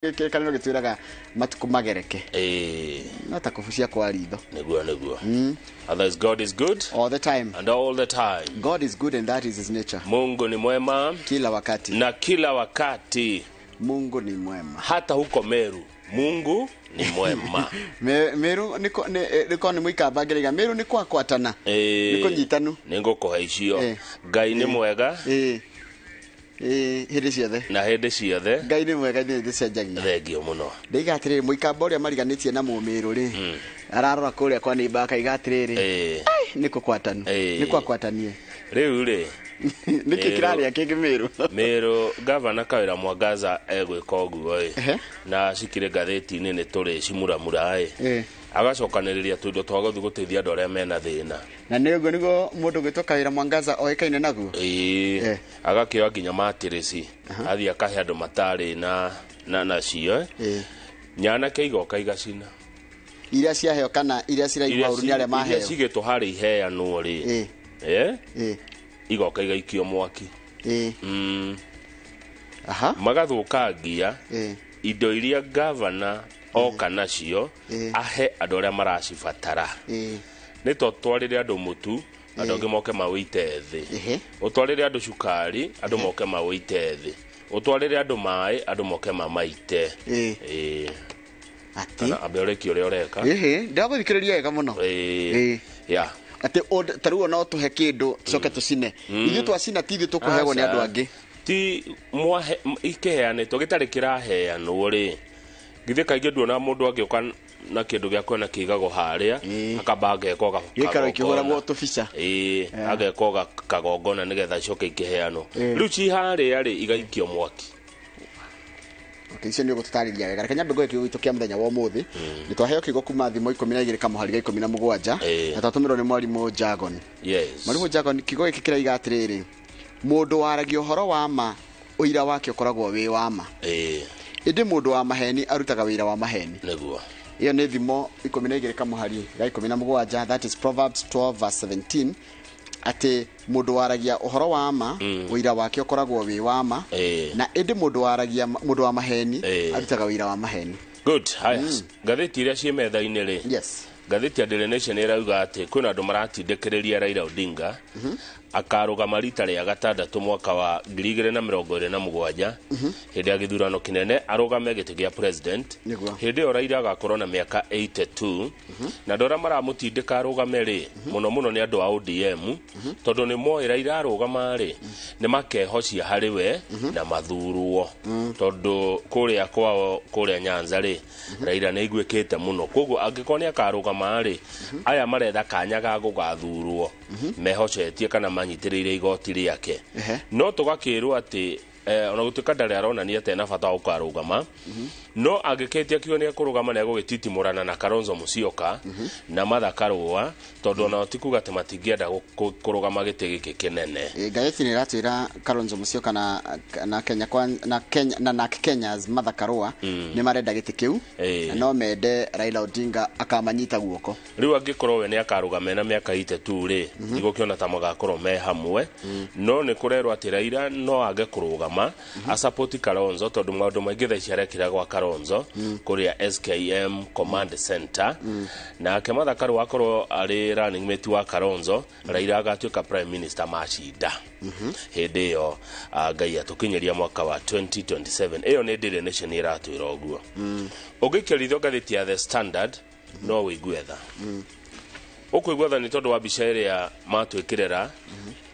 Kanino gitwiraga matuku magereke. Nata kufucia kwa ritho. Neguo. Otherwise God is good All the time. and all the time. God is good and that is his nature. Mungu ni mwema Kila wakati. na kila wakati. Mungu ni mwema. Hata huko Meru, Mungu ni mwema. Meru niko ni mwikamba ngeriga Meru ni kwa kwatana. Niko nyitanu. Ningo kohecio. Ngai ni mwega. Hĩndĩ ciothe na hĩndĩ ciothe Ngai nĩ mwega nĩ hĩndĩ cianjagia thengio mũno ndaiga atĩrĩrĩ mũikamba ũrĩa mariganĩtie na mũmĩrũ rĩ ararora kũrĩa kwa nĩmba akaiga atĩrĩrĩ nĩ kũkwatanu nĩ kwakwatanie rĩu rĩ nĩkĩ kĩrarĩa kĩngĩ Meru gavana Kawĩra Mwangaza egwĩka ũguo na cikire ngathĩti-inĩ nĩ tũrĩ cimuramura agacokanĩrĩria tũindo twa gũthiĩ gũteithia andũ arĩa mena thĩna na nĩ ũguo nĩguo mũndũ gwĩtwo Kawĩra Mwangaza oĩkaine naguo agakĩoya nginya matirĩci athiĩ akahe andũ matarĩ na cio nyanake igoka igacina iria ciaheo kana iria ciraigua ũru nĩ arĩa maheo iria cigĩtwo harĩ iheanwo rĩ igoka igaikio mwaki magathũkangia indo iria gavana oka nacio ahe andũ arĩa maracibatara nĩ twarĩre andũ mũtu andũ angĩ moke mawĩite thĩ ũtwarĩre andũ cukari andũ moke mawĩite thĩ ũtwarĩre andũ maĩ andũ moke mamaite kana ambe ũreki ũrĩa ũreka ndagũthikĩrĩria wega mũno atĩ tarĩu ona ũtũhe kĩndũ tũcoke tũcine ithuĩ twacina ti ithuĩ tũkũheagwo nĩ andũ angĩ ti ikĩheanĩtwo gĩtarĩ kĩraheanwo rĩ githĩ kaingĩ nduona mũndũ agĩũka na kĩndũ gĩa kwena kĩigagwo harĩa akamba ageka gĩikaro ikĩhũragwo tũbica ageka kagongona nĩgetha icoke ikĩheanwo rĩu ci harĩa rĩ igaikio mwaki icio nĩ ũgũtũtarĩria wega reke nyambe ngoe kiugo gitũ kĩa mũthenya wa ũmũthĩ nĩ twaheo kiugo kuma thimo 12 kamũhari ga 17 na twatũmĩrwo nĩ mwarimũ Jagon mwarimũ Jagon kiugo gĩkĩ kĩraiga atĩrĩrĩ mũndũ waragia ũhoro wa ma ũira wake ũkoragwo wĩ wa ma ĩndĩ mũndũ wa maheni arutaga wĩra wa maheni nĩguo iyo nĩ thimo 12 kamũhari ga 17 that is Proverbs 12:17 ati mũndũ waragia ũhoro wa ma ũira wake ũkoragwo wĩ wa ma na ĩndĩ mũndũ wa maheni arutaga wĩra wa maheni good haya ngathĩti iria ciĩ metha-inĩ rĩ ngathĩti ya Daily Nation ĩrauga atĩ kwĩna andũ maratindĩkĩrĩria Raila Odinga akarũgama rita rĩa gatandatũ mwaka wa 2027 hĩndĩ ya gĩthurano kĩnene arũgame gĩtĩ gĩa president hĩndĩ ĩyo Raila agakorwo na mĩaka 82 na andũ arĩa maramũtindĩka arũgame rĩ mũno nĩ andũ a ODM tondũ nĩ moĩ Raila arũgama rĩ nĩ makehocia harĩ we na mathurwo tondũ kũrĩa kwao kũrĩa Nyanza rĩ Raila nĩ aiguĩkĩte mũno koguo angĩkorwo nĩ akarũgama rĩ aya maretha kanya ga gũgathurwo mehocetie kana manyitĩrĩire igoti rĩake no tũgakĩrwo atĩ ona gũtuĩka ndarĩ aronania atĩ ena bata wa gũkarũgama no angĩkĩtie kiugo nĩ ekũrũgama nĩ egũgĩtitimũrana na Kalonzo Musyoka na Martha Karua tondũ ona tikuga atĩ matingĩenda kũrũgama gĩtĩ gĩkĩ kĩnene ngathĩti nĩ ĩratwĩra Kalonzo Musyoka na Kenya's Martha Karua nĩ marenda gĩtĩ kĩu no mende Raila Odinga akamanyita guoko rĩu angĩkorwo we nĩ akarũgama na mĩaka 82 rĩ igũkĩona ta magakorwo me hamwe no nĩ kũrerwo atĩ Raila no age kũrũgama a support Kalonzo tondũ maũndũ maingĩ thaa ici arekĩra gwa Kalonzo kũrĩa SKM Command Center na Martha Karua akorwo arĩ running mate wa Kalonzo Raila agatuĩka prime minister macinda hĩndĩ ĩyo Ngai atũkinyĩria mwaka wa 2027 ĩyo nĩ Daily Nation ĩratwĩra ũguo ũngĩkĩrithio ngathĩti ya The Standard no wĩigue tha ũkũigua tha nĩ tondũ wa mbica ĩrĩa matwĩkĩrĩra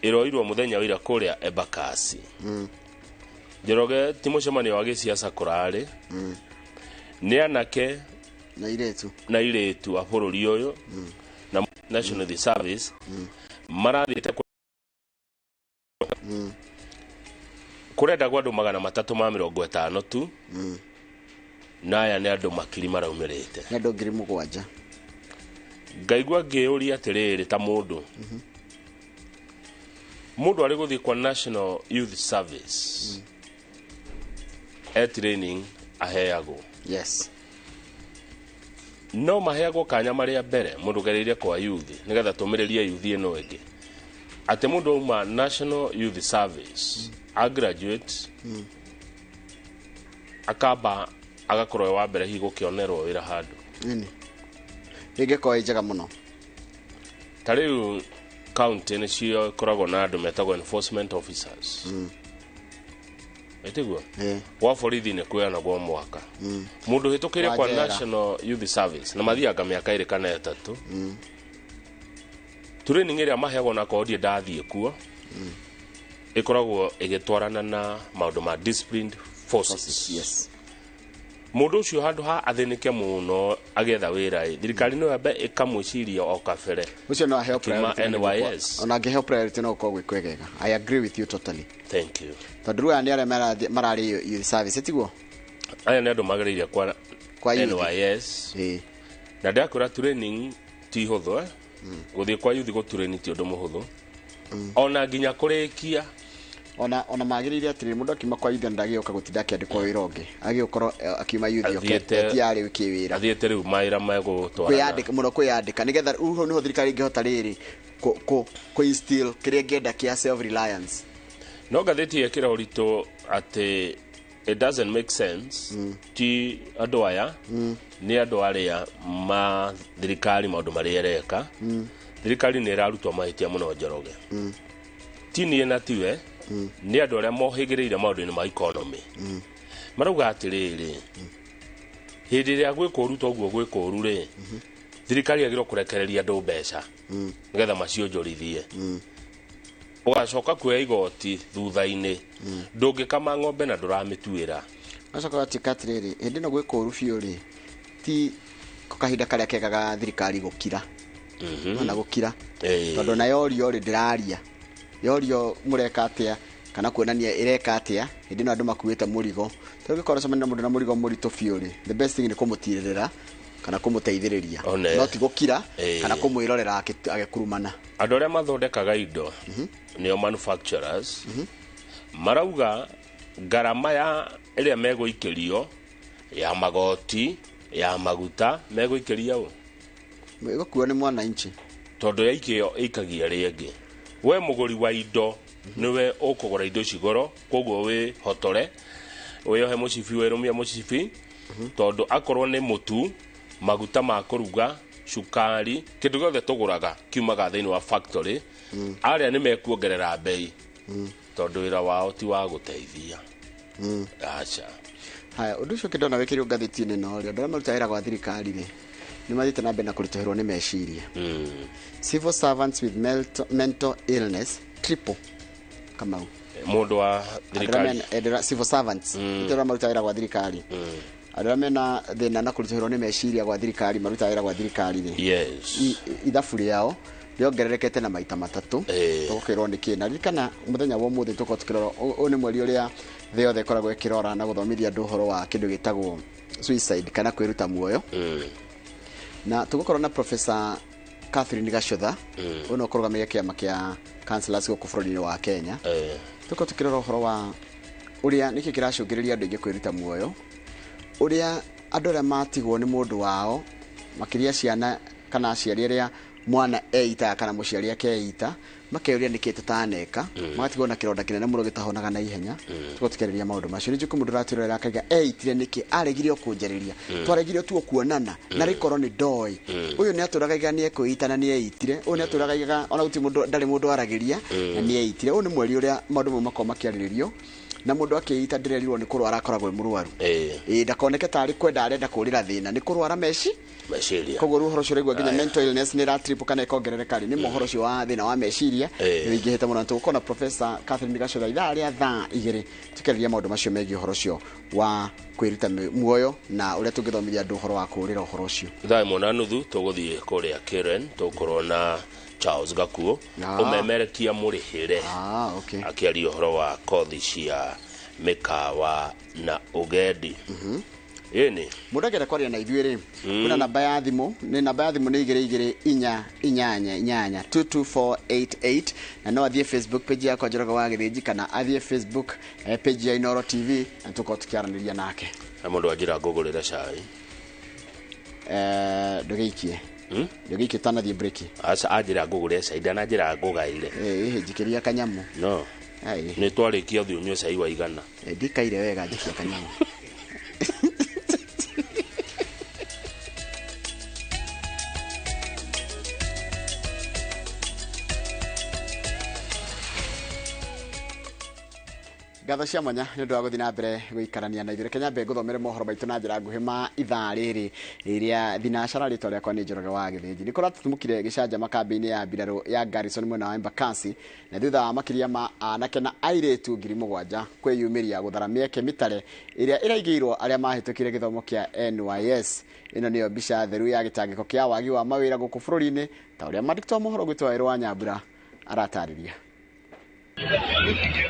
ĩroirwo mũthenya wa ira kũrĩa Embakasi Njoroge ti mũcemanio wa gĩsiasa kũrarĩ nĩ anake na iretu a bũrũri ũyũ na National Service marathiĩte kũrenda gwa andũ 350 tu na aya nĩ andũ makiri maraumĩrĩte nĩ andũ 7,000 ngaigua ngĩũria atĩrĩrĩ ta mũndũ arĩ gũthiĩ kwa National Youth Service training aheagwo no maheagwo kanya marĩa mbere mũndũ gereire kwa youth nĩgetha tũmĩrĩrie youth ĩno ĩngĩ atĩ mũndũ auma National Youth Service a graduate akamba agakorwo wa mbere higo kionerwo wira handu nini ingekuwa njega muno tariu county ni cio koragwo na andu metagwo enforcement officers etigwo wa borithi ni kuya gwa mwaka mundu hitukire kwa National Youth Service na mathiaga miaka 2 kana 3 training iria maheagwo na kodi ndathie kuo ikoragwo igitwarana na maundu ma disciplined forces. Yes. Mundu ucio handu ha athinike muno agetha wira thirikari no yabe ikamwiciria o kabere ucio no help NYS ona ge help priority no ko gwikegega. I agree with you totally. Thank you. Tondru ya ndare marari youth service etiguo aya ne andu magiriria kwa NYS na ndakora training ti hutho guthie kwa youth go training ti undu muhuthu ona nginya kurikia ona magiriria atiri mundu akima kwa youth ndagioka gutinda akiandikwo wira ungi agiokorwo akima youth oketi yari wiki wira athiete riu maira mago twara kwiyandika muno kwiyandika nigetha uho niho thirikari ingehota riri ko instill kiria ngenda kia self reliance no gatheti yekira urito ati it doesn't make sense ti andu aya ni andu aria ma thirikari maundu maria reka thirikari ni irarutwa mahitia muno Njoroge tini na tiwe ni andu aria mohigireire maundu-ini ma economy marauga atiriri hindi iria gwikuru uguo gwikuru ri thirikari agirwo kurekereria andu mbeca nigetha macionjorithie ugacoka kuya igoti thutha-ini ndungikama ng'ombe na nduramituira acoka atikatiriri hindi no gwikuru biu ri ti kahinda karia kegaga thirikari gukira na gukira tondu na yorio ri ndiraria yorio mureka atia kana kuonania ireka atia hindi no andu makuite murigo tugikora semena mundu na murigo murito biu ri the best thing ni kumutirira kana kumuteithiriria no ti gukira kana kumwirorera agekurumana andu aria mathondekaga indo neo manufacturers marauga garama ya iria meguikirio ya magoti ya maguta meguikiria u megukuo ni mwana inchi tondu yaikio ikagia riengi we muguri wa indo niwe ukugura indo cigoro koguo we hotore we ohe mucibi werumia mucibi tondu akorwo ni mutu maguta ma kuruga shukari kindu gothe tuguraga kiumaga thiini wa factory aria ni mekuongerera bei tondu wira wao ti wa guteithia acha haya undu ucio kindona wikiri ngathiti-ini no ri ndara marutaira gwa thirikari ri ni mathite na mbere na kurutahirwo ni meciria civil servants with mental illness triple kama mundu wa thirikari civil servants ndara marutaira gwa thirikari adara mena thina na kurutahirwo ni meciria gwa thirikari marutaira gwa thirikari ri yes ithafuri yao riongererekete na maita matatu tugukirwo ni kina rikana muthenya wa muthi tuko tukirora ni mweri uria thio the koragwo ikirora na guthomithia andu horo wa kindu gitagwo suicide kana kwiruta muoyo na tugukorwo na Professor Catherine Gacotha uno kurugamia kiama kia councillors go bũrũri-inĩ wa Kenya tuko tukirora horo wa uria niki kiracungiriria andu ingi kwiruta muoyo uria andu aria matigwo ni mundu wao makiria ciana kana aciari aria mwana eita kana muciari akeita makeuria niki tutaneka magatigwo na kironda kinene muno gitahonaga na ihenya tuko tukeriria maundu macio ni jukumu nduratirora akaiga eitire niki aregirio kunjariria twaregirio tu kuonana na rikoro ni doi uyu ni aturaga ni ekuita na ni eitire uyu ni aturaga ona uti mundu ndari mundu aragiria na ni eitire uyu ni mweri uria maundu mo makoma kiariririo na mundu akeita ndirerirwo ni kurwara akoragwo murwaru ndakoneke tari kwenda arenda kurira thina ni kurwara meciria koguo ruhoro cio regwa nginya mental illness ni ra triple kana ikongerereka ni mohoro cio wa thina wa meciria ingihete muno tukona Professor Catherine Gacotha itharia thaa igiri tukeriria maundu macio megie uhoro cio wa kwiruta muoyo na uria tungithomithia andu uhoro wa kurira uhoro cio thaa mona nuthu tuguthie kuria Karen tukorwo na Charles Gakuo umemerekia murihire akiaria uhoro wa kothi cia mikawa na ugendi eni mundu agenda kwaria na ithuĩ kuna namba ya thimu ni namba ya thimu ni 224888 na no athie Facebook page yakwa Njoroge wa Githĩnji kana athie Facebook page ya Inooro TV na tuko tukiaraniria nake na mundu ajira ngugurira cai ndugiikie ndugiikie tanathie break asa ajira ngugurira cai ndana njira ngugaire njikiria kanyamu no ni twarikia thio nywe cai wa igana ndikaire wega njikia kanyamu ngatho cia mwanya nĩ ũndũ wa gũthiĩ na mbere gũikarania na ithuĩ. Reke nyambe ngũthomere mohoro maitũ na njĩra nguhĩ ma ithaa rĩrĩ rĩrĩa thinacara rĩtwa rĩakwa nĩ Njoroge wa Gĩthĩnji. Nĩ kũratũtumũkire gĩcanjama kambĩ-inĩ ya mbirarũ ya Garrison mwena wa Embakasi, na thutha wa makĩria ma anake na airĩtu 7,000 kwĩyumĩria gũthara mĩeke mĩtare ĩrĩa ĩraigĩirwo arĩa mahĩtũkire gĩthomo kĩa NYS. Ĩno nĩyo mbica theru ya gĩtangĩko kĩa wagi wa mawĩra gũkũ bũrũri-inĩ, ta ũrĩa mwandĩki wa mohoro gwĩtwo Wairũ wa Nyambura aratarĩria.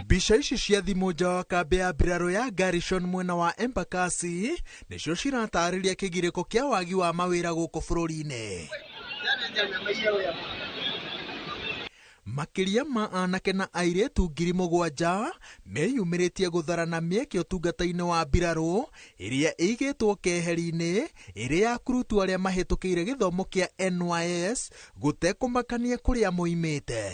Mbica ici cia thimũ nja wa kambĩ ya mbirarũ ya Garrison mwena wa Embakasi nĩcio ciratarĩria kĩgirĩko kĩa wagi wa mawĩra gũkũ bũrũri-inĩ. Makĩria ma anake na airĩtu 7,000 meyumĩrĩtie gũtharana mĩeke ũtungata-inĩ wa mbirarũ ĩrĩa ĩigĩtwo keheri-inĩ ĩrĩa ya kurutu arĩa mahĩtũkĩire gĩthomo kĩa NYS gũtekũmakania kũrĩa moimĩte.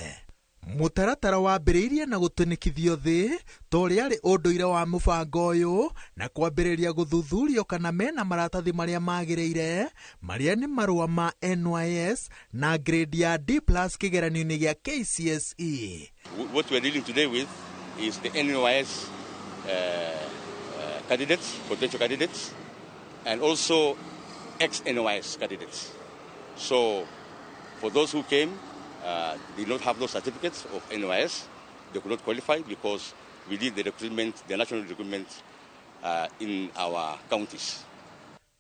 Mũtaratara wambĩrĩirie na gũtũnĩkithio thĩ ta ũrĩa arĩ ũndũire wa mũbango ũyũ na kwambĩrĩria gũthuthurio kana mena maratathi marĩa magĩrĩire marĩa nĩ marũa ma NYS na grade ya D+ kĩgeranio-inĩ gĩa KCSE. What we are dealing today with is the NYS candidates, potential candidates, and also ex-NYS candidates. So for those who came, did not have those certificates of NYS, they could not qualify because we did the recruitment, the national recruitment in our counties.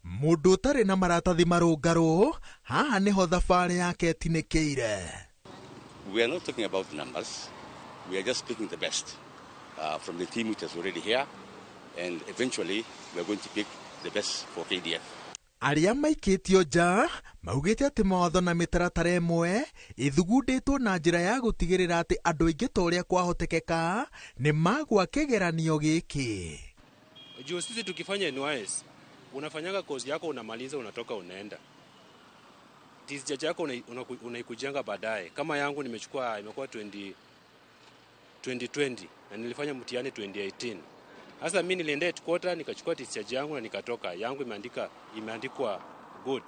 Mũndũ ũtarĩ na maratathi marũngarũ haha nĩho thabarĩ yake ĩtinĩkĩire. We are not talking about numbers. We are just picking the best from the team which is already here, and eventually we are going to pick the best for KDF. Arĩa maikĩtio nja maugĩte atĩ mawatho na mĩtaratara ĩmwe ĩthugundĩtwo na njĩra ya gũtigĩrĩra atĩ andũ aingĩ ta ũrĩa kwahotekeka nĩ magwa kĩgeranio gĩkĩ. Juu sisi tukifanya NYS, unafanyaga kozi yako, unamaliza, unatoka, unaenda. Tisijaji yako unaikujenga baadaye. Kama yangu imekuwa 2020 na nilifanya mtihani 2018. Sasa mimi nilienda headquarter nikachukua discharge yangu na nikatoka. Yangu imeandikwa good.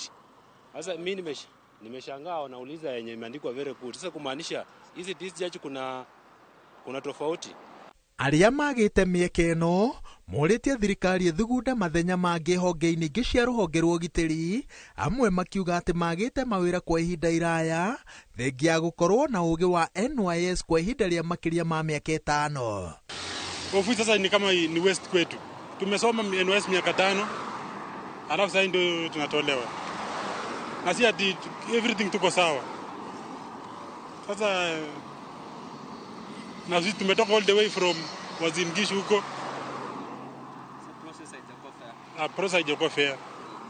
Sasa mimi nimeshangaa wanauliza yenye imeandikwa very good. Sasa kumaanisha hizi discharge kuna tofauti. Arĩa magĩte mĩeke ĩno morĩtie thirikari ĩthugunda mathenya mangĩ honge-inĩ ingĩ cia rũhonge rwa ũgitĩri, amwe makiuga atĩ magĩte mawĩra kwa ihinda iraya thengia gũkorwo na ũgĩ wa NYS kwa ihinda rĩa makĩria ma mĩaka 5. Ofisi sasa ni kama ni west kwetu. Tumesoma NYS miaka 5. Alafu sasa ndio tunatolewa. Na si ati everything tuko sawa. Sasa na sisi tumetoka all the way from Wazingishu huko. Process haijakuwa fair.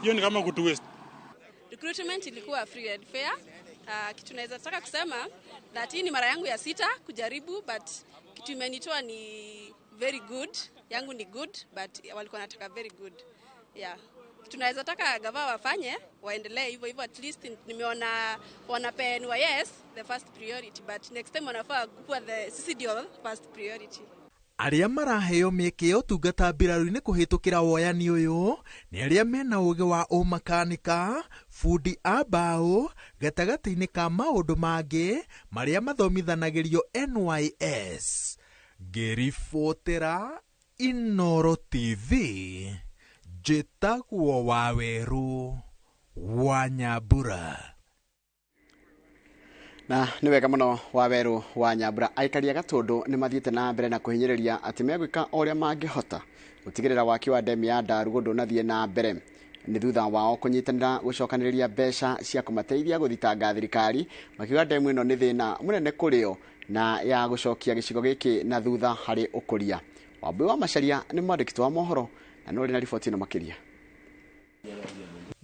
Hiyo ni kama kutu west. Recruitment ilikuwa free and fair. Kitu naweza taka kusema that hii ni mara yangu ya 6 kujaribu, but kitu imenitoa ni very good. Yangu ni good, but walikuwa nataka very good. Yeah. Tunaweza taka gava wafanye, waendelee hivyo hivyo, at least nimeona wanape NYS the first priority, but next time wanafaa kuwa the CCDL first priority. Arĩa maraheo mĩeke ya ũtungata mbirarũ-inĩ kũhĩtũkĩra woyani ũyũ nĩ arĩa mena ũgĩ wa ũmakanika, fundi a mbaũ, gatagatĩ-inĩ ka maũndũ mangĩ marĩa mathomithanagĩrio NYS. Ngĩribotera Inooro TV, njĩtagwo Wairũ wa Nyambura. Na nĩ wega mũno Wairũ wa Nyambura. Aikari a Gatũndũ nĩ mathiĩte na mbere na kũhinyĩrĩria atĩ megwĩka ũrĩa mangĩhota gũtigĩrĩra waki wa ndemu ya Ndarugũ ndũnathiĩ na mbere. Nĩ thutha wao kũnyitanĩra gũcokanĩrĩria mbeca cia kũmateithia gũthitanga thirikari, makiuga ndemu ĩno nĩ thĩna mũnene kũrĩo na ya gũcokia gĩcigo gĩkĩ na thutha harĩ ũkũria. Wambui wa Macharia nĩ mwandĩki wa mohoro na nĩ na riboti ĩno makĩria.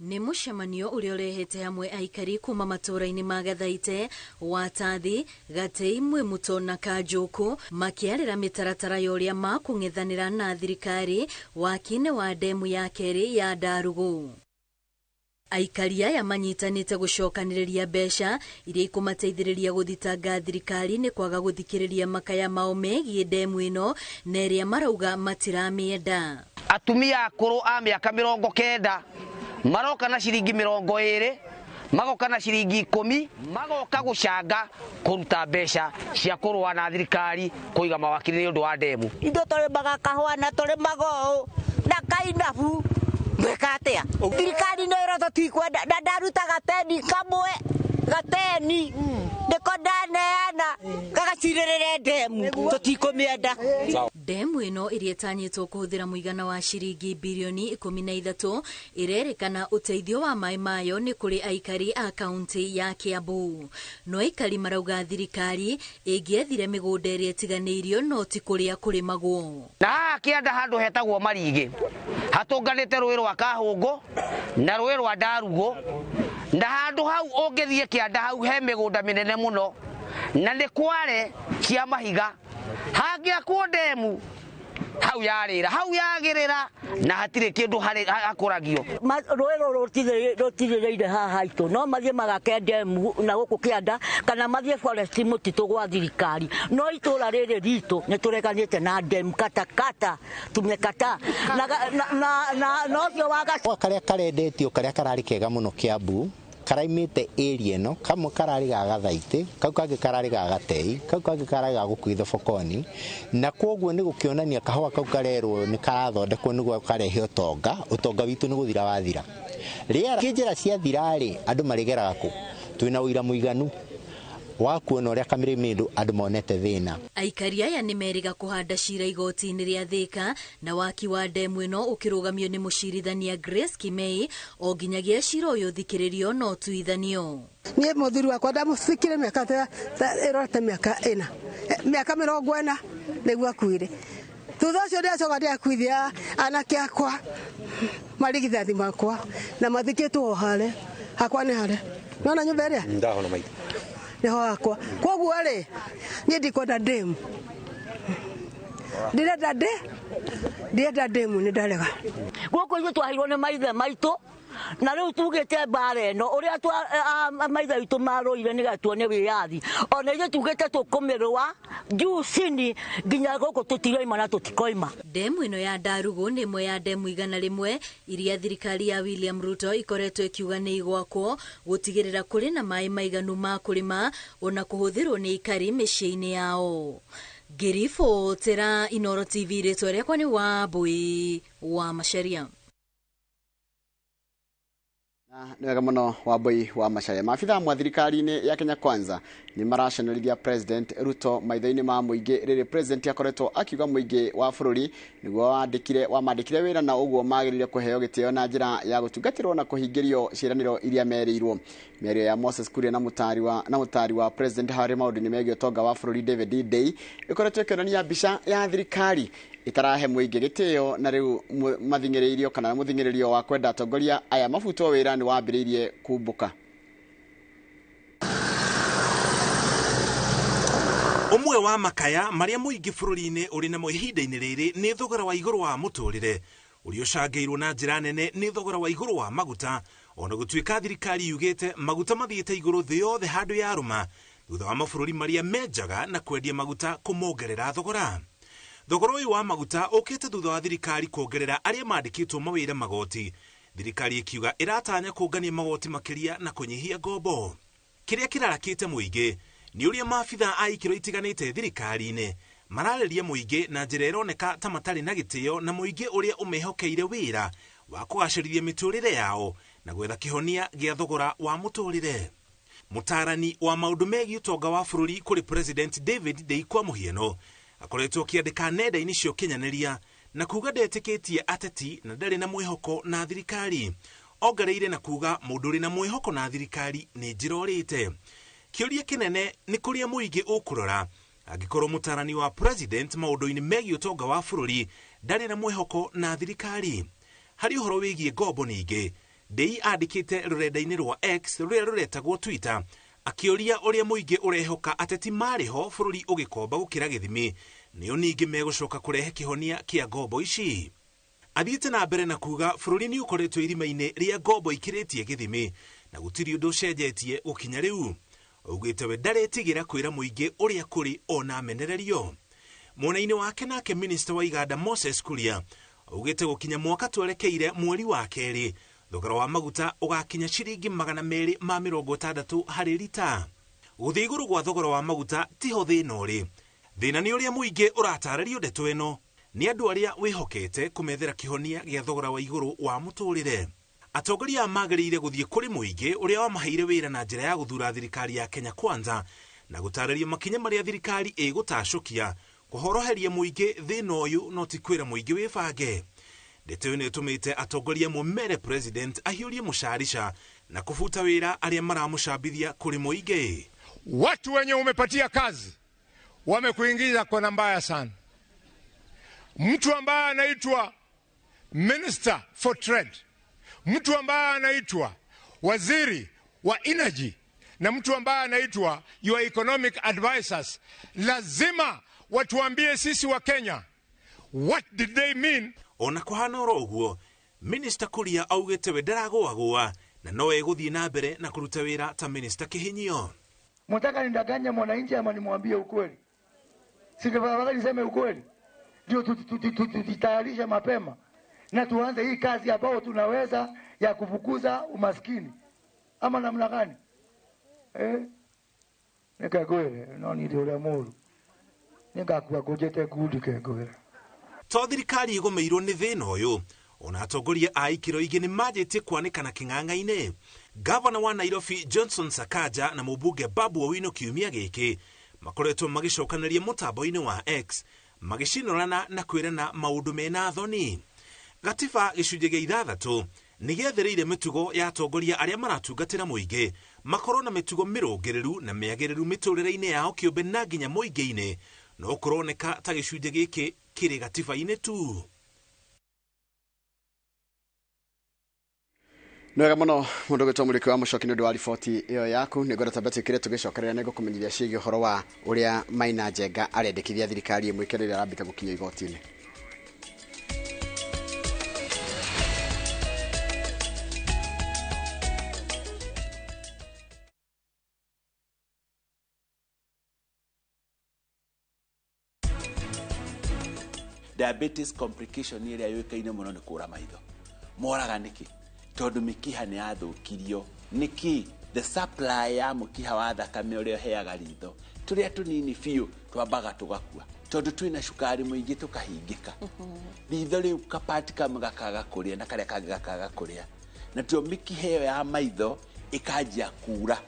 Nĩ mũcemanio ũrĩa ũrehete hamwe aikari kuma matũũra-inĩ ma Gathaite, Watathi, Gatei, Mwĩmuto na Kanjũkũ makĩarĩra mĩtaratara ya ũrĩa makũng'ethanĩra na thirikari waki-inĩ wa ndemu ya kerĩ ya Ndarugũ. Aikari aya manyitanĩte gũcokanĩrĩria mbeca iria ikũmateithĩrĩria gũthitanga thirikari nĩ kwaga gũthikĩrĩria makaya mao megiĩ ndemu ĩno na ĩrĩa marauga matiramĩenda. Atumia akũrũ a mĩaka 90 maroka na ciringi 20 magoka na ciringi 10 magoka gucanga kuruta mbeca cia kurwa na thirikari kuiga mawakili ni undu wa ndemu indo tole baga kahwa na tole mago na kainabu bekatea thirikari no ro twikwenda ndaruta gateni kamwe gateni ndiko ndaneana gagacirerere ndemu tutikumienda ndemu ino iria tanyitwo kuhuthira muigana wa ciringi bilioni 13 irerikana uteithio wa mai mayo ni kuri aikari a kaunti ya Kiambu no aikari marauga thirikari ingiethire migunda iria tiganeirio no ti kuria kuri magwo na kianda handu hetagwo Marigi hatunganite rui rwa Kahungu na rui rwa Ndarugo na handu hau ungithie kianda hau he migunda minene muno na ni kware kia mahiga hangia ku ndemu hau yarira hau yagirira na hatire kindu hari akuragio rwero rotire haha itu no mathie magake ndemu na guku kianda kana mathie forest mutitu gwa thirikari no itura riri ritu ni tureganite na ndemu kata tumekata na no cio waga karia karendetio karia karari kega muno Kiambu karaimite area no kamwe karari ga Gathaiti kau kangi karari ga Gatei kau kangi karari ga Gukuitho Bokoni na koguo ni gukionania kahua kau karerwo ni karathondekwo niguo karehe utonga witu ni guthira wathira riera kinjira cia thirari andu marigeraga ku twina uira muiganu wa kuona uria kamirimindu andu monete thina aikari aya ni meriga kuhanda cira igoti-ini ria Thika na waki wa ndemu ino ukirugamio ni mucirithania Grace Kimei o nginyagia cira uyu thikiririo no tuithanio nie muthuri wakwa ndamufikire miaka irote miaka 4 miaka 40 niguo akuire thutha ucio ndiacoka ndiakuithia anake akwa marigithathi makwa na mathikitwo hare hakwa ni hare nona nyumba iria ndahona maitho neho akwa koguo ri nie ndikwenda ndemu ndirenda ndemu ni ndarega guku ithu twahirwo ni maithe maitu na riu tugite mbara ino uria maithe itu maroire ni gatuone wiyathi ona ithu tugite tukumirwa jucini nginya guku tutiraima na tutikoima ndemu ino ya Ndarugo ni imwe ya ndemu igana rimwe iria thirikari ya William Ruto ikoretwo ikiuga ni igwakwo gutigirira kuri na mai maiganu ma kurima ona kuhuthirwo ni ikari micii-ini yao Girifo tera Inooro TV ritwa riakwa ni Wambui wa Macharia ni wega muno Wambui wa Macharia maabitha mwa thirikari-ini ya Kenya Kwanza ni maraconorithia President Ruto maitho-ini ma muingi riri president akoretwo akiuga muingi wa bururi niguo wamandikire wira na uguo magirire kuheo gitio na njira ya gutungatirwo na kuhingirio ciraniro iria merirwo mĩario ya Moses Kuria na mutari wa president hari maundu ni megie utonga wa bururi David Day ikoretwo ikionania mbica ya thirikari itarahe muingi gitio na riu mathingiririo kana muthingiririo wa kwenda atongoria aya mabutwo wira ni wambiriirie kumbuka umwe wa makaya maria muingi bururi-ini uri na ihinda-ini riri ni thogora wa iguru wa muturire uri ucangeirwo na njira nene ni thogora wa iguru wa maguta ona gutuika thirikari yugite maguta mathiite iguru thi yothe handu ya ruma thutha wa mabururi maria menjaga na kwendia maguta kumongerera thogora uyu wa maguta ukite thutha wa thirikari kuongerera aria mandikitwo mawira magoti thirikari ikiuga iratanya kuongania magoti makiria na kunyihia ngombo kiria kirarakite muingi ni uria maabitha a ikiro itiganite thirikari-ini marariria muingi na njira ironeka ta matari na gitio na muingi uria umehokeire wira wa kugacirithia miturire yao na gwetha kihonia gia thogora wa muturire mutarani wa maundu megie utonga wa bururi kuri president David Day kwa muhiano akoretwo akiandika nenda-ini cio kinyaneria na kuga ndetikitie ateti na ndari na mwihoko na thirikari ongereire na kuga mundu uri na mwihoko na thirikari ni njirorite kiuria kinene ni kuria muingi ukurora angikorwo mutarani wa president maundu-ini megie utonga wa bururi ndari na mwihoko na thirikari hari uhoro wigie ngombo ningi Day andikite rurenda-ini rwa X ruria ruretagwo Twitter akiuria uria muingi urehoka ateti mariho bururi ugikomba gukira githimi niyo ningi megucoka kurehe kihonia kia ngombo ici athiite na mbere na kuga bururi ni ukoretwo irima-ini ria ngombo ikiritie githimi na gutiri undu cenjetie gukinya riu ugite we ndaretigira kwira muingi uria kuri ona amenererio mwena-ini wake nake minister wa iganda Moses Kuria ugite gukinya mwaka twerekeire mweri wa keri thogora wa maguta ugakinya ciringi 260 harĩ lita. Gũthiĩ igũrũ gwa thogora wa maguta tiho thĩna ũrĩ. Thĩna nĩ ũrĩa mũingĩ ũratarĩrio ndeto ĩno nĩ andũ arĩa wĩhokete kũmethera kĩhonia gĩa thogora wa igũrũ wa mũtũrĩre. Atongoria magĩrĩire gũthiĩ kũrĩ mũingĩ ũrĩa wamaheire wĩra na njĩra ya gũthura thirikari ya Kenya Kwanza na gũtarĩria makinya marĩa thirikari ĩgũtacũkia kũhoroheria mũingĩ thĩna ũyũ no ti kwĩra mũingĩ wĩbange. Ndeto ĩno ĩtũmĩte atongoria mũmere president ahiũrie mũcarica na kufuta wĩra arĩa maramũcambithia kũrĩ mũingĩ. Watu wenye umepatia kazi wamekuingiza kwa mbaya sana. Mtu ambaye anaitwa Minister for Trade, mtu ambaye anaitwa waziri wa energy na mtu ambaye anaitwa your economic advisors, lazima watuambie sisi wa Kenya what did they mean. Ona kuhana ũguo, Minister Kuria augĩte we ndaragũagũa na no egũthiĩ na mbere na kũruta wĩra ta Minister Kĩhinyio. Mtaka nidanganye mwananchi ama nimwambie ukweli? Singefaa niseme ukweli ndio tutayarisha mapema na tuanze hii kazi ambayo tunaweza ya kufukuza umaskini ama namna gani? Nikagwele no ni ndio muru ningakua kujete gudi kegwele. To thirikari ĩgũmĩirwo nĩ thĩna ũyũ, ona atongoria a ikĩro ingĩ nĩ manjĩtie kwanĩkana kĩng'ang'a-inĩ. Gavana wa Nairobi Johnson Sakaja na mũmbunge Babu Owino kiumia gĩkĩ makoretwo magĩcokanĩria mũtambo-inĩ wa X magĩcinũrana na kwĩrana maũndũ mena thoni. Gatiba gĩcunjĩ gĩa 6 nĩ gĩathĩrĩire mĩtugo ya atongoria arĩa maratungatĩra mũingĩ makorwo na mĩtugo mĩrũngĩrĩru na mĩagĩrĩru mĩtũrĩre-inĩ yao kĩũmbe na nginya mũingĩ-inĩ, no kũroneka ta gĩcunjĩ gĩkĩ kĩrĩ gatiba-inĩ tu. Nwega mũno mũndũ gwĩtwo mũrĩki wa mũcoki nĩ ũndũ wa riboti ĩyo yaku. Nĩ ngwenda tambete kĩrĩa tũgĩcokerera nĩ gũkũmenyithia ciĩgiĩ ũhoro wa ũrĩa Maina Njenga arendekithia thirikari ĩmwe ĩkĩrĩa arambĩte gũkinya igoti-inĩ. Diabetes complication ĩrĩa yũĩkaine mũno nĩ kũra maitho. Moraga nĩkĩ? Tondũ mĩkiha nĩ yathũkirio. Nĩkĩ? The supply ya mũkiha wa thakame ũrĩa ũheaga ritho tũrĩa tũnini biũ twambaga tũgakua tondũ twĩna cukari mũingĩ tũkahingĩka. Ritho rĩu kapati kamwe gakaga kũrĩa na karĩa kangĩ gakaga kũrĩa, na tuo mĩkiha ĩyo ya maitho ĩkanjia kura.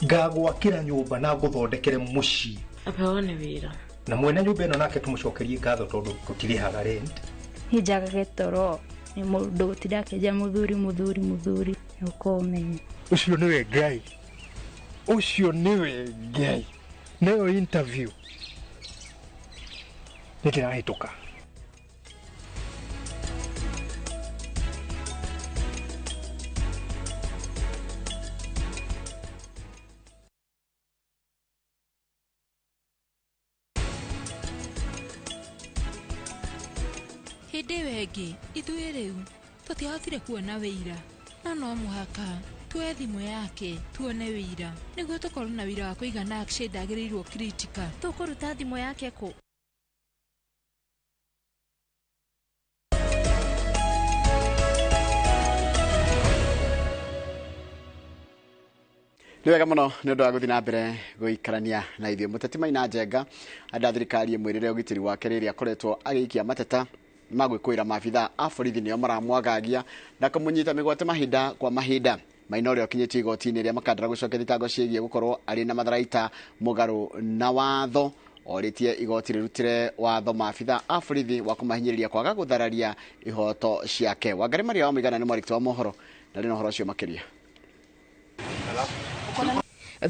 Ngagwakĩra nyũmba na ngũthondekere mũciĩ. Apeone wĩra. Na mwene nyũmba ĩno nake tũmũcokerie ngatho tondũ tũtirĩhaga rent. Njagaga toro nĩ mũndũ gũtirakenja mũthuri ũkomenya. Ũcio nĩwe Ngai. Ũcio nĩwe Ngai. Nĩyo interview. Nĩndĩrahĩtũka. Hĩndĩ wengi ithuĩ rĩu tũtiahotire kuona wĩira, no mũhaka tuoe thimũ yake tuone wĩira nĩguo tũkorwo na wĩira wa kũigana Akshay ndagĩrĩirwo critical. Tũkũruta thimũ yake kũ? Nĩ wega mũno nĩ ũndũ wa gũthiĩ na mbere gũikarania na ithuĩ. Mũteti Maina Njenga anda thirikari ĩmwe rĩrĩa ũgitĩri wake rĩrĩa akoretwo agĩikia mateta magwĩkũĩra maabithaa a borithi nĩo maramwagagia na kũmũnyita mĩgwate mahinda kwa mahinda. Maina ũrĩa ũkinyĩtie igoti-inĩ rĩa makandara gũcokia thitango ciĩgiĩ gũkorwo arĩ na matharaita mũgarũ na watho, orĩtie igoti rĩrutĩre watho maabithaa a borithi wa kũmahinyĩrĩria kwaga gũthararia ihoto ciake. Wangari Maria wa Mũigana nĩ mwandĩki wa mohoro na rĩ na ũhoro ũcio makĩria.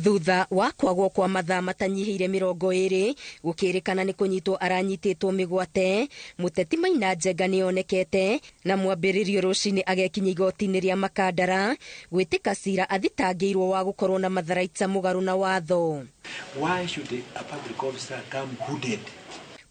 Thutha wa kwagwo kwa mathaa matanyihĩire 20 gũkĩrĩkana nĩ kũnyitwo aranyitĩtwo mĩgwate, mũteti Maina Njenga nĩonekete na mwambĩrĩrio rũcinĩ agekinya igoti-inĩ rĩa makandara gwĩtĩka cira athitangĩirwo wa gũkorwo na matharaita mũgarũ na watho. Why should a public officer come hooded?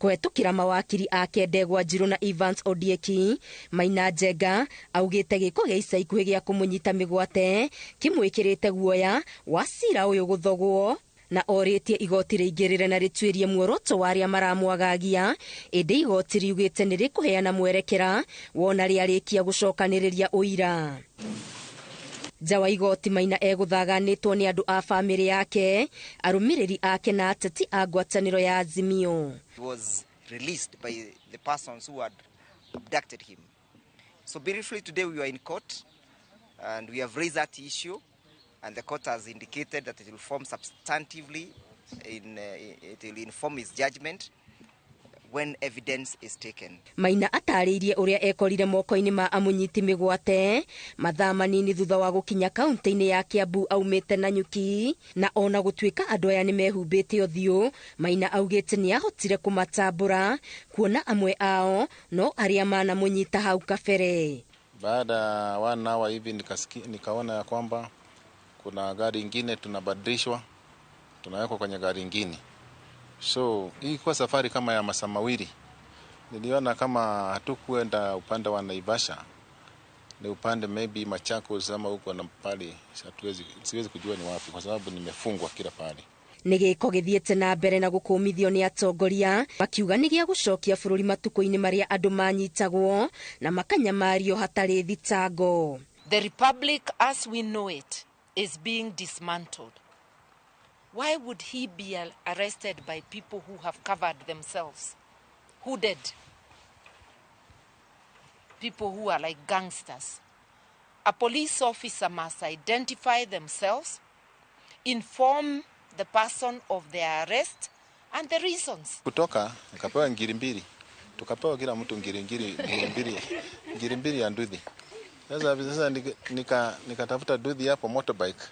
kũhetũkĩra mawakiri ake Ndegwa Njirũ na Evans Odieki, Maina Njenga augĩte gĩko gĩa ica ikuhĩ gĩa kũmũnyita mĩgwate kĩmwĩkĩrĩte guoya wa cira ũyũ gũthogwo, na orĩtie igoti rĩingĩrĩre na rĩtuĩrie muoroto wa arĩa maramwagagia, ĩndĩ igoti riugĩte nĩ rĩkũheana mwerekera wona rĩarĩkia gũcokanĩrĩria ũira. Nja wa igoti Maina egũthaganĩtwo nĩ andũ a bamĩrĩ yake, arũmĩrĩri ake na ateti a ngwatanĩro ya Azimio. He was released by the persons who had abducted him. So briefly today we were in court and we have raised that issue, and the court has indicated that it will form substantively, it will inform its judgment when evidence is taken. Maina atarĩirie ũrĩa ekorire moko-inĩ ma amũnyiti mĩgwate mathaa manini thutha wa gũkinya kaunti-inĩ ya Kiambu aumĩte Nanyuki, na ona gũtuĩka andũ aya nĩ mehumbĩte ũthiũ, Maina augĩte nĩ ahotire kũmatambũra kuona amwe ao no arĩa manamũnyita hau kabere. Baada ya 1 hour hivi nikaona ya kwamba kuna gari ingine tunabadilishwa, tunawekwa kwenye gari ingine. So hii kwa safari kama ya masaa mawili, niliona kama hatukuenda upande wa Naivasha, ni upande maybe Machakos ama huko na pale, siwezi kujua ni wapi kwa sababu nimefungwa kila pale. Nĩ gĩko gĩthiĩte na mbere na gũkũmithio nĩ atongoria, makiuga nĩ gĩa gũcokia bũrũri matukũ-inĩ marĩa andũ manyitagwo na makanyamario hatarĩ thitango. The republic as we know it is being dismantled. Why would he be arrested by people who have covered themselves? Who did? People who are like gangsters. A police officer must identify themselves, inform the person of their arrest and the reasons. Kutoka nikapewa ngiri mbili, tukapewa kila mtu ngiri mbili ya nduthi. Sasa nikatafuta nduthi hapo motorbike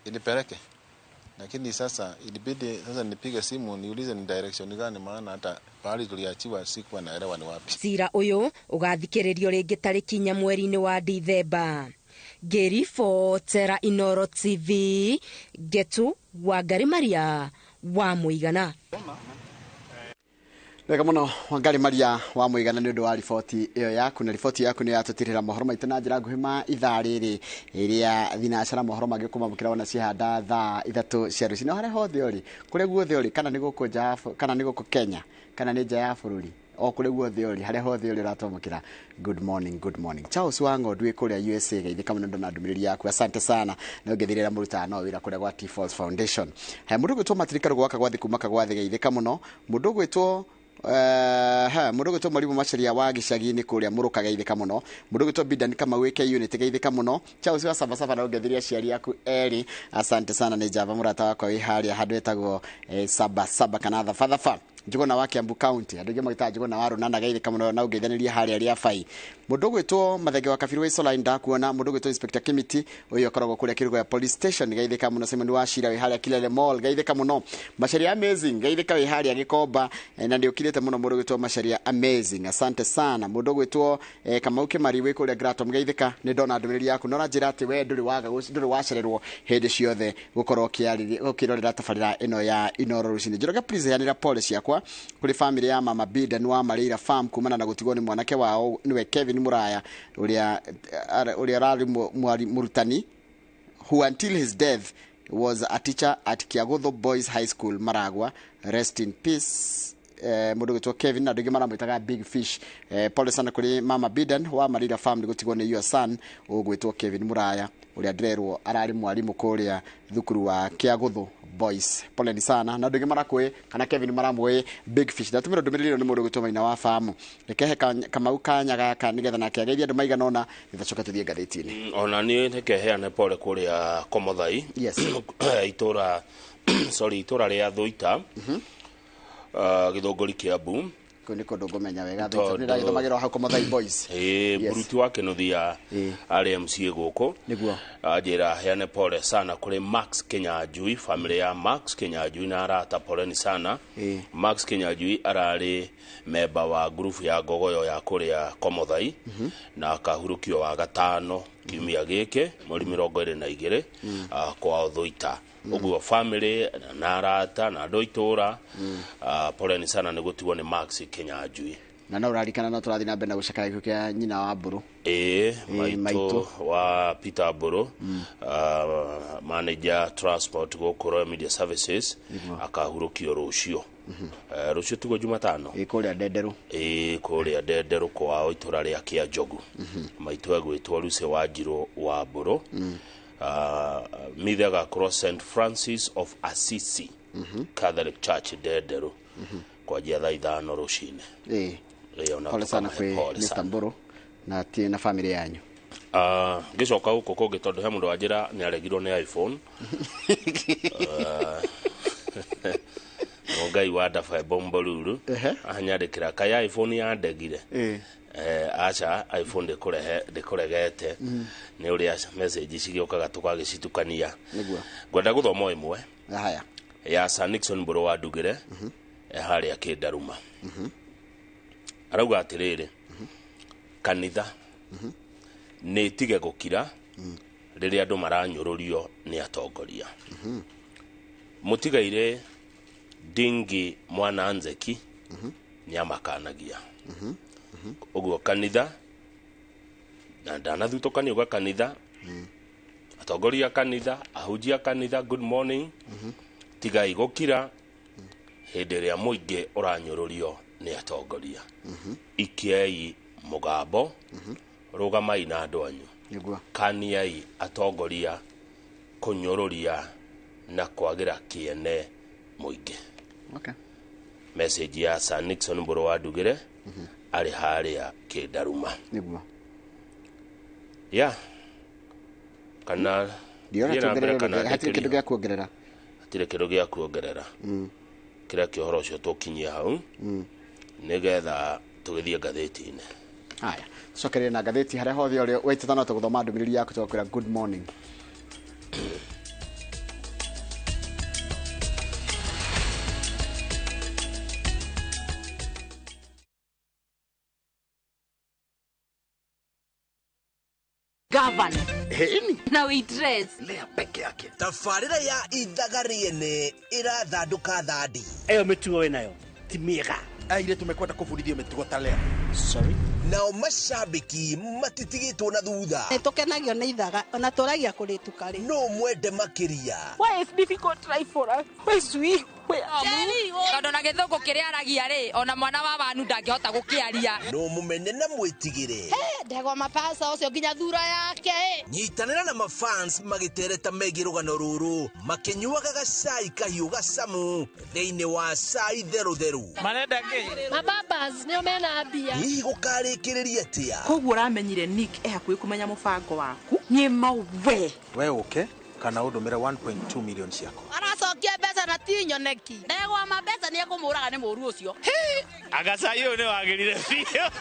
inipeleke, lakini sasa ilibidi sasa nipige simu niulize ni direction gani, maana hata pahali tuliachiwa sikuwa naelewa ni wapi. Cira ũyũ ũgathikĩrĩrio rĩngĩ tarĩki 4 mweri-inĩ wa Dithemba. Ngĩribotera Inooro TV, Getu Wangari Maria wa Mũigana. Wega mũno Wangari Maria wa Mũigana nĩ ũndũ wa riboti ĩyo yaku, na riboti yaku nĩ yatũtirĩra mohoro maitũ na njĩra nguhĩ ma ithaa rĩrĩ ĩrĩa thinacara mohoro mangĩ kũmamũkĩra ona cihanda thaa 3 cia rũcinĩ harĩa hothe ũrĩ, kũrĩa guothe ũrĩ, kana nĩ gũkũ nja, kana nĩ gũkũ Kenya, kana nĩ nja ya bũrũri, o kũrĩa guothe ũrĩ, harĩa hothe ũrĩ ũratwamũkĩra. Good morning, good morning. Charles Wango ndui kũrĩa USA geithĩka mũno ndo na ndũmĩrĩri yaku, asante sana na ũngethirĩra mũrutaga no wĩra kũrĩa gwa T-Falls Foundation. Mũndũ gwĩtwo Matirika Rũgwaka gwathi kuma Kagwathi geithĩka mũno, mũndũ gwĩtwo mũndũ gwĩtwo Mwarimu Macharia wa gĩcagi-inĩ kũrĩa Mũrũka geithĩka mũno, mũndũ gwĩtwo Bidan kama wĩke unit geithĩka mũno, Charles wa Sabasaba na ũngethirĩra aciari yaku erĩ, asante sana. Nĩ Java mũrata wakwa wĩ harĩa handũ etagwo Sabasaba kana Thabatha Njuguna wa Kiambu County, andũ magĩtaga Njuguna wa Rũnana geithĩka mũno na ũngeithanĩria harĩa rĩa Bai. Mũndũ gwĩtwo Mathenge wa Kabiru wa Isoline ndakuona, mũndũ gwĩtwo Inspector Kimiti ũyũ akoragwo kũrĩa Kĩrũgo ya Police Station geithĩka mũno, Simon wa Shira wĩ harĩa Kilele Mall geithĩka mũno, Macharia Amazing geithĩka wĩ harĩa Gĩkomba na nĩ ũkirĩte mũno mũndũ gwĩtwo Macharia Amazing, asante sana. Mũndũ gwĩtwo Kamau Kĩmari wĩ kũrĩa Gratom geithĩka, nĩ ndona ndũmĩrĩri yaku no njĩra atĩ we ndũrĩ wacererwo hĩndĩ ciothe gũkorwo ũkĩrorera tabarĩra ĩno ya Inooro rũcinĩ. Njoroge please yanĩra pole ciakwa kuri family ya Mama Bidan wa Marĩra Farm kumana na gũtigwo nĩ mwanake wao niwe Kevin Muraya ũrĩa ararĩ mũrutani who until his death was a teacher at Kiagotho Boys High School Maragwa. Rest in peace. Mũndũ gwĩtwo Kevin na ndũngĩ maramwĩtaga Big Fish. Pole sana kuri Mama Bidan wa Marĩra Farm nĩ gũtigwo nĩ your son ũgwĩtwo Kevin Muraya ũrĩa ndĩrerwo ararĩ mwarimũ kũrĩa thukuru wa Kiagotho Boys. Pole ni sana na ndũngĩ marakwe kana Kevin maramwe Big Fish. Ndatumĩra ndũmĩrĩri nĩ mũndũ gwĩtwo Maina wa Farm. Rekehe Kamau kanya gaka nĩgetha nake ageithia andũ maigana ona nĩthacoka tũthiĩ ngathĩti-inĩ. Ona niĩ nĩkeheane pole kũrĩa Komothai. Yes. Itũra rĩa Thũita. Gĩthũngũri Kiambu. Nĩ kũndũ ngũmenya wega Thũita nĩ ndagĩthomagĩra hau Komothai Boys. Mũruti wa Kĩnuthia arĩ MC gũkũ. Nĩguo. Njĩra heane pole sana kũrĩ Max Kinyanjui, family ya Max Kinyanjui na arata, poleni sana. Max Kinyanjui ararĩ memba wa group ya Ngogoyo ya kũrĩa Komothai na akahurũkio wa gatano kiumia giki mweri 22 kwa Thuita uguo family na arata na andu itura poleni sana ni gutigwo ni Max Kinyanjui na urarikana no turathi na mbere na gucakaya giko kia nyina wa Mburu maito wa Peter Mburu manager transport gukoro media services akahurukio rucio rucio tugo Jumatano kuria Ndenderu kuria Ndenderu kwa itura ria Kianjogu maito agwitwo Lucy Wanjiru wa Mburu mithaga cross St Francis of Assisi Catholic Church Ndenderu kwa jia 5 rucine pole sana kwe Mr. Mburu na tie na family yanyu gicoka guko kungi tondu he mundu wanjira ni aregirwo ni iPhone Ngai wa dafa bomboluru anyandikira kaya iPhone ya ndegire acha iPhone ndikuregete ni uria message cigiokaga tukagicitukania ngwenda guthoma imwe haya ya Sir Nixon Mburu wa Ndugire haria Kindaruma arauga atiriri kanitha ni tige gukira riria andu maranyururio ni atongoria mutigaire Dingi mwana Anzeki ni amakanagia uguo kanitha na ndanathutũkania uga kanitha atongoria kanitha ahujia kanitha good morning tigai gukira hĩndĩ ĩrĩa mũingĩ ũranyũrũrio nĩ atongoria ikiai mugambo rugamai na andũ anyu kaniai atongoria kunyũrũria na kwagira kiene mũingĩ message ya Sir Nixon Mburu wa Ndugire ari haria Kindaruma kana hatire kindu gya kuongerera kira kihoro cio tukinyia hau nigetha tugithie ngatheti-ini haya cokerere na ngatheti haria hothe uri waitana tuguthoma ndumiriri yaku tukwira good morning Governor. Heni. Na waitress. Lea peke yake. Tafarira ya ithagariene irathanduka thandi. Eyo mitugo wenayo. Timiga. Aire tumekwenda kufundithio mitugo ta leo. Sorry. Nao mashabiki matitigitwo na thutha. Nitukenagio na ithaga ona turagia kurituka ri. No mwende makiria. Why is difficult try for us? Why sweet? Tondu na githungu kiria aragia ri ona mwana wa wanu ndangihota gukiaria no mumenye na mwitigire ndegwa mapasa ucio nginya thura yake nyitanira na mafans magitereta megi rugano ruru makinyuaga gacai kahiu gacamu thiini wa cai theru marenda ngi mababas nio mena mbia hihi gukarikiriria atia koguo uramenyire Nick hakuhi kumenya mubango waku nie mauwe we uke kana udumire 1.2 million ciako aracokia mbeca na tinyoneki ndegwa mabesa ni ekumuraga ni muru ucio agacaio ni wagirire biyo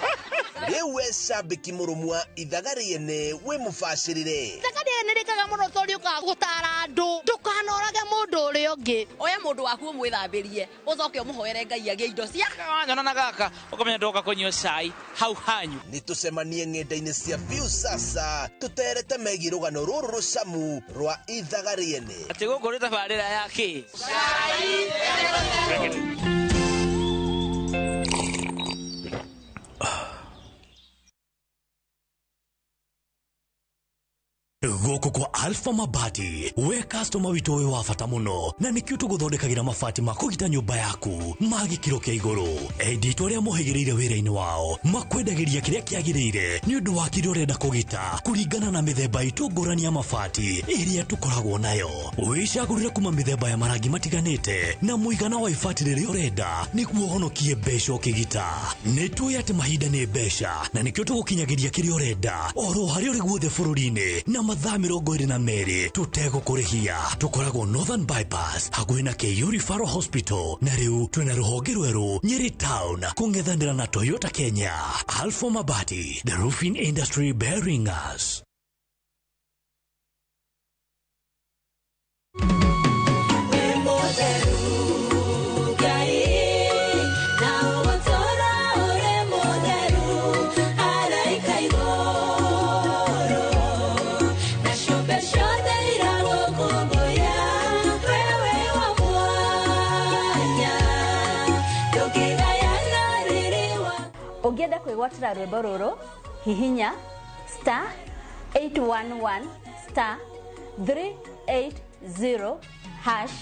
riwe shabiki murumwa ithagariene we mufacirire ithagariene rikaga muno tori uka gutara andu ndukanorage mundu uri ungi oya mundu waku mwithambirie ucoke umuhoere ngai agie indo cia wanyona na gaka ukamenya ndoka kunywa cai hau hanyu nitucemanie ng'enda-inĩ cia biu sasa tuterete megi rugano ruru rucamu rwa ithagariene ati guku ri tabarira yake Goko kwa Alpha Mabati we customer witu we wafata muno na nikio tuguthondekagira mabati makugita nyumba yaku magikiro kia iguru edito ria muhigirire wira-ini wao makwendagiria kiria kiagirire ni undu wa kiria urenda kugita kuringana na mithemba itu ngurani ya mabati iria tukoragwo nayo wicagurire kuma mithemba ya marangi matiganite na muigana wa ibati riria urenda niguo honokie mbeca ukigita nituoya ati mahinda ni mbeca na nikio tugukinyagiria kiria urenda oro haria uri guothe bururi-ini na mathaa 22 tutegũkũrĩhia tukoragwo Northern Bypass hakuhĩ na KU Referral Hospital na rĩu twĩna rũhonge rwerũ Nyeri Town kũng'ethanĩra na Toyota Kenya. Alpha Mabati, the roofing industry bearing us. kwigwatira rwimbo ruru hihinya star 811 star 380 hash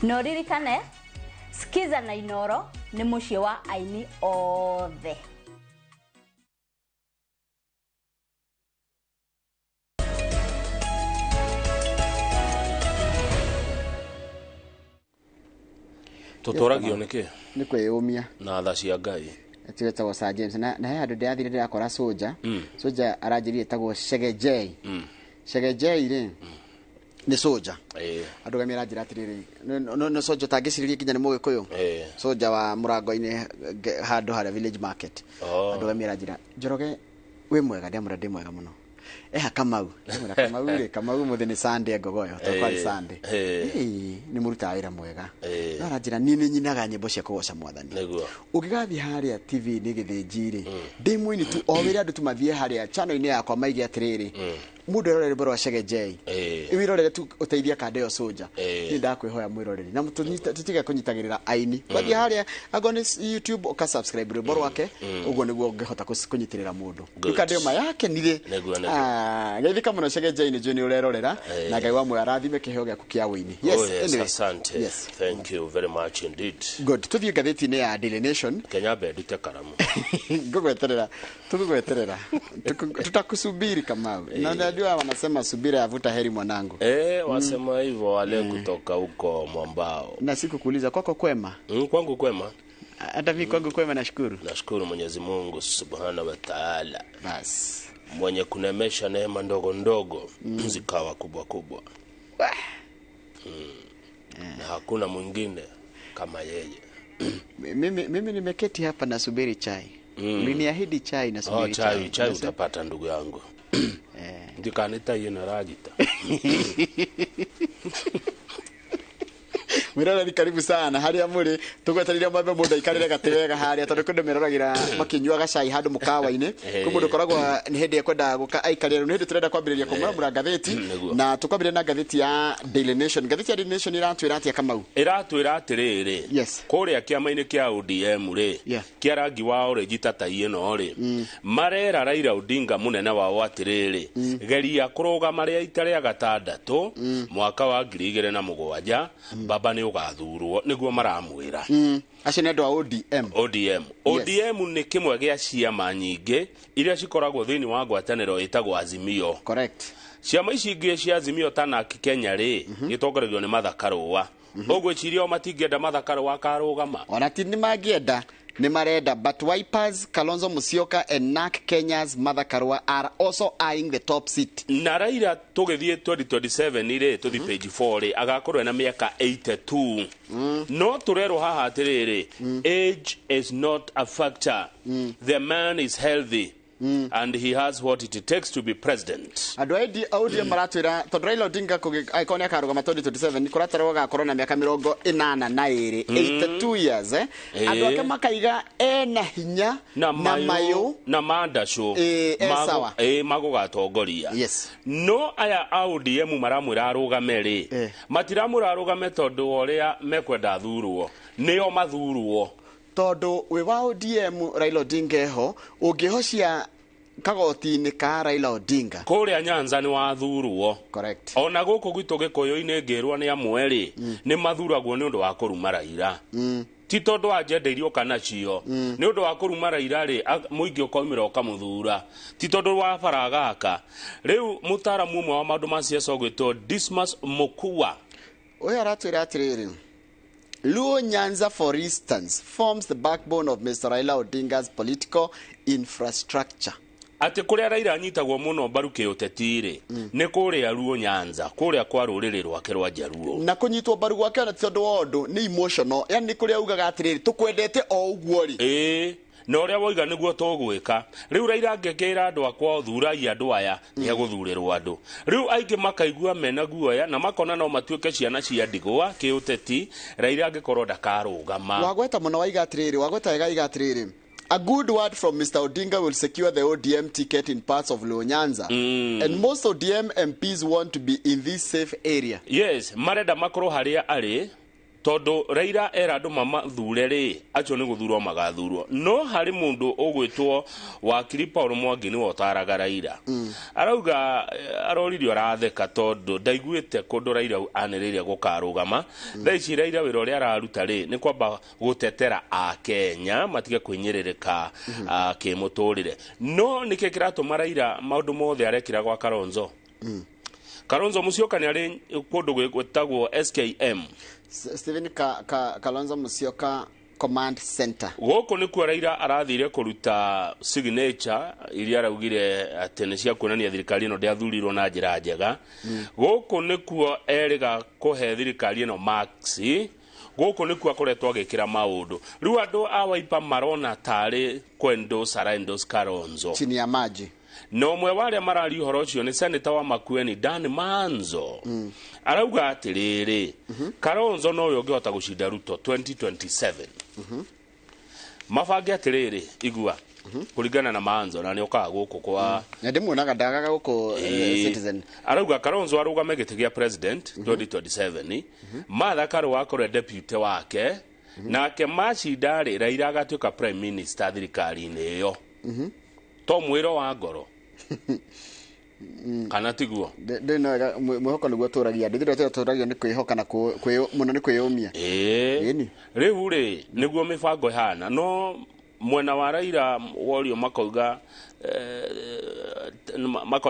no ririkane skiza na Inooro ni muciĩ wa aini othe. Tutoragio niki ni kwiyumia na tha cia Ngai tigeta Sir James na he andu ndiathire ndirakora soja soja aranjirie tagwo Shegejei Shegejei ri ni soja andu gamira njira atiriri no soja tangiciririe kinya ni mugikuyu soja wa murango-ini handu haria village market andu gamira njira Njoroge wi mwega ndi mwega muno Kamau Kamau muthe ni Sunday ngogoyo tokwari Sunday ni muruta wira mwega no ranjira ni nyinaga nyimbo cia kugoca mwathani ugigathi haria TV ni githinjiri ndi mwini tu o wira andu tumathie haria channel ni yakwa maigi atiriri mundu erorere boro wa Shegejei iwirorere tu uteithia kadeo soja ni ndakwihoya mwiroreri na tutiga kunyitagirira aini bathi haria agone YouTube uka subscribe boro wake ugo niguo ngehota kunyitirira mundu kadeo mayake nire geithika muno Shegejei ni juni urerorera na Ngai wa mwe arathime kiheo gyaku kia wini asante thank you very much indeed good tuthie gatheti ni ya Daily Nation Kenya bedute karamu ngogweterera tutakusubiri kama na najua wanasema subira yavuta heri mwanangu wasema hivyo wale kutoka huko Mwambao na siku kuuliza kwako kwema kwangu kwema hata mimi kwangu kwema nashukuru Mwenyezi Mungu Subhanahu wa Ta'ala bas mwenye kunemesha neema ndogo ndogo zikawa kubwa kubwa na hakuna mwingine kama yeye mimi nimeketi hapa nasubiri chai uliniahidi chai na subiri chai utapata ndugu yangu ndikanita yena rajita Mirala ni karibu sana haria muri tugweterire mambe mundu ikarire gatewega haria tondu kundu meroragira makinyua gacai handu mukawa-ini ku mundu koragwa ni hindi ekwenda guka aikarire ni hindi turenda kwambiriria kumura gatheti na tukwambiria na gatheti ya Daily Nation gatheti ya Daily Nation iratwira atia Kamau iratwira atiriri kuria kiama-ini kia ODM ri kia rangi wa orange tata ino ri marera Raila Odinga munene wao atiriri geria kuruga maria itaria gatandatu mwaka wa 2007 baba ni ugathurwo niguo maramwira acio ni andu a ODM ni kimwe gia ciama nyingi iria cikoragwo thiini wa ngwataniro itagwo Azimio correct ciama ici ingi cia Azimio tana Kenya ri gitongorerio ni Mathakarwa ogwiciria o matingienda Mathakarwa akarugama ona ti ni magienda ni marenda but Wipers Kalonzo Musyoka and NARC Kenya's Mathakarwa are also eyeing the top seat na Raila tugithie 2027 ire tuthi page 4 ri agakorwo na miaka 82 no turero haha atiriri age is not a factor the man is healthy and he has what it takes to be president. Adwaidi audio maratwira tondu Raila Odinga aikoni akarugama 2027 ni kuratara gakorwo na miaka 42 82 years andu ake makaiga ena hinya na mayo na mandasho magugatongoria no aya ODM maramwira arugame ri matiramwira arugame tondu oria mekwenda thurwo nio mathurwo tondu we wa ODM Raila Odinga ho ungihocia kagoti-ini ka Raila Odinga kuria Nyanza ni wathurwo correct ona guku gwitu Gikuyu-ini ngirwa ni amweri ni mathuragwo ni undu wa kuruma Raila ti tondu agenda irio kana cio ni undu wa kuruma Raila ri muingi ukaumira ukamuthura ti tondu wa faragaka riu mutaramu umwe wa maundu ma ciaca ugwitwo Dismas Mukua oya aratwira atiriri Luo Nyanza, for instance, forms the backbone of Mr. Raila Odinga's political infrastructure. Ati kuria Raila anyitagwo muno mbaru kiutetiri ni kuria Luo Nyanza kuria kwa ruriri rwake rwa Jaruo na kunyitwo mbaru gwake na tiondo wondu ni emotional yani kuria ugaga atiriri tukwendete o uguo ri na uria woiga niguo tugwika riu Raila ngekera andu akwa thurai andu aya ni aguthurirwo andu riu aingi makaigua mena guoya na makona no matuike ciana cia ndigwa kiuteti Raila ngekorwo ndakarugama wagweta muno waiga atiriri wagweta iga atiriri a good word from Mr. Odinga will secure the ODM ticket in parts of Luo Nyanza and most ODM MPs want to be in this safe area yes marenda makoro haria ari tondu Raila era andu mamathure ri acio ni guthurwo magathurwo no hari mundu ugwitwo wakiri Paul Mwangi ni wotaraga Raila arauga aroririo aratheka tondu ndaiguite kundu Raila aniriria gukarugama thaici Raila wira uria araruta ri ni kwamba gutetera a Kenya matige kwinyiririka kimuturire no nike kiratuma Raila maundu mothe arekira gwa Kalonzo Kalonzo Musyoka ni ari kundu gwetagwo SKM Stephen Kalonzo Musyoka Command Center. Goko ni kwa Raila arathire kuruta signature iria araugire atene cia kuonania thirikari ino ndiathurirwo na njira njega. Goko ni kwa eriga kuhe thirikari ino maxi. Goko ni kwa koretwo agikira maundu. Riu andu a Wiper marona tari kwendo Sarandos Kalonzo. Chini ya maji. No mwe wale marari uhoro ucio ni Senator wa Makueni Dan Manzo. Arauga atiriri Kalonzo no yo ngihota gucinda Ruto 2027. Mabange atiriri igua kuringana na Manzo na ni okaga guku kwa na ndimuonaga ndagaga guku Citizen. Arauga Kalonzo arugame giti gia president 2027 Martha Karua akore deputy wake nake macinda ri Raila agatuika prime minister thirikari-ini iyo to mwiro wa ngoro kana tiguo ndino mwihoko niguo turagia ndithire turagia ni kwihoka na muno ni kwiyumia riu ri niguo mibango ihana no mwena wa Raila worio makauga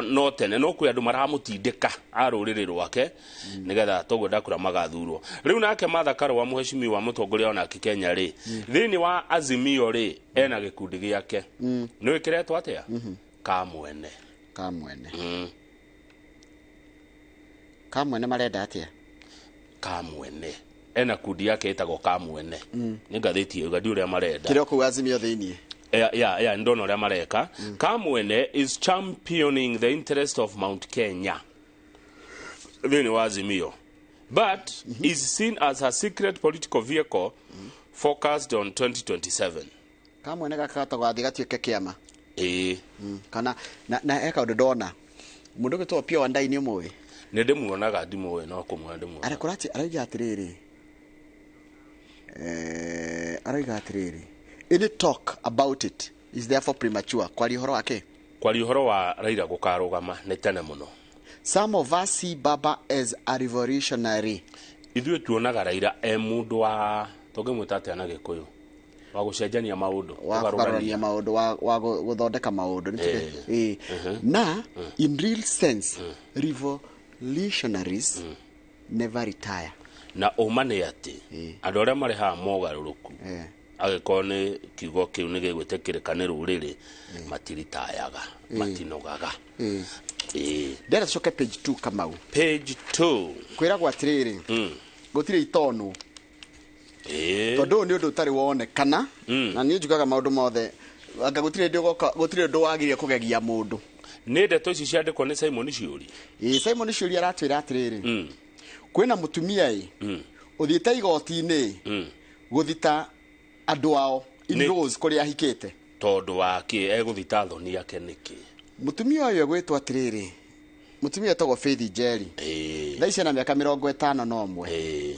no tene no kwi andu maramutindika aruriri rwake nigetha tugwenda kura magathurwo riu nake Martha Karua muheshimiwa wa mutongoria ona Kenya ri thini wa Azimio ri ena gikundi giake ni wikiretwo atia kamwene marenda atia kamwene ena kundi yake etagwo kamwene ni ngatheti yo gadi uria marenda kiro ku Azimio thini ndono uria mareka kamwene is championing the interest of Mount Kenya thini wa Azimio but is seen as a secret political vehicle focused on 2027 kamwene gakata gwathi gatuike kiama kana na eka ndona mundu gitwa pia wandai ni umwe ne ndimuonaga ndimuwe no kumwe ndimuwe arakurati araiga atiriri araiga atiriri any talk about it is therefore premature kwali uhoro wa Raila gukarugama ne tene muno some of us see Baba as a revolutionary ithuĩ tuonaga Raila mundu wa tũngĩmwĩta na Gĩkũyũ wa gucenjania maundu wa guthondeka maundu na in real sense revolutionaries never retire na umane ati andu aria mari ha mogaruruku agĩkorwo nĩ kiugo kĩu nĩ gĩgwĩtĩkĩrĩka nĩ rũrĩrĩ matiritayaga matinogaga ndera coke page 2 Kamau page 2 kwĩragwo atirĩrĩ gũtirĩ itono tondu ni undu utari wonekana na ni njugaga maundu mothe anga gutire ndu wagirie kugegia mundu ni ndeto ici ciandikwo ni Simon Ciuri Simon Ciuri aratwira atiriri kwina mutumia uthiite igoti-ini guthita andu ao in-laws kuria ahikite tondu waki eguthita thoni yake niki mutumia uyu egwitwo atiriri mutumia etagwo Faith Njeri thaici na miaka 50 na umwe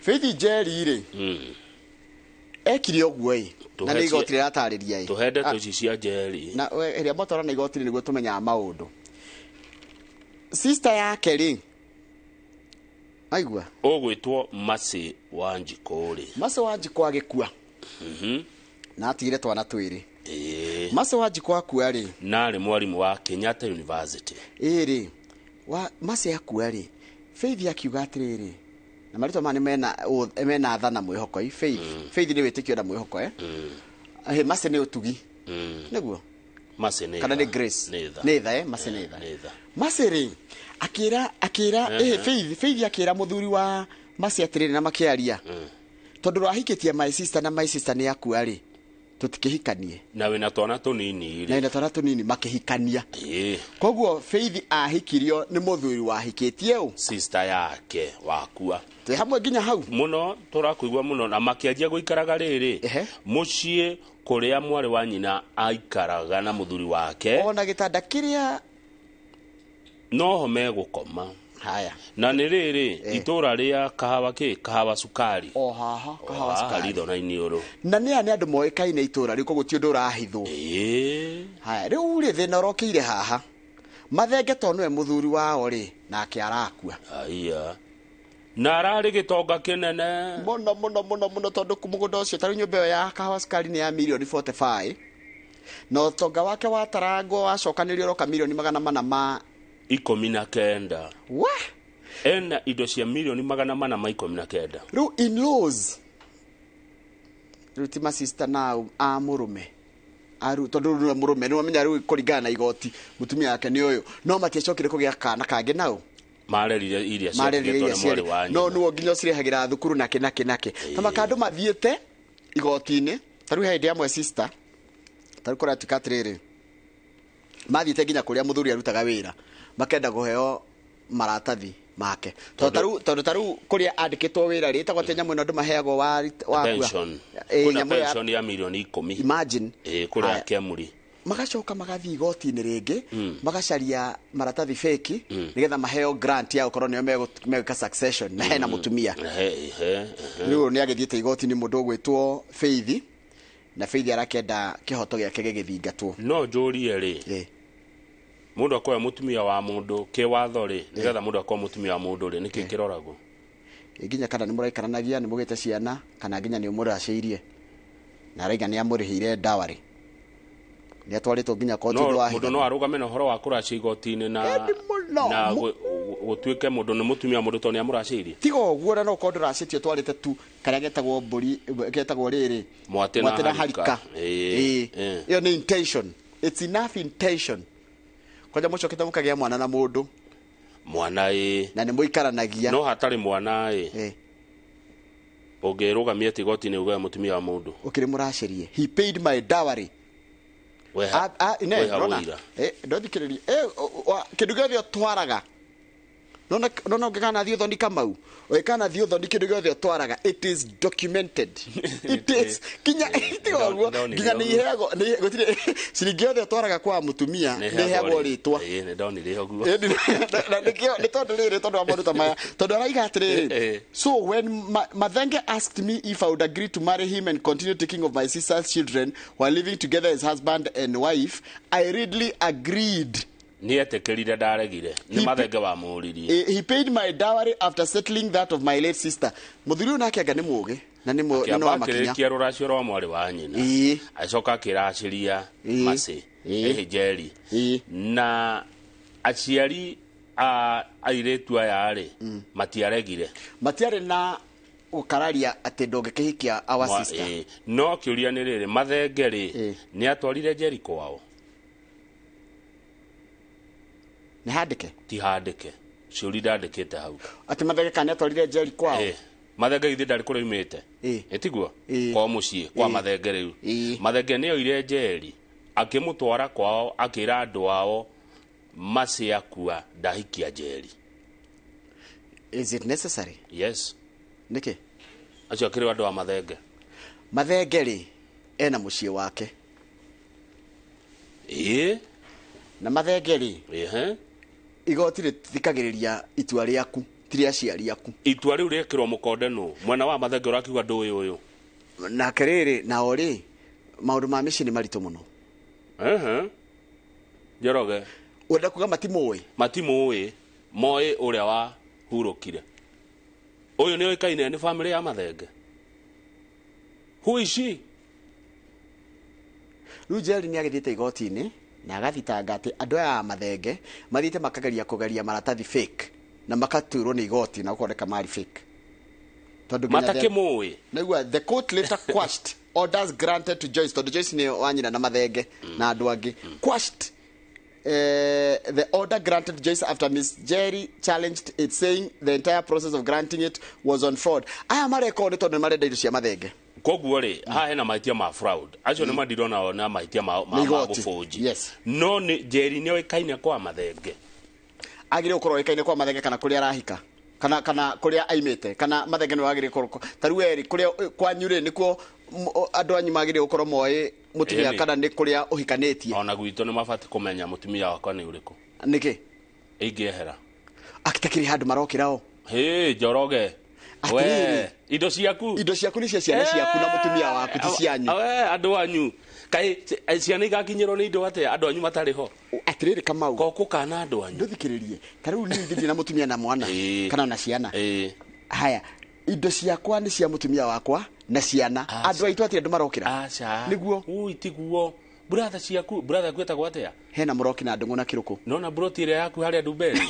Faith Njeri ri ekire ogwo na ni igoti riratariria tuhende tuci cia Njeri na eria motora na igoti niguo tumenya maundu sister yake ri aigua ogwitwo Masi Wanjikuri Masi Wanjikwa agikua na atigire twana twiri Masi Wanjikwa akua ri na ri mwarimu wa Kenyatta University ri wa Masi akua ri Faith akiuga atiriri na marito mani mena thana mwihoko Faith ni witikio na mwihoko Masi ni utugi niguo Masi ni kana ni Grace netha Masi netha Masi ri akira Faith akira muthuri wa Masi atiriri na makiaria tondu rahikitie my sister ni akua ri tutikihikanie na wina twana tunini makihikania koguo Faith ahikirio ni muthuri wahikitie sister yake wakua te hamwe nginya hau muno turakuigwa muno na makianjia guikaraga riri mucie kuria mwari wa nyina aikaraga na muthuri wake ona gitanda kiria no ho megukoma haya na nä rä rä itåra rä a kahawa sukari kahawa sukari ritho na Inioro na nä andå moäkaine itåra rä u koguo ti å ndå å rahithwo haya rä u rä thä na å rokä ire haha mathenge to nä we må thuri wao rä nake arakua aya na ararä gä tonga kä nene må no tondå må gå nda å cio tarä nyå mba ä yo ya kahawa sukari nä ya milioni 45 na ũtonga wake watarangwo wacokanĩrio roka milioni 419 ena indo cia milioni 419 rĩu in-laws rĩu ti masista nao a mũrũme tondũ rĩu mũrũme nĩ wamenya rĩu kũringana na igoti mũtumia wake nĩ ũyũ no matiacokire kũgĩa kana kangĩ nao marerire iria ciagetwo nĩ mwarĩ wa nyina no nĩguo nginya ũcirehagĩra thukuru nake ta makandũ mathiĩte igoti-inĩ tarĩu he hĩndĩ amwe sister tarĩu kũratuĩka atĩrĩrĩ mathiĩte nginya kũrĩa mũthuri arutaga wĩra makenda kũheo maratathi make tondũ tarĩu kũrĩa andĩkĩtwo wĩra rĩ ĩtagwo atĩ nyamũ ĩno andũ maheagwo kuna pension ya milioni 10 imagine kũrĩa Kĩamũri magacoka magathiĩ igoti-inĩ rĩngĩ magacaria maratathi feki nĩgetha maheo grant ya gũkorwo nĩo megwĩka succession na hena mũtumia rĩu nĩ agĩthiĩte igoti-inĩ mũndũ ũgwĩtwo Faith na Faith arakenda kĩhoto gĩake gĩgĩthingatwo no njũrie rĩ mũndũ akoya mũtumia wa mũndũ kĩwatho rĩ nĩgetha mũndũ akoya mũtumia wa mũndũ rĩ nĩkĩ kĩroragwo nginya kana nĩ mũraikaranagia nĩ mũgĩte ciana kana nginya nĩ mũracĩirie na araiga nĩ amũrĩhĩire dawari nĩ atwarĩtwo nginya koti mũndũ no arũgame na ũhoro wa kũracia igoti-inĩ na gũtuĩke mũndũ nĩ mũtumia mũndũ to nĩ amũracĩirie tiga ũguo na no ũkorwo ndũracĩtio twarĩte tu karĩa getagwo mbũri getagwo rĩrĩ mwatĩ na harika ĩyo nĩ intention it's enough intention kwanja mũcokete mũkagĩa mwana na mũndũ mwana na nĩ mũikaranagia no hatarĩ mwana ũngĩrũgamia atĩ igoti-inĩ ugae mũtumia wa mũndũ ũkĩrĩ mũracĩrie he paid my dowry ndothikĩrĩria kĩndũ gĩothe ũtwaraga nona ũngĩkanathiĩ ũthoni Kamau ũngĩkanathiĩ ũthoni kĩndũ gĩothe ũtwaraga it is documented it is kinya ũguo nginya nĩ iheagwo gũtirĩ ciringi yothe ũtwaraga kwa mũtumia nĩ iheagwo rĩtwa nĩ ndonire ũguo nĩ tondũ rĩrĩ tondũ wa maũndũ ta maya tondũ araiga atĩrĩrĩ so when Mathenge asked me if I would agree to marry him and continue taking of my sister's children while living together as husband and wife I readily agreed nĩ etĩkĩrire ndaregire nĩ Mathenge wa mũririe he paid my dowry after settling that of my late sister mũthuri ũyũ nake anga nĩ mũũgĩ na nĩ wa makinya akĩrĩkia rũracio rwa mwarĩ wa nyina acoka akĩraciria macĩ njeri na aciari a airĩtu aya rĩ matiarĩ na gũkararia atĩ ndũngĩkĩhikia our sister no kĩũria nĩ rĩrĩ Mathenge rĩ nĩ atwarire njeri kwao nĩ handĩke ti handĩke ciũri ndandĩkĩte hau atĩ Mathenge kana atwarire njeri kwao Mathenge githĩ ndarĩ kũrĩa imĩte ĩtiguo kwa mũciĩ kwa Mathenge rĩu Mathenge nĩ oire njeri akĩmũtwara kwao akĩra andũ ao macĩ akua ndahikia njeri is it necessary yes nĩkĩ acio akĩrĩ andũ a Mathenge rĩ ena mũciĩ wake na Mathenge rĩ igoti rĩthikagĩrĩria itua rĩaku ti rĩa aciari aku itua rĩu rĩekĩrwo mũkonde nũ mwena wa Mathenge ũrakiuga ndũĩ ũyũ nake rĩrĩ nao rĩ maũndũ ma mĩciĩ nĩ maritũ mũno Njoroge wenda kuga matimũĩ moĩ ũrĩa wa hurũkire ũyũ nĩ oĩkaine nĩ bamĩrĩ ya Mathenge who is she rĩu njeri nĩ agĩthiĩte igoti-inĩ na agathitanga atĩ andũ aya a Mathenge mathiĩte makageria kũgeria maratathi fake na makatuĩrwo nĩ igoti na gũkoneka marĩ fake matakĩmũĩ naigua the court later quashed orders granted to Joyce tondũ Joyce nĩ wanyina na Mathenge na andũ angĩ quashed the order granted to Joyce after Miss Jerry challenged it saying the entire process of granting it was on fraud aya marekodi tondũ nĩ marenda indo cia Mathenge koguo rĩ haha hena mahĩtia ma fraud acio nĩ mandirona na mahĩtia ma gũbũnji no Jerry nĩ oĩkaine kwa Mathenge agĩrĩirwo gũkorwo oĩkaine kwa Mathenge kana kũrĩa arahika kana kũrĩa aimĩte kana Mathenge nĩ wagĩrĩirwo gũkorwo tarĩu erĩ kũrĩa kwanyu rĩ nĩkuo andũ anyu magĩrĩirwo gũkorwo moĩ mũtumia kana nĩ kũrĩa ũhikanĩtie ona gwitũ nĩ mabatiĩ kũmenya mũtumia wakwa nĩ ũrĩkũ nĩkĩ ingĩehera akitakiri handu marokirao Njoroge we indo ciaku ni cia ciana ciaku na mutumia waku ti cianyu andu anyu kai ciana igakinyirwo ni indo ate andu anyu matari ho atiriri Kamau goko kana andu anyu nduthikiririe tariu ni ndithi na mutumia na mwana kana na ciana haya indo ciakwa ni cia mutumia wakwa na ciana andu aitu atire andu marokira niguo tiguo brother ciaku brother kweta gwatea hena muroki na ndungu na kiruku nona broti ile yaku haria nduberi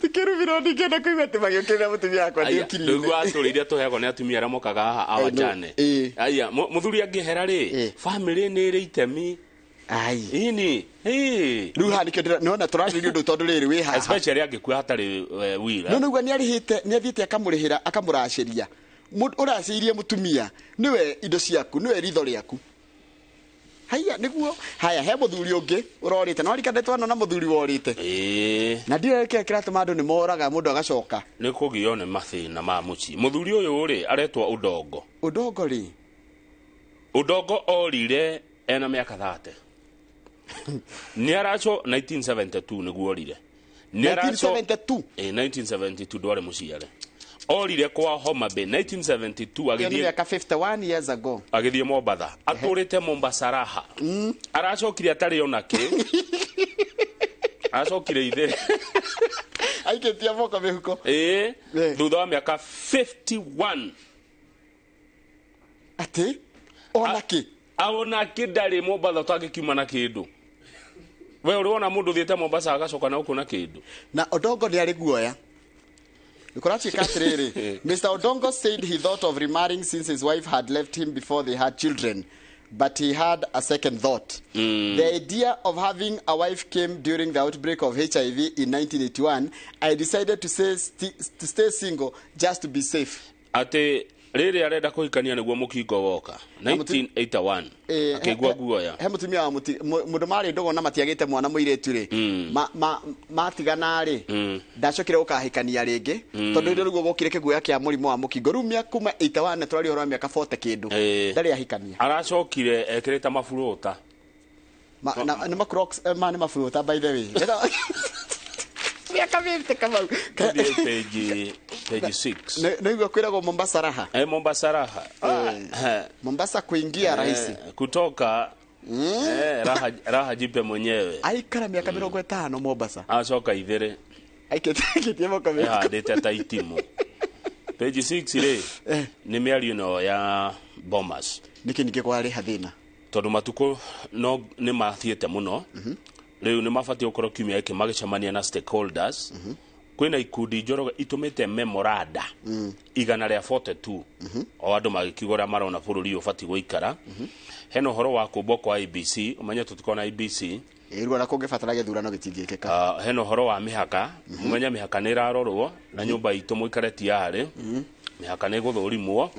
Tikiru virodi kena kuiwa timagio kena mutumia wakwa ndio kirire ndugu aturiria tuheagwo ni atumia aria mokaga haha awachane aya muthuri angihera ri family ni iri itemi ai ini ruha nikio nona turariri undu tondu riri wi haha especially angikua hatari wira no niguo ni arihite ni athite akamurihira akamuraciria uraciirie mutumia niwe indo ciaku niwe ritho riaku haya niguo haya he muthuri ungi urorite no rikandetwa no na muthuri worite na ndio kile kiratu mandu ni moraga mundu agacoka ni kugio ni mathina ma muci muthuri uyu ri aretwa udongo ri udongo orire ena miaka 30 ni aracho 1972 niguo orire ni aracho 1972 dware muciare orire kwa Homa Bay 1972 agithie miaka 51 years ago agithie Mombasa aturite Mombasa raha aracokire atari onake acokire ithe aiketia moko mehuko thutha wa miaka 51 ati onake onake ndari Mombasa twagikiuma na kindu we uriona mundu thiete Mombasa agacoka na uko na kindu na Odongo ni ari guoya Nikolachi Katrere. Mr. Odongo said he thought of remarrying since his wife had left him before they had children, but he had a second thought. The idea of having a wife came during the outbreak of HIV in 1981. I decided to stay single just to be safe. Ate riri arenda kuhikania niguo mukingo woka 1981 akigwa guoya he mutumia wa mundu mari ndogo na matiagite mwana muiretu ri matigana ri ndacokire ukahikania ringi tondu ndio niguo gokire kiguoya kia murimo wa mukingo rumia kuma 81 twari horo miaka 40 kindu ndari ahikania aracokire ekirita mafuruta ni macrocs ni mafuruta by the way miaka 50 Kamau page 6 ndio kwiragwo Mombasa raha Mombasa raha Mombasa kuingia rahisi kutoka raha jipe mwenyewe aikara miaka 50 Mombasa acoka ithere aiketie moko me ndete taitimu page 6 ri ni miario no ya bombers niki kwari hathina tondu matuko no ni mathiete muno riu ni mabati ukoro kiumia iki magicemania na stakeholders kwina ikundi njoroge itumite memoranda igana ria 42 o andu magikigora marona bururi ubati guikara heno horo wa kubwo kwa IBC umenya tutikona IBC irwa na kungibatara githurano gitingikeka heno horo wa mihaka umenya mihaka ni rarorwo na nyumba itu muikare tiare mihaka ni guthurimwo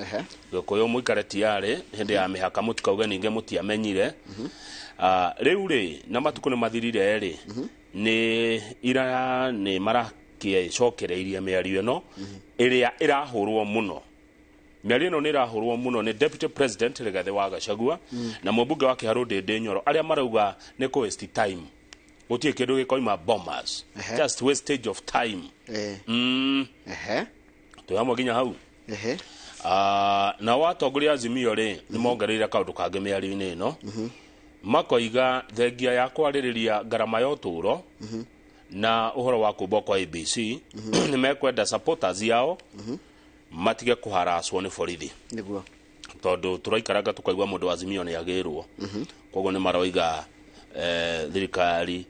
gikuyo muikare tiare hindi ya mihaka mutikauga ninge mutiamenyire riu ri na matuko ni mathirire ri ni ira ni marakie cokereirie miario eno iria irahurwo muno miario eno ni irahurwo muno ni deputy president Rigathi wa Gachagua na mubunge wa Kiharu Ndindi Nyoro aria marauga ni ko waste time utie kindu gikoima bombers just wastage of time tuyamo ginya hau na watongoria Azimio ri ni mongereire kaundu kange miario-ini ino makoiga thengia ya kwaririria garama ya uturo na uhoro wa kubwo kwa ABC ni mekwenda supporters yao matige kuharaswo ni borithi niguo tondu turaikaraga tukaigwa mundu wa Azimio ni agirwo koguo ni maroiga thirikari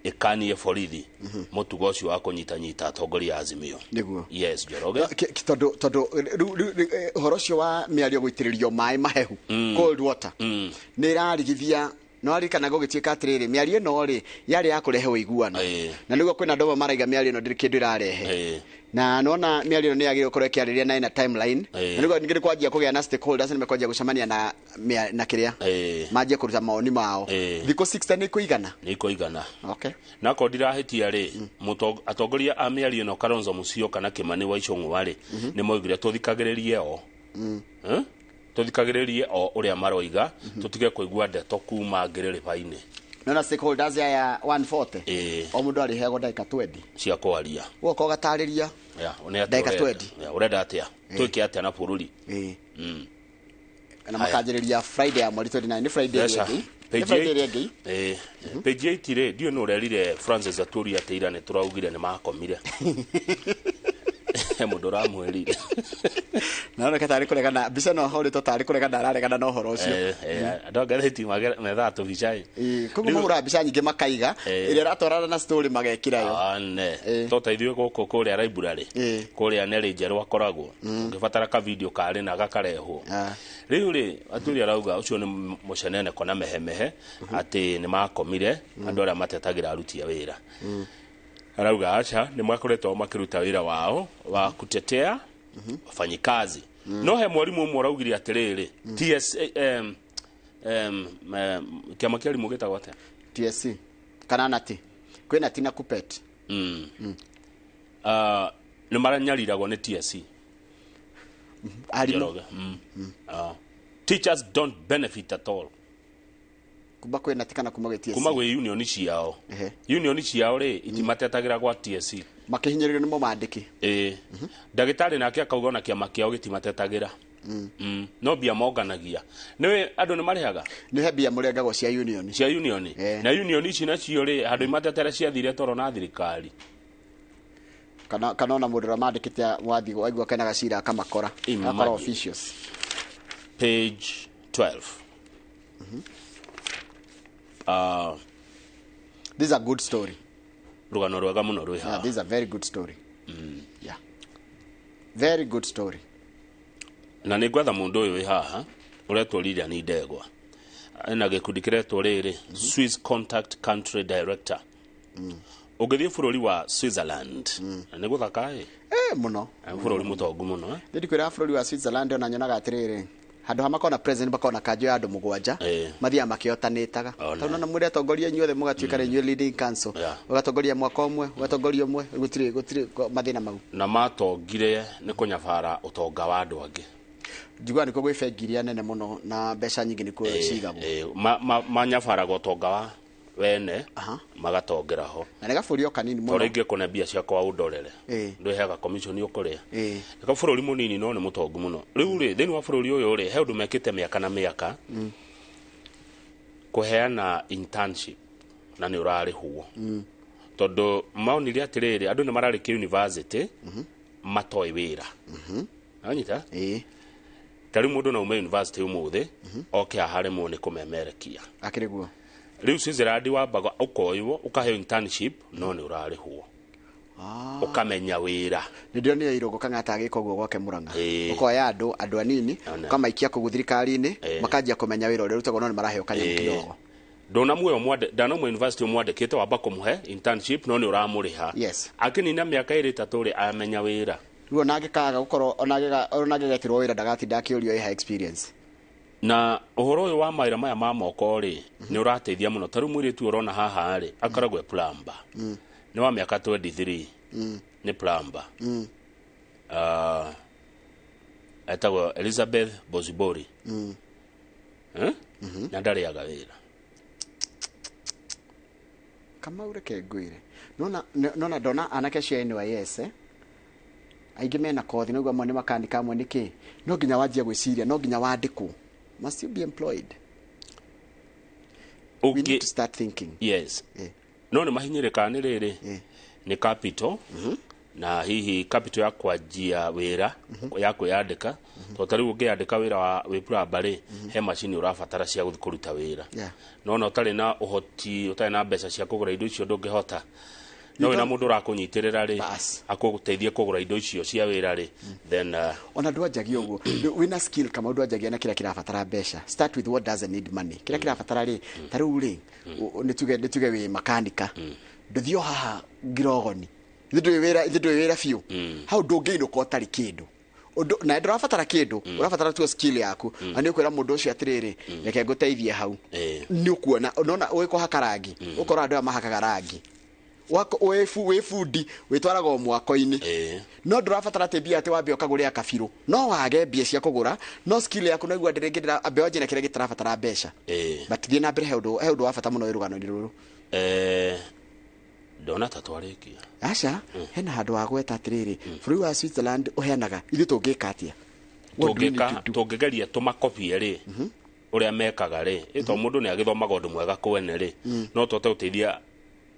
ikanie borithi mutugo ucio wa kunyitanyita atongoria Azimio niguo yes Njoroge tondu uhoro ucio wa miario guitiririo mai mahehu cold water ni irarigithia no arikana gugitieka atiriri miario no ri yari ya kurehe uiguano na niguo kwina ndoba maraiga miario no ndiri kindu irarehe na nona miario ni yagire ukorwe kiariria na ina timeline na niguo ngire kwajia kugia na stakeholders ni mekwajia gucemania na kiria maje kuruta maoni mao thiko 60 ni kuigana okay na kodira hitia ri atongoria a miario no Kalonzo Musyoka kana Kimani wa Icung'wa ri ni moigire tuthikagiririe o tuthikagiririe o uria maroiga tutige kuigua ndeto kuma ngiriri baine Nona stakeholders ya 140 o mundu ari hego ndagika 20 cia kwaria woko gatariria ndagika 20 urenda atia twike atia na bururi na makajiriria Friday ya mweri 29 ni Friday yegi page 8 re dio no rerire Francis Aturi ateira ne turaugire ne makomire mundu ramweri na katari kuregana bisa no hori to tari kuregana araregana no horo ucio ndongereti metha to bichai kugu mugura bicha nyinge makaiga ire ratwarana na story magekira yo to taithio goko kuria library kuria nere njerwa koragwo ngibatara ka video kari na gakarehwo riu ri Aturi arauga ucio ni mucenene kona mehemehe ati ni makomire andu aria matetagira aruti a wira arauga acha ni mwakoretwo makiruta wira wao wa kutetea wafanyikazi no he mwarimu umwe araugire atiriri TS kiama kia rimu gitagwo atia TSC kana nati kwina tina kupet ni maranyariragwo ni TSC teachers don't benefit at all kuba kwina tikana kumage TSC kuma gwe union ciao ri itimatetagira gwa TSC makihinyirire nimo mandiki ndagitari nake akauga na kiama kiao gitimatetagira no bia moganagia niwe andu ni marihaga ni he bia murengagwo cia union na union ici nacio ri andu imatetera ciathire toro na thirikari kana ona mundu ramandikite wathi aigua kana gacira akamakora akora officials page 12 this is a good story rugano rwega muno rwi ha this is a very good story very good story na ni gwatha mundu uyu wi haha uretwo Lilian Ndegwa ena gikundi kiretwo riri Swiss Contact Country Director ugithie bururi wa Switzerland ni guthaka muno bururi mutongu muno ndi kwira bururi wa Switzerland ona nyonaga atiriri handu hamakona president bakona kanjo ya andu mugwanja mathia makiotanitaga tona na mwire atongoria nyuothe mugatuika renywe leading council ugatongoria mwaka umwe ugatongoria umwe gutire mathina mau na matongire ni kunyabara utonga wa andu angi njugwa niko gwifengiria nene muno na mbeca nyingi niko cigagwo manyabara utonga wa wene magatongeraho na nega bũrũri kanini muno torenge kona bia cia kwa udorere ndwehaga commission ukuria nega bũrũri munini no ni mutongu muno riu ri thini wa bũrũri uyu ri he undu mekite miaka na miaka kuheana internship na ni urarihwo tondu maonire atiriri andu ni marariki university matoi wira anyita tari mundu na ume university umuthi oke ahare mu ni kumemerekia akiriguo riu Switzerland wambaga ukoywo ukaheo internship no ni urarihwo ukamenya wira ndio ni irogo kangata agikogwo gwake Murang'a ukoya andu anini ukamaikia kuguthirikari-ini makajia kumenya wira uria rutagwo no ni maraheo kanya kidogo ndona muyo mwade ndana mu university mwandikite wamba kumuhe internship no ni uramuriha akinina miaka 3 ri amenya wira riu onage kaga gukorwo onage getirwo wira ndagatinda akiurio iha experience na uhoro uyu wa maira maya ma moko ri ni urateithia muno taru mwiri tu urona haha ri akoragwe plumber ni wa miaka 23 ni plumber etagwo Elizabeth Bozibori na ndariaga wira kama ureke ngwire nona ndona anake cia NYS aingi mena kothi no gwa makanika amwe niki no nginya wanjia gwiciria no nginya wandikwo must you be employed we need to start thinking no ni mahinyirika ni riri ni capital na hihi capital ya kwanjia wira ya kuyandika to tari ungiandika wira wa plumber ri he machine urabatara cia kuruta wira no no tari na uhoti utari na mbeca cia kugura indo icio ndungihota no na mundu rakunyitirira ri akuguteithia kugura indo icio cia wira ri then ona ndwanjagia uguo wina skill kama ndwanjagia na kila kirabatara mbeca start with what doesn't need money kila kirabatara ri taru ri nituge wi makanika nduthio haha ngirogoni ithu wira fiu how ndungiino ko tari kindu na ndurabatara kindu urabatara tu skill yaku ani ukwira mundu ucio atiriri reke nguteithie hau ni ukuona unaona wiko hakarangi ukora andu mahakaga rangi wako we fundi witwaraga mwako-ini no ndurabatara tebia ati wambe ukagure akabiru no wage mbia cia kugura no skill yaku naigua ndirengera ambe njine kire gitarabatara mbeca but thina mbere he undu wa bata muno wirugano ruru ndona ta twarikia aca hena handu wa gweta atiriri bũrũri wa Switzerland uheanaga ithu tungika atia tungigeria tumakopie ri uria mekaga ri ito mundu ni agithomaga undu mwega kwene ri no tote uteithia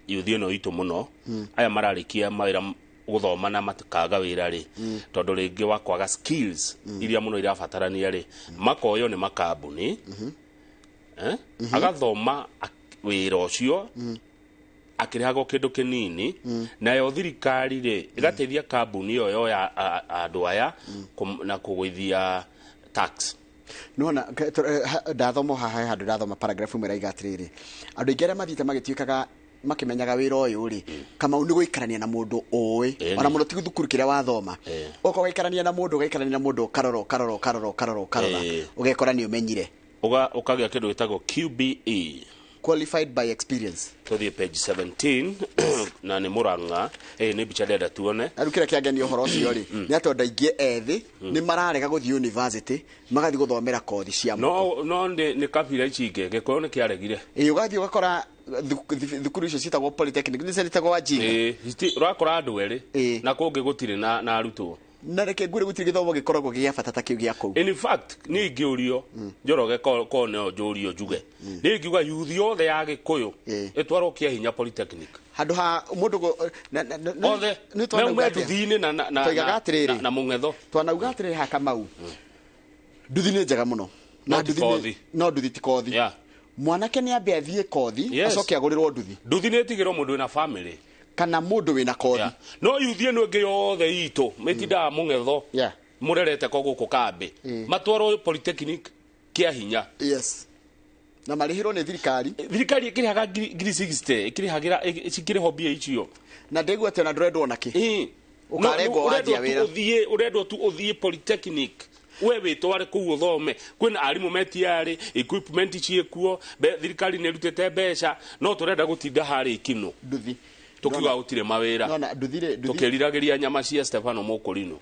yuthi no itu muno aya mararikia mawira guthoma na matikaga wira ri tondu ringi wa kwaga skills iria muno irabatarania ri makoyo ni makambuni agathoma wira ucio akirihago kindu kinini nayo thirikari ri igateithia kambuni yo ya andu aya na kugwithia tax nona ndathoma haha handu ndathoma paragraph imwe raiga atiriri andu ingere mathite magituikaga makimenyaga wira uyu ri kama ni guikarania na mundu uwi ona muno ti thukuru kiria wathoma uko gaikarania na mundu karoro ugekora ni umenyire ukagia kindu gitagwo QBE qualified by experience to the page 17 na ni muranga ni bicha deda tuone arukira kiageni uhoro ucio ri ni atonda ingie ethi ni mararega guthii university magathi guthomera kothi cia no ni kabira icike geko ni kiaregire ugathi ugakora thukuru icio citagwo polytechnic ni citagwo ajinga urakora andu eri na kungi gutire na arutwo na reke ngure gutire githomo gikoragwo gia bata ta kiu gia kou in fact ni ngiurio njoroge ko ne njurio juge ni ngiuga youth yothe ya gikuyu etwaro kia hinya polytechnic handu ha mundu othe ni twana nduthini na mungetho twanauga atire ha Kamau nduthi ni njega muno na nduthi no nduthi ti kothi mwanake ni ambe athie kothi acoke agurirwo nduthi ni tigirwo mundu na family kana mundu wina kothi no yuthie no ngi yothe itu metinda mungetho murerete ko guku kambe matwaro polytechnic kia hinya na marihiro ni thirikari ikirihaga 60 ikirihagira ikiri hobby icio na ndegu ati na ndurendwo naki ukarengwo wathia wira urendwo tu uthie polytechnic wewe tware ku uthome kwina arimu metiari equipment ciekuo thirikari ne rutete mbeca no turenda gutinda hari ikino nduthi tukiuga utire mawira nona nduthire tukiriragiria nyama cia Stefano Mokolino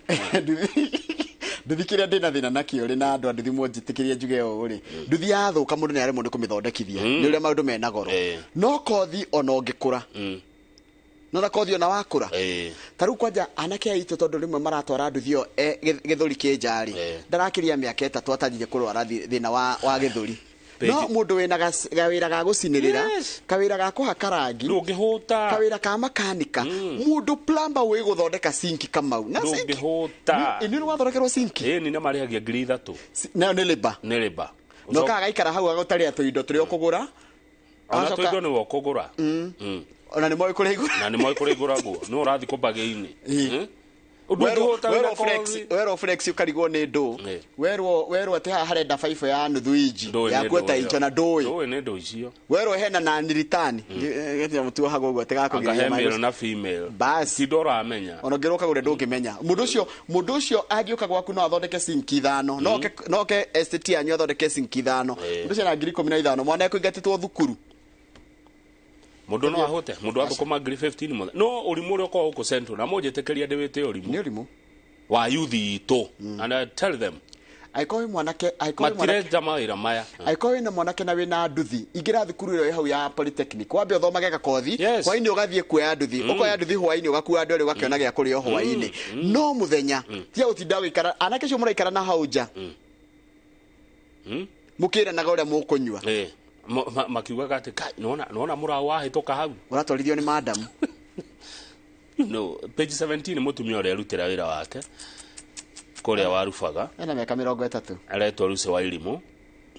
nduthi kiria ndina thina nakio ri na andu nduthi mwanjitikiria njuge o uri nduthi yathuka mundu ni aremwo ni kumithondekithia ni uria maundu mena goro no kothi ona ungikura nona kothi ona wakura taru kwanja anake aitu tondu rimwe maratwara nduthi yo githuri kinjari ndarakiria miaka 3 atarire kurwara thina wa githuri no mundu wina gawira ga gucinirira kawira ga kuhaka rangi ndungihuta kawira ka makanika mundu plumber wi guthondeka sinki Kamau na sinki ndungihuta ni wathondekerwo sinki ni na marihagia 3,000 nayo ni liba no kaga ikara hau agutari atuindo turi okugura ona tuindo ni wokugura ona ni moi kuri igura guo no urathi kubage-ini wero flex ukarigwo ni ndu wero ati ha harenda 5 ya nuthu inji ya kweta icho na ndui ni ndu icio wero hena na niritani geti mutu hago gwo tiga kugiria male na female basi ndora amenya ona ngiroka gure ndungimenya mundu ucio agioka gwaku no athondeke sinki ithano no ke ST anyu athondeke sinki ithano mundu ucio na 15,000 mwana ekuingatitwo thukuru mundu no ahote mundu athukuma 15 mo no urimu uri ko uko central na mojetekeria ndewete urimu ni urimu wa youth itu and I tell them aikowe mwanake matireta mawira maya aikowe na mwanake na wina nduthi igira thukuru iyo hau ya polytechnic wambe uthomage ka kothi hwaini ugathie kuya nduthi uko ya nduthi hwaini ugakuwa ndore ugakiona gya kuri hwaini no muthenya tia utinda wikara anake cio muraikara na hauja mukira na gore mukunywa makiuga ati nona mura wahituka hau uratwarithio ni madam no page 17 mutumia uri arutira wira wake kuria warubaga ena miaka 30 aretwo ruse wa ilimu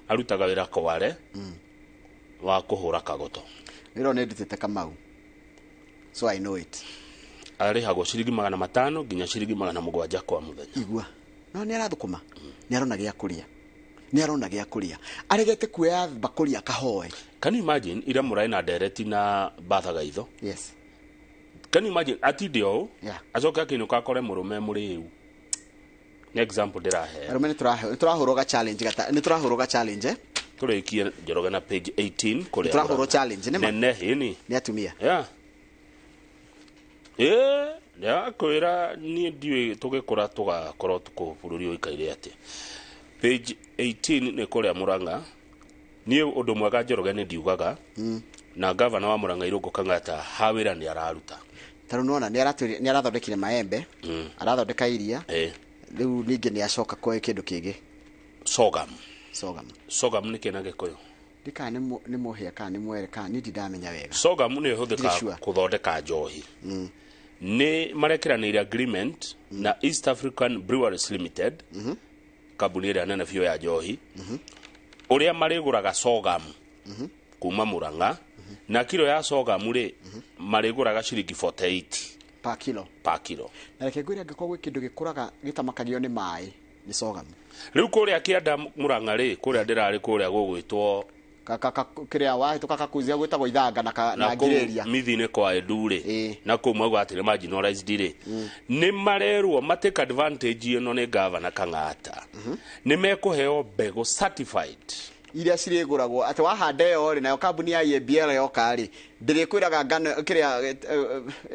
arutaga wira kware wa kuhura kagoto wira ne nditete Kamau so I know it arihagwo ciringi 500 nginya ciringi 700 kwa muthenya igua no ni arathukuma ni arona gya kuria aregete kuya bakuri akahoe. Can you imagine ira murai na direct na bathaga itho? Yes. Can you imagine atidio azoka kinuka kore murume muri u ni example ndirahe arume turahoroga challenge turekie njoroga na page 18 kore turahoro challenge nene hini ni atumia ya kwira ni ndiwe tugikora tugakorwo tuko bururi oikaire ati page 18 ni kuria Murang'a ni undu mwega Njoroge ni ndiugaga na governor wa Murang'a Irungu Kang'ata hawira ni araruta taru nona ni arathondekire maembe arathondeka iria riu ningi ni acoka kwa kindu kingi sorghum ni kina gikoyo dika ni muhia kana ni mwere kana ni ndamenya wega sorghum ni huthika kuthondeka njohi ni marekiranire agreement na East African Breweries Limited kabuni ria nene biyo ya njohi uria mariguraga sorghum kuma Murang'a na kilo ya sorghum ri mariguraga ciringi 48 per kilo na reke ngwira ngikogwo kindu gikuraga gitamakagio ni mai ni sorghum riu kuria kianda Murang'a ri kuria ndirari kuria gugwitwo kiria wa tukakakuzia gwitagwo ithanga na ngireria mithine kwa edure na ku mwago atire marginalized ri ni marerwo matake advantage ino ni governor Kang'ata ni mekuheo mbego certified iria ciriguragwo ati wahanda yo ri nayo kambuni ya EBL yoka ri ndirikwiraga ngano kiria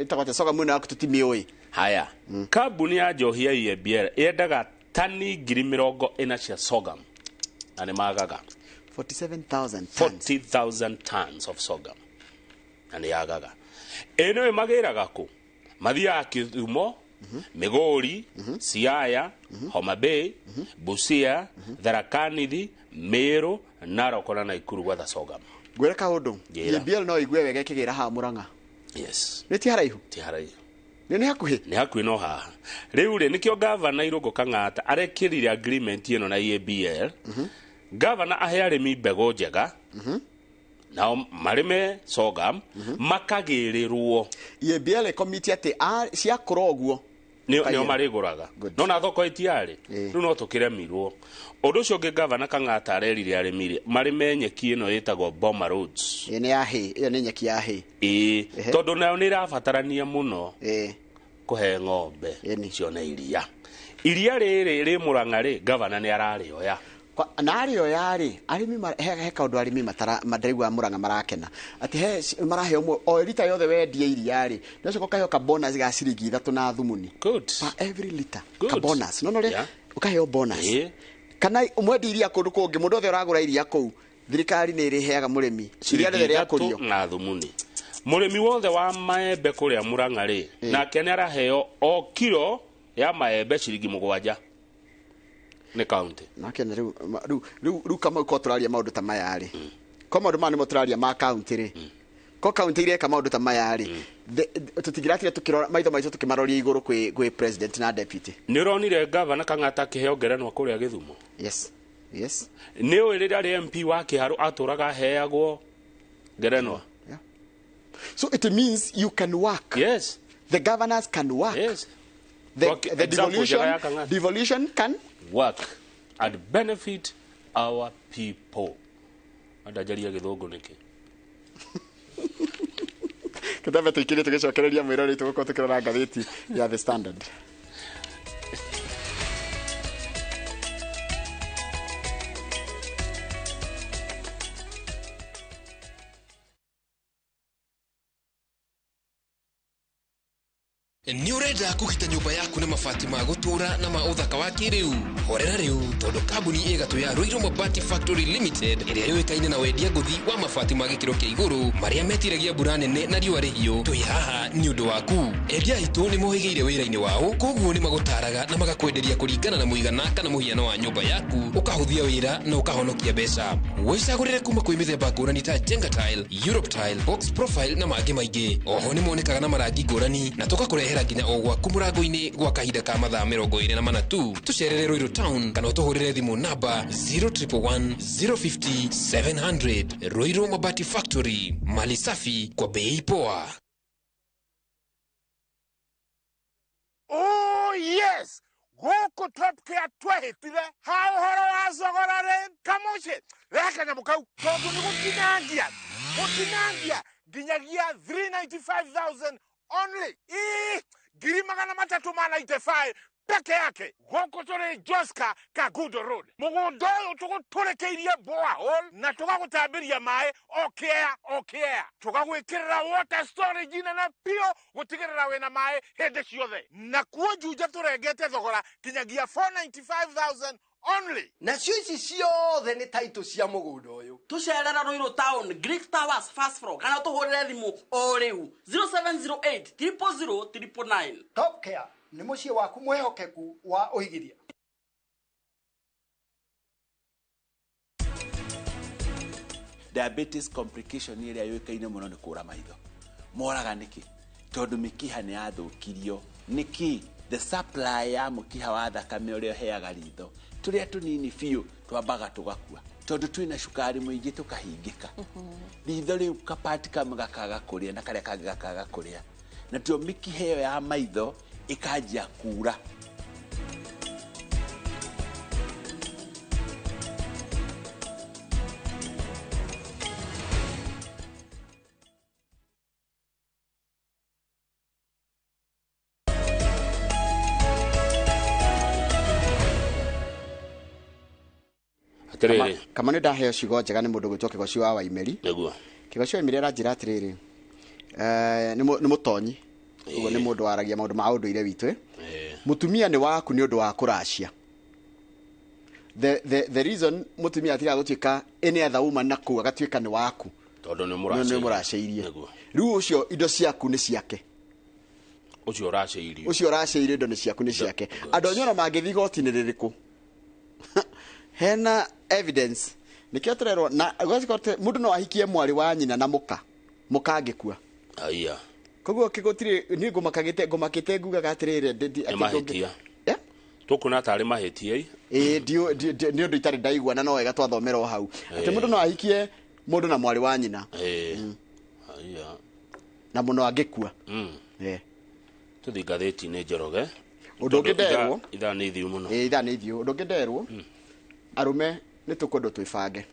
itagote soga muno akututimioi haya kambuni ya njohi ya EBL yendaga tani 40,000 cia sorghum na ni magaga 40,000 tons of sorghum na ni yagaga eno magiraga ku mathia Kithumo Migori Siaya Homa Bay Busia Tharaka Nithi Meru Narok na Nakuru gwa sorghum gwera ka undu EBL no igwe wega kigira ha Murang'a ni ti haraihu ni hakuhi no haha riu ri nikio governor Irungu Kang'ata arekirire agreement ino na EBL governor aheare mi mbego njega na marime sorghum makagirirwo EBL committee ati cia kuroguo ni mariguraga no na thoko itiari riu no tukiremirwo undu ucio ngi governor Kang'ata arerire aremire marime nyeki ino yitagwo Boma Roads ni ya hi iyo ni nyeki ya hi tondu nayo ni rabatarania muno kuhe ng'ombe cio na iria riri Murang'a ri governor ni ararioya na ario yari arimi he kaundu arimi madarigwa Murang'a marakena ati he marahe umwe o liter yothe wendie iria ri nacio kokahe ka bonus ga ciringi 3 na thumuni good per every liter ka bonus no ri ukahe bonus kana umwendi iria kundu kungi mundu othe uragura iria kuu thirikari ni iriheaga murimi iria rere ya kurio na thumuni murimi wothe wa maembe kuria Murang'a ri na kene araheo o kilo ya maembe ciringi 7 ni county na kene ru kama ko turaria maundu ta maya ri ko maundu mani moturaria ma county ri ko county ire kama maundu ta maya ri tutigiratire tukirora maitho maitu tukimaroria iguru kwi president na deputy ni ronire governor Kang'ata kiheo ngerenwa kuria Githumo yes ni urira ri MP wa Kiharu aturaga heagwo ngerenwa so it means you can work the governors can work the devolution can work and benefit our people adajaria githungu niki kitabe tukire tugicokereria mwirori tuguko tukirora ngatheti ya The Standard ni urenda kugita nyumba yaku na mabati ma gutura na ma uthaka wa kiriu horera riu tondu kambuni igatu ya Ruiru Mabati Factory Limited iria yuikaine na wendia nguthi wa mabati ma gikiro kia iguru maria metiragia mbura nene na riua rihio twi haha ni undu waku endia itu ni mohigeire wira-ini wao koguo ni magutaraga na magakwenderia kuringana na muigana kana muhiano wa nyumba yaku ukahuthia wira na ukahonokia mbeca wicagurire kuma kwi mithemba ngurani ta Jenga Tile, Europe Tile, Box Profile na mangi maingi oho ni monekaga na marangi ngurani na tugakurehera nginya o gwaku murango-ini gwa kahinda ka mathaa 24 tu tucerere Ruiru Town kana utuhurire thimu namba 0111 050 700 Ruiru Mabati Factory mali safi kwa bei poa. Oh yes, goko twapkea twahitire ha uhoro wa zogorare kamuche reka na mukau tondu ni gutinangia nginyagia 395,000 only. Giri magana matatu ma 95 peke yake goko tore Joska Kagudo Road mugondo uyu tuguturekeirie borehole na tugagutambiria mai okea tugagwikirira water storage na pio gutigirira wena mai hende ciothe na kuo juja turengete thogora kinyagia 495,000 only. Na cio ici ciothe nĩ taito cia mũgũnda ũyũ. Tũcerera Ruiru Town, Greek Towers, first floor. Kana tũhũrĩre thimũ o rĩu 0708 000 999. Top Care nĩ mũciĩ waku mwĩhokeku wa ũigithia. Diabetes complication ĩrĩa yũĩkaine mũno nĩ kũra maitho. Moraga nĩkĩ? Tondũ mĩkiha nĩ yathũkirio. Nĩkĩ? The supply ya mũkiha wa thakame ũrĩa ũheaga ritho tũrĩa tũnini biũ twambaga tũgakua tondũ twĩna cukari mũingĩ tũkahingĩka. Ritho rĩu kapati kamwe gakaga kũrĩa na karĩa kangĩ gakaga kũrĩa, na tuo mĩkiha ĩyo ya maitho ĩkanjia kura. Kama nĩ ndaheo ciugo njega nĩ mũndũ gwĩtwo Kĩgoci wa Waimeri. Nĩguo. Kĩgoci wa Waimeri aranjĩra atĩrĩrĩ, nĩ mũtonyi, ũguo nĩ mũndũ waragia maũndũ ma ũndũire witũ. Mũtumia nĩ waku nĩ ũndũ wa kũracia. The reason mũtumia atiga gũtuĩka any other woman na kũu agatuĩka nĩ waku tondũ nĩ mũracĩirie. Rĩu ũcio indo ciaku nĩ ciake. Ũcio ũracĩirie indo nĩ ciaku nĩ ciake. Andũ anyona mangĩthiĩ igoti-inĩ rĩrĩkũ hena evidence nikio turerwo na gwacikote mundu no ahikie mwari wa nyina na muka angikua aya koguo kigotire ni ngomakite nguga gatirire ati tukuna tari mahetie ni undu itari ndaigua na no wega twathomera hau ati mundu no ahikie mundu na mwari wa nyina aya na muno angikua tuthi gatheti ni njoroge undu ngiderwo itha ni thiu muno itha ni thiu undu ngiderwo arume nĩ tũkwenda twĩbange,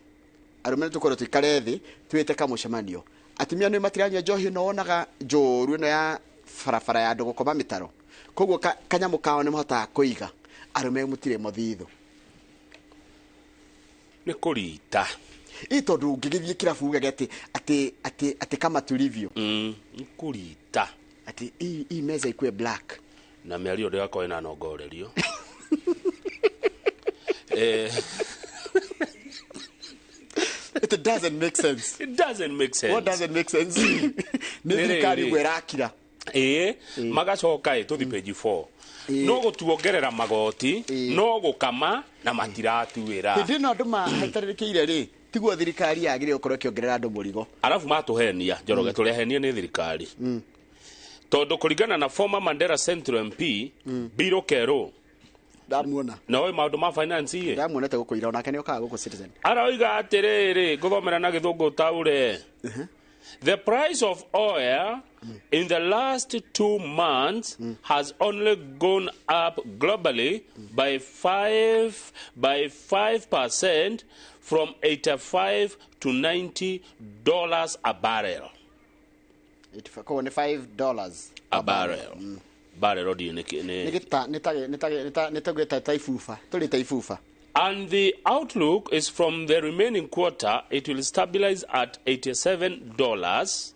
arume nĩ tũkwenda tũikare thĩ twĩte kamũcemanio. Atumia nĩ matiranyua njohi no onaga njũru ĩno ya barabara ya andũ gũkoma mĩtaro, koguo kanyamũ kao nĩ mahotaga kũiga, arume mũtirĩ mũthithũ nĩ kũrita tondũ ũngĩgĩthiĩ kĩrabu ugage atĩ kama tulivyo nĩ kũrita atĩ hii meza ikue black na mĩario ndĩgakorwo ĩna nongorerio. It doesn't make sense. It doesn't make sense. What doesn't make sense? Nĩthirikari gwerakira magacoka tuthi page 4 no gutuongerera magoti no gukama na matiratuira hindi no andu mahaitarĩrĩkĩire rĩ tiguo thirikari yagire ukorwo kiongerera andu mũrigo arafu matuhenia njoroge turehenia ni thirikari tondu kuringana na former Mandera Central MP Biro Kero ndamuona na oi maundu ma finance ye ndamuonete gukuira onake ni okaga guku Citizen aroiga atiriri guthomera na githungu taure the price of oil in the last 2 months has only gone up globally by 5% from $85 to $90 a barrel. $5 a barrel. Barrel odi ne taifufa. And the outlook is from the remaining quarter, it will stabilize at $87.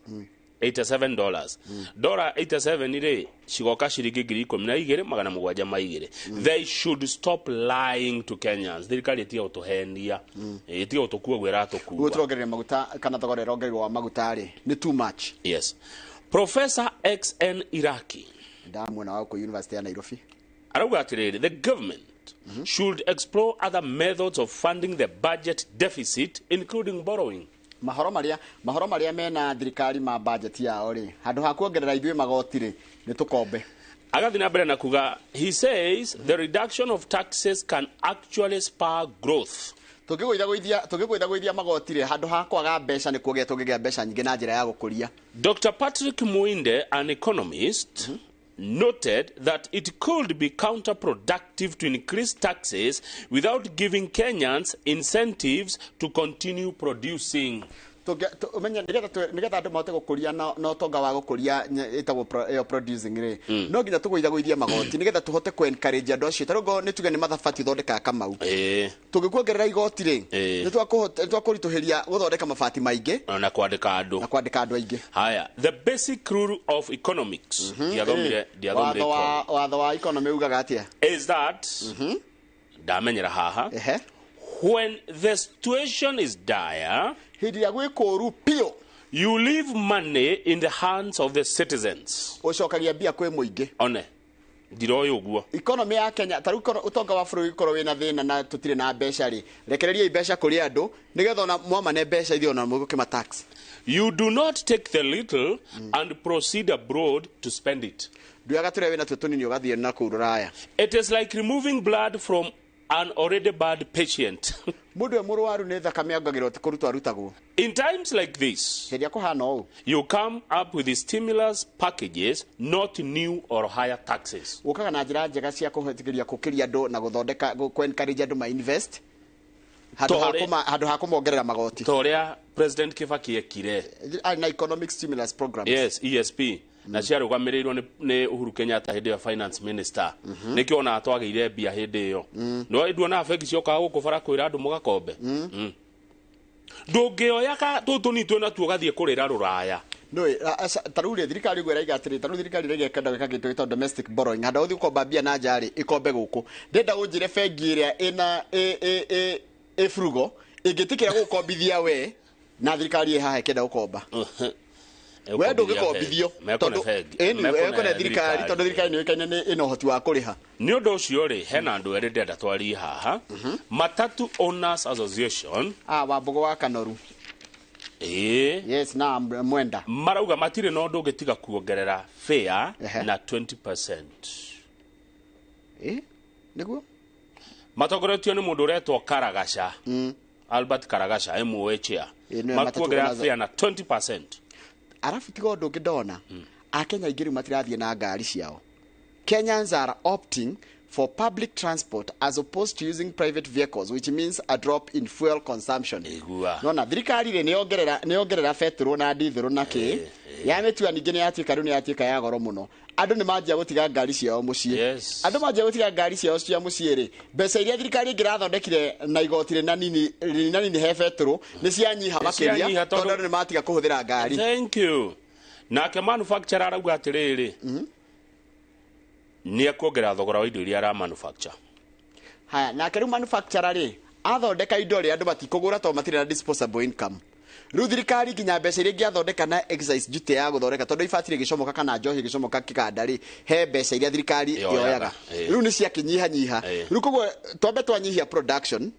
$87. Dollar 87 ire shigoka shiringi 12,720. They should stop lying to Kenyans. Thirikari itia utuhendia. Itia utukua gwera tukua. Gutrogerera maguta kana thogora rogererwo wa maguta ri ni too much. Yes. Professor XN Iraki. Ndamwona wa ku University ya Nairobi. Arauga atiriri, the government should explore other methods of funding the budget deficit, including borrowing. Mahoro maria mena thirikari ma budget yao ri handu ha kuongerera ithuĩ magoti ri ni tukombe. Agathi na mbere na kuga, he says the reduction of taxes can actually spur growth. Tugigwithia magoti ri handu ha kwaga mbeca ni kuogia tugigĩa mbeca nyingĩ na njĩra ya gũkũria. Dr. Patrick Muinde, an economist, noted that it could be counterproductive to increase taxes without giving Kenyans incentives to continue producing. umenya nigetha andu mahote gukuria no tonga wa gukuria itagwo producing ri no nginya tugwithagwithia magoti nigetha tuhote ku encourage andu acio tarugo ni tuge ni mathabati thondeka kamau tugikuongerera igoti ri ni twakurituhiria guthondeka mabati maingi na kwandika andu aingi. Haya, the basic rule of economics watho wa economy ugaga atia is that ndamenyera haha when the situation is dire, you leave money in the hands of the citizens. One ndiroyo guo economy ya Kenya taru utonga wa bũrũri korwo wina thina na tutire na mbeca ri rekereria mbeca kuri andu nigetha ona mwamane mbeca ithio na muguke ma tax. You do not take the little and proceed abroad to spend it. Nduaga ture wina tutunini ugathie na kuru raya. It is like removing blood from an already bad patient. In times like this, you come up with the stimulus packages, not new or higher taxes. Toria President Kibaki ekire an economic stimulus program. Yes, ESP. Na ciarugamirirwo ni Uhuru Kenyatta hindi ya finance minister nikio na atwageire bia hindi yo no nduona afeki cioka gukubara kwira andu mugakombe ndungioya ka tutuni twena tugathie kurira ruraya no taruri thirikari gwera igatiri taru thirikari rege kenda gakagitwo ito domestic borrowing handa uthi ukomba bia na njari ikombe guku ndenda unjire bengi iria ina frugo ingitikira gukombithia we na thirikari haha kenda ukomba we ndungikombithio tondu ekona thirikari tondu thirikari ni wekaine ni ino hoti wa kuriha ni undu ucio ri hena andu eri ndenda twarie haha Matatu Owners Association Wambugu wa Kanoru yes na mwenda marauga matire no ndungitiga kuongerera fare na 20%. Niguo matogoretio ni mundu uretwo Karagasha Albert Karagasha MOH makuongerera fare na 20%. Arafu tigo ndu ngidona Akenya ingiri matirathie na ngari ciao. Kenyans are opting for public transport as opposed to using private vehicles, which means a drop in fuel consumption. No na thirikari ri ni ongerera petrol na diesel na ki ya metua ningi ni yatika runi yatika ya goro muno. Andu ni manjia gutiga ngari ciao mucie. Andu manjia gutiga ngari ciao cia mucie ri mbeca iria thirikari ingirathondekire na igoti ri nini he petrol ni cianyiha makiria tondu ni matiga kuhuthira ngari. Thank you. Nake manufacturer arauga atiriri ni akuongera thogora wa indo iria ara manufacture. Haya nake ru manufacturer ri athondeka indo ri andu matikugura to matire na disposable income. Ru thirikari nginya mbeca iria ngiathondeka na excise duty ya guthondeka tondu ibatire gicomoka kana njohi gicomoka kiganda ri he mbeca iria thirikari yoyaga ru ni cia kinyiha nyiha ru koguo twambe twanyihia production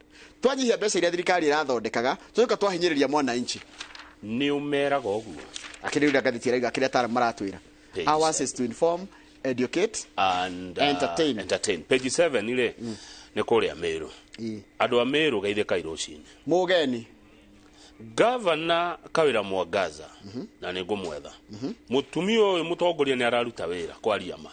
twanyihia mbeca iria thirikari irathondekaga tuka twahinyiriria mwananchi ni umeraga uguo akiriuda gathitira iga kiria tara maratwira. Ours is to inform, educate and entertain. Page 7 ile ni kuria Meru andu a Meru geithika irocini mugeni Governor Kawira Mwangaza na ni ngumwetha mutumio uyu mutongoria ni araruta wira kwa riama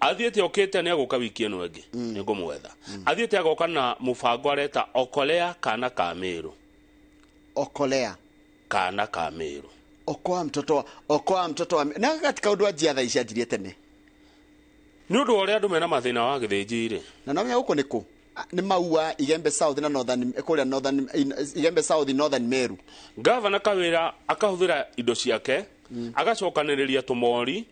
athiete okete ni aguka wiki eno enge ni ngumwetha athiete agoka na mubango areta okolea kana ka Meru okolea kana ka Meru okoa mtoto wa na katika undu ajia tha icia njirie tene ni undu ore andu mena mathina wa githinjire na no guko niku ni Maua Igembe South na Northern kuria Northern Igembe South Northern Meru. Governor Kawira akahuthira indo ciake agacokaniriria tumori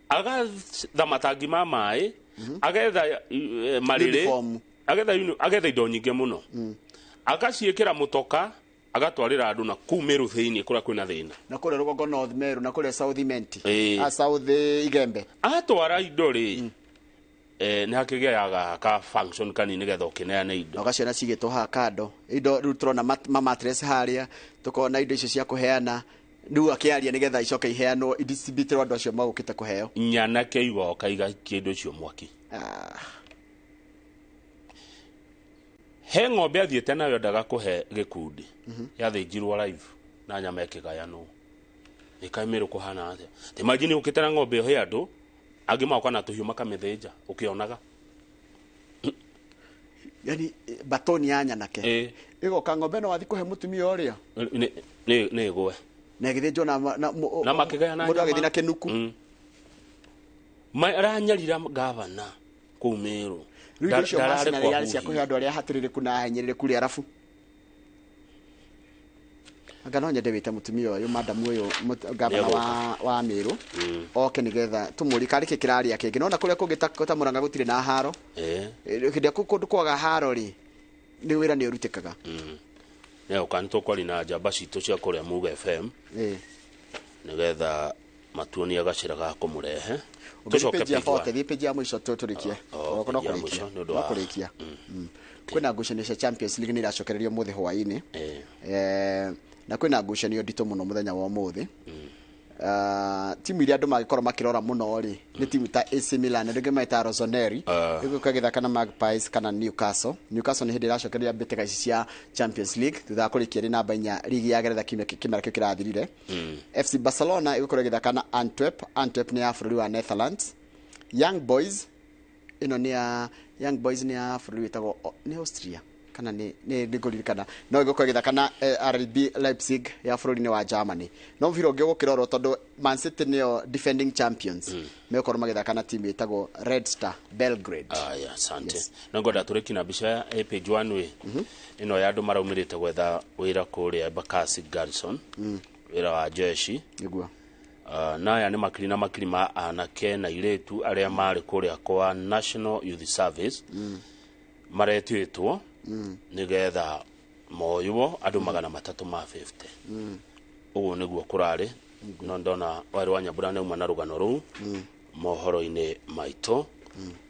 agatha matangi ma mai agetha marire agetha indo nyinge muno agaciikira mutoka agatwarira andu na ku Meru thiini kuria kwina thina na kuria rugongo North Meru na kuria South Menti South Igembe atwara indo ri ni hakigeaga ka function kanini getho kineana indo agaciona cigitwo ha kando indo ru turona mattress haria tukona indo icio cia kuheana riu akiaria ni getha icoke iheanwo distributor andu acio magukite kuheo nyana keigo kaiga kindu cio mwaki he ng'ombe athiete nayo ndaga kuhe gikundi yathĩnjirwo live na nyama ĩkĩgayanwo ĩkaimĩrwo kuhana atia imagine ukite na ng'ombe he andu angi mauka na tuhiu makamĩthĩnja ukionaga yani batoni ya nyanake ego kangombe no wathi kuhe mutumia uria ne gwe na githĩnjwo na makigayana mũndũ agĩthiĩ na kĩnuku aranyarira gavana kũu Meru rĩu icio macinarĩ yarĩ cia kũhe andũ arĩa hatĩrĩrĩku na ahinyĩrĩrĩku rĩ arabu anga no nyende wĩte mũtumia ũyũ madamu ũyũ gavana wa Meru oke nĩgetha tũmũri karĩ kĩrarĩa kĩngĩ no na kũrĩa kũngĩ ta Mũrang'a gũtirĩ na haro hĩndĩ kũndũ kwaga haro rĩ nĩ wĩra nĩ ũrutĩkaga neo kanto kwali na jamba citũ cia kũrĩa Muga FM nĩgetha matuoni agacĩra ga kũmũrehe tucoke page ya mũico tũtũrĩkie no kũrĩkia kwĩna ngucanio cia Champions League nĩ iracokererio mũthĩ hwaĩ-inĩ na kwĩna ngucanio nditũ mũno mũthenya wa ũmũthĩ timu iria andũ magĩkorwo makĩrora mũno rĩ nĩ timu ta AC Milan ndĩngĩ maita Rossoneri ĩgũka gĩthaka na Magpies kana Newcastle nĩ hĩndĩ iracokereria mbĩtĩka ici cia Champions League thutha kũrĩkia rĩ namba 4 ligi ya Ngeretha kĩmera kĩu kĩrathirire FC Barcelona ĩgũkorwo gĩthaka na Antwerp nĩ ya bũrũri wa Netherlands Young Boys nĩ ya bũrũri wĩtagwo nĩ Austria kana nĩ ngũririkana no ĩgũkorwo gĩthaka na RB Leipzig ya bũrũri-inĩ wa Germany no mũbira ũngĩ ũgũkĩrorwo tondũ Man City nĩyo defending champions megũkorwo magĩthaka na timu ĩtagwo Red Star Belgrade. Asante no ngwenda tũrĩki na mbica ya page 1 we ĩno ya andũ maraumĩrĩte gwetha wĩra kũrĩa Bakasi Garrison wĩra wa jeshi nĩguo na aya nĩ makiri na makiri ma anake na iretu arĩa marĩ kũrĩa kwa National Youth Service maretĩtwo nĩgetha moywo andũ 350 ũguo nĩguo kũrarĩ no ndona warĩ wa Nyambura nĩ uma na rũgano rũu mohoro-inĩ maitũ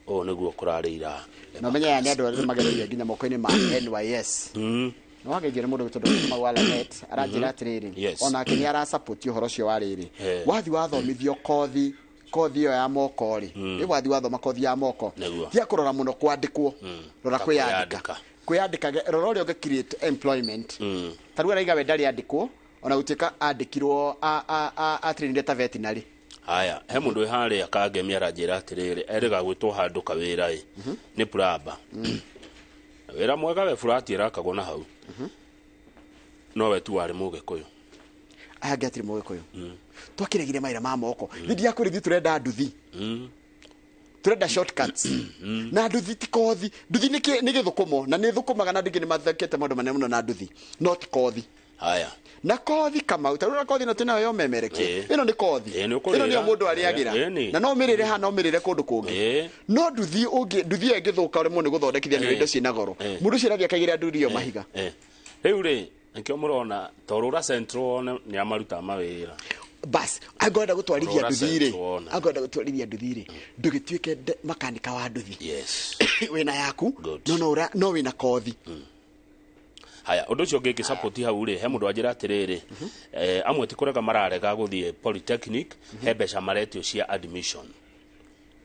ũguo nĩguo kũrarĩ ira no menya ya nĩ andũ arĩa magereire nginya moko-inĩ ma NYS no wagĩire mũndũ gĩtondũ magwala net aranjĩra atĩrĩrĩ ona nĩ arasupport ũhoro ũcio wa rĩrĩ wathi wathomithio kothi ĩyo ya moko rĩ wathi wathoma kothi ya moko tia kũrora mũno kwandĩkwo rora kwĩyandĩka rora ũrĩa ũngĩ-create employment tarĩu araiga we ndarĩ andĩkwo ona gũtuĩka andĩkirwo atrainire ta veterinary haya he mũndũ wĩ harĩa akangemia aranjĩra atĩrĩrĩ erĩga gwĩtwo handũ kawĩra nĩ plumber wĩra mwega we furati ĩrakagwo na hau no we tu warĩ Mũgĩkũyũ ahangĩ atirĩ Mũgĩkũyũ twakĩregire maira ma moko ndia kũrĩthi tũrenda nduthi turenda shortcuts na nduthi ti kothi nduthi nĩ gĩthũkũmo na nĩ thũkũmaga na ndingĩ nĩ mathekete maũndũ manene mũno na nduthi not kothi haya na kothi kama utarura kothi no tena yo memereke ĩno nĩ kothi ĩno nĩyo mũndũ arĩagĩra na no mĩrĩre ha no mĩrĩre kũndũ kũngĩ no nduthi ĩngĩthũka ũrĩ mũno gũthondekithia nĩ indo ciĩna goro mũndũ ũcio arathiĩ akaigĩrĩra nduthi ĩyo mahiga rĩu rĩ nkĩo mũrona torũra central nĩ amaruta mawĩra bas agwenda gũtwarithia nduthi rĩ ndũgĩtuĩke makanika wa nduthi wĩna yaku no wĩna kothi haya ũndũ ũcio ũngĩ support hau rĩ he mũndũ anjĩra atĩrĩrĩ amwe ti kũrega mararega gũthiĩ polytechnic he mbeca maretio cia admission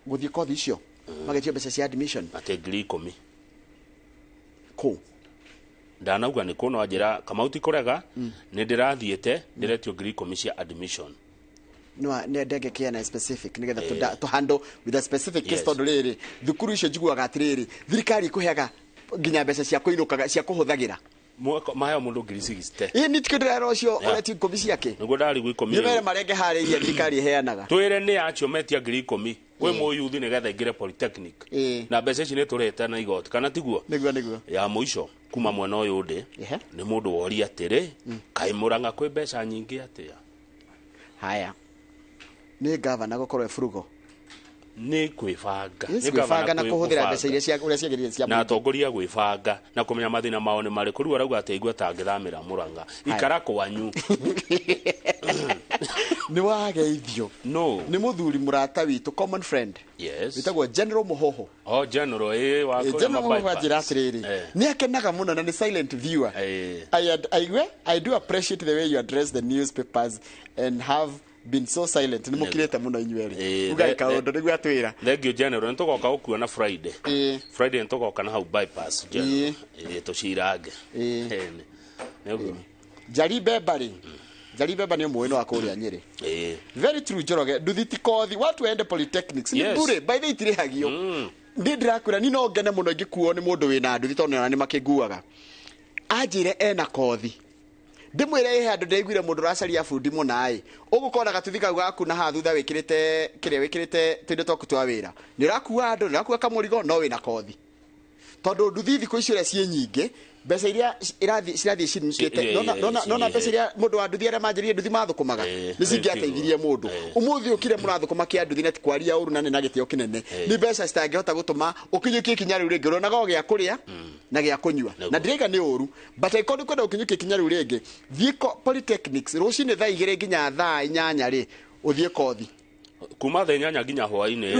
gũthiĩ kothi icio magetio mbeca cia admission atĩ ngiri 10 kũ ndanauga nĩ kũno anjĩra Kamau ti kũrega nĩ ndĩrathiĩte ndĩretio ngiri 10 cia admission no ndenge kĩana specific nĩgetha to handle with a specific case tondũ rĩrĩ thukuru icio njiguaga atĩrĩrĩ thirikari ĩkũheaga nginya mbeca cia kũinũkaga cia kũhũthagĩra maheo mũndũ ngiri 60 nĩ tikĩndĩrera ũcio ũreti 10 ciake nĩguo ndarĩ gwi 10 nĩ mere marenge harĩirie thirikari ĩheanaga twĩre nĩ acio metia ngiri 10 we mũyuthi nĩgetha ingĩre polytechnic na mbeca ici nĩ tũrete na igoti kana tiguo nĩguo ya mũico kuma mwena ũyũ ndĩ nĩ mũndũ woria atĩrĩ kaĩ Mũrang'a kwĩ mbeca nyingĩ atĩa haya nĩ gavana gũkorwo frugal nĩ kwĩbanga na kũhũthĩra mbeca iria ciagĩrĩire cia na atongoria gwĩbanga na kũmenya mathĩna mao nĩ marĩkũ rĩu arauga atĩ igua tangĩthamĩra Mũrang'a ikara kwanyu nĩ wageithio nĩ mũthuri mũrata witũ common friend wĩtagwo General Mũhoho General anjĩra atĩrĩrĩ nĩ akenaga mũno na nĩ silent viewer I do appreciate the way you address the newspapers and have been so silent nĩ mũkirĩte mũno inyuerĩ ugaika ũndũ nĩguo atwĩra thengiũ General nĩtũgoka gũkuona Friday nĩtũgoka na hau bypass tũcirange Jaribe nĩ mũĩ no akũrĩa Nyĩrĩ very true Njoroge nduthi ti kothi watu ende polytechnics nĩ bure by the itirĩhagio ndirakwira ni no ngene muno ngikuo ni mundu wina nduthi tondu ni makiguaga anjire ena kothi ndimwire ihe andu ndaiguire mundu racaria bundi munai ugukona gatuthika gaku na ha thutha wikirite tindu toku twa wira ni rakuwa andu ni rakuwa kamurigo no wina kothi tondu nduthi thiku icio ria cie nyingi mbeca iria cirathie cinyitite nona mbeca iria mundu wa nduthi aria manjirie nduthi mathukumaga ni cingiateithirie mundu umuthi ukire murathukuma kia nduthi na tikwaria uru na nena gitio kinene ni mbeca citangihota gutuma ukinyukie kinya riu ringi rona go gia kuria na gia kunyua na ndirega ni uru but ikondi kwenda ukinyukie kinya riu ringi thie polytechnics rucini thaa 2 nginya thaa 8 ri uthie kothi kuma thaa 8 nginya hwaini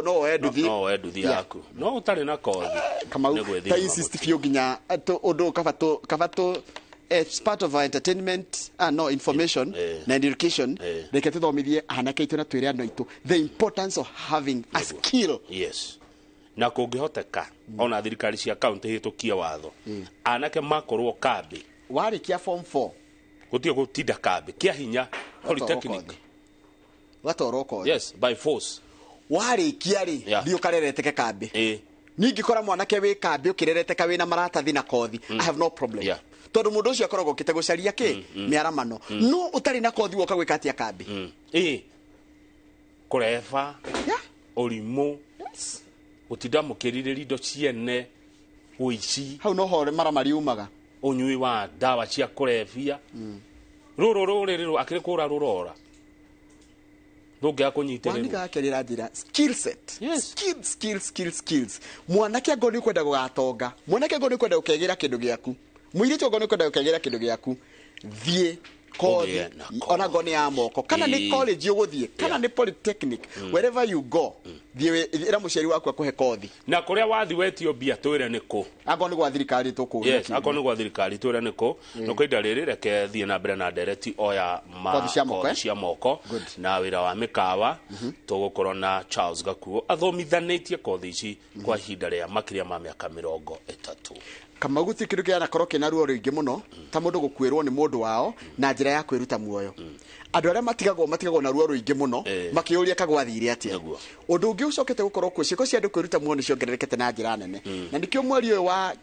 no enduthi yaku no utari na kothi kama ta insist fio nginya undu kabato it's part of our entertainment no information na education reke tuthomithie anake itu na twire andu itu the importance of having a skill. Yes, na kungihoteka ona thirikari cia county hitukie watho anake makorwo kambi warikia form 4 gutie gutinda kambi kia hinya polytechnic watoroko. Yes, by force warikia ri ndio karereteke kambi ningi kora mwanake wi kambi ukirereteka wina maratathi na kothi I have no problem tondu mundu ucio akoragwo kite gucaria ki miaramano no utari na kothi woka gwika atia kambi kureva urimu utinda mukiririri indo ciene uici hau no hore maramari umaga unyui wa dawa cia kurevia rururu akiri kura rurora ndugia kunyiterera waniga kerera njira skill set skills mwanake ngo ni kwenda gugatonga mwanake ngo ni kwenda ukegira kindu giaku muiritu ngo ni kwenda ukegira kindu giaku thie kothi ona ngo ni ya moko kana ni college uguthie kana ni polytechnic wherever you go thie ira muciari waku akuhe kothi na kuria wathi wetio bia twire niko ago ni gwa thirikari tuku ago ni gwa thirikari twire niko no kwenda riri reke thie na mbere na direct oya kothi cia moko na wira wa mikawa tugukorwo na Charles Gakuo athomithanitie kothi ici kwa ihinda ria makiria ma miaka 30 kama guti kindu kia na koroke na ruo ringi muno ta mundu gukwirwo ni mundu wao na njira ya kwiruta muoyo andu aria matigagwo na ruo ringi muno makiuria kagwathire atia undu ungi ucokete gukorwo ku ciko cia andu kwiruta muoyo ni ciongererekete na njira nene na ndikio mweri uyu wa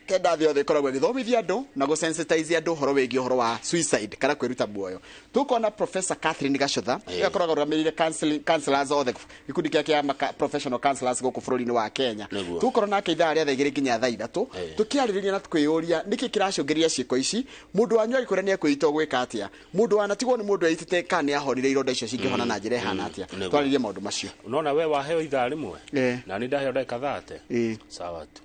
kenda thio the koragwo githomithia andu na go sensitize andu horo wegi horo wa suicide kana kwiruta muoyo tukona Professor Catherine Gacotha yakoragwo ramirire counselors othe gikundi kia professional counselors goku bururi-ini wa Kenya tukorwo nake ithaa ria thaa 2 nginya thaa 3 tukiaririria na tukiyuria niki kiracungiria ciiko ici mundu wanyu agikuria ni ekwito gwika atia mundu wanatigwo ni mundu aitite kana ahorire ironda icio cingihona na njira ihana atia twaririe maundu macio unaona we waheo ithaa rimwe na ni ndaheo ndeka 30 sawa tu.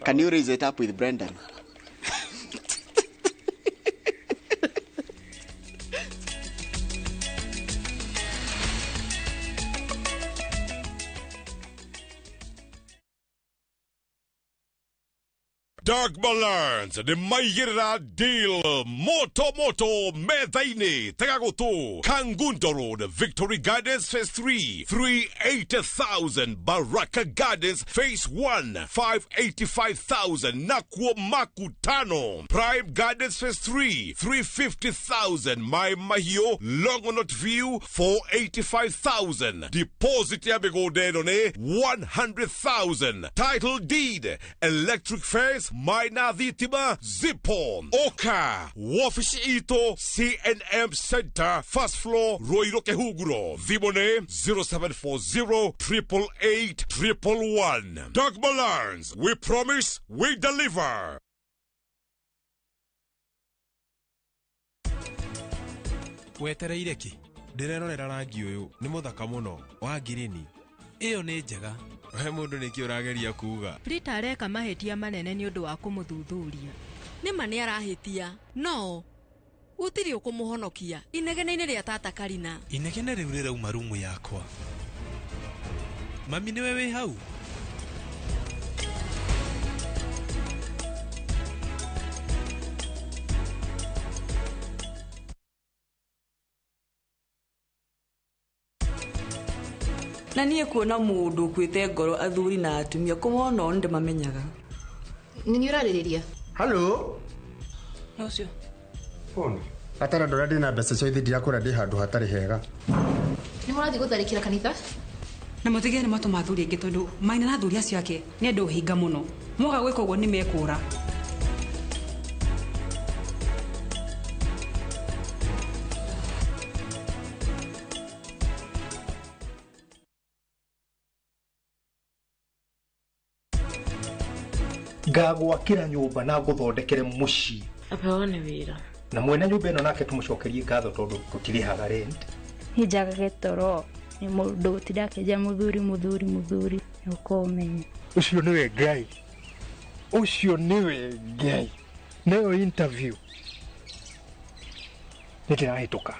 Can you raise it up with Brendan? Dark Balance, the Maigera deal, Moto Methaine, Tagagoto, Kangundo Road, Victory Gardens Phase 3, 380,000, Baraka Gardens Phase 1, 585,000, Nakwo Makutano, Prime Gardens Phase 3, 350,000, My Mahio, Longonot View, 485,000, Deposit Yabegodene, 100,000, Title Deed, Electric Fence, Maina Vitima, Zipon, Oka, Wafish Ito, CNM Center, First Floor, Roiroke Huguro, Vibone 0740 888 111. Dark Balance, we promise, we deliver. Wetereire ki ndirerorera rangi uyu ni muthaka muno wa ngirini iyo ni njega he mundu ni kiurageria kuga Prita areka mahetia manene ni undu wa kumuthuthuria nima ni arahitia no utiri ukumuhonokia inegene-ini ria tata Karina inegene riu rirauma rumu yakwa mami niwe wi hau na niä kuona må ndå kwä ngoro athuri na atumia kå mona ndä mamenyaga nä nä å rarä rä ria halo no cio atara ndå ndä na mbeca cio ithi ndirakå ra ndä handå hatarä hega nä må rathiä gå tharä kä ra kanitha na mutigene mato mathuri ingi tondu maina na thuri acio ake ni andu hinga muno moga gwika uguo ni mekura ngagwakira nyumba na guthondekere muci apeone wira na mwene nyumba ino nake tumucokerie ngatho tondu tutirihaga rent hijaga getoro ni mundu tidakeja muthuri ukomenya ucio niwe ngai nayo interview nitirahituka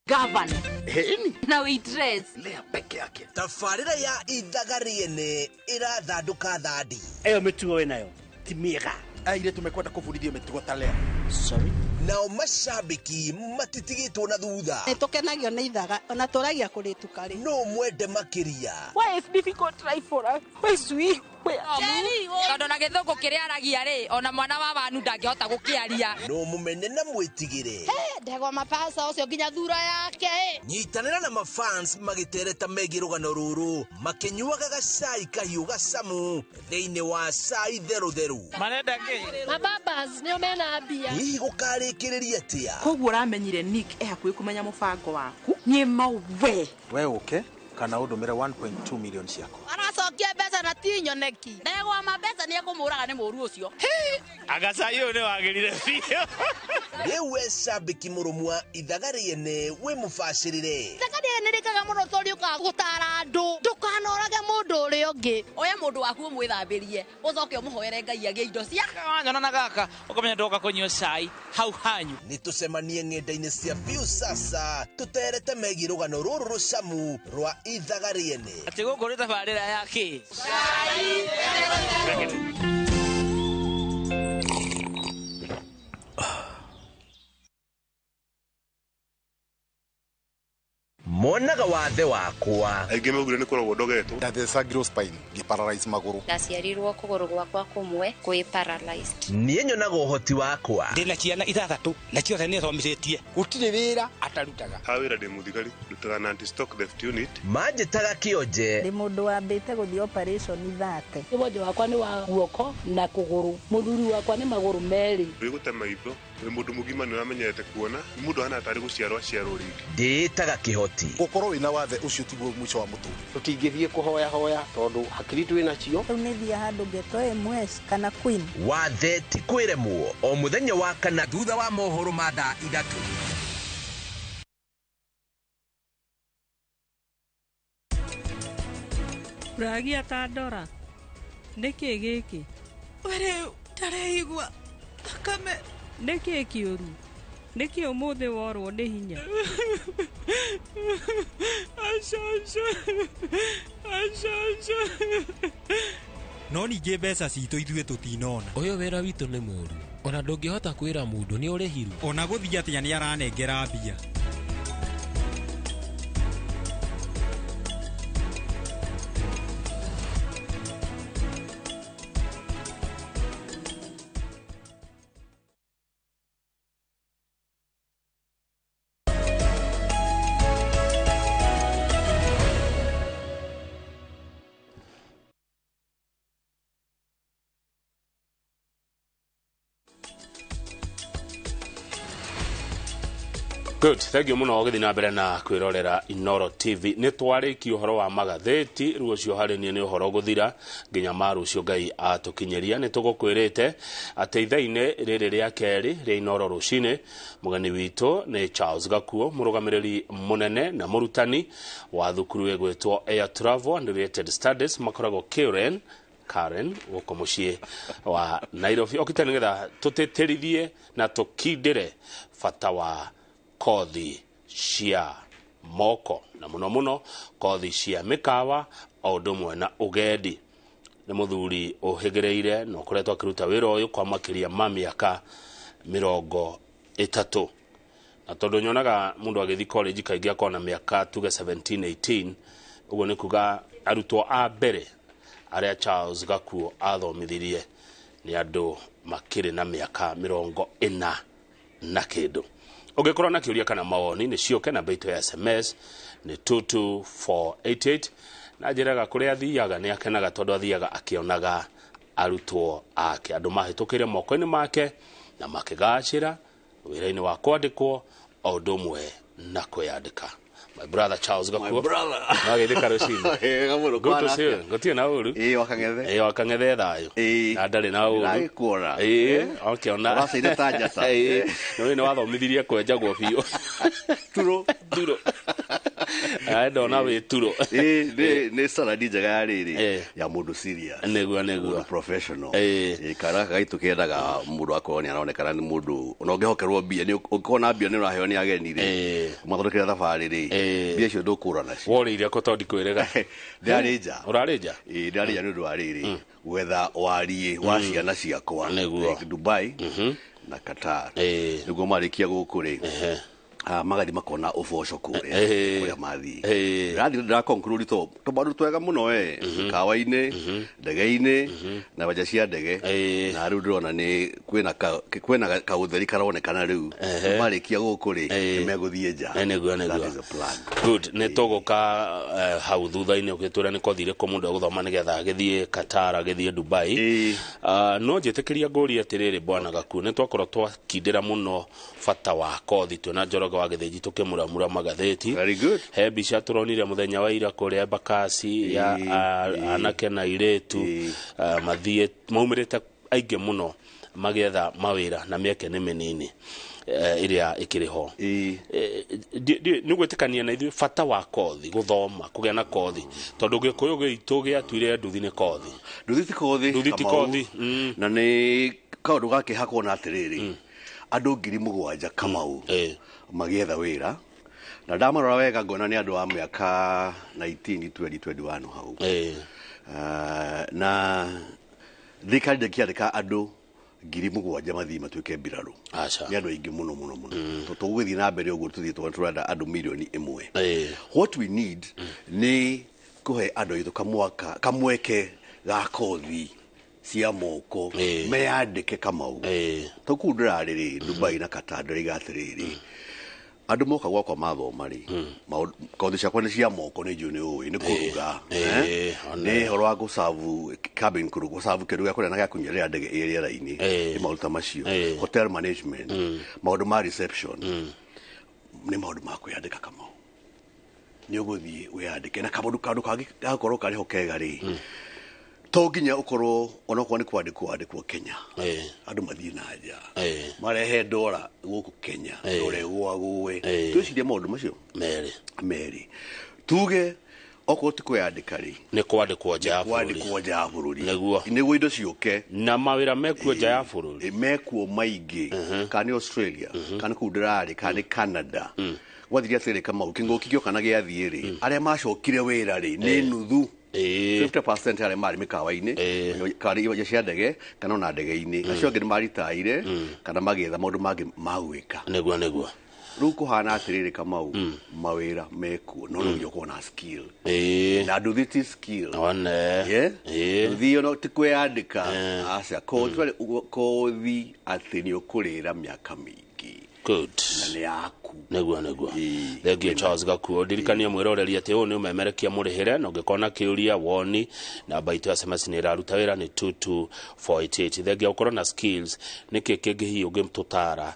Governor. Heni. Na we dress. Lea peke yake. Tafarira ya ithagariene irathanduka thandi. Eyo mitugo wenayo. Timiga. Aire tumekwenda kufundithio mitugo ta leo. Sorry. Nao mashabiki matitigitwo na thutha. Nitukenagio ni ithaga ona turagia kurituka ri. No mwende makiria. Why is difficult try for us? Why sweet? Tondu na githungu kiria aragia ri ona mwana wa wanu ndangihota gukiaria no mumene na mwitigire ndegwa mapasa ucio nginya thura yake nyitanira na mafans magitereta megi rugano ruru makinyuaga gacai kahiu gacamu thiini wa cai theru marenda ki mababas nio mena mbia hihi gukarikiriria atia koguo uramenyire Nick hakuhi kumenya mubango waku nie mauwe we uke kana udumire 1.2 million ciako aracokia mbeca na tinyoneki ndegwa mabesa ni ekumuraga ni muru ucio agaca iyo ni wagirire biyo riwe shabiki murumwa ithagariene we mufashirire ithagariene rikaga muno tori ukagutara andu ndukanorage mundu uri ungi oya mundu waku mwithambirie ucoke umuhoere ngai agie indo cia nyona na gaka ukamenya ndoka kunywa cai hau hanyu nitucemanie ng'enda-inĩ cia biu sasa tuterete megi rugano ruru rucamu rwa ithagariene ati guku ri tabarira yake monaga wathe wakwa aingĩ maugire nĩ kũrogwo ndogetwo ndathecagirwo spine ngĩparalyze magũrũ ndaciarirwo kũgũrũ gwakwa kũmwe kwĩ paralyzed niĩ nyonaga ũhoti wakwa ndĩna ciana ithathatũ na ciothe nĩ thomithĩtie gũtirĩ wĩra atarutaga ha wĩra ndĩ mũthigari ndutaga na anti-stock theft unit manjĩtaga kĩonje ndĩ mũndũ wambĩte gũthiĩ operation 30 wonje wakwa nĩ wa guoko na kũgũrũ mũthuri wakwa nĩ magũrũ merĩ wĩgũte maitho wĩ mũndũ mũgima nĩ ũramenyerete kuona nĩ mũndũ hana atarĩ gũciarwo aciarwo rĩngĩ ndĩĩtaga kĩhoti gũkorwo wĩna wathe ũcio tiguo mũico wa mũtũrĩre tutingĩthiĩ kũhoya tondũ hakiri twĩ nacio rĩu nĩ thia handũ ngetwo ms kana queen wathe ti kwĩremwo o mũthenya wa kana thutha wa mohoro ma thaa 3 uragia ta ndora nĩkĩ gĩkĩ were tareigua thakame nĩkĩ kĩũru nĩkĩ ũmũthĩ worwo nĩ hinya no ningĩ mbeca citũ ithuĩ tũtinona ũyũ wĩra witũ nĩ mũru ona ndũngĩhota kwĩra mũndũ nĩ ũrĩhiru ona gũthiĩ atĩa nĩ aranengera mbia Good, thank you muno githina mbere na kwirorera Inooro TV. Ni twariki uhoro wa magatheti rucio hari ni uhoro guthira nginya maru cio ngai atukinyeria ni tugukwirite ati ithaine riri ria keri ri Inooro rucine mugani witu ni Charles Gakuo murugamiriri munene na murutani wa thukuru egwetwo Air Travel and Related Studies makorago Karen woko mucie wa Nairobi okitani getha tuteterithie na tukindire fata wa kothi cia moko na muno kothi cia mikawa o ndumwe na ugendi ni muthuri uhigereire no kuretwa akiruta wira uyu kwa makiria ma miaka 30 na tondu nyonaga mundu agithi college kaingi akona miaka tuge 17 18 ugo ni kuga arutwo a mbere aria Charles Gakuo athomithirie ni andu makiri na miaka 40 na kindu. Ungikorwo na kiuria kana mawoni ni cioke na baito ya SMS ni 22488 na njiraga kuria athiaga ni akenaga tondu athiaga akionaga arutwo ake andu mahitukire moko-ini make na makigacira wira-ini wa kwandikwo o ndumwe na kwiyandika. My brother Charles Gakuo. My brother. Magithika rucini. Good to see you. Gutie na uru. Wakangethe. Wakangethe thayo. Na ndari na uru. Ndagikuona. Okay ona. Wacaine ta njata. No ni wathomithirie kwenjagwo biu. Turo. Ndona we turo. Ni saladi njega ya riri ya mundu serious. Neguo. Professional. Karaka gaitu kendaga mundu akorwo ni aronekana ni mundu unongehokerwo mbia ni ukona mbia ni uraheo ni ageni ri. Mathondekera thabarĩ ri. Mbia cio ndukura nacio. Woriire ko tondi kwirega. Ndari nja. Urari nja? Ndari nja ni undu wa riri. Wetha wariĩ wa ciana ciakwa. Dubai na Qatar. Niguo marikia guku ri. Magathi makona uboco kuria mathi rathi ndira conclude to bandu twega muno kawa-ini ndege-ini na baja cia ndege na riu ndirona ni kwina kautheri karonekana riu marikia guku ri meguthie nja. Good ne togoka hau thutha-ini ukitwira ni kothire ko mundu guthoma nigetha agithie Qatar agithie Dubai. No njitikiria nguri atiriri bwana Gakuo ni twakorwo twakindira muno bata wa kothi twina Njoroge wa githiji tukimuramura magatheti. Very good. He bica turonire muthenya wa ira kuria Bakasi ya anake na iretu mathie maumirite aige muno magetha mawira na mieke ni minini iria ikiriho. Ni gwetikania na ithu bata wa kothi guthoma kugia na kothi tondu gikuyu gitu giatwire nduthi ni kothi. Nduthi ti kothi. Na ni kaundu gake hakwo na atiriri andu 7,000 Kamau magietha wira na ndamarora wega ngona ni andu a miaka 19 20 21 hau. Na thikari kiandika andu 7,000 mathi matuike mbiraru. Ni andu aingi muno tuguthii na mbere uguo tuthii turenda andu 1,000,000. What we need ni kuhe andu ithu kamweke ga kothi cia moko meyandike Kamau. Tukundira riri Dubai na Qatar ndiriga atiriri andu moka gwakwa mathoma ri kothi ciakwa ni cia moko ni njui ni ui ni kuruga ni horo wa gusavu cabin crew gusavu kindu gya kuria na gya kunyerera ndege iriera-ini ni maruta macio hotel management maundu ma reception ni maundu ma kwiyandika Kamau ni uguthii wiyandike na kamundu kangi gakorwo kari hokega ri to nginya ukorwo onokorwo ni kwandikwo Kenya andu mathii na nja marehe ndora guku Kenya ndore gwaguwe twicirie maundu macio meri tuge okorwo ti kwiyandika ri ni kwandikwo nja ya bururi niguo indo ciuke na mawira mekuo nja ya bururi mekuo maingi kana Australia kana kundirari kana Canada wathiria tere Kamau kinguki kio kana giathie ri aria macokire wira ri ni nuthu 50% ale mari mikawa-ini kana ibaja cia ndege kana ona ndege-ini acio angĩ maritaire kana magetha maundu mangi magwika niguo riu kuhana atiriri Kamau mawira mekuo no nginya ukorwo na skill na nduthi ti skill nduthi no ti kwiyandika aca kothi ati ni ukurira miaka mingi. Good. Na ni yaku niguo thengio Charles Gakuo ndirikania mwiroreri ati uyu ni umemerekia murihire na ungikona kiuria woni na baito ya SMS ni raruta wira ni 22488 thengio ukorwo na skills niki kingi hi ungimtutara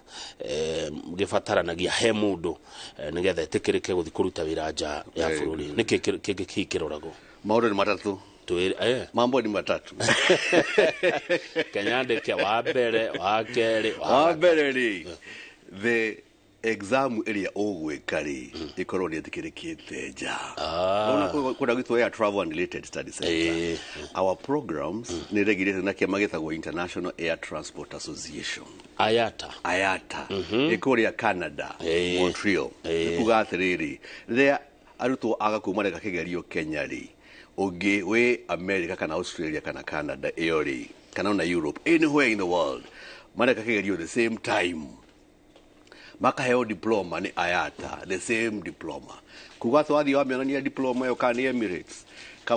gifataranagia he mundu nigetha etikirike guthi kuruta wira nja ya bururi niki kingi kiroragwo maundu ni matatu mambo ni matatu kenyandike wa mbere wa keri wa mbere ri the exam area ogwika ri ikorwo ni etikirikite nja kuna gitu ya travel and related study center our programs ni regulated na kiama gitagwo International Air Transport Association IATA ikuria Canada Montreal ikuga atiriri riria arutwo agakumareka kigerio Kenya ri ungi we America kana Australia kana Canada iyo ri kana na Europe anywhere in the world mareka kigerio the same time makaheo diploma ni IATA the same diploma kuga twathi wa mionania diploma yo kana Emirates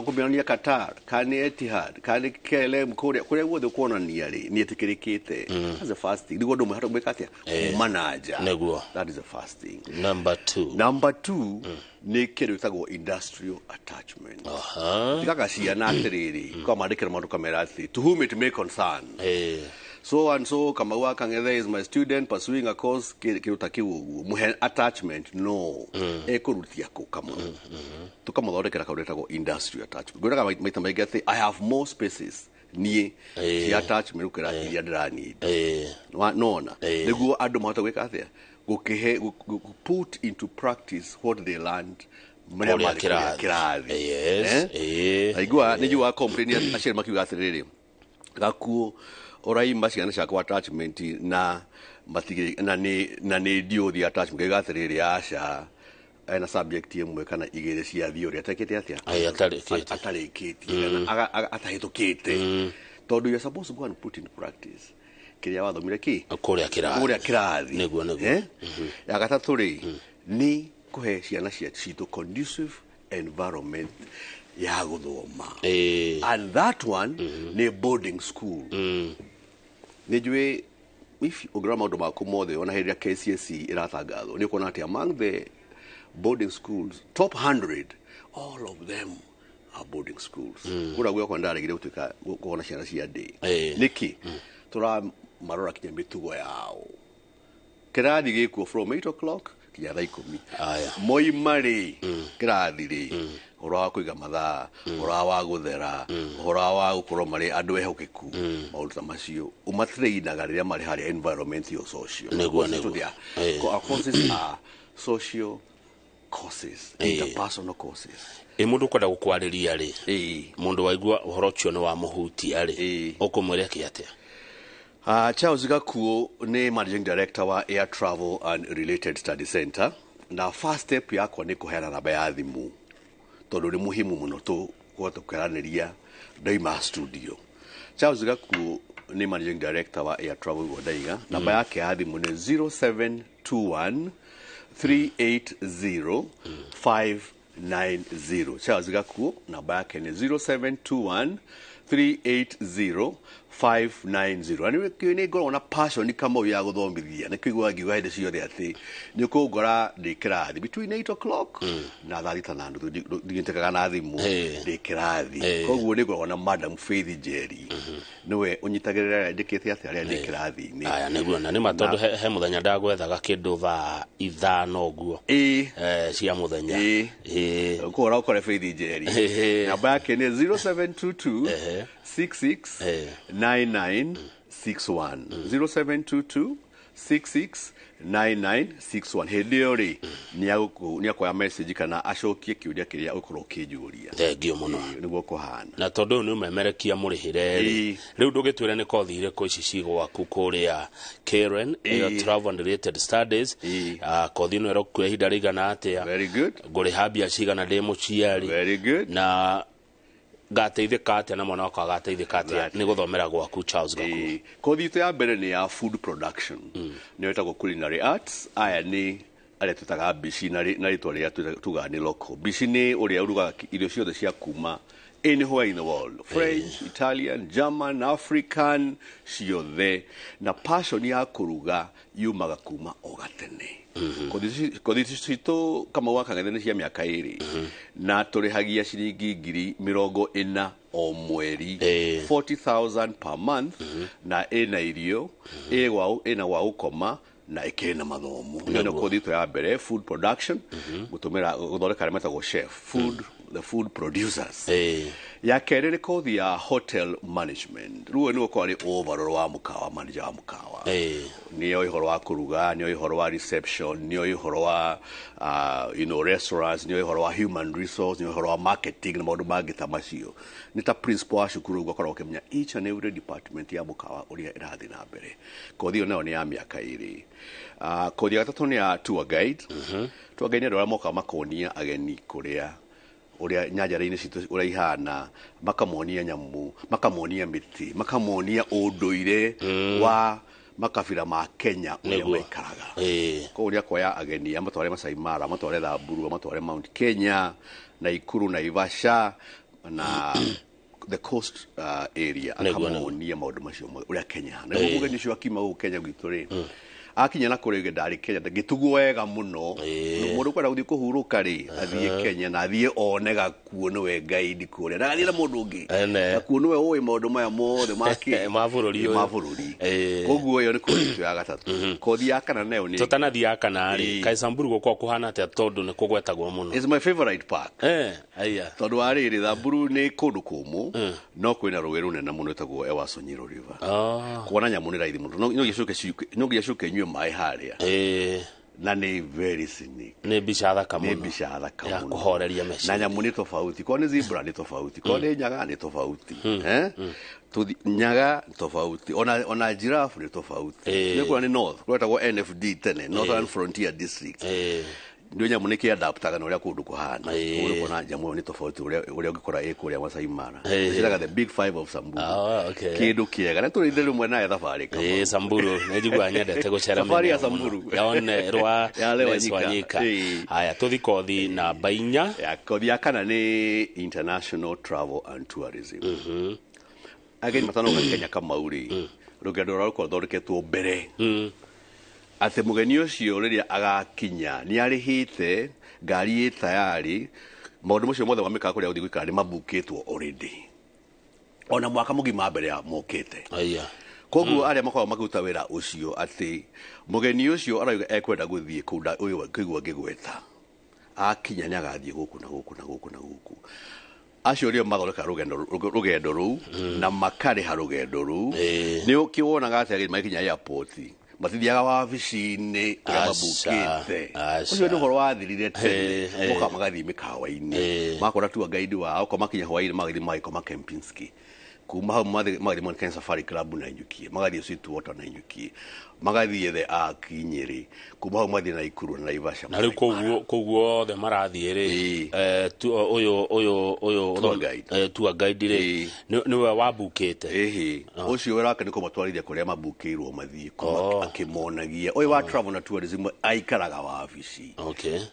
kumbirania Qatar kani Etihad kani KLM kuria guothe kuonania ri ni etikirikite. That's the first thing. Nigo ndo mwe gwika atia manager. That is the first thing. Number 2 ni kindu gitagwo industrial attachment. Tikaga ciana atiriri kwa mandikira maundu kamera ati to whom it may concern. So and so kama wakang'ethe is my student pursuing a course kirutakiwa muhe attachment no ekurutia ko kama tukamuthondekera kaundu etagwo industrial attachment gwiraga maita maingĩ ati I have more spaces nie ci attachment ukira iria ndirani nona niguo andu mahota gwika atia gukihe put into practice what they learned mwana kirathi aigua nijua complain ashiri makiuga atiriri gakuo oraimba ciana ciakwa attachment na matige na ni dio the attachment gathiriri aca ena subject imwe kana igere cia theory atakete atia atarikiti atahitukite tondu you are supposed to go and put in practice kiria wathomire ki kuria kirathi niguo ya gatatu ri ni kuhe ciana citu conducive environment ya guthoma and that one ni boarding school Nijue if ograma ndo makomode ona heria KCSE iratangathwo ni kuona ati among the boarding schools top 100 all of them are boarding schools kura gwe kwa ndaregire gutuika kuona ciana cia day niki tura marora kinya mitugo yao kirathi gikuo from 8 o'clock kinya 10 moi mari kirathi ri horo wa kuiga mathaa horo wa guthera horo wa gukorwo mari andu ehokeku maundu macio umatreinaga riria mari hari environment yo social niguo courses are social courses interpersonal courses mundu kwenda gukwariria ri mundu waigua uhoro cio ni wa muhuti ari ukumwire kiatia Charles Gakuo ni managing director wa Air Travel and Related Study Center na first step yako ni kuheana namba ya thimu tondu ni muhimu muno tu kugaraniria Daima Studio. Charles Gakuo ni managing director wa Air Travel Godaiga namba yake ya thimu ni 0721 380 590. Charles Gakuo namba yake ni 0721 380 590. Anyway, kini gora ona passion kama ya guthomithia na kigwa giwa hinde ciothe ati ni kugora ndikirathi between 8 o'clock na 3:30 ndigitekaga na thimu ndikirathi koguo ni gora ona Madam Faith Jerry niwe unyitagirira ndikite ati aria ndikirathi ni aya niguo na ni matondu he muthenya ndagwethaga kindu thaa 5 uguo cia muthenya ukora ukore Faith Jerry namba yake ni 0722 66 9961 0722 669961 hediori ni akoya message kana acokie kiuria kiria ukoro kijuria thengio muno niguo kuhana na tondu ni umemerekia murihire riu ndugitwira ni kothi iriko ici cigwaku kuria Karen Travel and Related Studies kothi no ero kuya hinda rigana atia very good nguri habia cigana ndi muciari very good na gateithika atia na mwana wakwa gateithika atia ni guthomera gwaku Charles Gakuo kothi tu ya mbere ni ya food production ni wetagwo culinary arts aya ni ale tutaga bici na ritwa ria tuga ni local bici ni uria uruga irio ciothe cia kuma anywhere in the world French Italian German African ciothe na passion ya kuruga yumaga kuma ogatene kothi cito kama wakang'ethe cia miaka iri na turihagia ciringi 40,000 o mweri 40,000 per month na ina irio ina wa ukoma na ikena mathomo ndio kothi to ya mbere food production gutumira guthondeka metagwo chef the food producers ya kere ni kothi ya hotel management ruo ni ko ari overall wa mukawa manager wa mukawa niyo ihoro wa kuruga niyo ihoro wa reception niyo ihoro wa restaurants niyo ihoro wa human resource niyo ihoro wa marketing na maundu mangita macio ni ta principal wa shukuru gwa korwo kemnya each and every department ya mukawa uria irathi na mbere kothi yo nayo ni ya miaka iri kothi ya gatatu ni ya tour guide tour guide ni ndo moka makonia ageni kuria uria nyajara-ini citu uria ihana makamonia nyamu makamonia miti makamonia unduire wa makabira ma Kenya uria maikaraga ko uria koya ageni amatware Masai Mara amatware Thamburu amatware Mount Kenya Naikuru Naivasha na the coast area akamonia maundu macio uria Kenya na mugeni cio akima u Kenya gitu ri akinya na kurege ndari Kenya ngitugu wega muno mundu kwenda guthii kuhuruka ri athie Kenya na athie one gakuo no we guide kuria na athie na mundu ungi gakuo no we oi maundu maya mothe mavururi koguo yo ni kothi ya gatatu kothi ya kana nayo ni tutanathia ya kana ri Kaisamburu gukwa kuhana atia tondu ni kugwetagwo muno is my favorite park aya tondu ari ri Thamburu ni kundu kumu no kwina ruwe runene muno etagwo Ewasonyiro River kuona nyamu ni raithi muno no giacuke nyue mai haria na ni very scenic ni bicha thaka ya kuhoreria meshi na nyamu ni tofauti kwa ni zebra ni tofauti kwa ni nyaga ni tofauti nyaga tofauti ona giraffe ni tofauti ni kwa ni north kwetagwo NFD tene Northern Frontier District ndio nyamu ni kiadaptaga na uria kundu kuhana uri kona nyamu ni tofauti uria ungikora ikuria Masai Mara ciraga the big five of Samburu kindu kiega na turi thiru mwe nae thabari kama Samburu nejigwa nyendete gucera safari ya Samburu yaone rwa Leswanyika haya tuthi kothi na bainya ya kothi ya kana ni international travel and tourism again matano ka Kenya kama uri rugendo rwako thondeketwo mbere ate mugeni ucio riria agakinya ni arihite ngari tayari maundu macio mothe wamika kuria uthi gwikara ni mabukitwo already ona mwaka mugima mbere ya mokete koguo aria makwa makuta wira ucio ati mugeni ucio arauga ekwenda guthie kunda uyu kigwa ngigweta akinya nyagathie guku na guku na guku na guku acio rio mathoreka rugendo ru na makari ha rugendo ru ni ukiwonaga ati magikinya airport matithiaga wabici-inĩ ũrĩa mabukĩte ũcio nĩ ũhoro wathirire tene moka magathii mĩkawa-inĩ makora tua guide wao ko makinya hwaĩ-inĩ magathii magĩkoma Kempinski kuma hau magathii Mount Kenya Safari Club na Inyuki magathii Sweetwater na Inyuki magathii the Ark Nyeri kuma hau magathii Naikuru na Naivasha na rĩu koguo othe marathie rĩ ũyũ tour guide rĩ nĩwe wabukĩte ũcio wĩrake nĩ kũmatwarithia kũrĩa mabukĩirwo mathii akĩmonagia ũyũ wa travel na tourism aikaraga wabici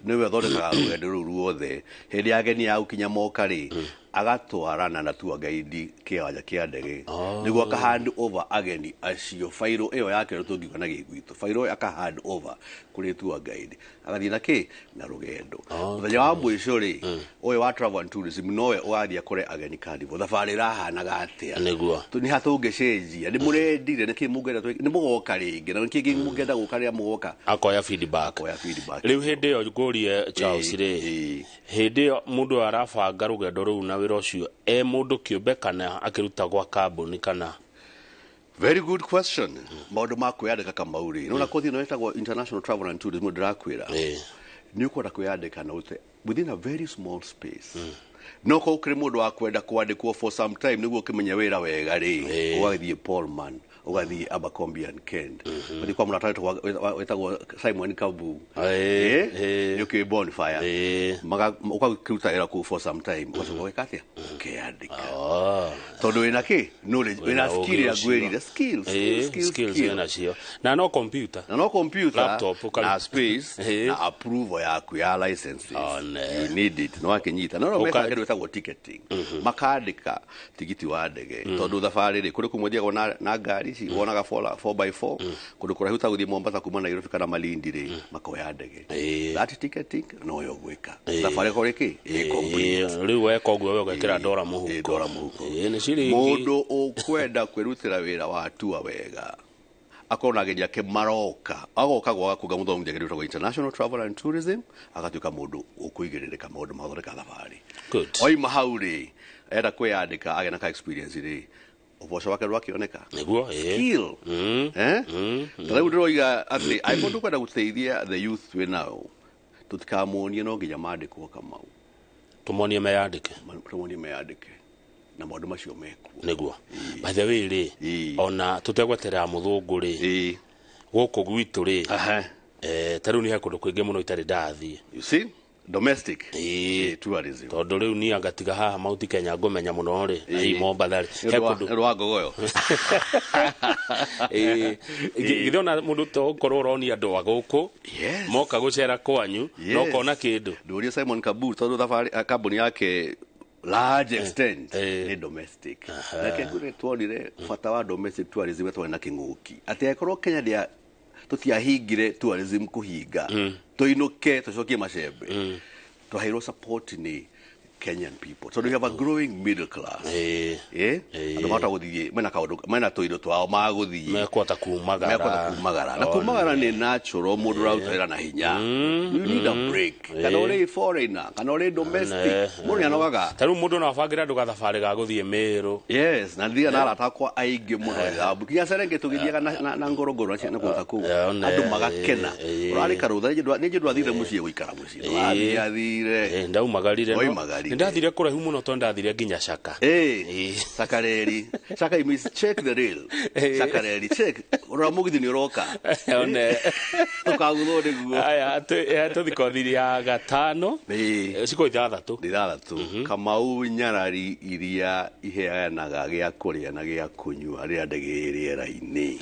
nĩwe thondekaga rũgendo rũu ruothe hĩndĩ ya ageni ya gũkinya moka rĩ agatwarana na tour guide kĩwanja kĩa ndege nĩguo aka hand over ageni acio fairo ĩyo yake tũngiuga na gĩgwitũ fairo aka hand over kũrĩ tour guide agathii nake na rũgendo mũthenya wa mũico rĩ ũyũ wa travel and tourism nowe ũgathiĩ kũrĩ ageni carnival thabarĩ ĩrahanaga atĩa nĩguo nĩ hatũngĩcenjia nĩ mũrendire nĩkĩ mũngenda nĩ mũgoka rĩngĩ na nĩkĩ mũngenda gũka rĩrĩa mũgoka akoya feedback rĩu hĩndĩ ĩyo ngũrie Charles rĩ hĩndĩ ĩyo mũndũ arabanga rũgendo rũu na wĩra ũcio mũndũ kĩũmbe kana akĩruta gwa kambuni kana very good question maũndũ ma kwĩyandĩka Kamauri no na kothi ĩno ĩtagwo international travel and tourism ndĩrakwĩra nĩ ũkwenda kwĩyandĩka na within a very small space no ko kire mũndũ wa kwenda kwandĩkwo for some time nĩguo ũkĩmenya wĩra wega rĩ ũgathiĩ Pullman ugathi Abercrombie and Kent bali kwa mnataka wetagwo Simon Kabu yuki bonfire ukakuta era ku for some time kwa sababu wekatia ukiandika todo inaki knowledge ina skill ya gweri the skills inacio na no computer laptop na space na approval ya ku ya licenses you need it no akinyita no mesa kedo wetagwo ticketing makandika tigiti wa ndege todo thabarĩ rĩ kuri kumwethia na ngari ci wonaga 4x4 kundu kura huta guthii Mombasa kuma Nairobi kana Malindi ri makoya ndege that ticketing no yo gwika thabarĩ kore ki complete riu weka guo we gwekera $1 muhuko ni ciringi mundu ukwenda kwirutira wira wa tour wega akona geria ke maroka agoka gwa kuga muthomithia kĩndũ gĩtagwo international travel and tourism agatuĩka mũndũ ũkũigĩrĩrĩka maũndũ ma gũthondeka thabarĩ oima hau rĩ enda kwĩyandĩka agena ka experience rĩ uboco wake rwakioneka niguo skill tara ndĩroiga atĩ aikondu kwenda gũteithia the youth we now tutikamonie no nginya mandĩkwo Kamau tumonie meyandĩke na maũndũ macio meku niguo by the way rĩ ona tutegweterera mũthũngũ rĩ gũkũ gwitũ rĩ tarĩu nĩ hakũndũ kwĩngĩ mũno itarĩ ndathiĩ you see domestic tourism tondũ rĩu niĩ angatiga haha Mount Kenya ngũmenya mũno rĩ na Mombasa rĩ hakũndũ rwa ngogoyo githona mũndũ tokorwo ũronia andũ a gũkũ moka gũcera kwanyu no kona kĩndũ ndũrie Simon Kabur tondũ thabarĩ kambuni yake large extent ni domestic like ngure twonire bata wa domestic tourism twari na kinguki ati ekorwo Kenya dia tutiahingire tourism kuhinga tuinuke tucokie macembe twaheirwo support ni Kenyan people. So we have a growing middle class. And what I would say, mena toido twao maguthi. Mekota kumagara. Na kumagara ni natural model out there na hinya. You need a break. Kana ore foreigner, kana ore domestic. Muri anogaga. Taru mundu na bagira nduga thabari ga guthie Meru. Yes, na ndia na ratakwa aige muno ya. Bukia Serengeti tugithiaga na ngorogoro na kuta ku. Andu magakena. Urari karutha ni jidwa thire mucie guikara mucie. Athire. Ndaumagarire no. Ndathire kuraihu muno to ndathire nginya Caka. Sakareri. Caka means check the rail. Sakareri check. Uramugithi ni roka. One. Tukaguthore guo. Aya tuthikothiri ya gatano. Siko ithathatu. Ithathatu. Kamau nyarari iria iheanaga gia kuria na gia kunyua ria ndege riera-ini.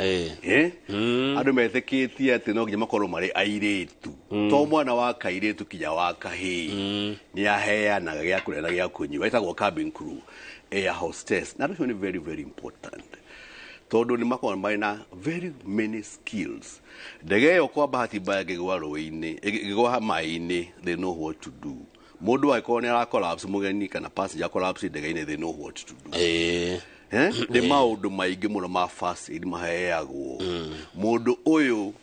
Andu meteketie ati no nginya makorwo mari airetu. To mwana wa kairetu kinya wa kahii. Ni aheanaga gia kuria na gia kunyua. Etagwo cabin crew, air hostess. Na this one is very, very important. Todo ni makorwo maina very many skills. Ndege yo kwa bahati mbaya ngigwa rũĩ-inĩ, ngigwa maĩ-inĩ, they know what to do. Mundu akorwo ni ara collapse mugeni kana passenger collapse ndege-inĩ, they know what to do. Ni maundu maingi muno ma first aid maheagwo. Mundu uyu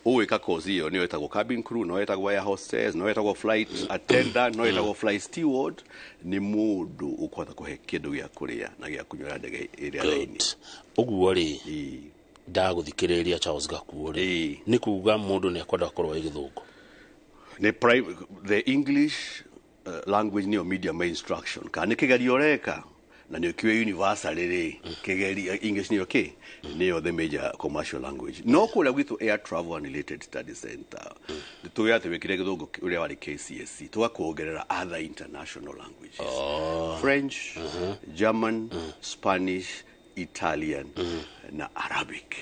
uweka kozi iyo ni wetagwo cabin crew, no wetagwo air hostess, no wetagwo flight attendant, no wetagwo flight steward. Ni mundu ukwata kuhe kindu gia kuria na gia kunywa ndege iria laini. Uguo ri ndaguthikiriria Charles Gakuo ri ni kuga mundu ni akwenda korwo igithungu. Ni the English language ni medium instruction kana kigerio reka na ni kiwe universal ri kigerio English ni okay ni the major commercial language no kula gwitu air travel and related study center tuyate wekire githungu uria wari KCSE tugakuongerera other international languages French, German, Spanish, Italian na Arabic.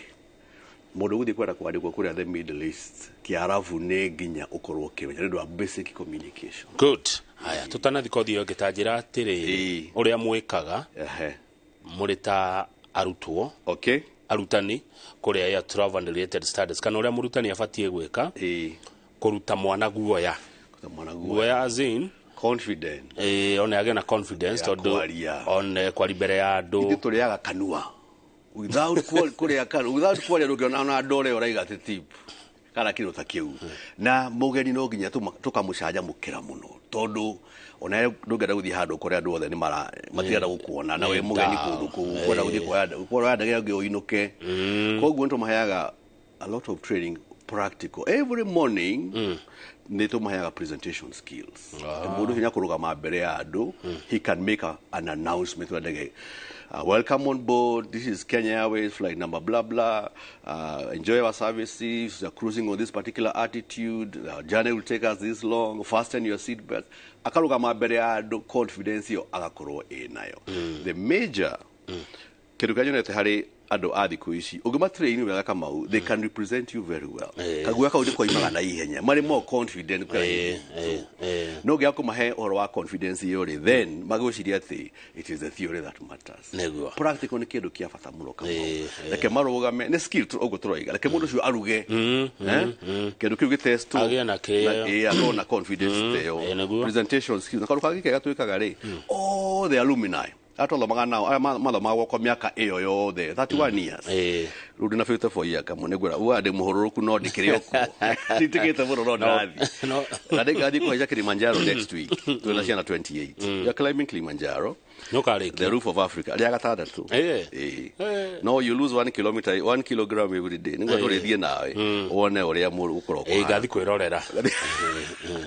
Mundu guthi kwenda kwandikwo kuria the Middle East Kiarabu ne nginya ukorwo kimenya ndu wa basic communication. Good. Haya tutanathikothi yo gitanjira atiri uria mwikaga muri ta arutwo arutani kuria ya travel and related studies kana uria murutani abatie gwika kuruta mwana guoya guoya as in confident one again a confidence to do on kwari mbere ya andu ndi turiaga kanua without kuria kanu without kuria rugiona na ndore uraiga ti tip kana kiro ta kiu na mugeni no nginya tukamucaja mukira muno tondu ona ndungenda guthii handu kuria andu othe ni matigenda gukuona na we mugeni kundu kwenda guthii kwa ndege ngi uinuke koguo ntumaheaga a lot of training practical every morning ni tumaheaga presentation skills mundu hinya kurugama mbere ya andu he can make an announcement wa ndege. Welcome on board. This is Kenya Airways flight number blah blah. Enjoy our services. We are cruising on this particular altitude. Our journey will take us this long. Fasten your seatbelt. Akaruga mabere ado confidence yo agakorwo nayo. The major kedukanyo nete hari ado adhiku ici ugima train wega Kamau they can represent you very well. Kagua ka udiko imaga na ihenya. Mari more confident kwa no gya kumahe oro wa confidence yori then magociria ati it is the theory that matters. Practical ni kindu kia bata muno Kamau. Like marugame ne skill ogo troiga like mundu cio aruge kindu kiu gitest to agena ke na confidence teo presentation skills na karuka gike gatwikaga ri the alumni atolo magana mathoma gwa miaka iyo yothe 31 years rundi na 54 years kamunegura uade muhoroku no ndikirioko titikete muno ndathi na ndingathi kwa Kilimanjaro next week tuna ciana 28 we are climbing Kilimanjaro the roof of Africa ali agatandatu no you lose 1 kilometer 1 kilogram every day ningo turithie nawe wone uria muru ukoroko ngathi kwirorera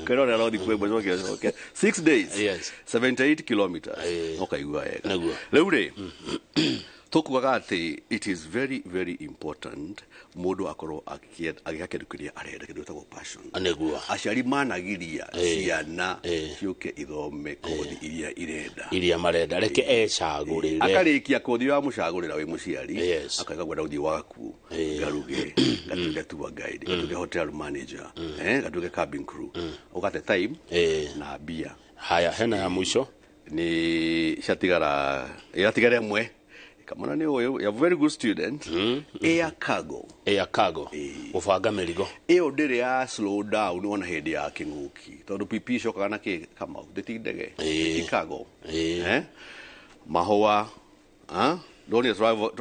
kwirorera rothi kwembo okay 6 days 78 kilometers okaigua rĩu rĩ tukugaga ati it is very very important mundu akorwo agiakerukiria arenda kindu tagwo passion aneguo aciari managiria ciana ciuke ithome kothi iria marenda reke ecagurire akarikia kothi wa mucagurira we muciari akaiga gwenda uthi waku garuge gatuge tour guide gatuge hotel manager gatuge cabin crew ugate time na bia haya hena ya mwisho ni shatigara iratigara mwe kamona ni oyo you are very good student air cargo ufanga merigo iyo ndire ya slow down ona hindi ya kinguki tondu pipi shoka kana ki kama ndetindege cargo mahoa don't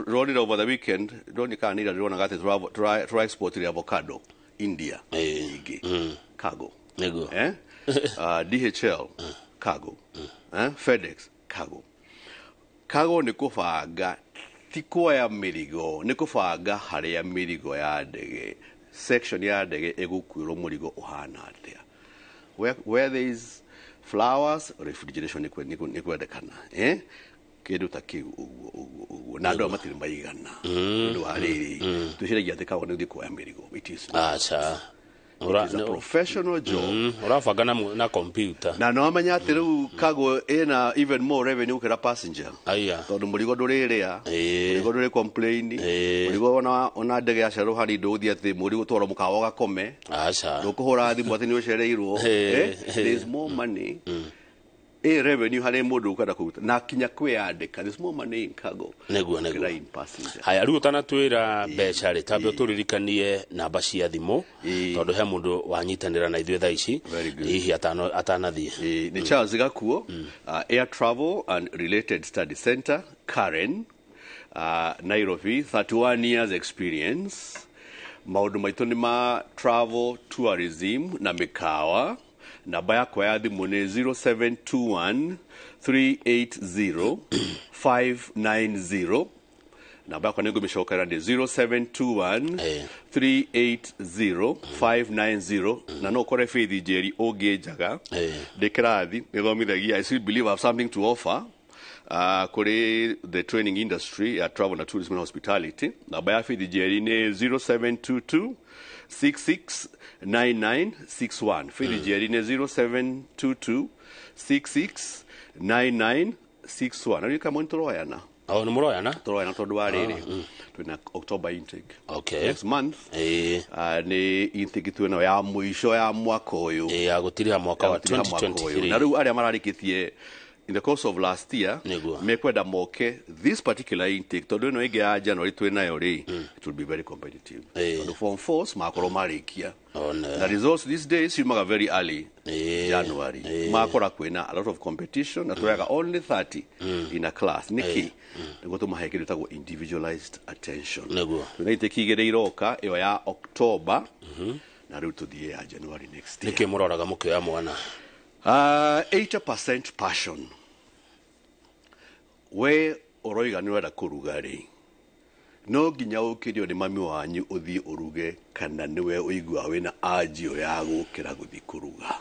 roll it over the weekend don't can need to got try export the avocado India cargo DHL cargo FedEx cargo ni kufanga tikuoya mirigo ni kufanga haria mirigo ya ndege section ya ndege egukwiro murigo uhana atia where there is flowers refrigeration ni kwendekana kindu ta kiu na ndo matirimba igana ndo ariri tushiragia ati cargo ni kuoya mirigo it is It is a professional job. Urafanga na computer. Na no amanya ati riu cargo ina even more revenue kira passenger. Aya. Tondu murigo nduriria, murigo nduri complain, murigo ona ndege ya cero hani nduthi ati murigo twara mukawa gakome. Acha. Ndukuhura thimu ati ni ucereirwo. There is more money. Revenue hane mundu ukada kuruta na kinya kwiyandika there's more money in cargo neguo haya riu tanatwira mbeca ri tambe turirikanie namba cia thimu tondu he mundu wanyitanira na ithuĩ thaa ici hihi atanathie ni Charles Gakuo Air Travel and Related Study Center Karen Nairobi 31 years experience maundu maitu ni ma travel tourism na mikawa namba yakwa ya thimu ni 0721 380 590 namba yakwa ningu mishokera ni 0721 380 590 na no kore Faith Jerry ogejaga dekirathi nithomithagia I still believe I have something to offer kuri the training industry ya travel and tourism and hospitality namba ya Faith Jerry ni 0722 669961 Faith Jerry ni 0722 669961 ari kama ntoroyana ni muroyana toroyana tondu wa riri twina October intake next month ni intake twina ya muisho ya mwaka uyu ya gutiriha mwaka wa 2023 na riu aria mararikitie in the course of last year mekwenda moke this particular intake tondu no ige ya January twinayo ri it will be very competitive tondu form 4 makoro marikia the results these days you are very early January makora kwina a lot of competition na twaga only 30 in a class niki ngo tumahekire tago individualized attention tuna intake igere iroka iyo ya October na riu tuthie ya January next year niki muroraga mukioya mwana 80% passion. We oroiga ni wenda kuruga ri. No ginya ukirio ni mami wanyu uthie uruge kana niwe uigua wina ajio ya gukira guthi kuruga.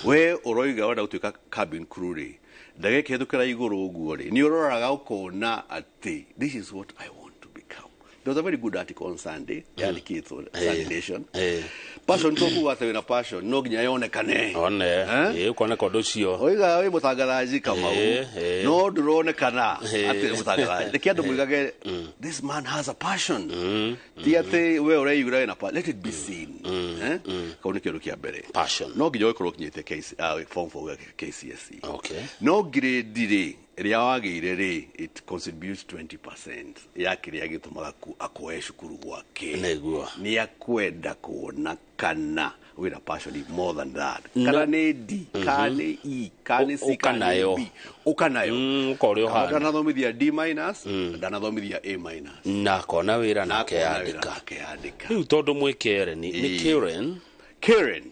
We oroiga wenda utuika cabin crew ri. Ndage kithukira iguru uguo ri. Ni uroraga ukona ati this is what I want to become. There was a very good article on Sunday, yani kids on Sunday Nation. Passion toku wate na passion no ginya yonekane ukona kodo cio oiga we mutangazaji kama no drone kana ati mutangazaji the kiado mwigage this man has a passion tiate we ore yura na let it be seen kauni kiado kia mbere passion no ginya ikoro kinyite case form for KCSE no grade ri ria wagire ri it contributes 20% ya kiria gitumaga akoe shukuru gwake neguo ni akwenda kuona kana with a passion more than that kana ne D kana E kana C kana B ukanayo ukorio hana ndanathomithia D minus ndanathomithia A minus na kona wira na keandika riu tondu mwikere ni Karen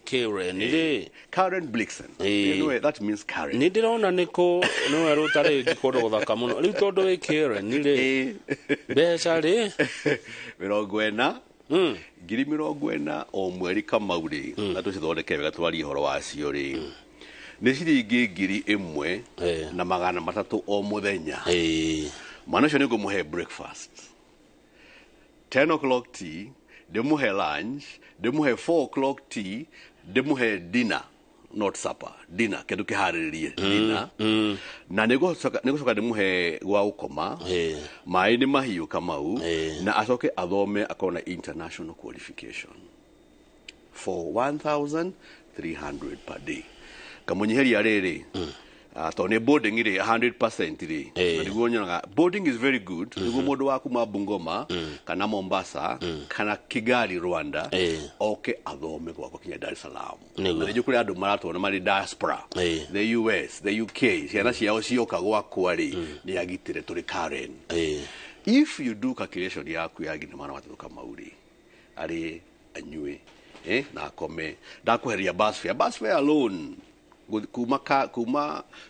ri Karen Blixen you know that means Karen ni ndirona niko no erutare gikodo guthaka muno riu tondu wi Karen ri beca ri mirogwena ngiri mirogwena o mweri kamauri na tucithondeke wega twari horo wacio ri ni ciringi ngiri imwe na magana matatu o muthenya mwana cio ningo muhe breakfast 10 o'clock tea demuhe lunch demuhe 4 o'clock tea demuhe dinner not supper dinner kedu kiharirie dinner na nego soka demuhe gwa ukoma mai ni mahiu kamau na acoke athome akona international qualification for 1300 per day kamunyiheria riri to ne boarding ire 100% ire niguo nyonaga boarding is very good niguo mundu wa kuma Bungoma kana Mombasa kana Kigali Rwanda oke athome gwako kinya Dar es Salaam na ndio kuri andu maratona mari diaspora the US the UK ciana ciao cioka gwakwa ri ni agitire turi Karen if you do calculation yaku ya gina mwana watatu kama uri ari anywe na kome ndakuheria bus fare alone kuma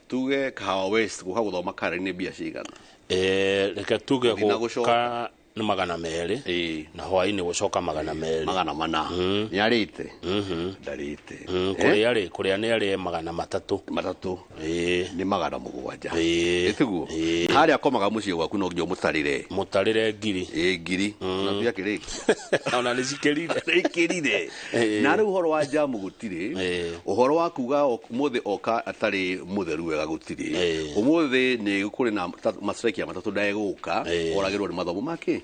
tuge Kahawa West guka guthoma Karen bia cigana reke tuge guka ni magana meri na hwaini gucoka magana meri magana mana ni arite ndarite kuria ni ari magana matatu ni magana mugwanja etiguo hari akomaga mucio gwaku no nginya mutarire ngiri na bia kiriki ona ni cikirire na ru horo wa jamu gutire uhoro wa kuga umuthi oka atari mutheru wega gutire umuthi ni kuri na mastrike ya matatu ndaeguka oragirwo ni mathomo make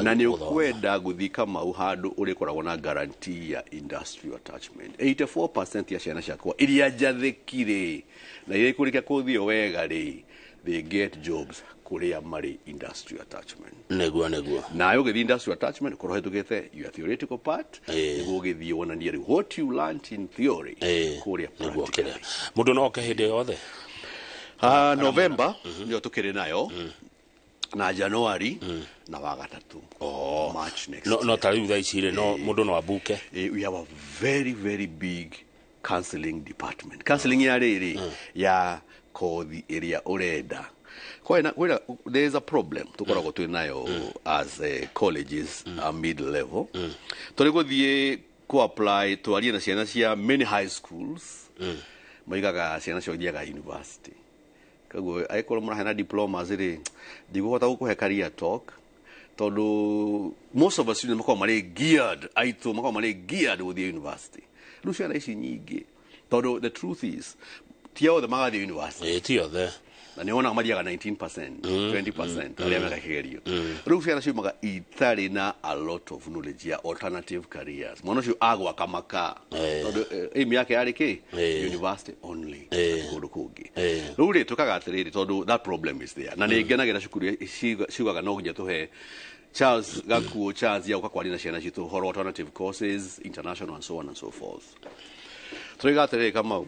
na ni ukwenda guthika mau handu uri koragwo na guarantee ya industrial attachment 84% ya ciana ciakwa iria njathikire na iria ikurika kuthio wega ri they get jobs kuria mari industrial attachment neguo na yo githi industrial attachment koro hetugete your theoretical part niguo githi wonania ri what you learned in theory kuria practical mundu no ke hinde yothe November ndio tukire nayo na January na wagatatu March next no tari utha icire no mundu no abuke we have a very big counseling department counseling ya riri ya kothi area urenda there is a problem tukoragwo twi nayo as colleges mid level turi guthie ku apply twarie na ciana cia many high schools maigaga ciana cia thiaga university kaguo aikoro murahena diplomas ri ndiguhota gukuhe career talk tondu most of us students makao mari geared aitu makao mari geared with the university lucia na ici nyingi tondu the truth is tio the magathi university tio the na niona mariaga 19% 20% aria mega kigerio lucia na ciumaga itari na a lot of knowledge ya alternative careers mono cio agwa kamaka tondu aim yake ari ki university only kundu kungi ruri tukaga atiriri tondu that problem is there na ningenagira cukuru ciugaga no nginya tuhe Charles gakuo chance ya ukakwari na ciana citu horo alternative courses international and so on and so forth turiga atiriri kama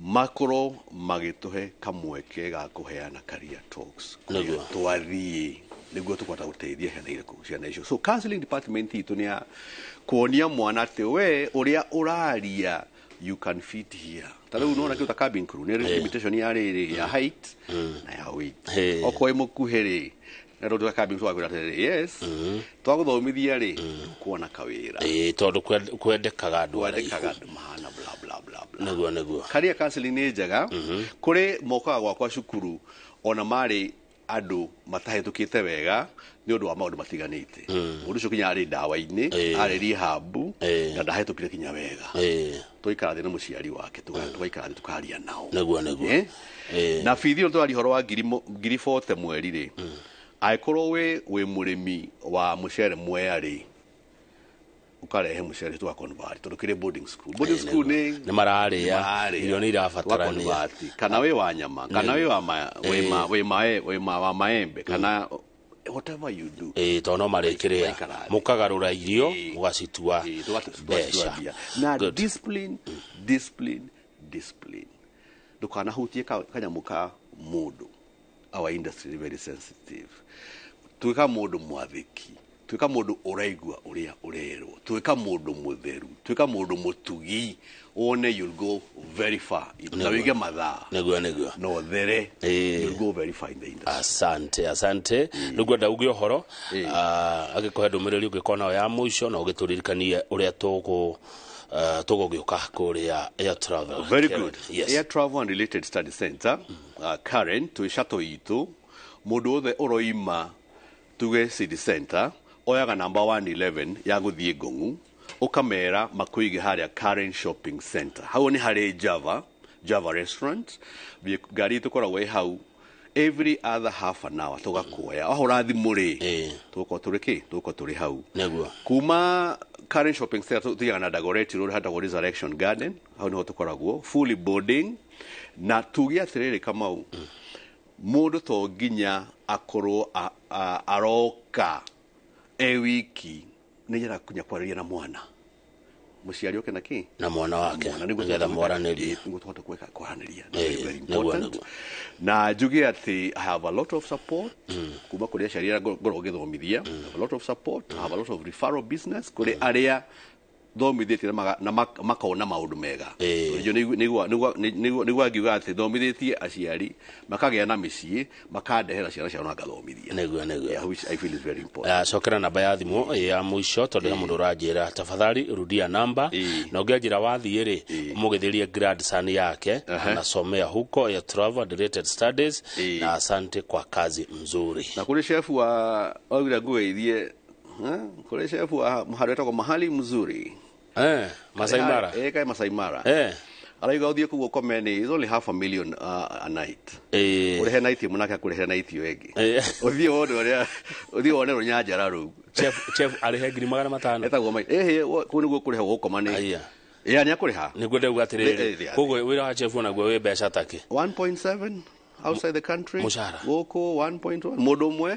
makoro magituhe kamweke ga kuheana career talks twathie niguo tukwata guteithia ciana iriku ciana icio so counseling department itu ni kuonia mwana te we uria uraria you can fit here tariu unaona kiuta cabin crew ni limitation ya riri ya height na ya weight okoi mukuhiri na ndo cabin crew agura yes twaguthomithia ri kuona kawira tondu kwendekaga andu mahana bla bla bla neguo career counseling ni njega kuri mokaga gwakwa cukuru ona mari andu matahetukite wega ni undu wa maundu matiganite mundu ucio kinya ari ndawa-ini ari rehab na ndahetukire kinya wega tuikara thina muciari wake tugaikara tukaria nao neguo na fithi ndo ari horo wa ngiri 40 mweri ri aikorwo we murimi wa mucere mweri ukarehe mucere tu akonvert tondu kire boarding school ni mararia irio ni irabatarania kana we wa nyama kana we wa maembe kana whatever you do tono marekiria mukagarura irio mugacitua na discipline dukana hutie kanyamuka mundu our industry is very sensitive tuika mundu mwathiki tuika mundu uraigua uria urerwo tuika mundu mutheru tuika mundu mutugi one you'll go very far na wige mathaa neguo no there you'll go very far in the industry asante niguo ndauge uhoro agikohe ndumiriri ugikona ya muico na ugituririkanie uria tugugiuka kuria air travel very good air travel and related study center current to shuttle itu mundu othe uroima tuge city center oyaga number 111 ya guthie Ngongu ukamera makuige haria current shopping center hau ni hari Java restaurant gari tukoragwo hau every other half an hour tugakuoya ahora thimu ri tuko turi hau kuma current shopping center tuyaga na Dagoretti road hata Resurrection Garden hau niho tukoragwo fully boarding na tugia atiriri Kamau mundu to nginya akorwo aroka wiki nijera kunya kwariria na mwana muciari oke naki na mwana wake nigetha mwaranirie tuhota kweka kwaraniria very important na njuge ati I have a lot of support kuma kuri aciari ngoro githomithia I have a lot of support I have a lot of referral business kuri aria thomithitie na makona maundu mega nigua ngiuga ati thomithitie aciari makagea na micii makandehera ciana ciao na ngathomithia which I feel is very important. Cokera namba ya thimu ya muico tondu ya mundu ranjira tafadhali rudia namba na ungenjira wathie ri mugithirie grandson yake anasomea huko ya travel related studies na asante kwa kazi mzuri. Na kule chef wa wawira ngueithie kule chef wa mahali mzuri Masai Mara kai Masai Mara araiga uthie kugo komeni is only $500,000 a night uri night munaka kuri night yo egi uthie wone runyanja ru chef arihe ngiri 500 etagwo mai ku niguo kuriha gukomani ni akuriha niguo ndauga atiriri koguo wira wa chef naguo wi mbeca take 1.7 outside the country mushara goko 1.1 modo mwe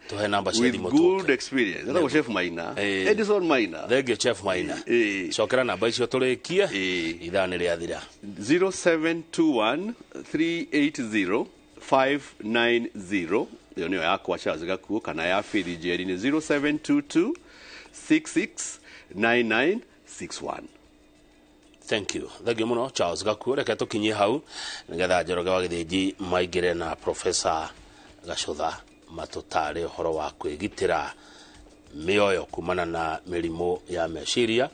tuhe namba cia thimu good experience ndo chef Maina Edison Maina thenge chef Maina cokera namba icio turikie ithani ria thira 0721 380 590 yo niyo yakwa Charles Gakuo kana ya Fidi Jerry ni 0722 669961. Thank you. Thagi muno Charles Gakuo reke tukinyie hau nigetha Njoroge wa Githĩnji maingire na Professor Gacotha matutare horo wa kwigitira mioyo kumana na mirimu ya meciria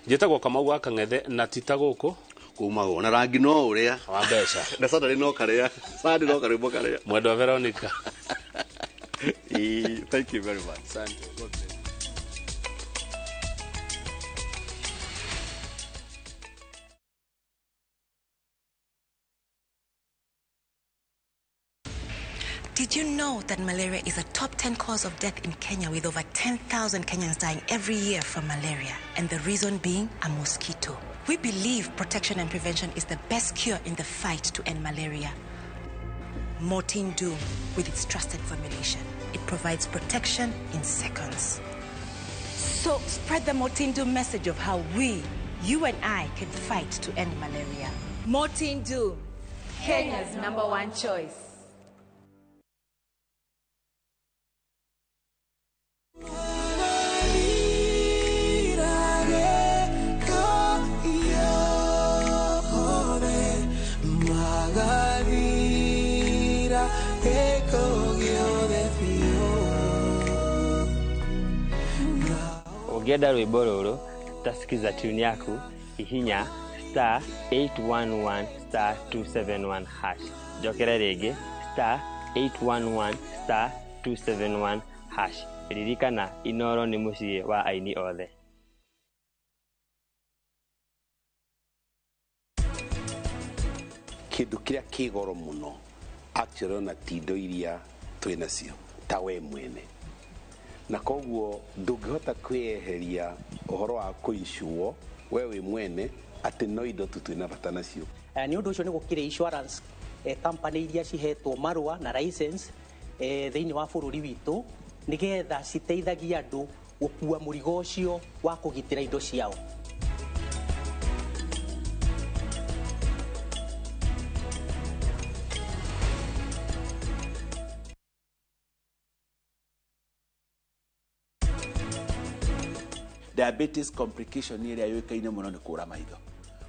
njitagwo Kamau wa Kang'ethe na titaguku kumago na rangi no uria wa mbeca na sada no karia sada no karia bokaria mwendo Veronica. Thank you very much. Asante. Did you know that malaria is a top 10 cause of death in Kenya, with over 10,000 Kenyans dying every year from malaria, and the reason being a mosquito? We believe protection and prevention is the best cure in the fight to end malaria. Mortein Doom, with its trusted formulation, it provides protection in seconds. So spread the Mortein Doom message of how we, you and I, can fight to end malaria. Mortein Doom, Kenya's #1 choice. Ugenda rwimbo ruru tasikiza tune yaku ihinya *811 *271 hash jokera rege *811 *271 hash ririkana Inooro ni muciĩ wa aini othe. Kindu kiria kigoro muno actually na tindo iria twinacio ta we mwene na koguo ndungihota kweheria uhoro wa kuishuo wewe mwene ati no indo tutwina bata nacio ni undu ucio ni gukire insurance company iria cihetwo marua na license thiini wa bururi witu nigetha citeithagia andu gukua murigo ucio wa kugitira indo ciao. Diabetes complication iria yoikaine muno ni kura maitho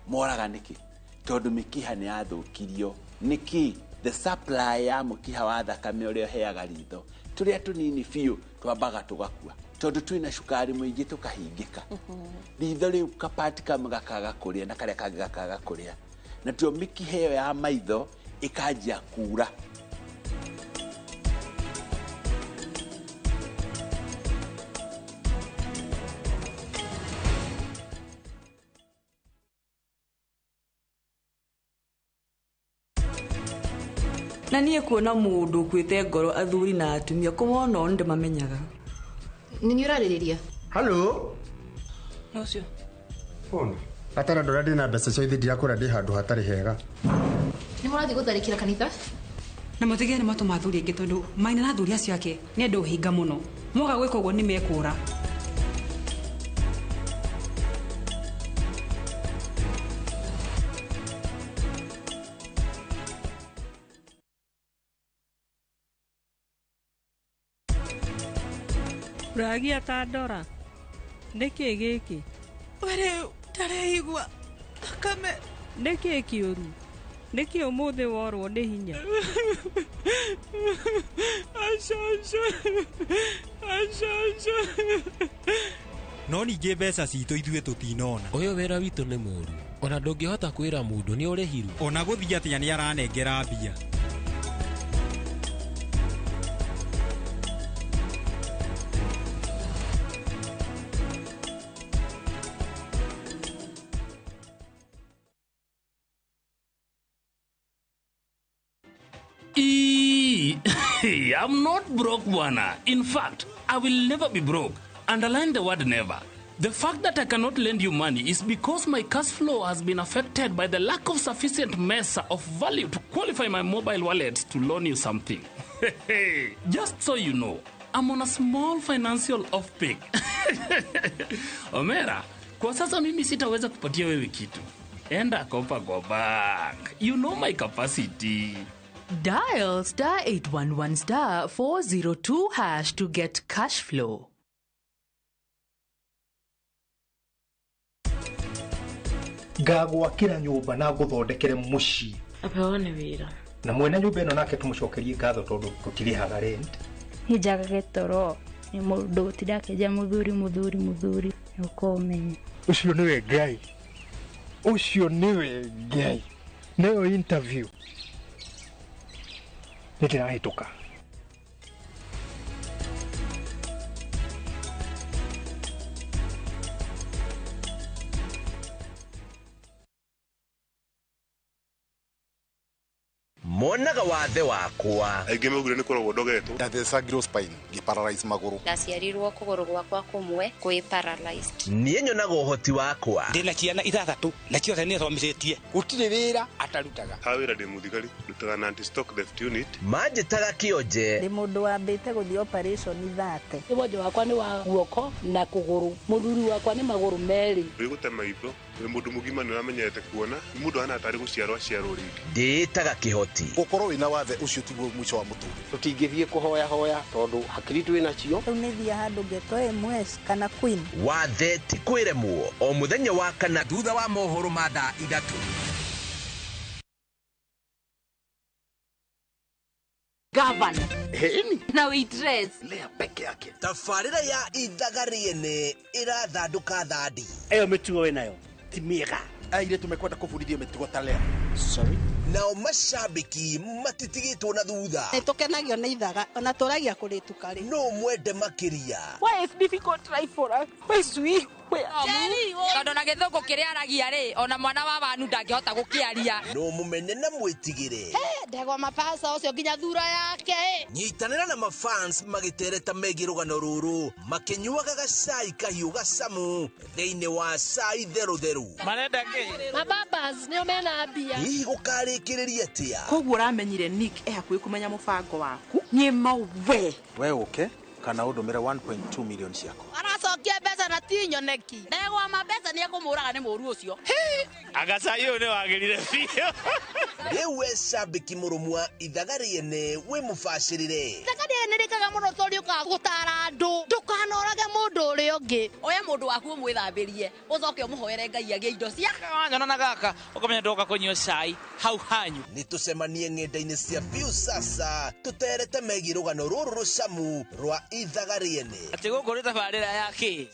moraga niki tondu mikiha ni yathukirio niki the supply ya mukiha wa thakame uria heaga ritho turia tunini fiu twambaga tugakua tondu twina cukari muingi tukahingika ritho riu kapati kamwe gakaga kuria na karia kangi gakaga kuria na tuo mikiha iyo ya maitho ikanjia kura. Na niä kuona må ndå kwä te ngoro athuri na atumia kå mona å ndä mamenyaga nä nä å rarä rä ria no cio atara ndå rä a ndä na mbeca cio ithi ndirakå ra ndä handå hatarä hega nä må rathiä gå tharä kä ra kanitha na mũtigĩre nĩ matũma athuri aingĩ tondũ maina na athuri acio ake nĩ andũ hinga mũno mwoga gwĩka ũguo nĩ mekũra Ragia ta ndora nĩkĩ gĩkĩ were tareigua thakame nĩkĩ kĩũru nĩkĩ ũmũthĩ worwo nĩ hinya no ningĩ mbeca citũ ithuĩ tũtinona ũyũ wĩra witũ nĩ mũũru ona ndũngĩhota kwĩra mũndũ nĩ ũrĩhirwo ona gũthiĩ atĩa nĩ aranengera mbia I'm not broke, Bwana. In fact, I will never be broke. Underline the word never. The fact that I cannot lend you money is because my cash flow has been affected by the lack of sufficient measure of value to qualify my mobile wallet to loan you something. Just so you know, I'm on a small financial off-peak. Omera, kwa sasa mimi sitaweza kupatia wewe kitu. Enda kopa kwa bank. You know my capacity. Dial *811*402# to get cash flow. ngagwakĩra nyũmba na ngũthondekere mũciĩ apeone wĩra na mwene nyũmba ĩno nake tũmũcokerie ngatho tondũ tũtirĩhaga rent njagaga toro nĩ mũndũ ũtirakenja mũthuri ũkomenya ũcio nĩwe Ngai nĩyo interview nĩndĩrahĩtũka monaga wathe wakwa aingĩ maugire nĩ kũrogwo ndogetwo ndathecagirwo spine ngĩparalyze magũrũ ndaciarirwo kũgũrũ gwakwa kũmwe kwĩ paralyzed niĩ nyonaga ũhoti wakwa ndĩna ciana ithathatũ na ciothe nĩ thomithĩtie gũtirĩ wĩra atarutaga ha wĩra ndĩ mũthigari ndutaga na anti-stock theft unit manjĩtaga kĩonje nĩ mũndũ wambĩte gũthiĩ operation 30 wonje wakwa nĩ wa guoko na kũgũrũ mũthuri wakwa nĩ magũrũ merĩ wĩgũte maitho wĩ mũndũ mũgima nĩ ũramenyete kuona nĩ mũndũ hana atarĩ gũciarwo rĩngĩ ndĩĩtaga kĩhoti gũkorwo wĩna wathe ũcio tiguo mũico wa mũtũrĩre tũtingĩthiĩ kũhoya tondũ hakiri twĩ nacio rĩu nĩ thia handũ ngeto MS kana Queen wathe ti kwĩremwo o mũthenya wa kana thutha wa mohoro ma thaa 3 Governor Heni na waitress Lea peke yake tabarĩra ya ithagariene irathandũka thandi ĩyo mĩtugo wĩ nayo ti mĩega aire tumekwenda kũbundithio mĩtugo ta Lea nao macambĩki matitigĩtwo na thutha nĩ tũkenagio nĩ ithaga ona tũragia kũrĩtuka rĩ no mwende makĩria why is difficult try for us why tondũ na gĩthũngũ kĩrĩa aragia rĩ ona mwana wa wanu ndangĩhota gũkĩaria no mũmene na mwĩtigĩre ndegwa mapasa ũcio nginya thura yake nyitanĩra na mafans magĩtereta megiĩ rũgano rũrũ makĩnyuaga gacai kahiũ gacamu thĩinĩ wa cai therũ marenda kĩ mababas nĩo mena mbia hihi gũkarĩkĩrĩria atĩa koguo ũramenyire Nick hakuhĩ kũmenya mũbango waku niĩ mauwe we ũke kana ũndũmĩre 1.2 million ciako aracokia mbeca na ti nyoneki ndegwa mbeca nĩ ekũmũraga nĩ mũru ũcio agacai ũyũ nĩ wagĩrire biũ rĩu we cambĩki mũrũmwa ithagariene wĩ mũbacĩrĩre ithagariene rĩkaga mũno tondũ ũkaga gũtara andũ ndũkanorage mũndũ ũrĩa ũngĩ oya mũndũ waku ũmwĩthambĩrie ũcoke ũmũhoere Ngai agĩe indo cia wanyona na gaka ũkamenya ndoka kũnyua cai hau hanyu nĩ tũcemanie ng'enda-inĩ cia biũ sasa tũterete megiĩ rũgano rũrũ rũcamu rwa ithagariene atĩ gũkũ nĩ tabarĩra ya kĩ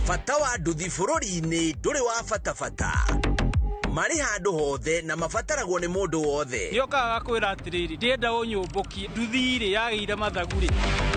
bata wa nduthi bũrũri-inĩ ndũrĩ wa batabata marĩ handũ hothe na mabataragwo nĩ mũndũ wothe. Nĩokaga kwĩra atĩrĩrĩ ndĩenda ũnyũmbũkie nduthi ĩrĩ yagĩire mathagu-rĩ.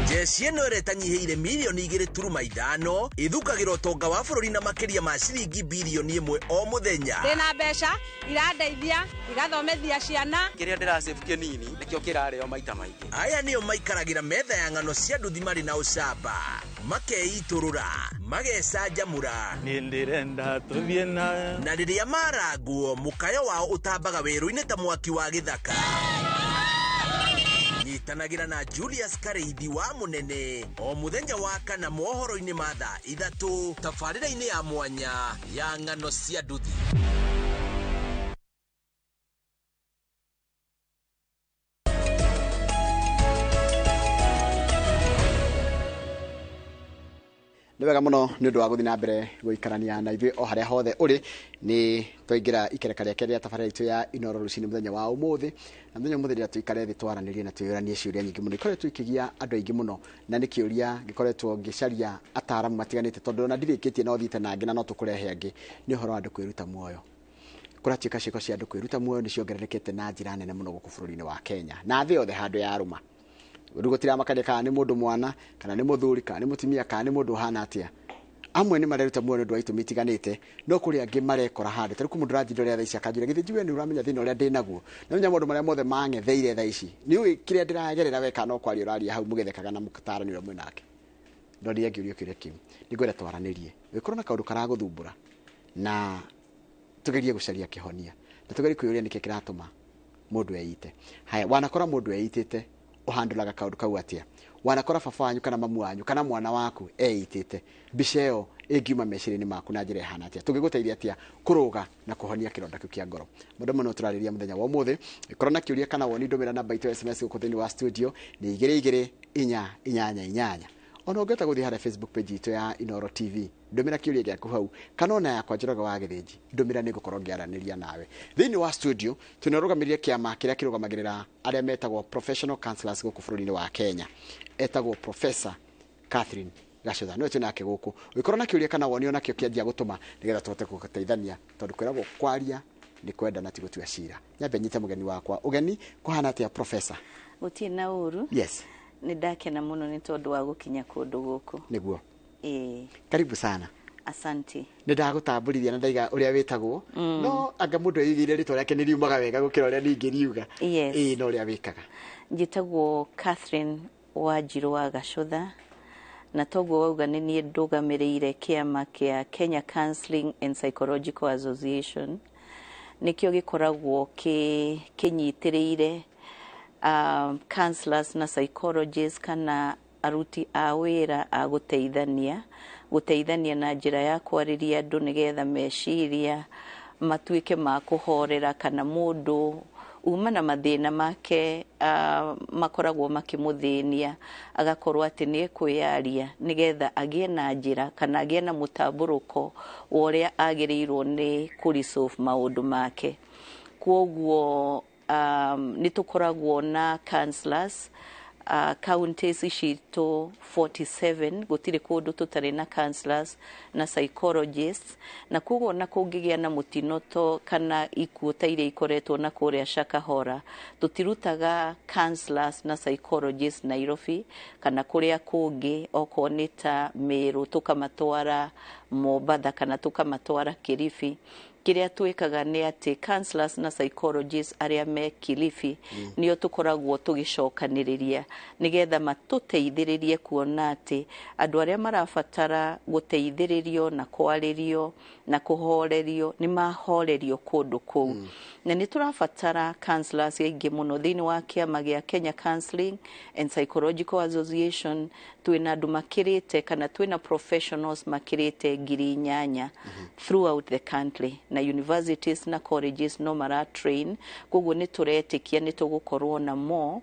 Jeci ĩno ĩretanyihĩire mirioni 2.5 ithukagĩra ũtonga wa bũrũri na makĩria ma ciringi birioni 1 o mũthenya. Ndĩna mbeca irandeithia igathomethia ciana. Kĩrĩa ndĩrasave kĩnini nĩkĩo kĩrarĩo maita maingĩ. Aya nĩo maikaragĩra metha ya ng'ano cia nduthi marĩ na ũcamba, makeitũrũra, magecanjamũra. Nĩndĩrenda tũthiĩ na rĩrĩa marangwo mũkayo wao ũtambaga werũ-inĩ ta mwaki wa gĩthaka. Nyitanagĩra na Julius Kareithi wa Mũnene o mũthenya wa kana mohoro-inĩ ma thaa 3 tabarĩra-inĩ ya mwanya ya ng'ano cia nduthi. Nĩ wega mũno nĩ ũndũ wa gũthiĩ na mbere gũikarania na ithuĩ o harĩa hothe ũrĩ. Nĩ twaingĩra ikereka rĩake rĩa tabarĩra itũ ya Inooro rũcinĩ mũthenya wa ũmũthĩ, na mũthenya ũmũthĩ rĩrĩa tũikare thĩ twaranĩrie na twĩyũranie ciũria nyingĩ mũno ikoretwo ikĩgia andũ aingĩ mũno, na nĩ kĩũria gĩkoretwo ngĩcaria ataaramu matiganĩte, tondũ ona ndirĩkĩtie no thiĩte na angĩ na no tũkũrehe angĩ. Nĩ ũhoro wa andũ kwĩruta muoyo. Kũratuĩka ciĩko cia andũ kwĩruta muoyo nĩ ciongererekete na njĩra nene mũno gũkũ bũrũri-inĩ wa Kenya na thĩ yothe handũ ya arũma. Rĩu gũtiramakania kana nĩ mũndũ mwana kana nĩ mũthuri kana nĩ mũtumia kana nĩ mũndũ ũhana atĩa. Amwe nĩ mareruta muoyo nĩ ũndũ wa itũmi itiganĩte, no kũrĩ angĩ marekora handũ. Tarĩu mũndũ ũranjindwo rĩa thaa ici akanjũria githĩ njuwe nĩ ũramenya thĩna ũrĩa ndĩ naguo, na menya maũndũ marĩa mothe mang'etheire thaa ici nĩ ũĩ kĩrĩa ndĩragerera weka no kwaria ũraria hau mũgethekaga na mũtarani ũrĩa mwĩnake. No nĩ angĩũrio kĩũria kĩu nĩngwenda twaranĩrie wĩkorwo na kaũndũ karagũthumbũra na tugerie gũcaria kĩhonia na tugerie kwĩyũria nĩkĩ kĩratũma mũndũ eite. Haya, wanakora mũndũ eitĩte ũhandũraga kaũndũ kau atĩa? Wanakora baba wanyu kana mamu wanyu kana mwana waku eitĩte, mbica ĩyo ĩngiuma meciria-inĩ maku na njĩra ĩhana atĩa? Tũngĩgũteithia atĩa kũrũga na kũhonia kĩronda kĩu kĩa ngoro? Mũndũ mũno tũrarĩrĩria mũthenya wa ũmũthĩ. Korwo na kĩũria kana woni ndũmĩra namba itũ SMS gũkũ thĩinĩ wa studio nĩ 22488. Ona ũngĩhota gũthiĩ harĩa Facebook page itũ ya Inooro TV ndũmĩra kĩũria gĩaku hau, kana ona yakwa Njoroge wa Gĩthĩnji ndũmĩra nĩ ngũkorwo ngĩaranĩria nawe. Thĩinĩ wa studio tunarũgamĩrĩria kĩama kĩrĩa kĩrũgamagĩrĩra arĩa metagwo professional counselors gũkũ bũrũri-inĩ wa Kenya, etagwo Professor Catherine Gacotha. Nĩwe twĩnake gũkũ. Ũngĩkorwo na kĩũria kana woni onakĩo kĩanjia gũtũma nĩgetha tũhote gũgũteithania, tondũ kwĩragwo kwaria nĩ kwenda na ti gũtua cira. Nyambe nyite mũgeni wakwa. Ũgeni kũhana atĩa Professor? Gũtirĩ na ũru. Yes. Nĩ ndakena mũno nĩ tondũ wa gũkinya kũndũ gũkũ. Nĩguo. Karibu sana. Asante. Nĩ ndagũtambũrithia na ndaiga ũrĩa wĩtagwo, no anga mũndũ eigĩire rĩtwa rĩake nĩ riumaga wega gũkĩra ũrĩa ningĩ riuga. No ũrĩa wĩkaga. Njĩtagwo Catherine Wanjirũ wa Gacotha, na toguo wauga nĩ niĩ ndũgamĩrĩire kĩama kĩa Kenya Counseling and Psychological Association, nĩkĩo gĩkoragwo kĩnyitĩrĩire counselors na psychologists kana aruti a wĩra a gũteithania na njĩra ya kwarĩria andũ nĩgetha meciria matuĩke ma kũhorera, kana mũndũ uma na mathĩna make makoragwo makĩmũthĩnia agakorwo atĩ nĩ kwĩyaria nĩgetha agĩe na njĩra kana agĩe na mũtambũrũko wa ũrĩa agĩrĩirwo nĩ kũresolve maũndũ make. Kwoguo nĩ tũkoragwo na counselors counties citũ 47, gũtirĩ kũndũ tũtarĩ na counselors na psychologists, na kwoguo na kũngĩgĩa na mũtino kana ikuũ ta iria ikoretwo na kũrĩa Shakahora, tũtirutaga counselors na psychologists Nairobi kana kũrĩa kũngĩ, okorwo nĩ ta Meru tũkamatwara Mombatha kana tũkamatwara Kilifi. Kĩrĩa twĩkaga nĩ atĩ counselors na psychologists arĩa me Kilifi nĩo tũkoragwo tũgĩcokanĩrĩria nĩgetha matũteithĩrĩrie kuona atĩ andũ arĩa marabatara gũteithĩrĩrio na kwarĩrio na kũhorerio nĩ mahorerio kũndũ kũu. Na nĩ tũrabatara counselors aingĩ mũno thĩinĩ wa kĩama gĩa Kenya Counseling and Psychological Association. Twĩna andũ makĩrĩte kana twĩna professionals makĩrĩte 8,000 throughout the country, na universities na colleges no mara train. Kwoguo nĩ tũretĩkia nĩ tũgũkorwo na more,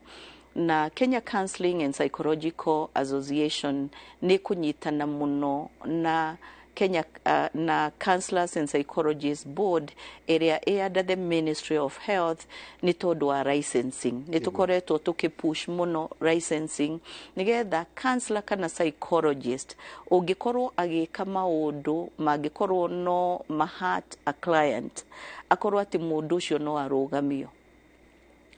na Kenya Counseling and Psychological Association nĩ kũnyitana mũno na Kenya na Counselors and Psychologists Board area under the Ministry of Health ni tondu wa licensing ni tukoretwo tukipush muno licensing nigetha counselor kana psychologist ungikorwo agika maundu mangikorwo no mahat a client akorwo ati mundu ucio no arugamio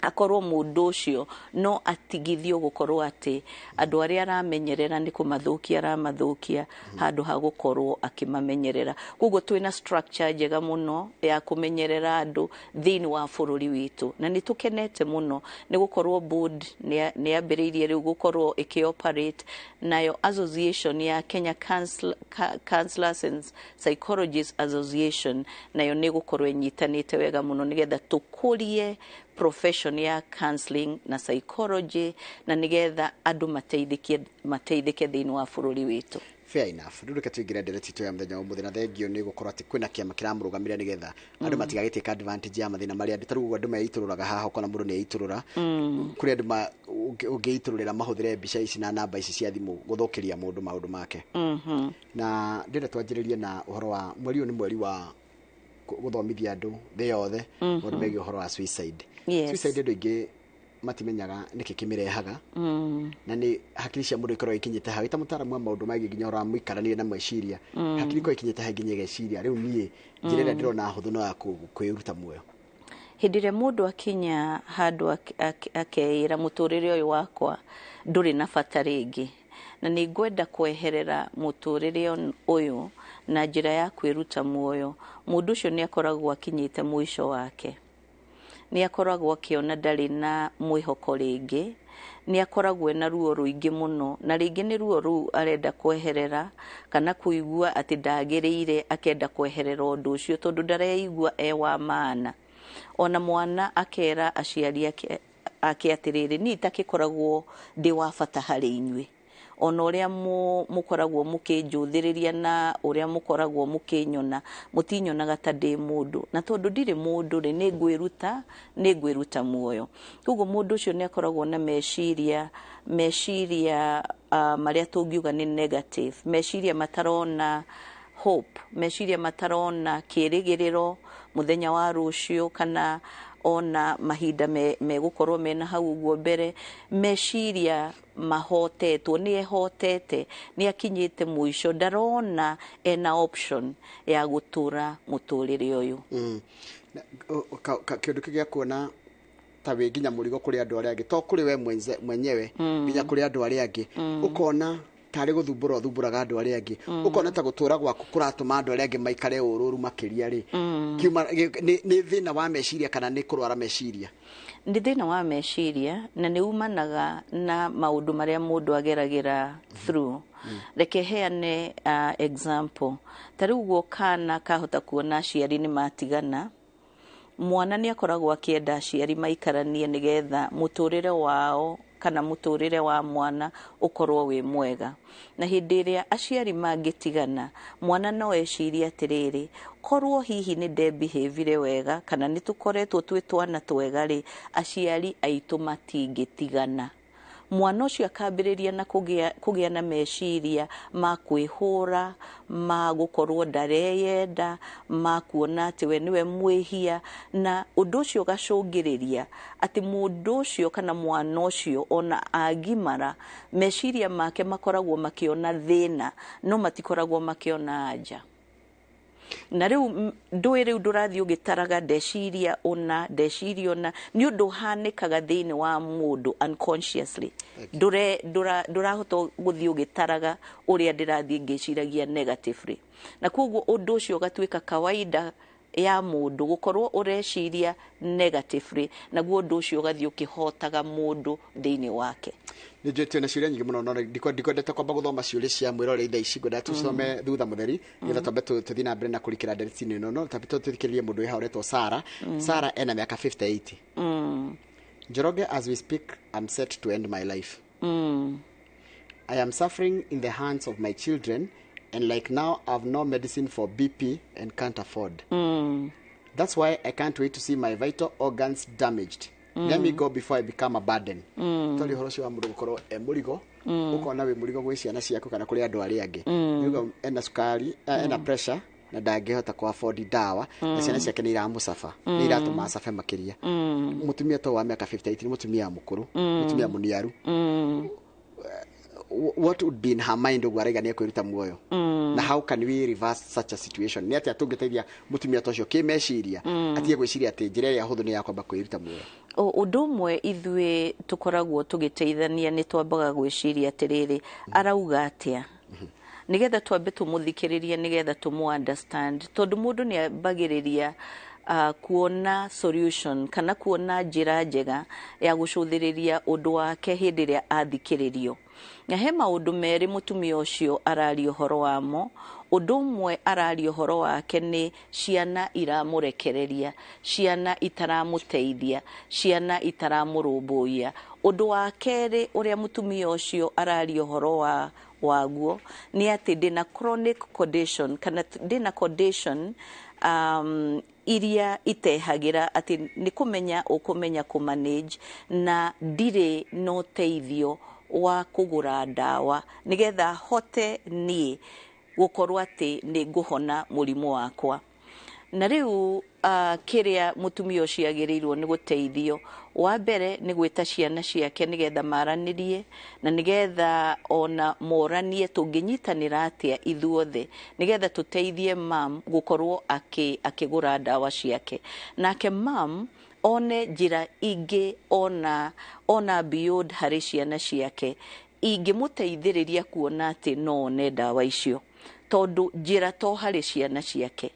akorwo mundu ucio no atigithio gukorwo ati andu aria aramenyerera ni kumathukia aramathukia handu ha gukorwo akimamenyerera koguo twina structure njega muno ya kumenyerera andu thini wa bururi witu na nitukenete muno ni gukorwo board ni ambiriirie riu gukorwo ikioperate nayo association ya Kenya Counselors and Psychologists Association nayo ni gukorwo inyitanite wega muno nigetha tukurie profession ya counseling na psychology na nigetha andu mateithike thini wa bururi witu. Fair enough. Nduruke tuingire ndereti ya muthenya wa muthenya thengio ni gukorwo ati kwina kiama kiramurugamira nigetha andu matigagiteka advantage ya mathina maria andu tarugo andu meitururaga haha kona mundu ni eiturura kuri andu ungeitururira mahuthire mbica ici na namba ici cia thimu guthukiria mundu maundu make na ndire twanjiririe na uhoro wa mweri ni mweri wa guthomithia andu thi yothe mundu megi uhoro wa suicide. Suicide ndu ingi matimenyaga niki kimirehaga na ni hakiri cia mundu ikorwo ikinyite ha ita mutaramu wa maundu magi ginya ora muikaranie na meciria hakiri ko ikinyite ha ginya geciria riu nie njirira ndirona huthu no ya kwiruta muoyo hindire mundu akinya handu akeira muturire uyu wakwa nduri na bata ringi na ni ngwenda kweherera muturire uyu na njira ya kwiruta muoyo mundu ucio ni akoragwo akinyite mwisho wake ni akoragwo akiona ndari na mwihoko ringi ni akoragwo na ruo ruingi muno na ringi ni ruo ru arenda kweherera kana kuigua ati ndagiriire akenda kweherera undu ucio tondu ndareigua wa maana ona mwana akera aciari ake atiriri ni itakikoragwo ndi wa bata hari inyui ona uria mukoragwo mukinjuthiriria na uria mukoragwo mukinyona mutinyonaga ta ndi mundu na tondu ndiri mundu ri ni ngwiruta muoyo koguo mundu ucio ni akoragwo na meciria maria tungiuga ni negative meciria matarona hope meciria matarona kirigiriro muthenya wa rucio kana ona mahinda megukorwo mena hau uguo mbere meciria mahotetwo ni ehotete ni akinyite mwisho ndarona ena option ya gutura muturire uyu kindu kigia kuona tawe ginya murigo kuri andu aria angi to kuri we mwenyewe ginya kuri andu aria angi ukona tari guthumburaga andu aria angi ukona ta gutura gwaku kuratuma andu aria angi maikare ururu makiria ri kiuma ni thina wa meciria kana ni kurwara meciria ndi thina wa meciria na ni umanaga na maundu maria mundu ageragira through reke heane example tari uguo kana kahota kuona aciari ni matigana mwana ni akoragwo akienda aciari maikaranie nigetha muturire wao kana muturire wa mwana ukorwo wi mwega na hindi iria aciari mangitigana mwana no eciria atiriri korwo hihi ni behave wega kana ni tukoretwo twitwana twega ri aciari aitu matingitigana mwana ucio akambiriria na kugia na meciria ma kwihura ma gukorwo ndareyenda ma kuona ati we niwe mwihia na undu ucio gacungiriria ati mundu ucio kana mwana ucio ona agimara meciria make makoragwo makiona thina no matikoragwo makiona anja na riu ndwiri ndurathi ugitaraga ndeciria ona ni undu hanikaga thini wa mundu unconsciously ndurahota guthi ugitaraga uria ndirathi ngiciragia negatively na koguo undu ucio gatwika kawaida ya mundu gukorwo ureciria negatively naguo undu ucio gathi ukihotaga mundu thini wake nijete na ciuria nyingi muno no ndikwendete kwamba guthoma ciuria cia mwirore itha ici ngwenda tusome thutha mutheri ngetha twambe tuthi na mbere na kurikira ndereti ino no tapito tuthikiririe mundu wi hauretwo Sara ena miaka 58 Njoroge, as we speak, I'm set to end my life. I am suffering in the hands of my children, and like now I've no medicine for BP and can't afford. That's why I can't wait to see my vital organs damaged. let me go before I become a burden tori horo cio wa mundu gukorwo murigo ukona we murigo gwi ciana ciaku kana kuri andu ari angi niuga ena sukari ena pressure na ndangihota ku afford dawa na ciana ciake ni iramusafa ni iratuma asafe makiria mutumia to wa miaka 58 mutumia mukuru mutumia muniaru what would be in her mind ogwarega ni kwiruta muoyo na how can we reverse such a situation ni atia tungiteithia mutumia tocio kimeciria atie gwiciria ati njira ya huthu ni yakwamba kwiruta muoyo undu mwe ithwe tukoragwo tugiteithania ni twambaga gwiciria atiriri arauga atia nigetha twambe tumuthikiririe nigetha tumu understand tondu mundu ni ambagiriria kuona solution kana kuona njira njega ya gucuthiriria undu wake hindi iria athikiririo na he maundu meri mutumia ucio arari uhoro wamo undu mwe arari uhoro wake ni ciana iramurekereria ciana itaramuteithia ciana itaramurumbuia undu wa keri uria mutumia ucio arari uhoro waguo ni ati ndina chronic condition kana ndina condition iria itehagira ati ni kumenya ku manage na ndire no teithio wa kugura ndawa nigetha hote ni gukorwa ati ni nguhona murimu wakwa na riu kiria mutumia ucio agirirwo ni guteithio wa mbere ni gwita ciana ciake nigetha maranirie na nigetha ona moranie tunginyitanira atia ithuothe nigetha tuteithie mam gukorwo akigura ndawa ciake nake mam one njira ingi ona beyond hari ciana ciake ingimuteithiriria kuona ati no ne ndawa icio tondu njira to hari ciana ciake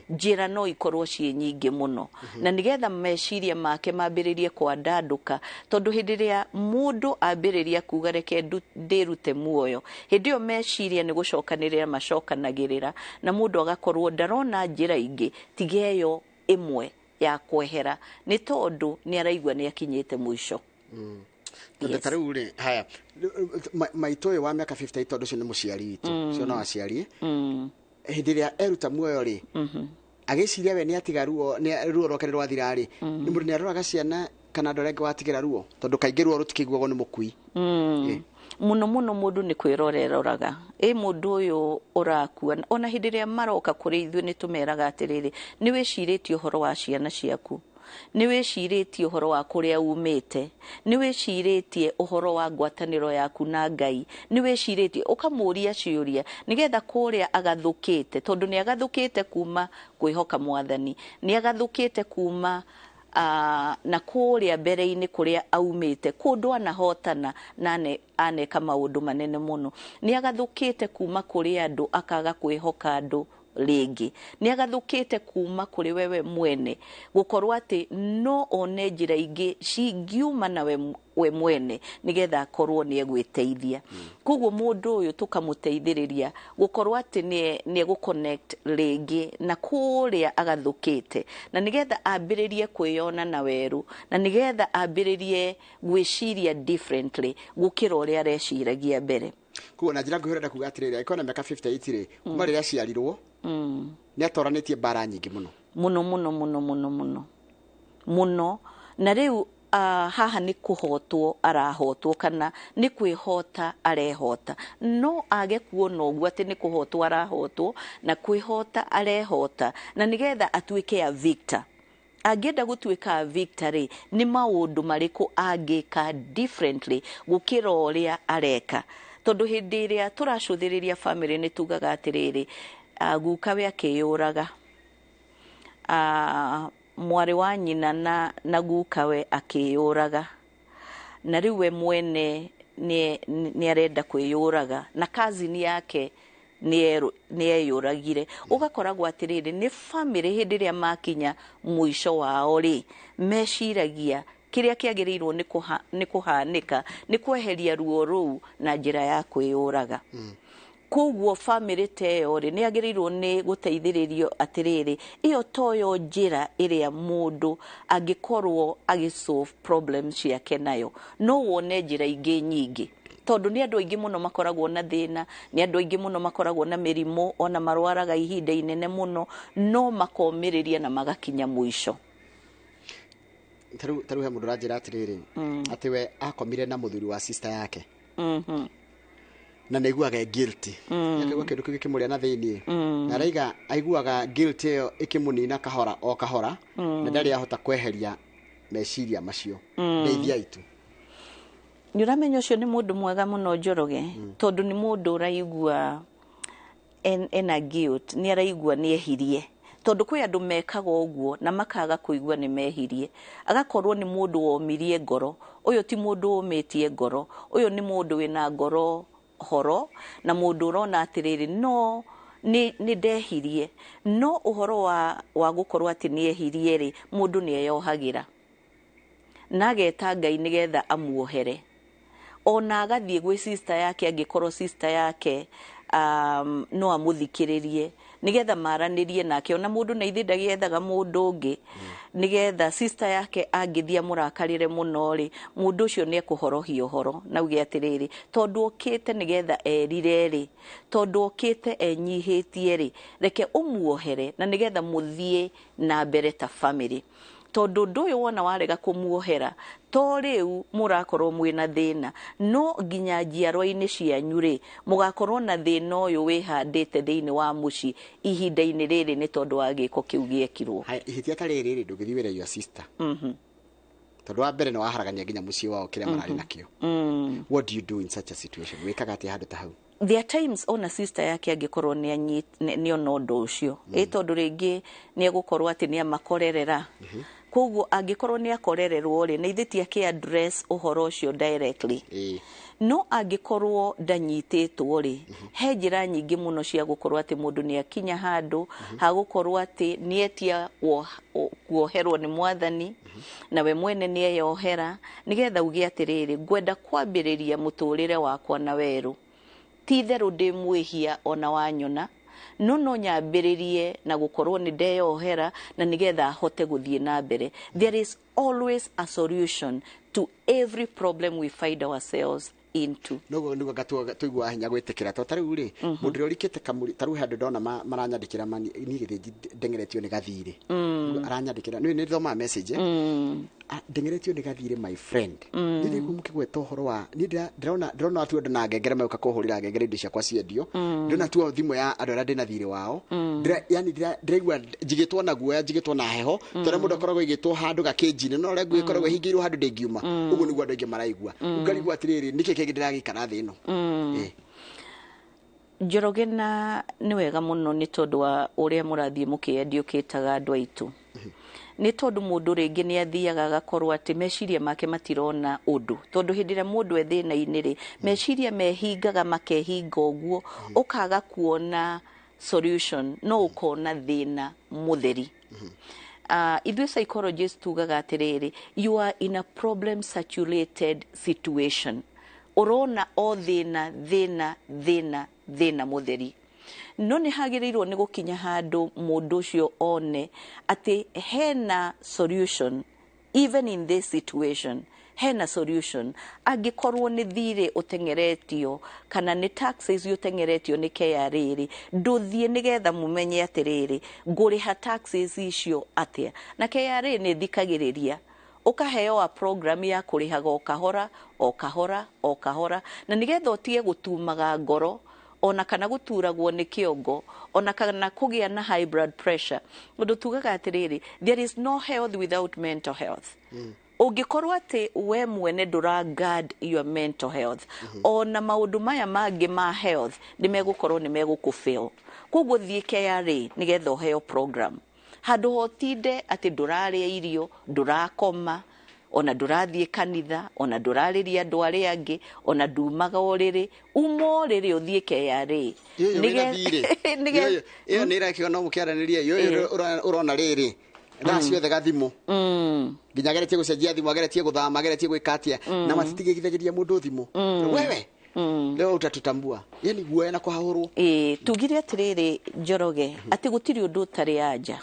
njira no ikorwo cie nyingi muno na nigetha meciria make mambiririe kwa ndanduka tondu hindi ria mundu ambiriria kuga reke ndirute muoyo hindi yo meciria ni gucokanirira macokanagirira na mundu agakorwo ndarona njira ingi tigeyo imwe ya kwehera ni tondu ni araigwa ni akinyite mwisho Taruri haya maitoe wa miaka 58 tondu cio ni muciari witu cio no aciari hindi iria eruta muoyo ri agiciria we ni atiga ruo roke rwathira ri ni mundu ni aroraga ciana kana ndorenge watigira ruo tondu kaingi ruo rutikiguo ni mukui muno mundu ni kwiroreraga mundu uyu urakua ona hindi iria maroka kuri ithu ni tumeraga atiriri ni wiciritie uhoro wa ciana ciaku ni wiciritie uhoro wa kuria umite ni wiciritie uhoro wa ngwataniro yaku na Ngai ni wiciritie ukamuria ciuria nigetha kuria agathukite tondu ni agathukite kuma kwihoka mwathani ni agathukite kuma na kuria mbere-ini kuria aumite kundu anahotana nane aneka maundu manene muno ni agathukite kuma kuria andu akaga kwihoka andu ringi ni agathukite kuma kuri wewe mwene gukorwa ati no one njira ingi cingiuma na we mwene nigetha akorwo ni egwiteithia kuguo mundu uyu tukamuteithiriria gukorwa ati ni guconnect ringi na kuria agathukite na nigetha ambiririe kwiyona na weru na nigetha ambiririe gwiciria differently gukira uria areciragia mbere kuona njira nguhirenda kuga atiriri aikona miaka 58 ri kuma riria ciarirwo ni atoranitie bara nyingi muno na riu haha ni kuhotwo arahotwo kana ni kwihota arehota no age kuona uguo ati ni kuhotwo arahotwo na kwihota arehota na nigetha atuike ya victor agenda gutuika victory ni maundu mariku agika differently gukira uria areka tondu hindi iria turacuthiriria family ni tugaga atiriri gukawe akiyuraga mwari wa nyina na gukawe akiyuraga na riwe mwene ni arenda kwiyuraga na kazini yake ni eyuragire ugakoragwo atiriri ni family hindi iria makinya mwisho wao ri meciragia kiria kiagirirwo ni kuhanika ni kweheria ruo ruu na njira ya kwiyuraga kuguo family teyo ri ni agirirwo ni guteithiririo atiriri iyo toyo njira iria mundu agikorwo agisolve problems ciake nayo no wone njira ingi nyingi tondu ni andu aingi muno makoragwo na thina ni andu aingi muno makoragwo na mirimu ona marwaraga ihinda inene muno no makomiriria na magakinya mwisho taru he mundu ranjira atiriri ati we akomire na muthuri wa sister yake na naiguaga guilty yakigwa kindu kikimuria na thiini na raiga aiguaga guilty yo ikimunina kahora o kahora na ndari ahota kweheria meciria macio ndeithia itu Niuramenya ucio ni mundu mwega muno Njoroge tondu ni mundu uraigua ena guilt ni araigua ni ehirie tondu kwi andu mekaga uguo na makaga kuigua ni mehirie agakorwo ni mundu womirie ngoro uyo ti mundu umitie ngoro uyo ni mundu wina ngoro horo na mundu urona atiriri no ni ndehirie no uhoro wa gukorwo ati ni ehirie ri mundu ni eyohagira nageta Ngai nigetha amuohere ona agathie gwi sister yake angikorwo sister yake no amuthikiririe nigetha maranirie nake ona mundu na ithi ndagiethaga mundu ungi nigetha sister yake angithia murakarire muno ri mundu ucio ni ekuhorohia uhoro na uge atiriri tondu okite nigetha erire ri tondu okite enyihitie ri reke umuohere na nigetha muthie na mbere ta family tondu nduyu wona warega kumuohera to riu murakorwo mwina thina no nginya njiarwa-ini cianyu ri mugakorwo na thina uyu wihandite thiini wa muci ihinda-ini riri ni tondu wa giko kiu giekirwo ihitia ta riri ndugithi wira your sister tondu wa mbere ni waharagania nginya muci wao kiria marari nakio what do you do in such a situation wikaga ati handu ta hau there are times ona sister yake angikorwo ni ona undu ucio tondu ringi ni egukorwo ati ni amakorerera koguo angikorwo ni akorererwo ri na ithi ake address uhoro ucio directly no angikorwo ndanyititwo ri he njira nyingi muno cia gukorwo ati mundu ni akinya handu ha gukorwo ati ni etia kuoherwo ni mwathani na we mwene ni eyohera nigetha uge atiriri ngwenda kwambiriria muturire wakwa na weru titheru ndi mwihia ona wanyona no nyambiririe na gukorwo ni ndeyohera na nigetha hote guthie na mbere there is always a solution to every problem we find ourselves into no ngatuga tuigua hinya gwitikira to tariu ri mundu rorikite kamuri tariu handu ndona maranyandikira ni githi ndengeretio ni gathire aranyandikira ni thoma message ndengeretio ni gathire my friend ndi kumukigweta uhoro wa ni ndirona atu andu na ngengere meuka kuhurira ngengere indi ciakwa ciendio ndona tu thimu ya andu aria ndina thire wao yani ndiraigua njigitwo na guoya njigitwo na heho tondu mundu akoragwo igitwo handu gakinjini no ria guikoragwo hingirwo handu ndingiuma uguo niguo andu aingi maraigua ngarigua atiriri niki ndiragikara thi ino Njoroge na ni wega muno ni tondu wa uria murathie mukiendio kitaga andu aitu ni tondu mundu ringi ni athiaga agakorwo ati meciria make matirona undu tondu hindira mundu ethina-ini ri meciria mehingaga makehinga uguo ukaga kuona solution no ukona thina mutheri ithui psychologists tugaga atiriri you are in a problem saturated situation urona o thina mutheri no ni hagirirwo ni gukinya handu mundu ucio one ati hena solution even in this situation hena solution angikorwo ni thire utengeretio kana ni taxes utengeretio ni KRA nduthie nigetha mumenye atiriri nguriha taxes icio atia na KRA ni thikagiriria ukaheo a program ya kurihaga o kahora na nigetha utige gutumaga ngoro ona kana guturagwo ni kiongo ona kana kugia na high blood pressure ndu tugaga atiriri there is no health without mental health ungikorwo ati we mwene ndura guard your mental health ona maundu maya mangi ma health ni megukorwo ni megukufail koguo thie KRA nigetha uheo program handu hotinde ati nduraria irio ndurakoma ona ndurathie kanitha ona ndurariria andu aria angi ona ndumaga uriri umoriri uthie KRA iyo ni irakio no mukiaraniria iyo urona riri ciothe gathimu nginya geretie gucenjia thimu geretie guthama geretie gwikatia na matitigithagiria mundu thimu wewe leo utatutambua yani guoya na kuhahurwo tugire atiriri Njoroge ati gutiri undu utari anja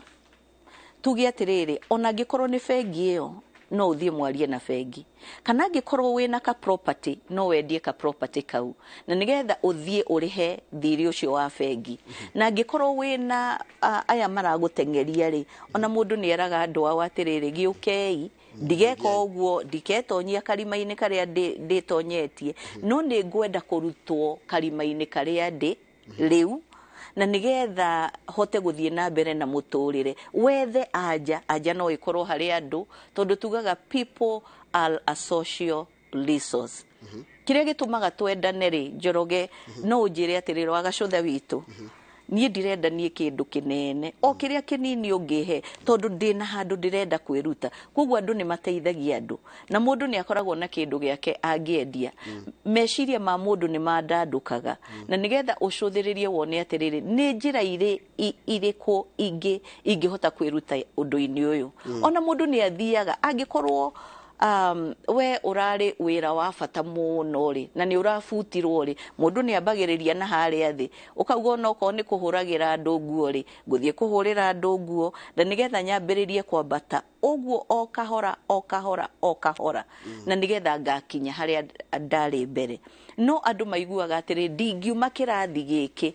tugi atiriri ona ngikorwo ni bengi iyo no uthie mwarie na bengi kana ngikorwo wina ka property no wendie ka property kau na nigetha uthie urihe thiri ucio wa bengi na ngikorwo wina aya maragutengeria ri ona mundu ni eraga andu awatiriri giukei ndigeka uguo ndiketonyia karima-inĩ karia nditonyetie no nĩ ngwenda kũrutwo karima-inĩ karia ndi riu na nigetha hote guthie na mbere na muturire wethe anja no ikorwo hari andu tondu tugaga people are a social resource kiria gitumaga twendane ri Njoroge no unjire atiriro agacutha witu nie ndirenda nie kindu kinene o kiria kinini ungihe tondu ndina handu ndirenda kwiruta koguo andu ni mateithagia andu na mundu ni akoragwo na kindu giake angiendia meciria ma mundu ni mandandukaga na nigetha ucuthiririe wone atiriri ni njira iriku ingihota kwiruta undu-ini uyu ona mundu ni athiaga angikorwo we urari wira wa bata muno ri na ni urafutirwo ri mundu ni ambagiriria na hari athi ukauga no ko ni kuhuragira andu nguo ri nguthie kuhurira andu nguo na nigetha nyambiririe kwambata uguo o kahora na nigetha ngakinya hari ndari mbere no andu maiguaga atiri ndingiuma kirathi giki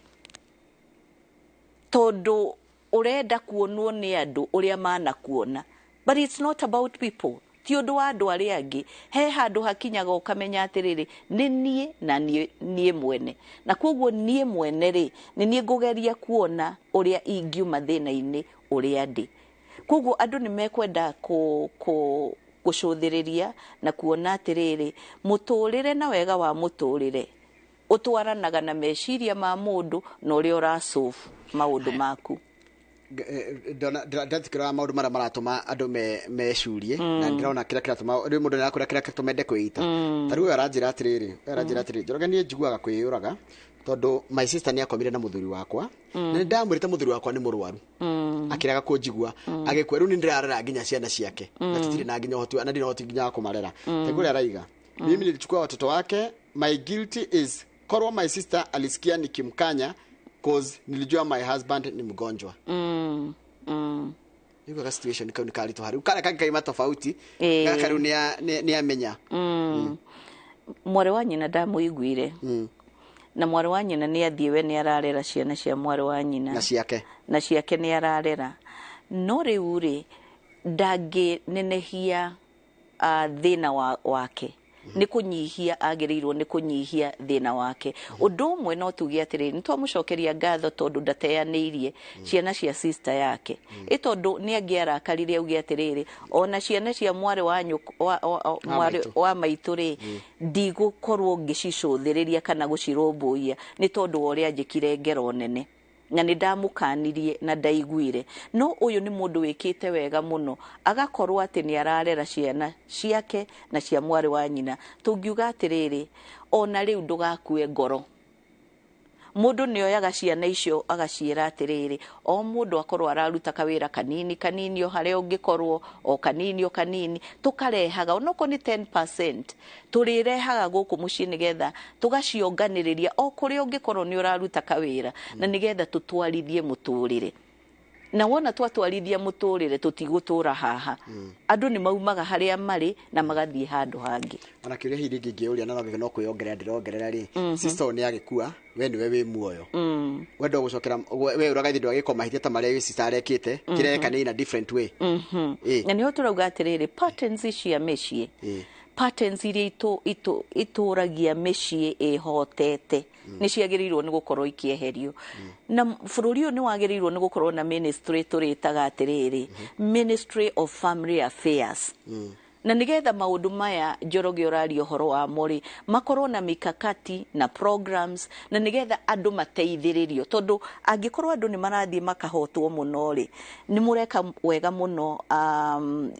tondu urenda kuonwo ni andu uria manakuona but it's not about people ti undu wa andu aria angi he handu hakinyaga ukamenya atiriri ni nie na nie mwene na koguo nie mwene ri ni nie ngugeria kuona uria ingiuma thina-ini uria ndi koguo andu ni mekwenda gucuthiriria na kuona atiriri muturire na wega wa muturire utwaranaga na meciria ma mundu na uria urasolve maundu maku ndatikira maundu mara maratuma andu mecurie na ndirona kira kiratuma ri mundu nakura kira tumende kwita tariu aranjira atiriri Njoroge nie njiguaga kwiyuraga tondu my sister ni akomire na muthuri wakwa na ndamwirite muthuri wakwa ni murwaru akiraga kunjigua agikwe riu ni ndirarera nginya ciana ciake na titiri na nginya hotu na ndino hotu nginya kumarera tegure araiga mimi nilichukua watoto wake my guilty is korwa my sister alisikia nikimkanya cause nilijua my husband ni mgonjwa yuko ka situation kau nikalito hari ukara kaima tofauti ngakariu ni amenya mware wa nyina ndamuiguire na mware wa nyina ni athiwe ni ararera ciana cia mware wa nyina na ciake ni ararera no riu ri ndangi nenehia thina wake ni kunyihia agirirwo ni kunyihia thina wake undu umwe no tugie atiri ni twamucokeria ngatho tondu ndateanirie ciana cia sister yake itondu ni angiara karire ugie atiriri ona ciana cia mware wa maituri ndigukorwo ngicicuthiriria kana gucirumbuia ni tondu uria njikire ngero nene na ni ndamukanirie na ndaiguire no uyu ni mundu wikite wega muno agakorwo ati ni ararera ciana ciake na cia mwari wa nyina tungiuga atiriri ona riu ndugakue ngoro mundu ni oyaga ciana icio agaciira atiriri o mundu akorwo araruta kawira kanini o hare ungikorwo o kanini tukarehaga onoko ni 10% turirehaga guku mucii nigetha tugacionganiriria o kuri ungikorwo ni uraruta kawira na nigetha tutwarithie muturire na wona twatwarithia muturire tutigutura haha andu ni maumaga haria mari na magathie handu hangi ona kiuria hiri ngingiuria na no kwiongerera ndirongerera ri sister ni agikua we ni we wi muoyo wendo gucokera we uragathi ndwagiko mahitia ta maria sister arekite kireka ni in a different way na niho turauga atiriri patterns cia mecii patterns iria ituragia mecii ihotete ni ciagirirwo ni gukorwo ikieherio na bururi uyu ni wagirirwo ni gukorwo na ministry turitaga atiriri Ministry of Family Affairs na nigetha maundu maya Njoroge urario horo wa mori makorwo na mikakati na programs na nigetha andu mateithiririo tondu angikorwo andu ni marathie makahotwo muno ri ni mureka wega muno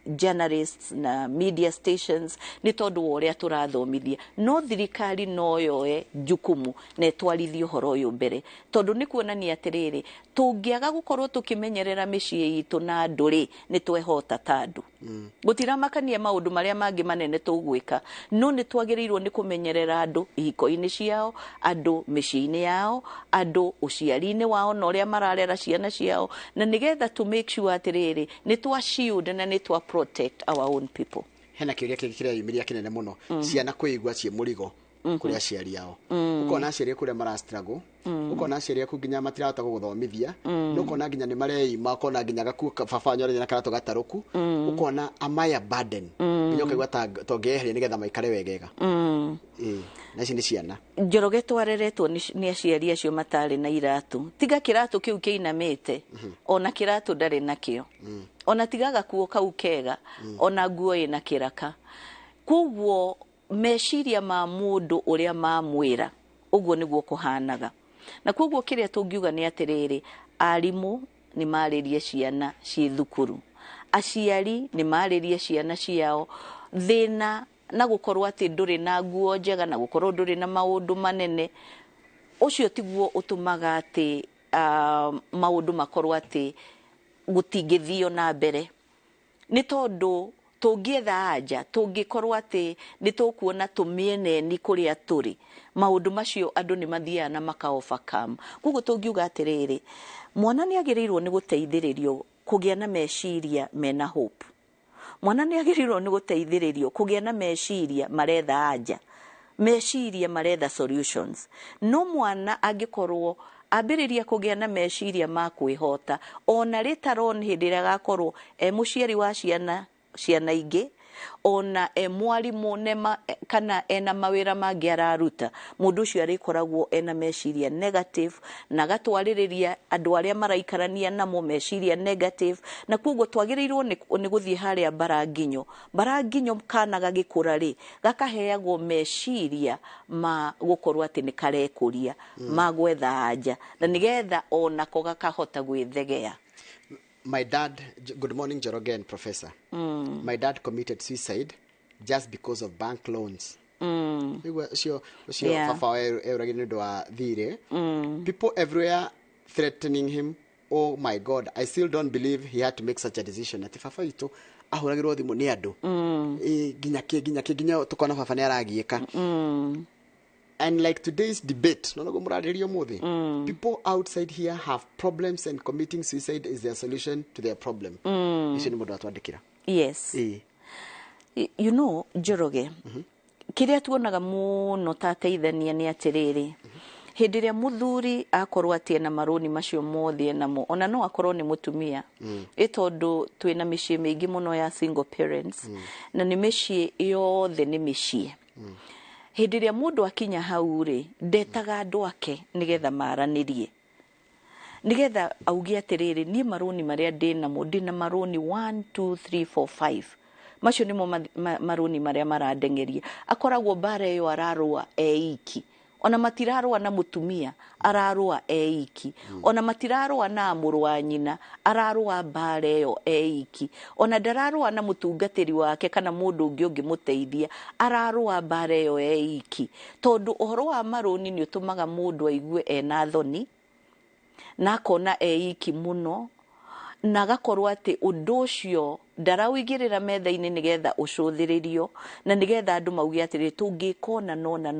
journalists na media stations ni tondu uria turathomithia no thirikari no yoe jukumu na etwarithio horo uyu mbere tondu ni kuonania atiriri tungiaga gukorwo tukimenyerera micii itu na andu ri ni twehota tandu gutiramakania maundu maria mangi manene tugwika no ni twagirirwo ni kumenyerera andu ihiko-ini ciao andu micii-ini yao andu uciari-ini wao na uria mararera ciana ciao na nigetha to make sure atiriri ni twa shield na ni twa protect our own people hena kiuria kire yumiria kinene muno ciana kuigwa cie murigo kuri aciari yao ukona aciari kuri mara struggle ukona aciari ku nginya matirahota guthomithia nukona nginya ni marei makona nginya gaku babanyo na karato gataruku ukona amaya burden nginya kaigwa tongeheria nigetha maikare wegega na ici ni ciana Njoroge twareretwo ni aciari acio matari na iratu tiga kiratu kiu kiinamite ona kiratu ndari nakio ona tigaga kuo kau kega ona nguo ina kiraka kuguo meciria ma mundu uria mamwira uguo niguo kuhanaga na kuguo kiria tungiuga ni atiriri arimu ni maririe ciana ci thukuru aciari ni maririe ciana ciao thina na gukorwo ati nduri na nguo njega na gukorwo nduri na maundu manene ucio tiguo utumaga ati maundu makorwo ati gutingithio na mbere ni tondu tungietha anja tungikorwo ati ni tukuona tumiene ni kuria turi maundu macio andu ni mathia na makaofakam kuguo tungiuga atiriri mwana ni agirirwo ni guteithiririo kugia na meciria mena hope mwana ni agirirwo ni guteithiririo kugia na meciria maretha anja meciria maretha solutions no mwana angikorwo ambiriria kugia na meciria ma kwihota ona ritaron hindira gakorwo muciari wa ciana ingi ona mwarimu nema kana ena mawira mangi araruta mundu ucio arikoragwo ena meciria negative na gatwaririria andu aria maraikarania namo meciria negative na kuguo twagirirwo ni guthie haria baranginyo kana gagikura ri gakaheagwo meciria ma gukorwo ati ni karekuria ma gwetha anja na nigetha ona ko gakahota gwithegea. My dad, good morning Njoroge and Professor. My dad committed suicide just because of bank loans. People everywhere threatening him. Oh my God, I still don't believe he had to make such a decision. Ati fafa ito ahuragirwo thimu ni andu. Ginya tukona fafa ni aragieka. And like today's debate, people outside here have problems and committing suicide is their solution to their problem. Yes. You know, Njoroge, kiria tuonaga muno tateithania ni atiriri. Hindi ria muthuri akorwo ati na maroni macio mothe namo ona no akorwo ni mutumia itondu twina micii mingi muno ya single parents na ni micii yothe ni micii hindi ria mundu akinya hau ri ndetaga andu ake nigetha maranirie nigetha augie atiriri ni maroni maria ndina maroni 1 2 3 4 5 macio nimo maroni maria maradengeria akoragwo bare yo ararua eiki ona matirarua na mutumia ararua eiki ona matirarua na muru wa nyina ararua bare yo eiki ona dararua na mutungatiri wake kana mundu ungi muteithia ararua bare yo eiki tondu uhoro wa maroni ni utumaga mundu aigue ena thoni na kona eiki muno na gakorwo ati undu ucio ndarawigirira metha-ini nigetha ucuthiririo na nigetha andu maugie atiri tungikona nona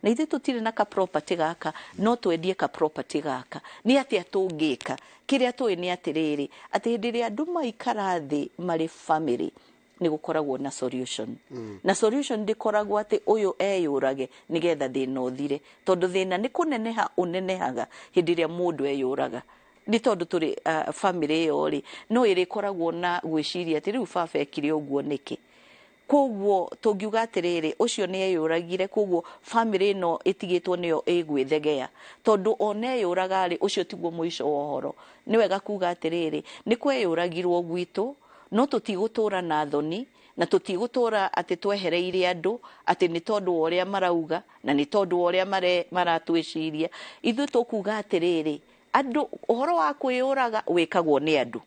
na ithe tutire na ka property gaka no twendie ka property gaka ni atia tungika kiria tui ni atiriri ati hindiri andu maikara thi mari family ni gukoragwo na solution na solution ndikoragwo ati uyu eyurage nigetha thina uthire tondu thina ni kuneneha unenehaga hindiria mundu eyuraga ni tondu turi family yori no irikoragwo na gwiciria ati riu baba ekire uguo niki koguo tungiuga atiriri ucio ni eyuragire koguo family no itigitwo niyo igwithegea tondu one eyuraga ri ucio tiguo muico wa horo ni wega kuga atiriri ni kweyuragirwo gwitu no tutigutura na thoni na tutigutura ati twehereire andu ati ni tondu uria marauga na ni tondu uria maratwiciria ithu tukuga atiriri andu uhoro wa kwiyuraga wikagwo ni andu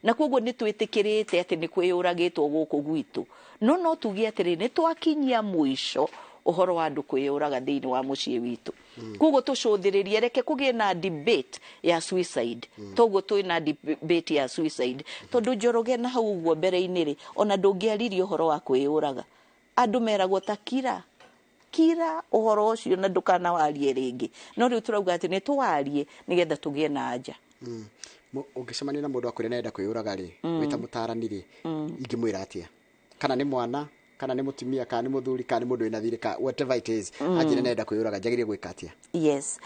na koguo ni twitikirite ati ni kwiyuragitwo guku gwitu no tugie atiri ni twakinyia muico uhoro wa andu kwiyuraga thiini wa mucii witu koguo tucuthiririe reke kugie na debate ya suicide toguo twina debate ya suicide tondu Njoroge na hau uguo mbere-ini ri ona ndungiaririe uhoro wa kwiyuraga andu meragwo ta kira uhoro ucio na ndukana warie ringi no riu turauga ati ni twarie nigetha tugie na anja ungicemania na mundu akwire nenda kwiyuraga ri wita mutarani ri ingimwira atia kana ni mwana kana nĩ mutumia kana nĩ muthuri kana nĩ mundu ina thirika whatever it is anjire nenda kwiyuraga njagirie gwikatia. Yes,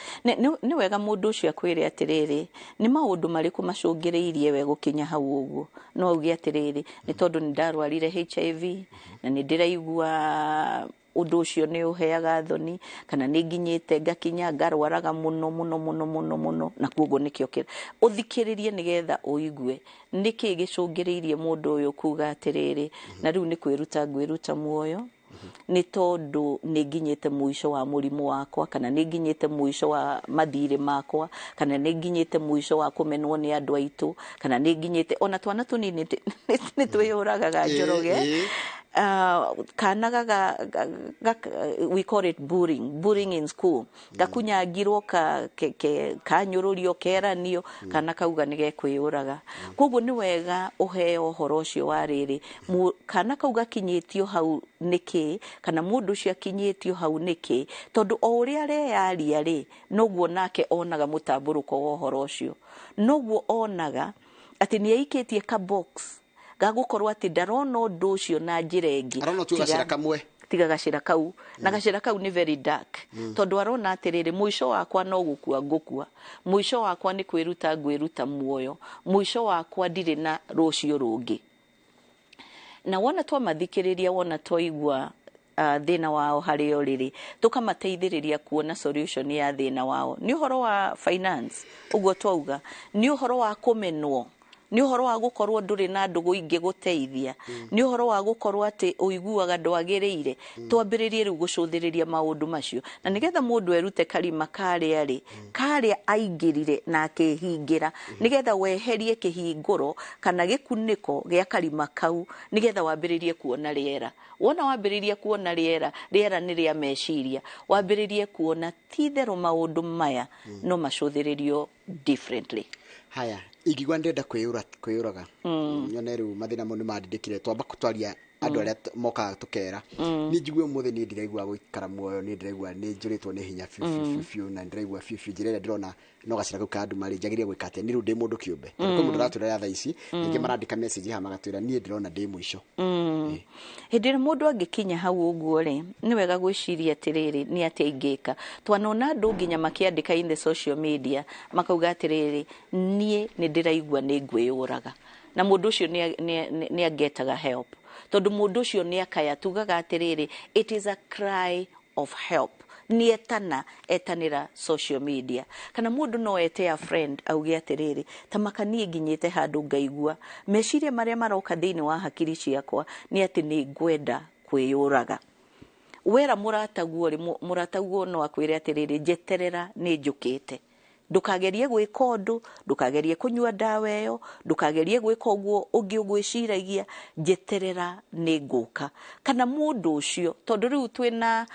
ni wega mundu ucio akwire atiriri ni maundu mariku macungiriirie we gukinya hau uguo no ugi atiriri ni tondu ni ndarwarire HIV na ni ndiraigua undu ucio ni uheaga thoni kana ni nginyite ngakinya ngarwaraga muno na kuogo nikiokera uthikiririe nigetha uigue niki gicungiriirie mundu uyu kuga atiriri na riu ni kwiruta ngwiruta muoyo ni tondu ni nginyite muisho wa murimu wakwa kana ni nginyite muisho wa mathire makwa kana ni nginyite muisho wa kumenwo ni andu aitu kana ni nginyite ona twana tunini ni twiyuraga njoroge kanaga we call it bullying in school gakunyagirwo kanyururio keranio kana kauga nige kwiyuraga koguo ni wega uheo horo cio wariri kana kauga kinyitio hau niki kana mundu cio kinyitio hau niki tondu o uria reyaria ri noguo nake onaga mutamburuko wa horo cio noguo onaga ati ni aikitie ka box gagukorwo ati ndarona undu ucio na njira ingi arona tu gacira kamwe tiga gacira kau na gacira kau ni very dark tondu arona atiriri muisho wakwa no gukua ngukua muisho wakwa ni kwiruta ngwiruta muoyo muisho wakwa ndire na rucio rungi na wona twamathikiriria wona twaigua thina wao hari oriri tukamateithiriria kuona solution ya thina wao ni uhoro wa finance ugo twauga ni uhoro wa kumenwo ni uhoro wa gukorwo nduri na ndugu ingi guteithia ni uhoro wa gukorwo ati uiguaga ndwagiriire twambiririe ru gucuthiriria maundu macio na nigetha mundu erute kalima karia aingirire na akihingira nigetha weherie kihinguro kana gikuniko gia kalima kau nigetha wambiririe kuona riera wona wambiririe kuona riera ni ria meciria wambiririe kuona tithero maundu maya no macuthiririo differently. Haya igigwa ndenda kwiyuraga nyone riu mathina mo ni mandindikire twamba kutwaria andu aria moka tukera ni njigwe muthe ni ndiraigua guikara muoyo ni ndiraigua ni njuritwo ni hinya fiu na ndiraigua fiu njire ndirona no gacira guka andu mari njagirie gwikate ni ru ndi mundu kiumbe ko mundu ratwira ya thaici ninge marandika message ha magatwira ni ndirona ndi muico hindire mundu angikinya hau uguo ri ni wega gwiciria atiriri ni ateingika twanona andu nginya makiandika in the social media makauga atiriri nie ni ndiraigua ni ngwiyuraga na mundu ucio ni agetaga help tondu mundu ucio ni akaya tugaga atiriri it is a cry of help ni etanira social media kana mundu no ete a friend auge atiriri tamakanie nginyite handu ngaigua meciria maria maroka thini wa hakiri ciakwa ni ati ni ngwenda kwiyuraga wera murataguo no akwire atiriri jeterera ni njukite ndukagerie gwika undu ndukagerie kunyua dawa eyo ndukagerie gwika uguo ungi ugwiciragia jeterera ni nguka kana mundu ucio tondu riu twina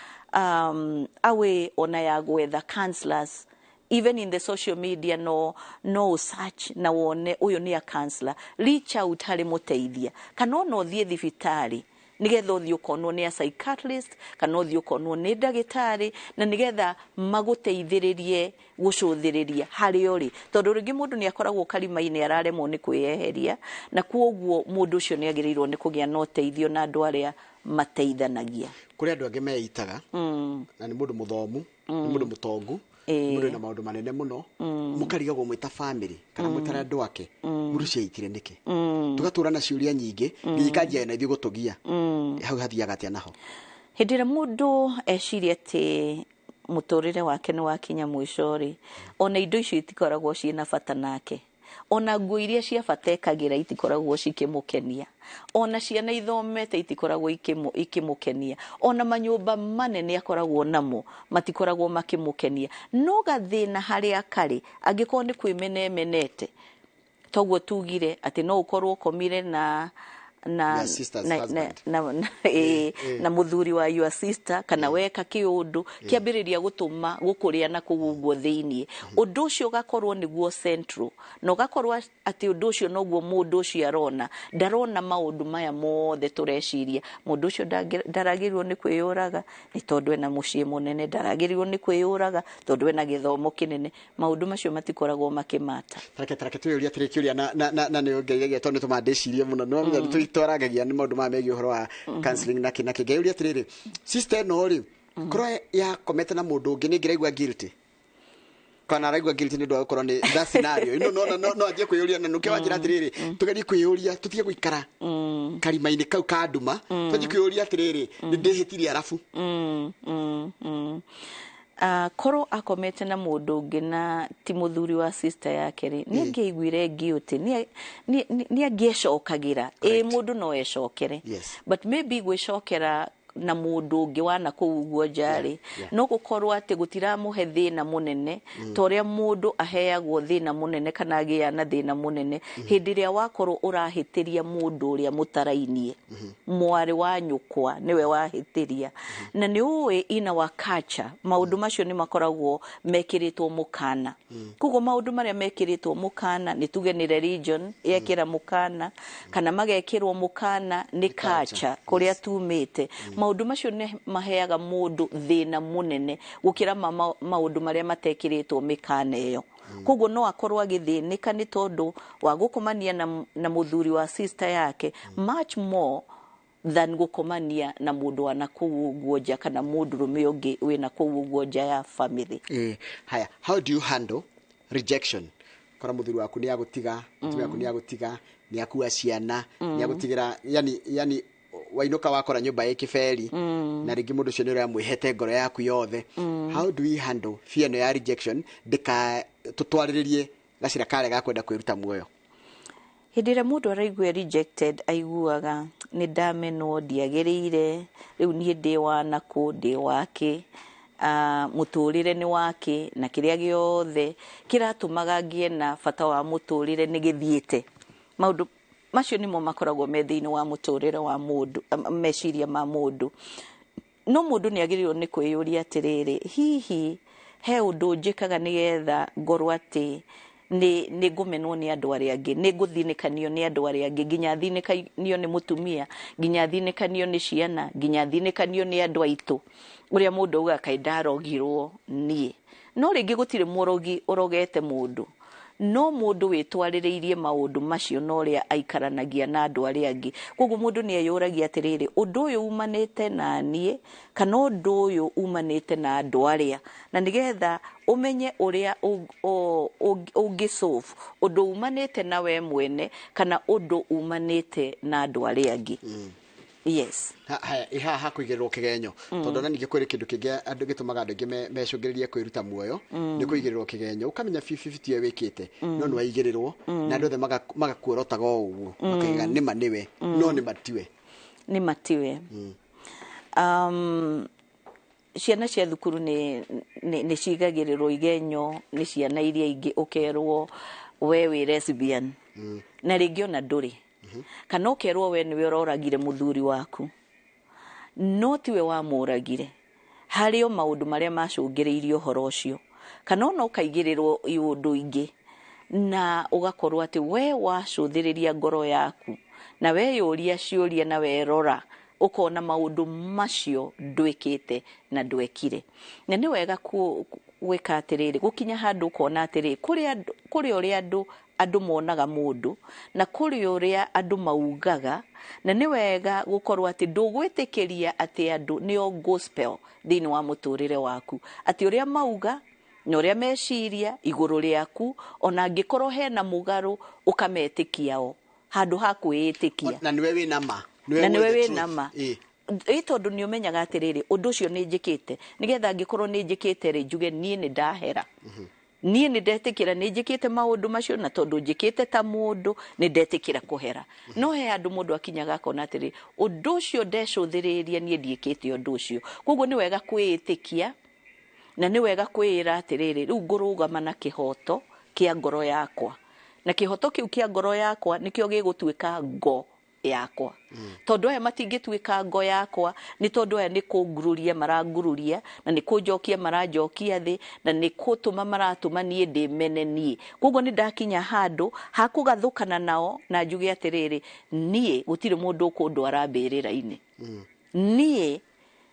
awe ona ya gwetha counselors even in the social media no search na wone uyu ni a counselor reach out hari muteithia kana no thie thibitari nigetha uthio konwo ni a psychiatrist kana uthio konwo ni ndagitari na nigetha maguteithiririe gucuthiriria hari ori tondu ringi mundu ni akoragwo kalima-ini araremwo ni kwiyeheria na kuoguo mundu ucio ni agirirwo ni kugia no teithio na andu aria mateithanagia kuri andu angi meitaga na ni mundu muthomu ni mundu mutongu mundu na maundu manene muno mukarigagwo mwita family kana mwitara andu ake mundu ciaitire niki tugaturana ciuria nyingi ngikanjia na ithio gutugia hau hathiaga atia naho hindira mundu eciria ati muturire wake ni wakinya mwicori ona indo icio itikoragwo ciina bata nake ona nguo iria cia batekagira itikoragwo cikimukenia ona ciana ithomete itikoragwo ikimukenia ona manyumba manene akoragwo namo matikoragwo makimukenia no gathina haria kari angiko ni kwimenemenete toguo tugire ati no ukorwo komire na muthuri wa your sister kana weka kiundu kiambiriria gutuma gukuria na kuguguo thiini undu ucio gakorwo niguo central no gakorwo ati undu ucio noguo mundu ucio arona ndarona maundu maya mothe tureciria mundu ucio ndaragirwo ni kwiyuraga ni tondu ena mucii munene ndaragirwo ni kwiyuraga tondu ena githomo kinene maundu macio matikoragwo makimata tareke tuyuria na ni ongereria tondu tumandicirie muno no twaragagia ni maundu ma megi uhoro wa counseling na kinake ngeuria atiriri sister no ri koro ya komete na mundu ungi ni ngiraigua guilty kana raigua guilty ni ndo gukoro ni that scenario no aje kwiyuria na nuke wanjira atiriri tugeri kwiyuria tutige guikara karima-ini kau ka nduma tutige kwiyuria atiriri ni ndihitirie arafu koro akomete na mundu ungi na ti muthuri wa sister yake ri ni ngeiguire guilty ni angicokagira mundu no ecokere but maybe gwicokera na mundu ungi wana kuugwo jari no gukorwo ati gutiramuhe thina munene toria mundu aheagwo thina munene kana agia na thina munene hindiria wakorwo urahitiria mundu uria mutarainie mwari wa nyukwa niwe wahitiria na ni uwe ina wa culture maundu macio ni makoragwo mekiritwo mukana kugo maundu maria mekiritwo mukana ni tuge ni religion yekira mukana kana magekirwo mukana ni culture kuria tumite maundu macio ne maheaga mundu thina munene gukira maundu maria matekiritwo mikana iyo kugo no akorwo agithinika ni tondu wa gukomania na muthuri wa sister yake much more than gukomania na mundu wana kuugwoja kana mundu rume ungi wina kuugwoja ya family haya how do you handle rejection kora muthuri waku ni agutiga mutumia waku ni agutiga ni akua ciana ni agutigira yani wainuka wakora nyumba ikiferi na ringi mundu cio ni ura mwihete ngoro yaku yothe how do we handle fear no ya rejection ndika tutwariririe gacira kare ga kwenda kwiruta muoyo hindira mundu araigua rejected aiguaga ni ndamenwo ndiagirire riu nie ndi wana ku ndi wake muturire ni wake na kiria giothe kiratumaga ngie na bata wa muturire ni githiete maundu macio nimo makoragwo methiini wa muturire wa mundu meciria ma mundu no mundu ni agirirwo ni kwiyuria atiriri hihi he undu njikaga nigetha ngorwo ati ni ngumenwo ni andu aria angi ni nguthinikanio ni andu aria angi nginya thinikanio ni mutumia nginya thinikanio ni ciana nginya thinikanio ni andu aitu uria mundu uga kai ndarogirwo nie no ringi gutire murogi urogete mundu no mundu witwaririirie maundu macio no ria aikaranagia na andu aria angi koguo mundu ni ayuragia atiriri undu uyu umanite na nie kana undu uyu umanite na andu aria na nigetha umenye uria ungisolve undu umanite na we mwene kana undu umanite na andu aria angi yes haya hakuigererwo kigenyo tondu na ninge kwiri kindu kingi andu gitumaga andu ingi mecungiririe kwiruta muoyo ni kuigererwo kigenyo ukamenya 50-50 wikite no ni waigererwo na andu othe magakuorotaga uguo makaiga nima niwe no ni matiwe ciana cia thukuru ni cigagirirwo igenyo ni ciana iria ingi ukerwo we wi lesbian na ringi ona nduri kana ukerwo we niwe uroragire muthuri waku no tiwe wa muragire hario maundu maria macungiriirio horo ucio kana no ukaigirirwo iundu ingi na ugakorwo ati we wacuthiriria ngoro yaku na we yuria ciuria na we rora ukona maundu macio ndwikite na ndwekire na ni wega gwika atiriri gukinya handu ukona atiriri kuri uria andu monaga mundu na kuri uria andu maugaga na ni wega gukorwo ati ndugwitikiria ati andu nio gospel thini wa muturire waku ati uria mauga na uria meciria iguru riaku ona ngikorwo hena mugaru ukametikiao handu ha kwitikia na niwe wina ma na niwe wina ma tondu ni umenyaga atiriri undu ucio ni njikite nigetha ngikorwo ni njikite ri njuge nie ni ndahera nie ni ndetikira ni njikite maundu macio na tondu njikite ta mundu ni ndetikira kuhera no he andu mundu akinyaga akona atiri undu ucio ndecuthiriria nie ndiikite undu ucio koguo ni wega kwitikia na ni wega kwira atiriri riu ngurugama na kihoto kia ngoro yakwa na kihoto kiu kia ngoro yakwa nikio gigutwika ngo yakwa tondu aya matingituika ngo yakwa ni tondu aya ni kungururia marangururia na ni kunjokia maranjokia thi na ni kutuma maratuma nie ndi menenie koguo ni ndakinya handu hakugathukana nao na njuge atiriri nie gutire mundu kundu arambirira-ini nie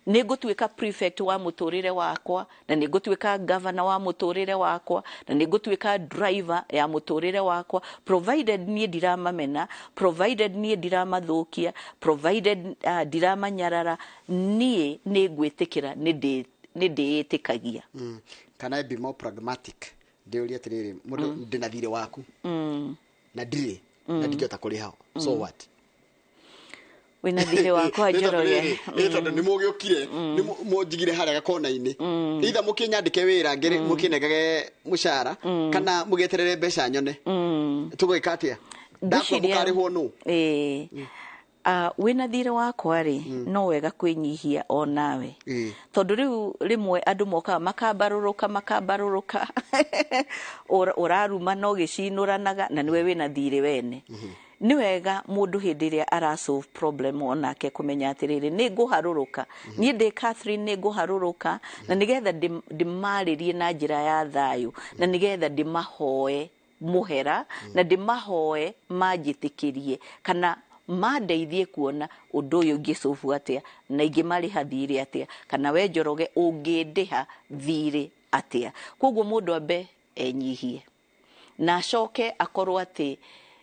nĩngũtuĩka prefect wa mũtũrĩre wakwa, na nĩngũtuĩka governor wa mũtũrĩre wakwa, na nĩngũtuĩka driver ya mũtũrĩre wakwa, provided niĩ ndiramamena, provided niĩ ndiramathukia, provided ndiramanyarara, niĩ nĩngwĩtĩkĩra nĩndĩĩtĩkagia. Can I be more pragmatic? Ndĩũria atĩrĩrĩ, mũndũ ndĩna thirĩ waku na ndirĩ na ndingĩhota kũrĩha, so what? Wĩna thirĩ wakwa Njoroge. Tondũ nĩ mũgĩũkire nĩ mũnjigire harĩa gakona-inĩ, either mũkĩnyandĩke wĩra mũkĩnengage mũcara kana mũgĩeterere mbeca nyone, tũgwĩka atĩa? Ndakwa mũkarĩhwo nũ? Wĩna thirĩ wakwa rĩ, no wega kwĩnyihia o nawe, tondũ rĩu rĩmwe andũ mokaga makambarũrũka ũraruma no gĩcinũranaga na nĩwe wĩna thirĩ wene. Nĩ wega mũndũ hĩndĩ ĩrĩa arasolve problem onake kũmenya atĩrĩrĩ, nĩ ngũharũrũka niĩ ndĩ Catherine, nĩ ngũharũrũka na nĩgetha ndĩmarĩrie na njĩra ya thayũ, na nĩgetha ndĩmahoe mũhera, na ndĩmahoe manjĩtĩkĩrie kana mandeithie kuona ũndũ ũyũ ũngĩsolve atĩa na ingĩmarĩha thirĩ atĩa, kana we Njoroge ũngĩndĩha thirĩ atĩa. Koguo mũndũ ambe enyihie na acoke akorwo atĩ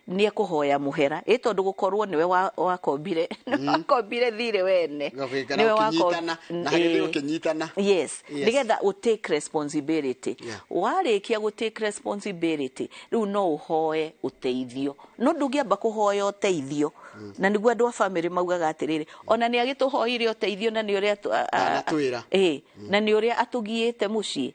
nĩ ekũhoya mũhera, tondũ gũkorwo nĩwe wakombire thirĩ wene, nĩwe wakombire. Yes, nĩgetha ũtake responsibility. Warĩkia gũtake responsibility, rĩu no ũhoe ũteithio, no ndũngĩamba kũhoya ũteithio. Na nĩguo andũ a family maugaga atĩrĩrĩ, ona nĩ agĩtũhoire ũteithio na nĩ ũrĩa na nĩ ũrĩa atũgiĩte mũciĩ,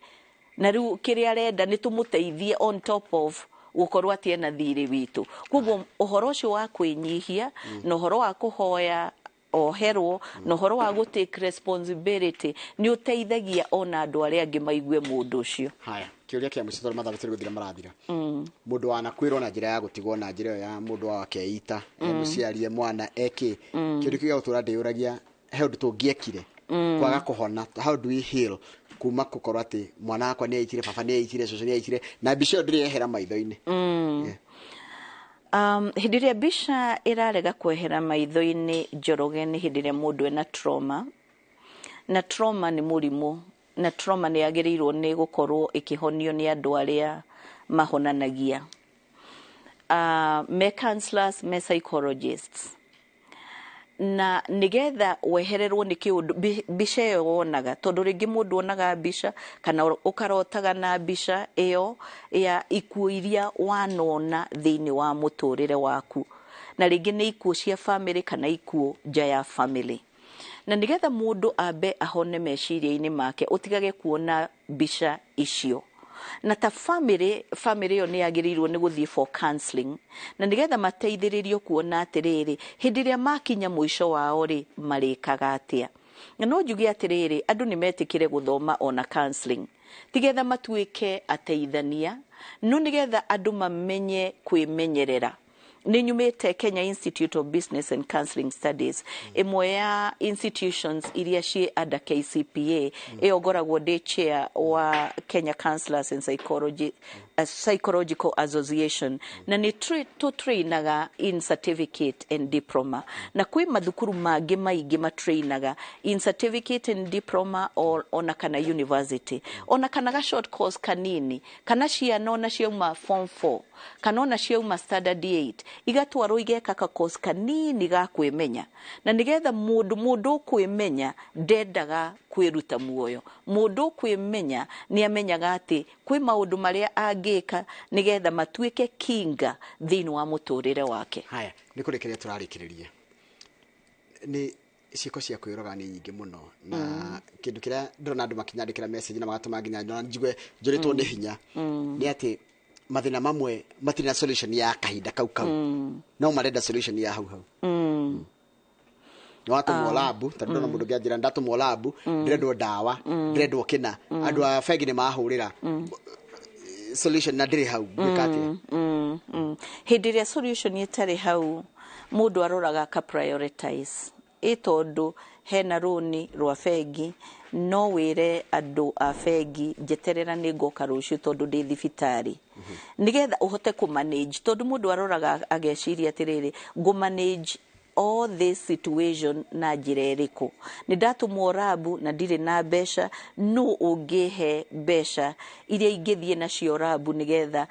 na rĩu kĩrĩa arenda nĩ tũmũteithie on top of gũkorwo atĩ ena thirĩ witũ. Koguo ũhoro ũcio wa kwĩnyihia na ũhoro wa kũhoya oherwo na ũhoro wa gũtake responsibility nĩ ũteithagia ona andũ arĩa angĩ maigue mũndũ ũcio. Haya, kĩũria kĩa mũico tondũ mathaa tũrĩ gũthira marathira. Mũndũ wanakwĩrwo na njĩra ya gũtigwo na njĩra ya mũndũ wakeita mũciarie mwana eki, kĩũria kĩu gĩa gũtũra ndĩyũragia he ũndũ tũngĩekire kwaga kũhona, how do we heal kuma gũkorwo atĩ mwana wakwa nĩ aitire, baba nĩ aitire, cũcũ nĩ aitire, na mbica ĩyo ndĩrehera maitho-inĩ? Hĩndĩ ĩrĩa mbica ĩrarega kwehera maitho-inĩ Njoroge nĩ hĩndĩ ĩrĩa mũndũ ena trauma, na trauma nĩ mũrimũ, na trauma nĩ yagĩrĩirwo nĩ gũkorwo ĩkĩhonio nĩ andũ arĩa mahonanagia, me counselors, me psychologists. Na nĩgetha wehererwo nĩ kĩũndũ mbica ĩyo wonaga, tondũ rĩngĩ mũndũ onaga mbica kana ũkarotaga na mbica ĩyo ya ikuũ iria wanona thĩinĩ wa mũtũrĩre waku, na rĩngĩ nĩ ikuũ cia family kana ikuũ nja ya family. Na nĩgetha mũndũ ambe ahone meciria-inĩ make, ũtigage kuona mbica icio. Na ta family ĩyo nĩ yagĩrĩirwo nĩ gũthiĩ for counselling, na nĩgetha mateithĩrĩrio kuona atĩrĩrĩ, hĩndĩ ĩrĩa makinya mũico wao rĩ, marĩkaga atĩa. Na no njuge atĩrĩrĩ, andũ nĩ metĩkĩre gũthoma ona counselling, tigetha matuĩke ateithania, no nĩgetha andũ mamenye kwĩmenyerera. Nĩ nyumĩte Kenya Institute of Business and Counseling Studies, ĩmwe ya institutions iria ciĩ under KCPA, ĩyo ngoragwo ndĩ chair wa Kenya Counselors and Psychological Association, na nĩ tũtrainaga in certificate and diploma, na kwĩ mathukuru mangĩ maingĩ matrainaga in certificate and diploma ona kana university, ona kana ga short course kanini, kana ciana ona ciauma form 4 kana ona ciauma standard 8 igatwarwo igeka ka course kanini ga kwĩmenya. Na nĩgetha mũndũ kwĩmenya ndendaga kwĩruta muoyo, mũndũ kwĩmenya nĩ amenyaga atĩ kwĩ maũndũ marĩa angĩka nĩgetha matuĩke kinga thĩinĩ wa mũtũrĩre wake. Haya, nĩ kũrekeria tũrarĩkĩrĩria. Nĩ ciĩko cia kwĩroga nĩ nyingĩ mũno, na kĩndũ kĩrĩa ndĩrona andũ makinyandĩkĩra message na magatũma nginya njũrĩtwo nĩ hinya nĩ atĩ mathĩna mamwe matirĩ na solution ya kahinda kau no marenda solution ya hau no atumwo labu, tondũ ndona mũndũ ngĩanjĩra ndatumwo labu, ndĩrendwo ndawa, ndĩrendwo kĩna, andũ a bengi nĩ mahũrĩra solution na ndĩrĩ hau, gwĩka atĩa? Hĩndĩ ĩrĩa solution ĩtarĩ hau, mũndũ aroraga ka prioritize, tondũ hena rũni rwa bengi, no wĩre andũ a bengi njeterera nĩ ngoka rũciũ tondũ ndĩ thibitarĩ, nĩgetha ũhote kũmanage, tondũ mũndũ aroraga ageciria atĩrĩrĩ, ngũmanage all this situation na njira iriku ni ndatumwo rabu na ndire na besha no ungihe besha iria ingithie nacio rabu nigetha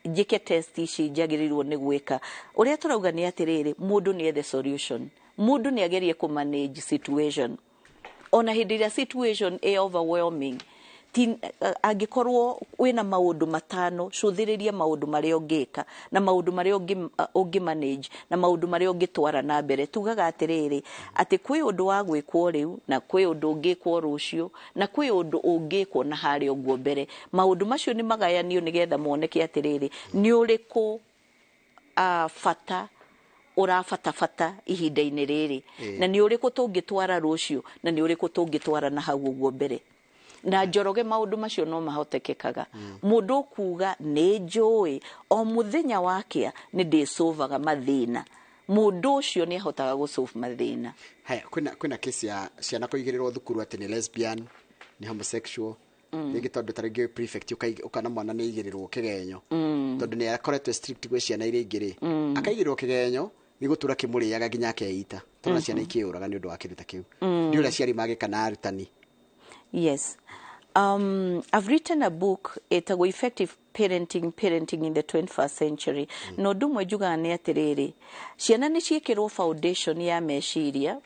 njike test ici njagirirwo ni gwika uria turauga ni atiriri mundu ni the solution mundu ni agerie ku manage situation ona hindi ya situation overwhelming angikorwo wina maundu matano cuthiriria maundu maria ungika na maundu maria ungi manage na maundu maria ungitwara na mbere tugaga atiriri ati kwi undu wa gwikwo riu na kwi undu ungikwo rucio na kwi undu ungikwo na hari uguo mbere maundu macio ni magayanio nigetha moneke atiriri ni uriku fata urafata ihinda-ini riri na ni uriku tungitwara rucio na ni uriku tungitwara na hau uguo mbere na njoroge maundu macio no mahotekekaga mundu kuga ni njui o muthenya wakia ni ndisolvaga mathina mundu ucio ni ahotaga gusolve mathina haya kwina kesi ya ciana kuigirirwo thukuru ati ni lesbian ni homosexual nigi tondu taringi prefect ukana mwana ni igirirwo kigenyo tondu ni akoretwe strict gwe ciana iria ingiri akaigirirwo kigenyo ni gutura kimuriaga nginya akeita tona ciana ikiuraga ni undu wa kindu ta kiu ni uria ciari magikana arutani. Yes. I've written a book, it's a effective parenting in the 21st century. No dumwe juga ni atiriri. Ciana ni ciekirwo foundation ya meciria.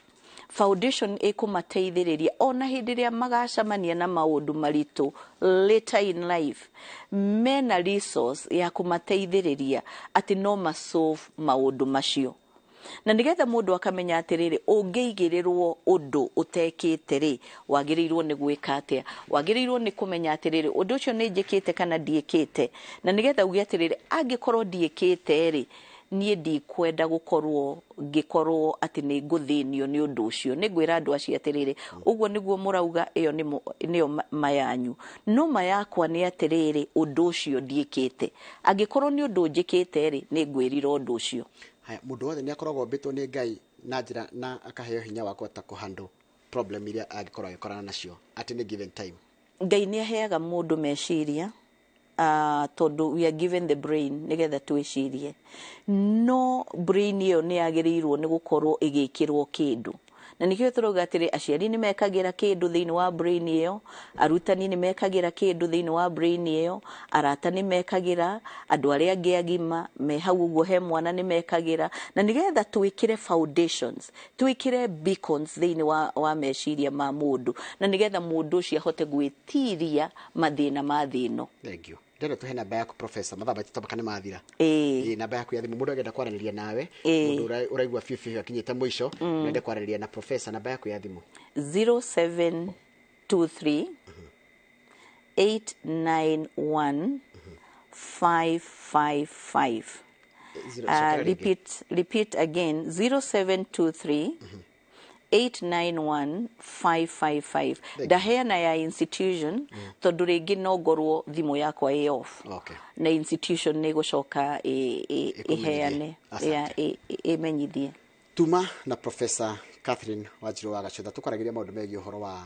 Foundation ikumateithiriria ona hindi ria magacamania na maundu maritu later in life. Mena resource ya kumateithiriria ati no masolve maundu macio. Na nigetha mundu akamenya atiriri ungiigirirwo undu utekite ri wagirirwo ni gwika atia wagirirwo ni kumenya atiriri undu ucio ni njikite kana ndiikite na nigetha ugi atiriri angikorwo ndiikite ri nie ndikwenda gukorwo ngikorwo ati ni nguthinio ni undu ucio ni gwira andu acio atiriri uguo niguo murauga iyo niyo mayanyu no mayakwa ni atiriri undu ucio ndiikite angikorwo ni undu njikite ri ni ngwirira undu ucio. Haya mundu wothe ni akoragwo mbitwo ni Ngai na njira na akaheo hinya wa kota kuhandle problem iria agikorwo agikorana nacio at any given time. Ngai ni aheaga mundu meciria tondu we are given the brain nigetha twicirie no brain iyo ni agirirwo ni gukorwo igikirwo kindu na nikio turoga atiri aciari ni mekagira kindu thiini wa brain iyo arutani ni mekagira kindu thiini wa brain iyo arata ni mekagira andu aria angi agima me hau uguo he mwana ni mekagira na nigetha twikire foundations twikire beacons thiini wa meciria ma mundu na nigetha mundu ucio ahote gwitiria mathina ma thino. Thank you. Ndero tuhe namba yaku professor mathaba titobakane mathira namba yaku ya thimu mundu agenda kwaraniria nawe mundu uraigwa fifi akinyite mwisho nende kwaraniria na professor namba yaku ya thimu 0723 891 555 repeat again 0723 891-555 ndaheana ya institution tondu ringi no ngorwo thimu yakwa i off na institution ni gucoka iheane imenyithie tuma na Professor Catherine Wanjiru wa Gacutha tukaragiria maundu megi uhoro wa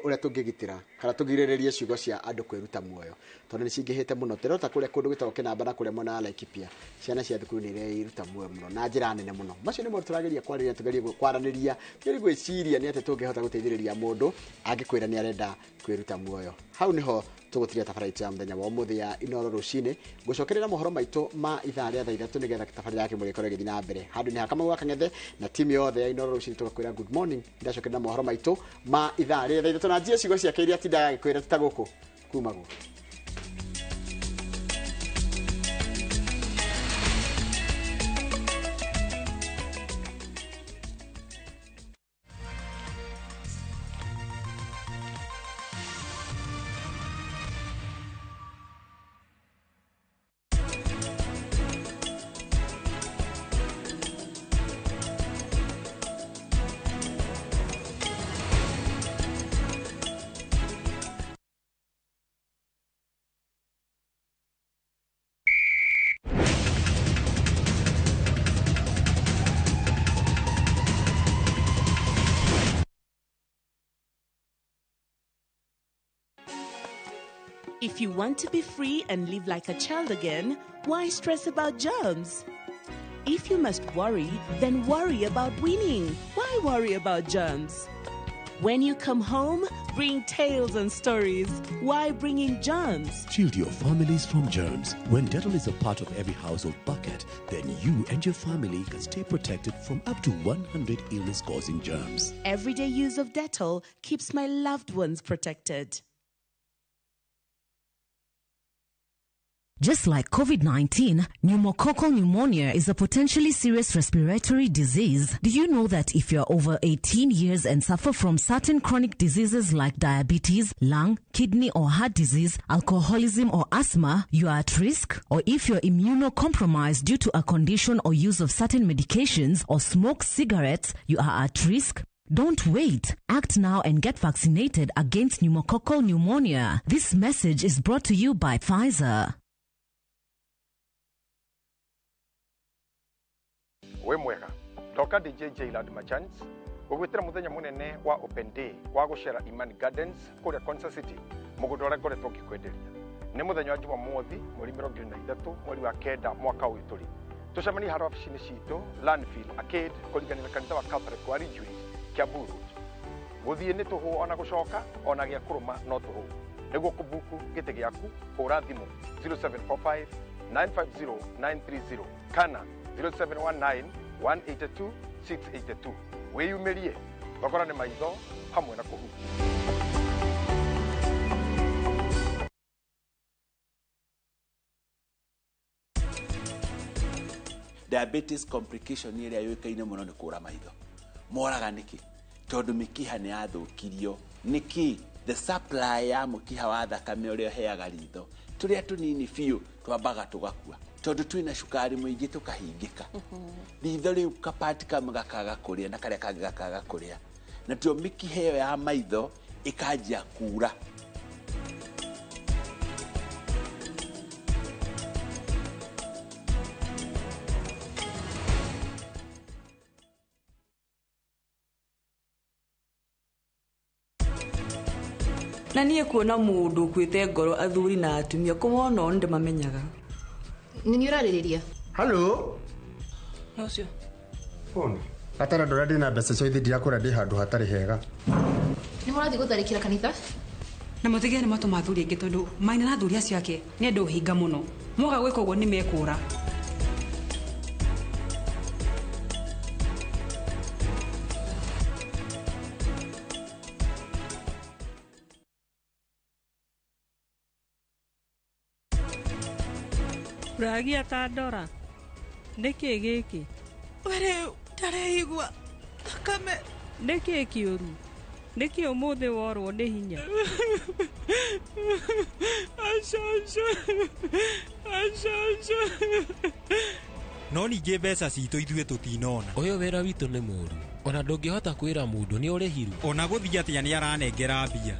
uria tungigitira kana tugiriririe ciugo cia andu kwiruta muoyo tondu ni cingihite muno terota kuria kundu gitagwo Kinamba na kuria mona Laikipia ciana cia thukuru ni iruta muoyo muno na njira nene muno macio ni mo turageria kwariria tugerie kwaraniria tugerie gwiciria ni ate tungihota guteithiriria mundu angikwira ni arenda kwiruta muoyo hau niho tugutiria tabaraitu ya muthenya wa umuthi ya Inooro rucini gucokerera mohoro maitu ma ithaa ria thaa ithatu nigetha tabarira yake murikore githi na mbere handu ni hakama gwa Kang'ethe na timu yothe ya Inooro rucini tugakwira good morning ndacokerera mohoro maitu ma ithaa ria thaa ithatu na njia cigo ciake iria tindaga gikwira tutaguku kuma guo. If you want to be free and live like a child again, why stress about germs? If you must worry, then worry about winning. Why worry about germs? When you come home, bring tales and stories. Why bring in germs? Shield your families from germs. When Dettol is a part of every household bucket, then you and your family can stay protected from up to 100 illness-causing germs. Everyday use of Dettol keeps my loved ones protected. Just like COVID-19, pneumococcal pneumonia is a potentially serious respiratory disease. Do you know that if you're over 18 years and suffer from certain chronic diseases like diabetes, lung, kidney or heart disease, alcoholism or asthma, you are at risk? Or if you're immunocompromised due to a condition or use of certain medications or smoke cigarettes, you are at risk? Don't wait. Act now and get vaccinated against pneumococcal pneumonia. This message is brought to you by Pfizer. We mwega ndoka DJ Land Merchants gugwitira muthenya munene wa open day wa gucera Imani Gardens kuria Concert City mugundo ora ngoretwo ngikwenderia ni muthenya wa Jumamothi mweri 23 mweri wa kenda mwaka uyu turi tucemani haro ofisini citu Landfill Arcade kuringanira kanitha wa Catholic wa Ridgeways Kiambu guthie ni tuhu ona gucoka ona gia kuruma no tuhu niguo kubuku gite giaku hura thimu 0745 950 930 kana 0719 182 682 weyumirie thogora ni maitho hamwe na kuhu. Diabetes complication iria yoikaine muno ni kura maitho moraga niki tondu mikiha ni athukirio niki the supply ya mukiha wa thakame uria heaga ritho turia tunini fiu twambaga tugakua tondu twina cukari muingi tukahingika ritho riu kapati kamwe gakaga kuria na karia kangi gakaga kuria na tio mikiha iyo ya maitho ikanjia kura. Na niä kuona må ndå kwä te ngoro athuri na atumia kå mona å ndä mamenyaga nä nä å rarä rä ria no cio atara ndå rä a ndä na mbeca cio ithiä ndirakwä ra ndä handå hatarä hega nä må rathiä gå tharä kä ra kanitha na må tigä nä matå ma thuri aingä tondå maina na thuri acio ake nä endå hinga må no moga gwä ka å guo nä mekå ra Ragia ta ndora niki giki were ndareigua thakame niki kiuru niki umuthi worwo ni hinya no ningĩ mbeca citũ ithuĩ tũtinona ũyũ wĩra witũ nĩ mũũru ona ndũngĩhota kwĩra mũndũ nĩ ũrĩhiru ona gũthiĩ atĩa nĩ aranengera mbia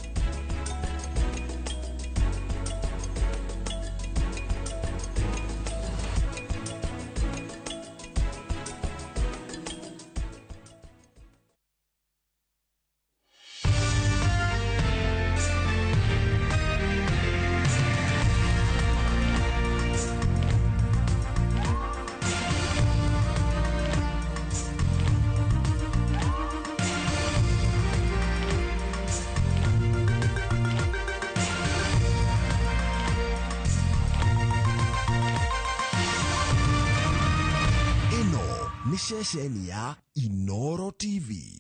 Shesheni ya Inooro TV.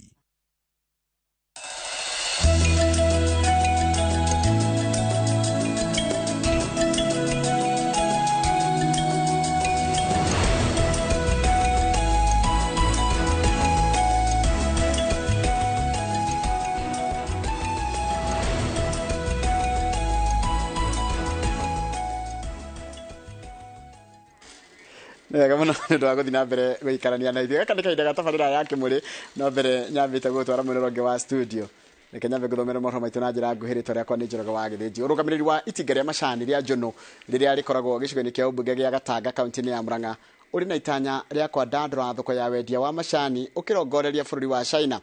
Kama ndo ago thina mbere gwikarania na ithuĩ gaka nĩ kahinda gatabarĩra ya kĩmũrĩ no mbere nyambĩte gũtwara mwĩroro ũngĩ wa studio reke nyambe gũthomera mohoro maitũ na njĩra nguhĩ rĩtwa rĩakwa nĩ Njoroge wa Gĩthĩnji ũrũgamĩrĩri wa itinga rĩa macani rĩa Njono rĩrĩa rĩkoragwo gĩcigo-inĩ kĩa ũmbunge gĩa Gatanga kaunti-inĩ ya Murang'a ũrĩ na itanya rĩa kwandandũra thoko ya wendia wa macani ũkĩrongoreria bũrũri wa China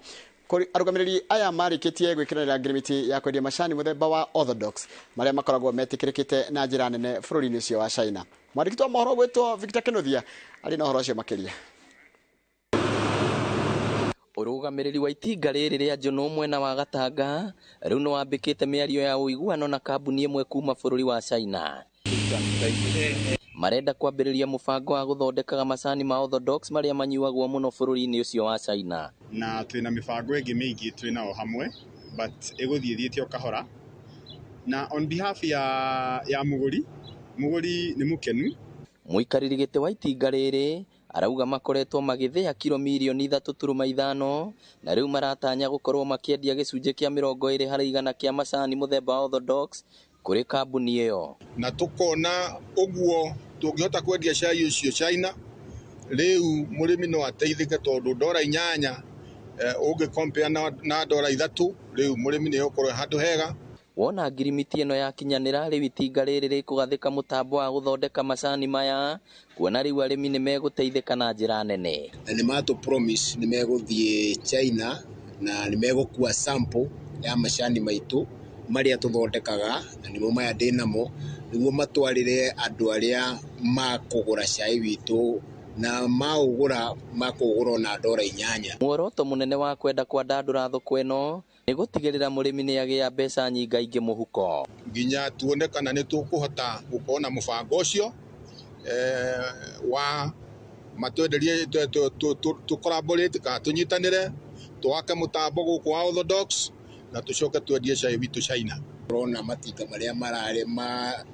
arugamiriri aya marikitie gwikiranira agreement ya kwendia macani muthemba wa orthodox maria makoragwo metikirikite na njira nene bururi-ini ucio wa China. Mwandiki wa mohoro gwitwo Victor Kenothia ari na horo cio makiria. Urugamiriri wa itinga riri ria Njono mwena wa Gatanga riu no wambikite miario ya uiguano na kambuni imwe kuma bururi wa China. Marenda kwambiriria mubango wa guthondekaga macani ma orthodox maria manyuagwo muno bururi-ini ucio wa China. Na twina mibango ingi mingi twina o hamwe but iguthiithitio kahora. Na on behalf ya muguri ni mukenu. Muikariri gite wa itinga riri arauga makoretwo magithia kilo milioni 3.5 na riu maratanya gukorwo makiendia gicunje kia 20% kia macani muthemba wa orthodox kuri kambuni iyo. Na tukona uguo tungihota kwendia cai ucio China riu murimi no ateithike tondu dora 8 ungi compare na dora 3 riu murimi ni ukorwo handu hega. Wona ngirimiti ino yakinyanira riu itinga riri rikugathika mutambo wa guthondeka macani maya kuona riu arimi ni meguteithika na njira nene. Ni matu promise ni meguthie China na ni megukua sample ya macani maitu maria tuthondekaga na nimo maya ndinamo niguo matwarire andu aria makugura cai witu na maugura na dora 8. Muoroto munene wa kwenda kwandandura thoko ino ni gutigirira murimi ni agia mbeca nyingaingi muhuko. Nginya tuone kana ni tukuhota gukona mubango ucio wa matwenderie tu collaborate ka tunyitanire twake mutambo guku wa orthodox na tucoke twendie cai witu China. Rona matinga maria marare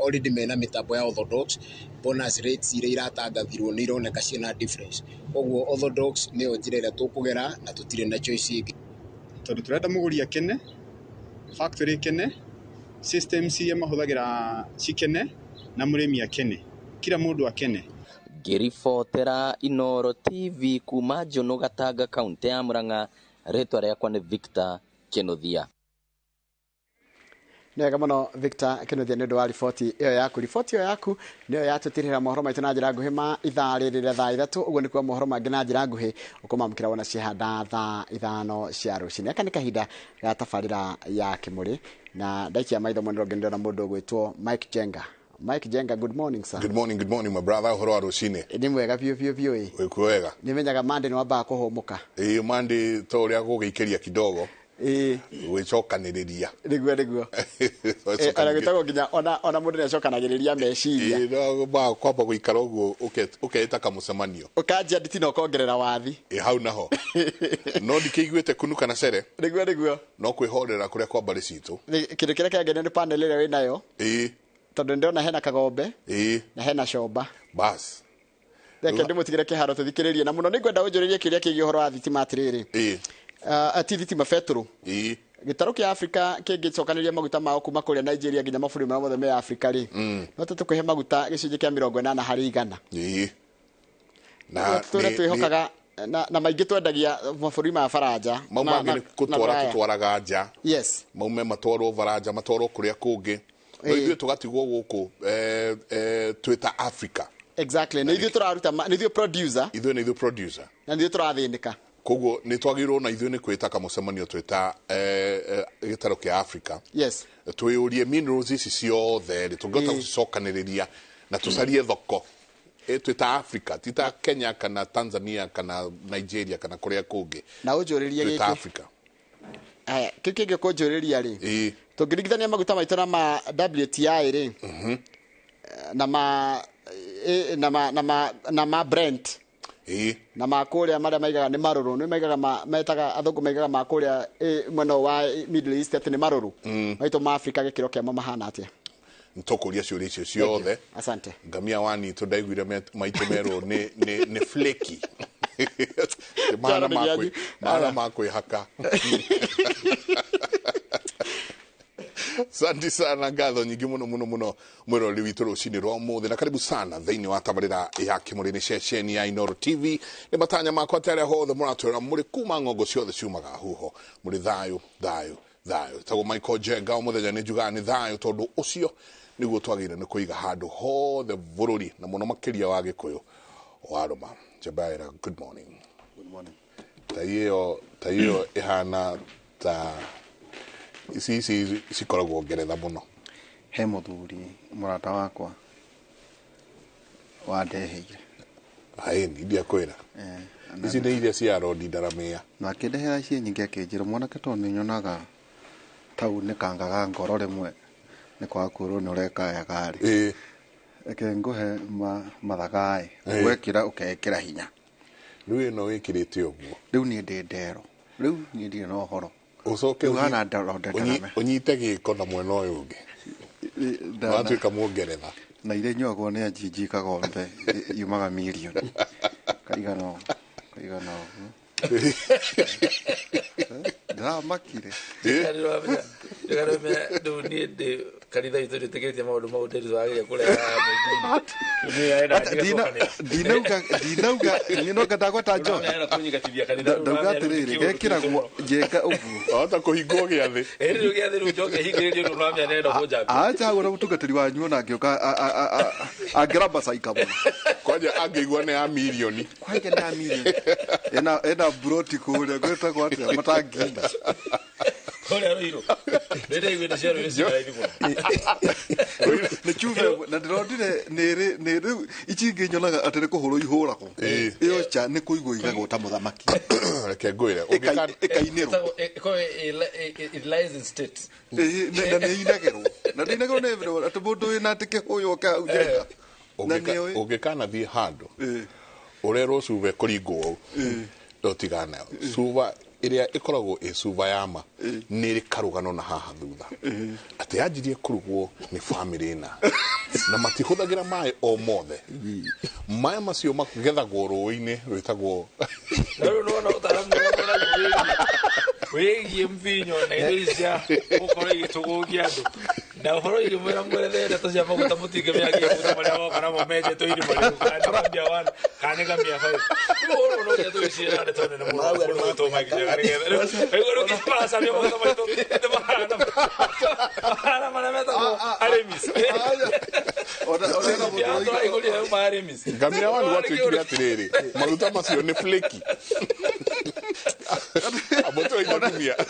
already mena mitambo ya orthodox bonus rates iria iratangathirwo ni ironeka ciina difference. Koguo orthodox ni njira iria tukugera na tutire na choice ingi. Tondu turenda muguri akene, factory ikene, systems iria mahuthagira cikene na murimi akene, kila mundu akene. Ngiribotera Inooro TV kuma Njono Gatanga kaunti ya Murang'a, ritwa riakwa ni Victor Kenothia. Nega muno Victor Kenothia nĩ wa riboti iyo yaku. Riboti iyo yaku nĩyo yatutirira mohoro maitu na njira nguhi ma ithaa rĩrĩ thaa 3. Ũguo nĩ kwa mohoro mangĩ na njira nguhi ũkũmamũkĩra wona cihanda thaa 5 cia rũcinĩ. Aka nĩ kahinda ga tabarĩra ya Kĩmũrĩ na ndaikia maitho mwene rũgendo na mũndũ ũgwĩtwo Mike Jenga. Mike Jenga, good morning sir. Good morning my brother. Ũhoro wa rũcinĩ? Nĩ mwega biũ ĩ. Wĩkwega? Nĩ menyaga Monday nĩ wambaga kũhũmũka. Monday to ũrĩa gũgĩikĩria kidogo. Gwicokaniriria niguo ara gitagwo nginya ona mundu nĩacokanagĩrĩria meciria no ba kwamba guikara uguo ukeita kamucemanio ukanjia nditino kongerera wathi hau naho no ndikĩiguĩte kunuka na cere niguo no kwĩhorera kũrĩa kwa mbarĩ citũ kĩndũ kĩrĩa kĩangenia nĩ panel ĩrĩa wĩnayo tondũ ndĩrona hena kagombe na hena comba bas reke ndĩmũtigĩre kĩharo tũthikĩrĩrie na mũno nĩngwenda ũnjũrĩrie kĩrĩa kĩgiĩ ũhoro wa thitima atĩrĩrĩ thitima petro gĩtarũ kĩa Afrika kĩngĩcokanĩrĩria maguta mao kuma kũrĩa Nigeria nginya mabũrũri marĩa mothe me Afrika rĩ no tũkũhe maguta gĩcunjĩ kĩa 80% na twĩhokaga na maingĩ twendagia mabũrũri ma Faranja maumagĩ tutwaraga nja yes maume matwarwo Faranja matwarwo kũrĩa kũngĩ no ithuĩ tũgatigwo gũkũ twĩta Africa exactly na ithuĩ tũraruta na ithuĩ producer na ithuĩ tũrathĩnĩka koguo nĩ twagĩrĩirwo na ithuĩ nĩ kwĩta kamũcemanio twĩta gĩtarũ kĩa Africa yes twĩyũrie minerals ici ciothe tũngĩhota gũcicokanĩrĩria na tũcarie thoko twĩta Africa tita Kenya kana Tanzania kana Nigeria kana kũrĩa kũngĩ na ũnjũrĩrie gĩkĩ twĩta Africa kĩngĩ kũnjũrĩria rĩ tũngĩringithania maguta maitũ na ma WTI rĩ na ma Brent na makuria maria maigaga ni maruru ni maigaga metaga athungu maigaga makuria mwena wa Middle East ati ni maruru maito ma Africa gikiro kia mahana atia ntokuria ciũria icio ciothe asante ngamia wani to ndaiguire maito mero ni flaky maana makwe haka Santi sana ngatho nyingi muno mwirori witũ rũcinĩ rwa mũthĩ na karibu sana thĩinĩ wa tabarĩra ya Kĩmũrĩ nĩ ceceni ya Inooro TV nĩ matanya makwa tarĩa hothe mũratwĩra mũrĩ kuma ng'ongo ciothe ciumaga huho mũrĩ thayũ tagwo Michael Jenga mũthenya nĩ njugaga nĩ thayũ tondũ ũcio nĩguo twagĩrĩire nĩ kũiga handũ hothe bũrũri na mũno makĩria wa Gĩkũyũ warũma Jabaira. Good morning. ta iyo ihana ta ici cikoragwo Ngeretha muno. He muthuri murata wakwa wandeheire ni ndia kwira ici nĩ iria cia Rodi Ndaramia na akĩndehera cie nyingĩ akĩnjĩra mwanake tondũ nĩ nyonaga tau nĩ kangaga ngoro rĩmwe nĩ kwaga kwĩrwo nĩ ũreka gari reke ngũhe mathagaĩ gwekĩra ũkekĩra hinya rĩu ĩno wĩkĩrĩte ũguo rĩu niĩ ndĩ ndero rĩu niĩ ndirĩ na ũhoro ucoke unyite gĩko na mwena ũyũ ũngĩ watuĩka Mũngeretha na iria nyuagwo nĩ anjinjikaga othe yumaga mirioni kaigana ndamakire rĩu niĩ ndĩ kanitha itũ ndĩtĩkĩtie maũndũ mau ndĩru wagĩrĩire kũreha ndinauga nĩnoga ndagwata njo ndauga atĩrĩrĩ gekĩragwo njeka ũguo wahota kũhingwo gĩathĩ rĩu gĩathĩ rĩu njoke hingĩrĩrio nĩ ũramenya nenda kũnjambia acha hagwo na mũtungatĩri wanyu ona angĩũka angĩramba caika mũno kwanja angĩigua nĩ ya mirioni kwanja nĩ ya mirioni ena buroti kũrĩa gwĩtagwo atĩa matangi Hola Roiro. Nende igwete cia rũĩ cikaraithi mũno. Nĩ chuve na ndĩrondire nĩ ici ingĩ nyonaga atĩ nĩ kũhũrwo ihũragwo. Ĩyo cha nĩ kũigwo igagwo ta mũthamaki. Reke ngwĩre ĩkainĩrwo. It lies in state. Na nĩ inagĩrwo. Na ndinagĩrwo nĩ mbere atĩ mũndũ wĩna atĩ kĩhũyũ ũkaugereka. Ũngĩkanathiĩ handũ ũrerwo cuba kũringwo ndotigana cuba iria ikoragwo ĩ cuba ya ma nĩ ĩrĩ karũgano na haha thutha atĩ yanjirie kũrugwo nĩ bamĩrĩ na matihũthagĩra maĩ o mothe maĩ macio magethagwo rũĩ-inĩ rwĩtagwo wĩgiĩ mvinyo na indo icia gũkorwo igĩtũgũgia andũ na ũhoro igĩmwĩra mwerethe ndeto cia maguta mũtingĩmĩagia maguta marĩa moka namo menjetwo irima rĩu kanĩgambia wana kanĩgambia baĩ ũhoro no gĩa tũgĩciĩra ndeto nene mũno maguta makinyaga nĩgetha rĩu rũkĩmaracamia maguta maitũ nĩ mahana marĩa metagwo aremis igũrĩa ma aremis ngamia wanu gwatuĩkire atĩrĩrĩ maguta macio nĩ fleki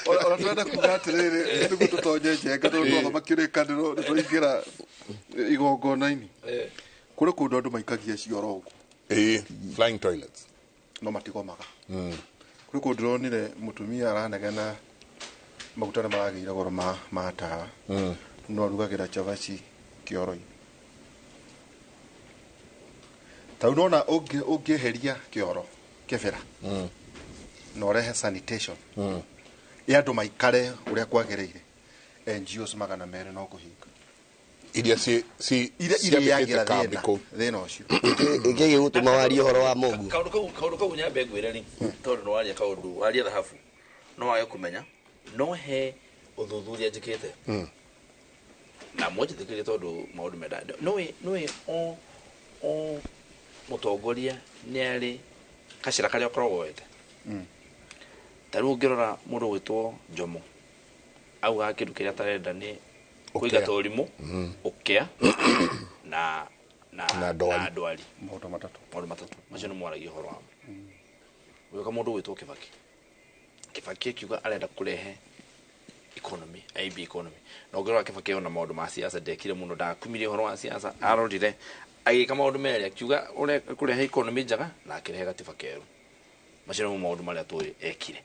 ona twenda kuga atĩrĩrĩ nĩguo tũtonye njenga tondũ makĩrĩkanĩro nĩtwaingĩra igongona-inĩ kũrĩ kũndũ andũ maikagia cioro ũguo flying toilets no matigomaga kũrĩ kũndũ ndĩronire mũtumia aranegena maguta nĩ maragĩire goro ma tawa no arugagĩra cabaci kĩoro-inĩ tau nona ũngĩeheria kĩoro kĩbera na ũrehe sanitation ya andũ maikare ũrĩa kwagĩrĩire NGOs magana merĩ no kũhinga iria ciambĩkĩte kambĩ kũu thĩna ũcio ĩngĩ gũtũma warie ũhoro wa Mũngu kaũndũ kau nyambe ngwĩre nĩ tondũ nĩ waria kaũndũ waria thahabu no wage kũmenya no he ũthuthuria njĩkĩte na mwanjĩtĩkĩrie tondũ maũndũ mendande nĩwe o mũtongoria nĩ arĩ kacĩra karĩa ũkoragwo wete tarĩu ũngĩrora mũndũ gwĩtwo Njomo augaga kĩndũ kĩrĩa atarenda nĩ kũingata ũrimũ ũkĩa na ndwari maũndũ matatũ macio nĩ mwaragia ũhoro wamo gũka mũndũ gwĩtwo Kĩbakĩ akiuga arenda kũrehe economy IB economy na ũngĩrora Kĩbakĩ ona maũndũ ma siasa ndekire mũno ndakumirie ũhoro wa siasa arorire agĩka maũndũ merĩ akiuga kũrehe economy njega na akĩrehe gatiba kerũ macio nĩ maũndũ marĩa tũĩ ekire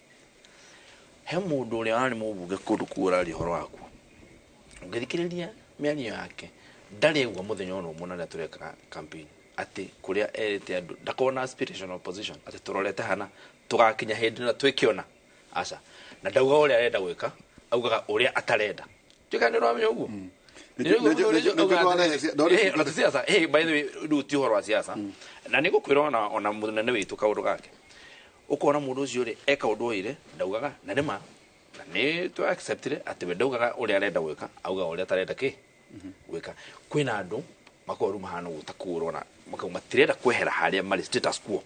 he mũndũ ũrĩa warĩ mũmbunge kũndũ kũraria ũhoro waku ũngĩthikĩrĩria mĩario yake ndarĩ aigua mũthenya ona ũmwe na tũreka campaign atĩ kũrĩa erĩte andũ ndakorwo na aspirational position atĩ tũrorete hana tũgakinya hĩndĩ na twĩkĩona aca na ndauga ũrĩa arenda gwĩka augaga ũrĩa atarenda twĩka nĩ ũramenya ũguo by the way rĩu ti ũhoro wa siasa na nĩ gũkwĩra ona mũnene witũ kaũndũ gake ũkona mũndũ ũcio rĩ eka ũndũ ũire ndaugaga na nĩma na nĩ tũ acceptire atĩ we ndaugaga ũrĩa arenda gwĩka auga ũrĩa atarenda gwĩka kwĩna andũ makorwo mahana gũta kũrwo na matirenda kwehera harĩa marĩ status quo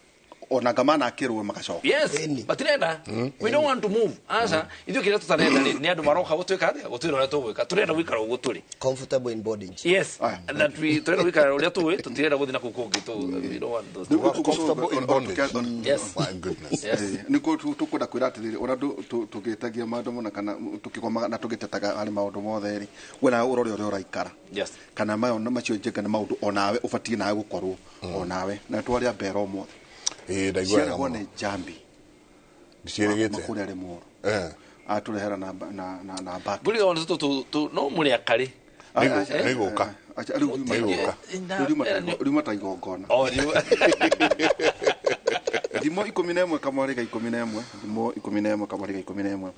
ona gamana akirwe magacoka. Yes, batirenda. We don't want to move. Asa, ithu kire tutarenda ni andu maroka gutwika atia gutwira uria tugwika. Turenda gwikara uguo turi. Comfortable in boarding. Yes. That we turenda gwikara uria tugwi tutirenda guthina kukungi tu. We don't want those. Comfortable in bondage. Yes. My goodness. Yes. Niko tukwenda kwira atiriri ona tugitagia maundu mona kana tukigoma na tugitetaga ari maundu mothe ri wena urori uria uraikara. Yes. Kana mayo na macio njega na maundu onawe ubatie nawe gukorwo onawe na twaria mbero mothe. Ndaigua one jambi. Ndicirigite. Makuri ari moro. Aturehera na back. Buri on tu no muri akari. Niguka. Acha niguka. Rima ta igongona. Thimo 11 kamwari ga 11. Thimo 11 kamwari ga 11.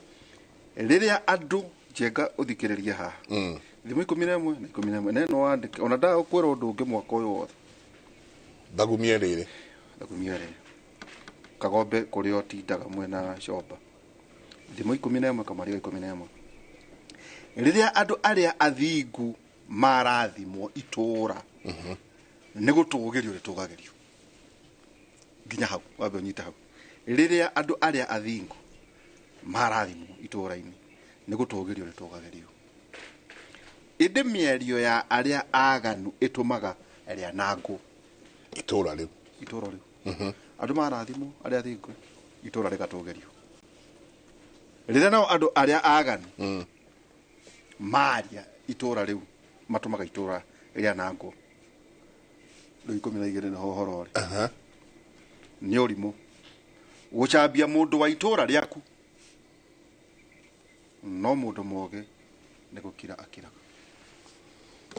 Riria andu njenga uthikiririe ha. Thimo 11 na 11. Neno wandike ona nda ukwira undu ungi mwaka uyu wothe. Ndagumie riri. Kagombe kuri otindaga mwena Shoba. Thimo 11 kamwari ga 11. Riria andu aria athingu marathimwo itura nĩ gũtũgĩrio rĩtũgagĩrio nginya hau wambe ũnyite hau rĩrĩa andũ arĩa athingu marathimwo itũra-inĩ nĩ gũtũgĩrio rĩtũgagĩrio ĩndĩ mĩario ya arĩa aganu ĩtũmaga arĩa nangũ itũra rĩu andũ marathimwo arĩa athingu itũra rĩgatũgĩrio rĩrĩa nao andũ arĩa aganu maria itũra rĩu matumaga itũra rĩa nangũ rĩu 12 na hohoro rĩ nĩ ũrimũ gũcambia mũndũ wa itũra rĩaku no mũndũ mũgĩ nĩ gũkira akiraga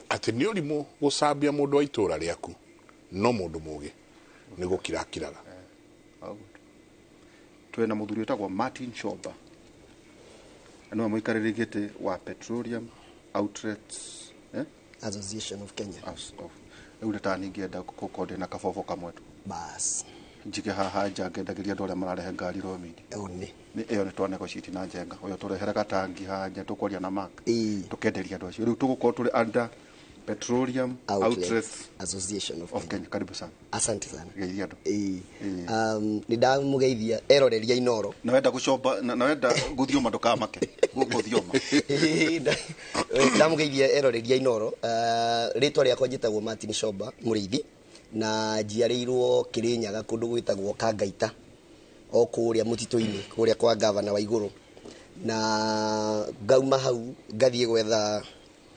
atĩ nĩ ũrimũ gũcambia mũndũ wa itũra rĩaku no mũndũ mũgĩ nĩ gũkira akiraga twena mũthuri wĩtagwo Martin Shoba no mũikarĩri gĩtĩ wa Petroleum Outlets Association of Kenya. Rĩu nĩ ta ningĩenda gũkorwo ndĩ na kabobо kamwe tu bas njige haha nja ngendagĩria andũ arĩa mararehe ngari romidi nĩ ĩyo nĩ twa negotiate na njenga ũyũ tũrehere gatangi haha nja tũkwaria na mark tũkenderia andũ acio rĩu tũgũkorwo tũrĩ under Petroleum Outlets Association of Kenya. Karibu sana. Asante sana. Geithia andũ. Nĩndamugeithia eroreria Inooro. Na wenda gũcoba na wenda gũthioma ndũkamake gũthioma. Ndamugeithia eroreria Inooro. Rĩtwa rĩakwa njĩtagwo Martin Shoba mũrĩithi na njiarĩirwo Kĩrĩnyaga kũndũ gwĩtagwo Kangaita o kũrĩa mũtitũ-inĩ kũrĩa kwa gavana wa igũrũ na ngauma hau ngathiĩ gwetha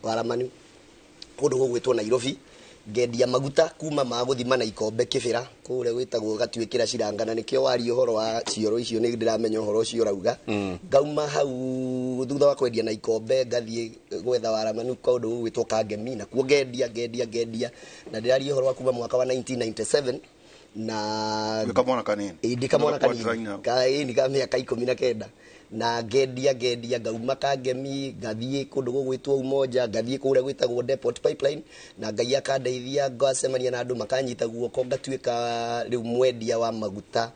waramani kũndũ gũgwĩtwo Nairobi ngendia maguta kuma ma gũthima na ikombe kĩbĩra kũrĩa gwĩtagwo Gatuĩkĩra Cirangana nĩkĩo wari ũhoro wa cioro icio nĩ ndĩramenya ũhoro ũcio rauga ngauma hau thutha wa kwendia na ikombe ngathiĩ gwetha waramani kũndũ gũgwĩtwo Kangemi na kuo ngendia na ndĩraria ũhoro wa kuma mwaka wa 1997 na ndikamona kanini kaini ka mĩaka 19 na ngendia ngauma Kangemi ngathiĩ kũndũ gũgwĩtwo Umoja ngathiĩ kũrĩa gwĩtagwo Depot Pipeline na Ngai akandeithia ngacemania na andũ makanyita guoko ngatuĩka rĩu mwendia wa maguta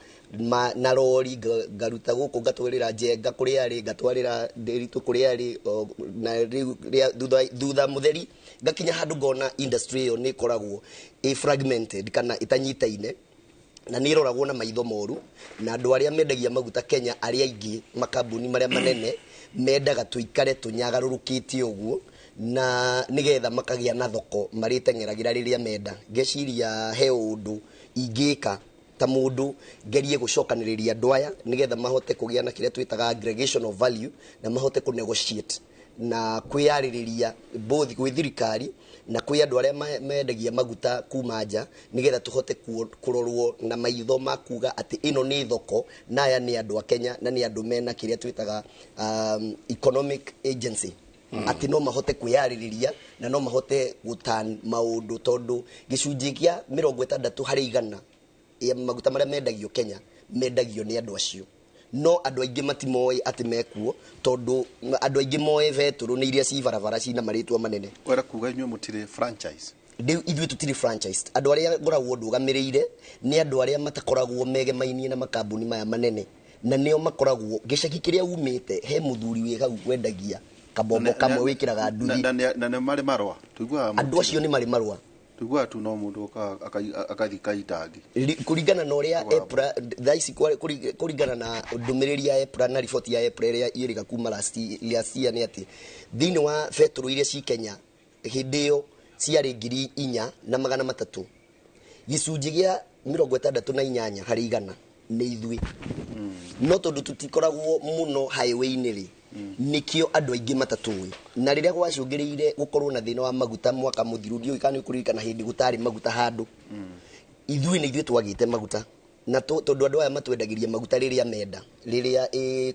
na rori ngaruta gũkũ ngatwarĩra Njenga kũrĩa arĩ ngatwarĩra Ndĩritũ kũrĩa arĩ na rĩu thutha mũtheri ngakinya handũ ngona industry ĩyo nĩ ĩkoragwo fragmented kana itanyitaine na nĩ roragwo na maitho moru na andũ arĩa mendagia maguta Kenya arĩa aingĩ makambuni marĩa manene mendaga tũikare tũnyagarũrũkĩte ũguo na nĩgetha makagĩa na thoko marĩteng'eragĩra rĩrĩa menda ngeciria he ũndũ ingĩka ta mũndũ ngerie gũcokanĩrĩria andũ aya nĩgetha mahote kũgĩa na kĩrĩa twĩtaga aggregation of value na mahote kũ negotiate na kwĩyarĩrĩria both gwĩ thirikari na kwĩ andũ arĩa mendagia maguta kuma nja nĩgetha tũhote kũrorwo na maitho makuga atĩ ĩno nĩ thoko na aya nĩ andũ a Kenya na nĩ andũ mena kĩrĩa twĩtaga economic agency atĩ no mahote kwĩyarĩrĩria na no mahote gũtan maũndũ tondũ gĩcunjĩ kĩa 60 harĩ 100 ya maguta marĩa mendagio Kenya mendagio nĩ andũ acio no andũ aingĩ matimoĩ atĩ mekuo tondũ andũ aingĩ moĩ betũrũ nĩ iria ci barabara cina marĩtwa manene wera kuga inyuĩ mũtirĩ franchise rĩu ithuĩ tũtirĩ franchise andũ arĩa ngoragwo ndũgamĩrĩire nĩ andũ arĩa matakoragwo megemainie na makambuni maya manene na nĩo makoragwo gĩcagi kĩrĩa umĩte he mũthuri wĩ hau wendagia kabombo kamwe wĩkĩraga nduthi na nĩ marĩ marũa tuiguaga andũ acio nĩ marĩ marũa tugwa tu no mundu akathika itangi kuringana na uria EPRA thaici kuringana na ndumiriri ya EPRA na riboti ya EPRA iria iriga kuma last year ni ati thini wa fetro iria ci Kenya hindi yo ciari 4,300 gicunji gia 68 hari igana ni ithui no tondu tutikoragwo muno highway-ini ri nikio andu aingi matatui na riria gwacungiriire gukorwo na thina wa maguta mwaka muthiru ndio ikani kuririkana hindi gutari maguta handu ithui ni ithui twagite maguta na tondu andu aya matwendagiria maguta riria menda riria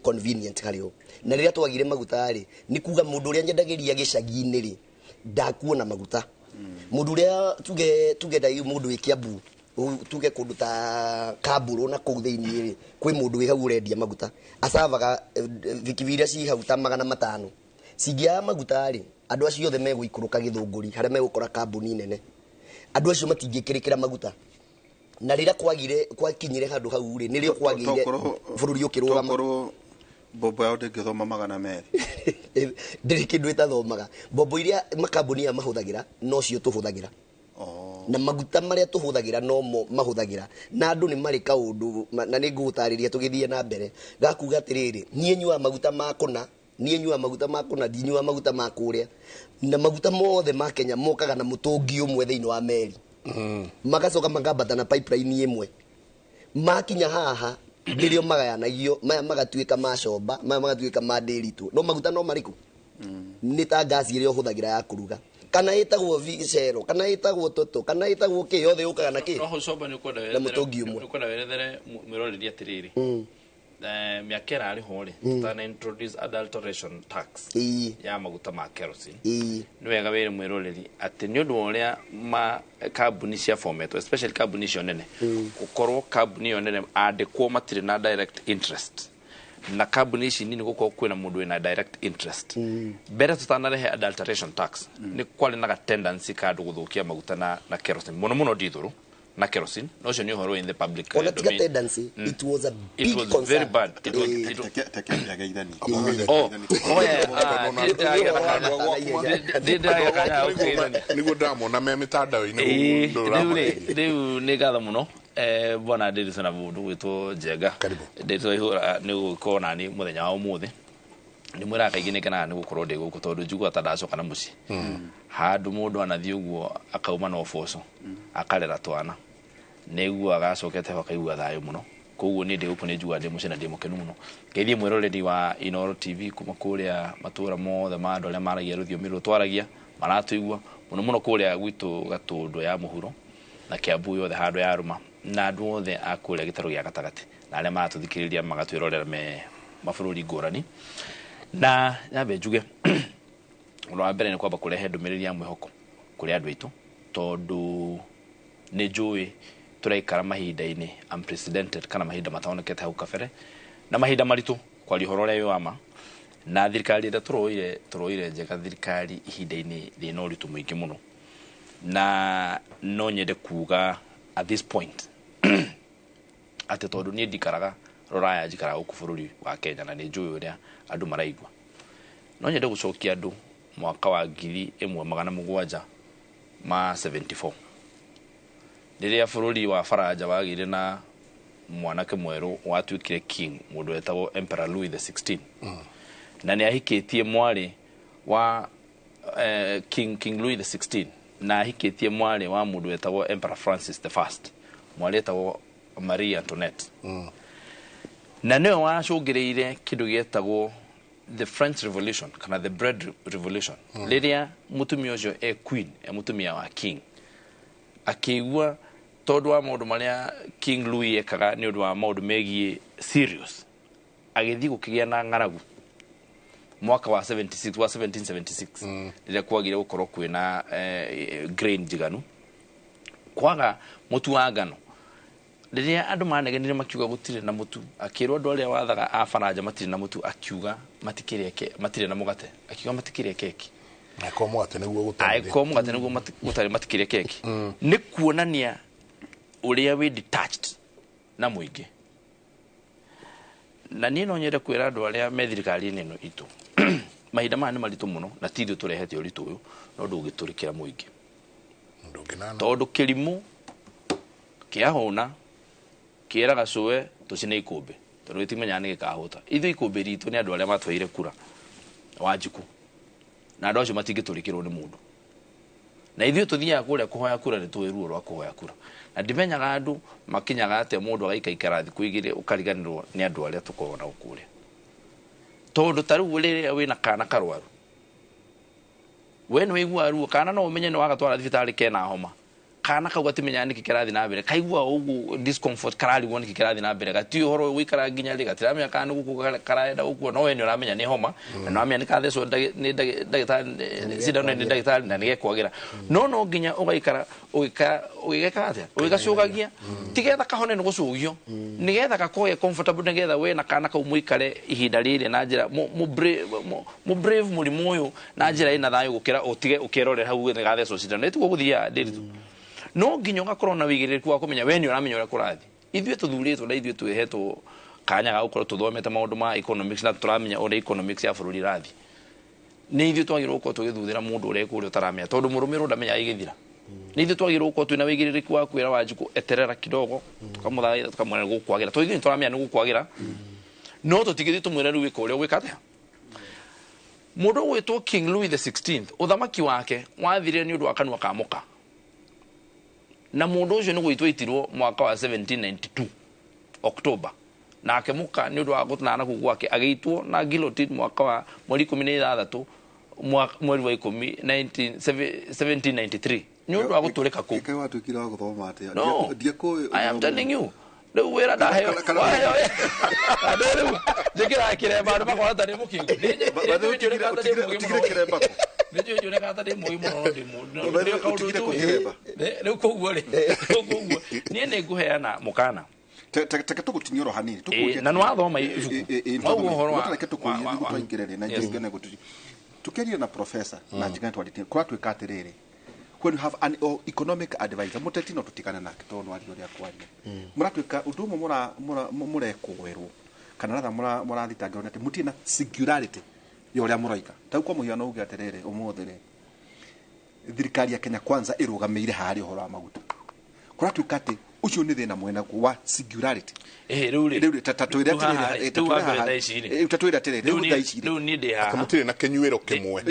convenient hario na riria twagire maguta ri ni kuga mundu uria nyendagiria gicagi-ini ri ndakuona maguta mundu uria tuge dai mundu wi Kiambu tuge kundu ta Kamburu na kuu thiini ri kwi mundu wi hau urendia maguta acavaga vikiviria ci hau ta 500 cingia maguta ri andu acio othe meguikuruka githunguri haria megukora kambuni nene andu acio matingikirikira maguta na rira kwakinyire handu hau ri nirio kwagire bururi ukirugama bobo yao ndingithoma 200 ndiri kindu itathomaga bobo iria makambuni ya mahuthagira no cio tuhuthagira na maguta maria tuhuthagira no mo mahuthagira na andu ni mari kaundu na ni ngutariria tugithie na mbere gakuga atiriri nie nyua maguta makuna ndinyua maguta makuria na maguta mothe ma Kenya mokaga na mutungi umwe thiini wa meri magacoka magambata na pipeline imwe makinya haha ndirio magayanagio maya magatuika macomba maya magatuika mandiritu no maguta no mariku ni ta gas iria uhuthagira ya kuruga kana itagwo vicero kana itagwo toto kana itagwo ki yothe ukaga na ki no comba ni kwenda na mutungi umwe ni kwenda werethere miroreri atiriri miakera ari hore tana introduce adulteration tax ya maguta ma kerosene ni wega were mwiroreri ati ni undu uria ma kambuni cia format especially kambuni cio nene ukorwo kambuni yo nene andikwo matire na direct interest na kambuni ici nini gukorwo kwina mundu wina direct interest mbere tutanarehe adulteration tax ni kwali na tendency kandu guthukia maguta na kerosene muno dithuru na kerosene no cio ni uhoro in the public domain tendency it was a big concern very bad niguo ndamona me mitandao-ini riu ni gatha muno bona ndiritwo na mundu gwitwo Njenga ndiritwo ihura ni gukorwo nani muthenya wa umuthi ni mwira kaingi ni kana ni gukorwo ndi guku tondu njigua ta ndacoka na muci handu mundu anathie uguo akauma na oboco akarera twana neguo agacokete akaigua thayo muno koguo ni ndi guku ni njigua ndi muci na ndi mukenu muno ngeithie mwiroreri wa Inooro TV kuma kuria matura mothe ma andu aria maragia ruthiomi rutwaragia maratuigua muno kuria gwitu Gatundu ya muhuro na Kiambu yothe handu ya ruma na andu othe akuria gitaru gia gatagati na aria maratuthikiriria magatwirorera me mabururi ngurani na nyabe njuge uno wa mbere ni kwamba kurehe ndumiriri ya mwihoko kuri andu aitu tondu ni njui turaikara mahinda-ini unprecedented kana mahinda matabonekete hau kabere na mahinda maritu kwari horo ria wama na thirikari ira turoire njega thirikari ihinda-ini rina uritu muingi muno na no nyende kuga at this point ati tondu ni ndikaraga roraya njikaraga guku bururi wa Kenya na ni njui uria andu maraigua no nyende gucokia andu mwaka wa 1774 riria bururi wa Faraja wagire na mwanake mweru watuikire king mundu wetagwo Emperor Louis the 16 na ni ahikitie mwari wa King Louis the 16 na ahikitie mwari wa mundu wetagwo Emperor Francis the First mwari etagwo Marie Antoinette na neo wacungireire kindu gietagwo the French Revolution kana the Bread Revolution riria mutumia ucio queen mutumia wa king akiigua tondu wa maundu maria King Louis ekaga ni undu wa maundu megie serious agithi gukigia na ngaragu mwaka wa 1776 riria kwagire gukorwo kwina grain jiganu kwaga mutu wa ngano riria andu manegenire makiuga gutire na mutu akirwo andu aria wathaga a Faraja matire na mutu akiuga matire na mugate akiuga matikire keki akomwate niguo gutari matikire keki ni kuonania uria we detached na muingi na ni no nyere kwira andu aria me thirikari-ini ino itu mahinda maya ni maritu muno na tithio turehete uritu uyu no ndugiturikira muingi tondu kirimu kiahuna kiera gacue tucine ikumbi tondu gitimenya ni gikahuta ithu ikumbi ritu ni andu aria matwaire kura Wanjiku na andu acio matingĩtũrĩkĩrwo nĩ mũndũ na ithuĩ tũthiaga kũrĩa kũhoya kura nĩ tũĩ ruo rwa kũhoya kura na ndimenyaga andu makinyaga atĩa mũndũ agaikaikara thikũ igĩrĩ ũkariganĩrwo nĩ andũ arĩa tũkoragwo nao kũrĩa tondu ta rĩu rĩrĩa wĩna kana karwaru we nĩ waigua ruo kana no ũmenye nĩ wagatwara thibitarĩ kena homa kana kau gatimenya niki kirathi na mbere kaigua ugu discomfort kararigwo niki kirathi na mbere gati uhoro wikara nginya ri gatiramenya kana guku karaenda ugu no we ni uramenya ni homa na no amenya ni katheco ni ndagitari sidano ni ndagitari na ni gekwagira no nginya ugaikara ugeka atia ugacugagia tigetha kahone ni gucugio nigetha gakoye comfortable nigetha we na kana kau muikare ihinda riri na njira mu brave murimu uyu na njira ina thayo gukira utige ukerore hau ni gatheco sidano etu guthia ndiritu no nginya ugakorwo na wigiriku wa kumenya we ni uramenya uria kurathi ithuĩ tuthuritwo na ithuĩ twehetwo kanya ga gukorwo tuthomete maundu ma economics na turamenya uria economics ya bururi rathi ni ithuĩ twagirwo gukorwo tugithuthira mundu uria kuri utaramenya tondu murumiro ndamenya igithira ni ithuĩ twagirwo gukorwo twina wigiriku wa kwira Wanjiku eterera kidogo tukamuthaitha tukamwira gukwagira to ithuĩ turamenya ni gukwagira no tutigithĩ tumwira riu wika uria wikate mundu gwitwo King Louis the 16th uthamaki wake wathire ni undu wa kanua ka muka na mundu ucio ni gwitwo itirwo mwaka wa 1792 October na akemuka ni undu wa gutnana ku gwake ageitwo na guillotine mwaka wa mweri 16 mweri wa 10 1793 ni undu wa guturika ku ikawa tukira guthoma atia I am telling you riu wira ndahe njikira kiremba ndu makwata ni mukingu ni njikira kiremba ndio ndio nekata de moi muno de muno ndio kaundu tu riu koguo ri koguo nie ne guheana mukana teke tugutinyoro hanini tukuja na nwathoma icuku au horo wa teke tukuja gutwaingirere na njigane gutuji tukeria na professor na njigane twalite kwa twika atiriri when you have an economic advisor muteti no tutikana nake tondu ari uria kwaria muratwika undu murekwerwo kana ratha murathitangirwo nati mutina singularity yoria muroika tau kwa muhiano uge aterere umuthire thirikari ya Kenya kwanza irugameire hari uhoro wa maguta kuratwika ati ucio ni thina mwena wa singularity riu tatwira riu ni ndi ha akamutire na kenyuero kimwe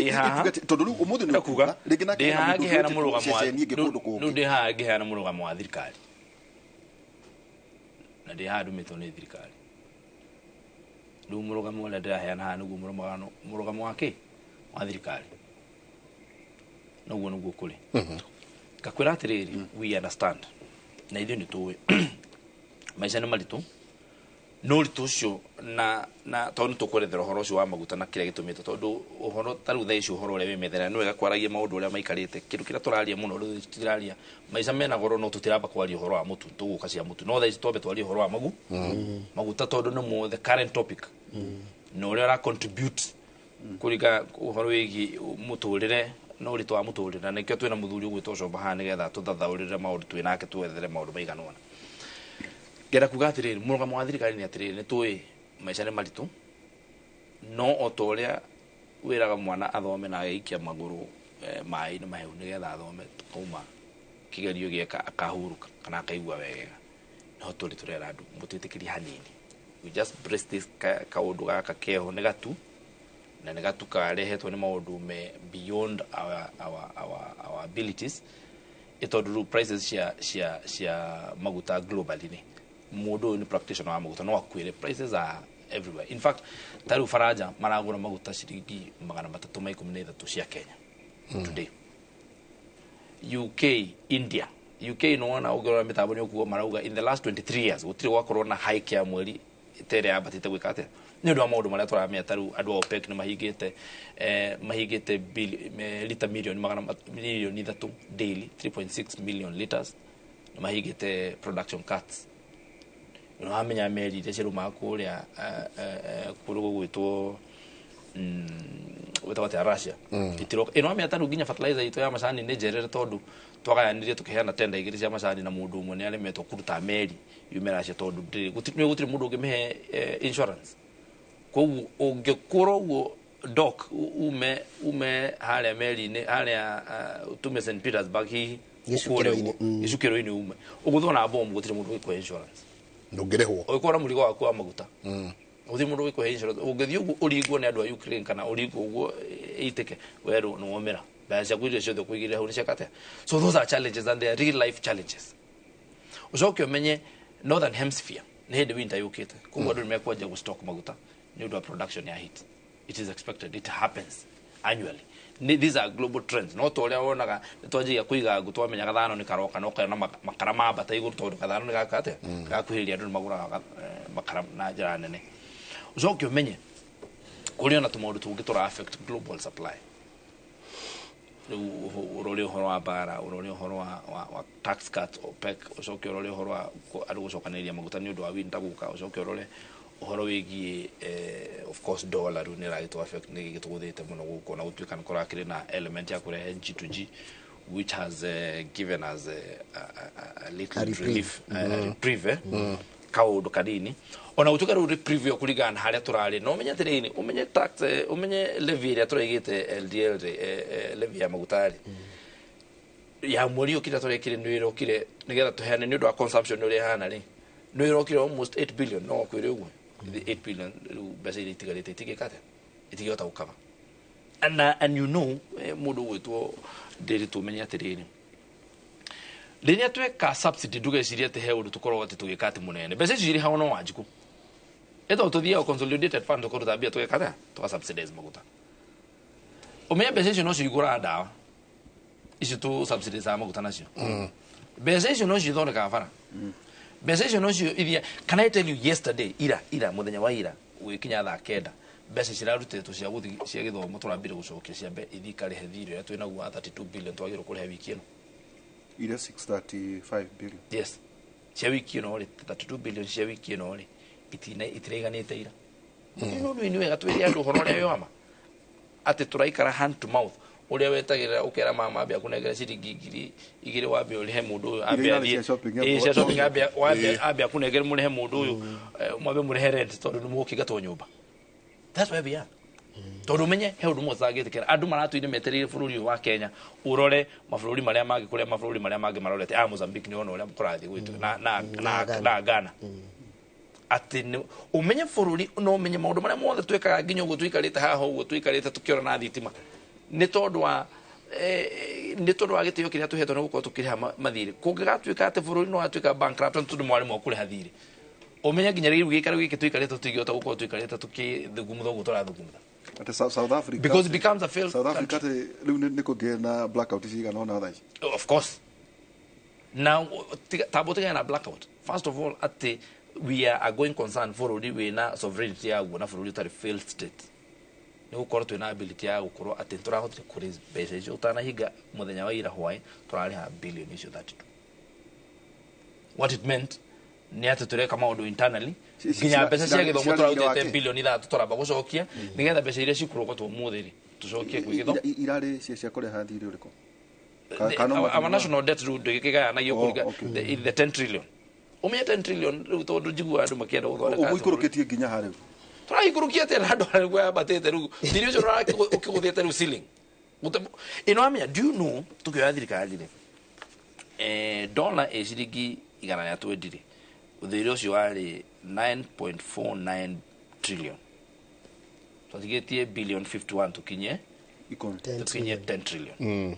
tondu riu umuthi ni kuga ringi na ngihera murugamo wa riu ndi ha ngihera murugamo wa thirikari na ndi ha ndumitwo ni thirikari riu murugamo uria ndiraheana haha niguo murugamo wake wa thirikari noguo niguo kuri ngakwira atiriri we understand na ithuĩ nĩ tũĩ maica nĩ maritũ no ritũ ũcio na tondũ tũkwerethera ũhoro ũcio wa maguta na kĩrĩa gĩtũmĩte tondũ ũhoro ta rĩu thaa ici ũhoro ũrĩa wĩmethera nĩ wega kwaragia maũndũ ũrĩa maikarĩte kĩndũ kĩrĩa tũraria mũno rĩu tũtiraria maica mena goro no tũtiramba kwaria ũhoro wa mũtu tũgũka cia mũtu no thaa ici twambe twarie ũhoro wa maguta tondũ nĩ the current topic na ũrĩa ũra contribute kũringa ũhoro wĩgiĩ mũtũrĩre no ritũ wa mũtũrĩre na nĩkĩo twĩna mũthuri ũgwĩtwo Comba haha nĩgetha tũthathaũrĩre maũndũ twĩnake twethere maũndũ maigana ũna ngenda kuga atĩrĩrĩ mũrũgamo wa thirikari nĩ atĩrĩrĩ nĩ tũĩ maica nĩ maritũ no o ta ũrĩa wĩraga mwana athome na ageikia magũrũ maĩ-inĩ mahehu nĩgetha athome kauma kĩgerio gĩeka akahurũka kana akaigua wega no tũrĩ tũrera andũ mũtwĩtĩkĩrie hanini we just brace this kaũndũ gaka keho nĩ gatu na nĩ gatu karehetwo nĩ maũndũ me beyond our abilities ĩtondũ prices cia maguta globally nĩ mũndũ ũyũ nĩ practitioner wa maguta no akwĩre prices are everywhere in fact ta rĩu Faranja maragũra maguta ciringi 313 cia Kenya today UK India UK nona ũngĩrora mĩtambo nĩ ũkuo marauga in the last 23 years gũtirĩ gwakorwo na hike ya mweri ĩtere yabatĩte gwĩka atĩa nĩ ũndũ wa maũndũ marĩa tũramenya ta rĩu andũ a OPEC nĩ mahingĩte lita milioni 3 daily 3.6 million liters nĩ mahingĩte production cuts nĩ wamenya meri iria cirumaga kũrĩa gwĩtwo wetagwo Russia itiroka ino amenya ta rĩu nginya fertilizer itũ ya macani nĩ njerere tondũ twagayanirie tũkĩheana tenda igĩrĩ cia macani na mũndũ ũmwe nĩ aremetwo kũruta meri yume Russia tondũ gũtirĩ mũndũ ũngĩmĩhe insurance koguo ũngĩkũra ũguo dock ume hale meli ne hale tume St Petersburg hi icukiro-ini ume uguthona bomb gutire mundu wikwa insurance ndungirehwo ukora muligo waku wa maguta uthi mundu wikwa insurance ugethi urigwo ni andu a Ukraine kana urigwo uguo itike weru no omera baza kwire cio kwigire hau ni cakate. So those are challenges and they are real life challenges. Ucoke umenye northern hemisphere ni hindi winter yukite kuko andu nimekwaja ku stock maguta ni undu wa production ya heat. It is expected, it happens annually. These are global trends. No to uria wonaga twaje kuiga gutwa menya gathano ni karoka no kana makara mabata iguru tondu gathano ni gakate gakuhiria andu magura makara na njira nene. Ucoke umenye kuri ona tumaundu tungi tura affect global supply. Urole uhoro wa bara, urole uhoro wa tax cut OPEC, ucoke urole uhoro wa andu gucokaniria maguta ni undu wa winter guka, ucoke urole uhoro wigie of course dollar ni right to affect ni gituguthite muno guko na gutuika ni kurakire na element ya kurehe G2G which has given us a little relief reprieve kaundu kadini ona gutuika ru reprieve kurigana haria turari no menya tirini umenye tax umenye levy ya turaigite LDL levy ya magutari ya mweri ukira turekire nwirokire nigetha tuheane ni undu wa consumption uri hana ri nwirokire almost 8 billion no kwire uguo 8 billion basically itigarite itigikate itigota ukava and you know mundu witwo ndiri tumenya atiriri riria tweka subsidy ndugeciria ati he undu tukorwo ati tugikate munene bese ciri hao no wanjiku eto tuthia consolidated fund tukorwo tabia tugikate tuka subsidize maguta umenya bese no cigura dawa ici tu subsidize maguta nacio bese no cithondeka bara bese no cio ithia. Can I tell you yesterday ira muthenya wa ira wikinya thaa kenda bese cirarutetwo cia guthi cia githomo turambire gucokia cia mbe ithikari hethiro ya twina gwa 32 billion twagiro kuriha wiki ino ira 635 billion yes cia wiki ino ri 32 billion cia wiki ino ri itireganite ira no ni wega twiri andu horo ria yoma ati turaikara hand to mouth uria wetagirira ukera mama abia kunegera ciringi ngiri igiri wambe uri he mundu abia cia shopping abia kunegera muri he mundu uyu mwabe muri he rent tondu ni mukiga to nyumba. That's where we are. Tondu menye he undu mozagitikira andu maratuine meterire bururi wa Kenya urore mabuluri maria magi kuria mabuluri maria magi marorete Mozambique ni ona uria mukurathi gwitu na Ghana ati umenye bururi no menye maundu maria mothe twekaga nginya uguo twikarite haha uguo twikarite tukiora na thitima ni tondu wa gitio kiria tuhetwo no gukorwo tukiriha mathiri kungigatuika ati bururi no atuika bankrupt tondu mwarimu okuriha thiri umenya nginya riu gikara giki twikarite tutigota gukorwo twikarite tukithugumutha uguo turathugumutha ati South Africa because it becomes a failed South Africa ati riu ni kugena blackout cigana ona thai. Of course now tabotiga na blackout first of all ati we are going concern bururi wina sovereignty ya guo na bururi tari failed state ni gukorwo twina ability ya gukorwo ati turahotire kuri mbeca icio utanahinga muthenya wa ira hwai turariha billion icio 32. What it meant ni ati tureka maundu internally nginya mbeca cia githomo turautete billion 3 turamba gucokia nigetha mbeca iria cikurwo tu muthiri tucokie kwi githomo irari cia kureha thiri uriko our national debt ndugikigaya na kuriga the 10 trillion umenya 10 trillion riu tondu njigua andu makienda guthondeka umuikurukitie nginya hariu turaikurukia tena andu arigwa yabatete riu thiri ucio ukiguthete riu ceiling ino amenya do you know tukioya thirikari ri dollar ciringi igana ya twendire uthiri ucio wari 9.49 trillion tutigetie billion 51 tukinye 10 trillion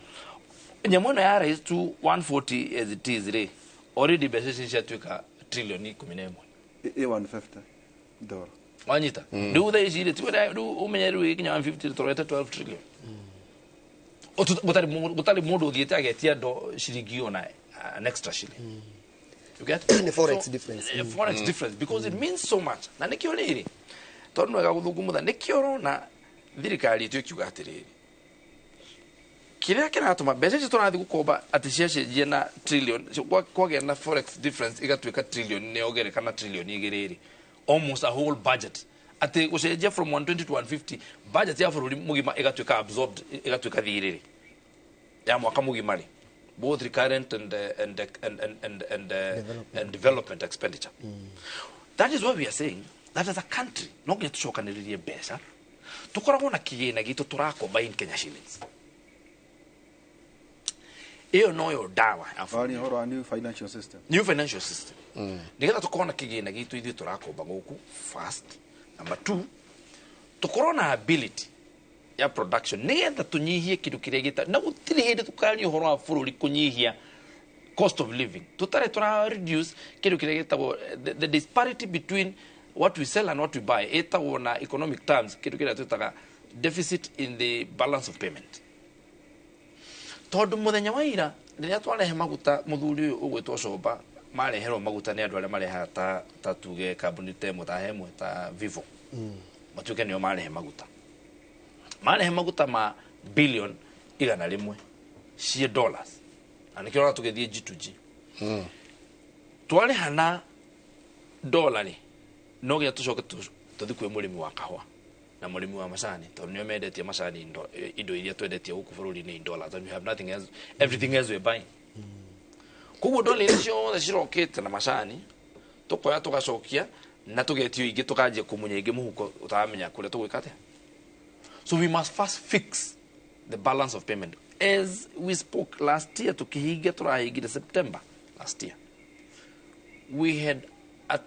nyamona ya raise to 140 as it is re already bese cia trillion 11 150 dollar wanyita ndu the ijire tiwera ndu umenye ru ikinya 150 toreta 12 trillion butari mundu uthiete agetia do shiringi ona an extra shilling. You get the forex difference forex difference because it means so much na nikio riri tondu wega guthungumutha nikio rona thirikari tu kiuga atiriri kiria kiratuma mbeca icio turathi gukomba ati ciacenjia na trillion kwagĩa na forex difference igatuĩka trillion neogerekana trillion igĩrĩrĩ almost a whole budget ati gucenjia from 120 to 150 budget ya bũrũri mugima igatuĩka absorbed igatuĩka thirĩrĩ ya mwaka mugima rĩ both recurrent and development expenditure. That is what we are saying, that as a country no nginya tucokanĩrĩrie mbeca tukoragwo na kigina gitu turakombaini Kenya shillings iyo noyo dawa afani horo new financial system nigetha tukorwo na kigina gitu ithuĩ turakomba gũkũ first. Number 2, tukorwo na ability ya production nigetha tunyihie kindu kiria gita na gutiri hindi tukari uhoro wa bururi kunyihia cost of living tutare tura reduce kindu kiria gitagwo the disparity between what we sell and what we buy etagwo na economic terms kindu kiria tutaga deficit in the balance of payment. Tondu muthenya wa ira riria twarehe maguta muthuri uyu ugwitwo Coba mareherwo maguta ni andu aria mareha ta tuge kambuni temo ta hemwe ta Vivo matuke nio marehe maguta ma billion igana rimwe cie dollars na nikio ra tugethie G2G twale hana dollar no gya tucoke tuthi kwi murimi wa kahwa na murimi wa macani tondu nio mendetie macani indo iria twendetie guku bururi ni dollars and we have nothing else, everything else we buying. Kuguo dollar icio cirokite na macani tukoya tugacokia na tugetio ingi tukanjia kumunya ingi muhuko utamenya kuria tugwikate. So we must first fix the balance of payment. As we spoke last year, turahigire September last year, we had a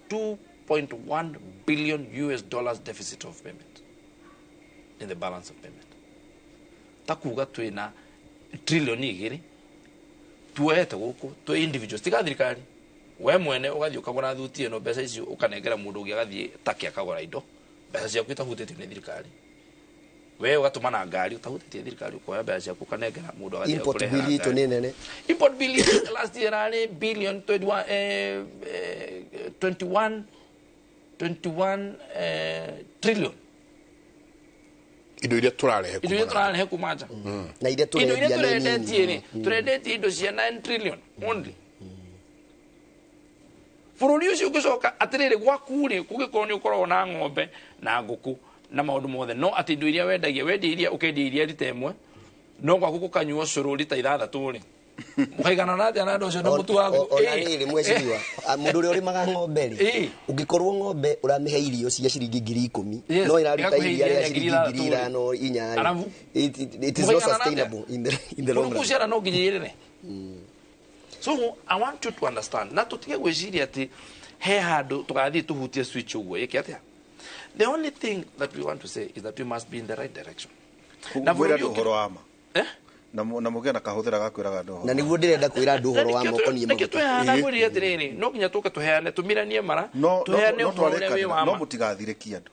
$2.1 billion deficit of payment in the balance of payment. Takuga twina trillion igiri tuete guku tu individuals tika thirikari we mwene ugathii ukagura thuti eno mbeca icio ukanengera mundu ungi agathii taki akagura indo mbeca ciaku itahutitio ni thirikari we ugatumana ngari utahutĩtie thirikari ukoya mbeca ciaku kanengera mundu agathii import bill ito ni nene import bill last year ari billion 21 trillion indo iria turarehe kumanja na iria turendetie indo cia 9 trillion only bururi ucio ugicoka atiriri gwakuri kugikorwo ni ukorwo na ng'ombe na nguku na maundu mothe no ati indo iria wendia iria ukendia iria ritemwe no gwaku gukanyuo curu rita 6 ri mukaigana na atia na ndo cio na mutu waku ona ni mweciwa mundu uri maga ng'ombe ri ungikorwo ng'ombe uramihe irio cia ciringi 10,000 no iraruta iria ria ciringi 5,000 inyanya it is not sustainable in the long run kuciara no nginyirire. So I want you to understand na tutige gwiciria ati he handu tugathii tuhutie switch uguo iki atia. The only thing that we want to say is that we must be in the right direction. Na uhoro wama na mugia na kahuthira gakwiraga ndo na niguo ndirenda kwira andu uhoro wa moko ni maguta tuhana gwiri atiriri no nginya tuke tuheane tumiranie mara tuheane uhoro uria wi wama no mutigathiriki andu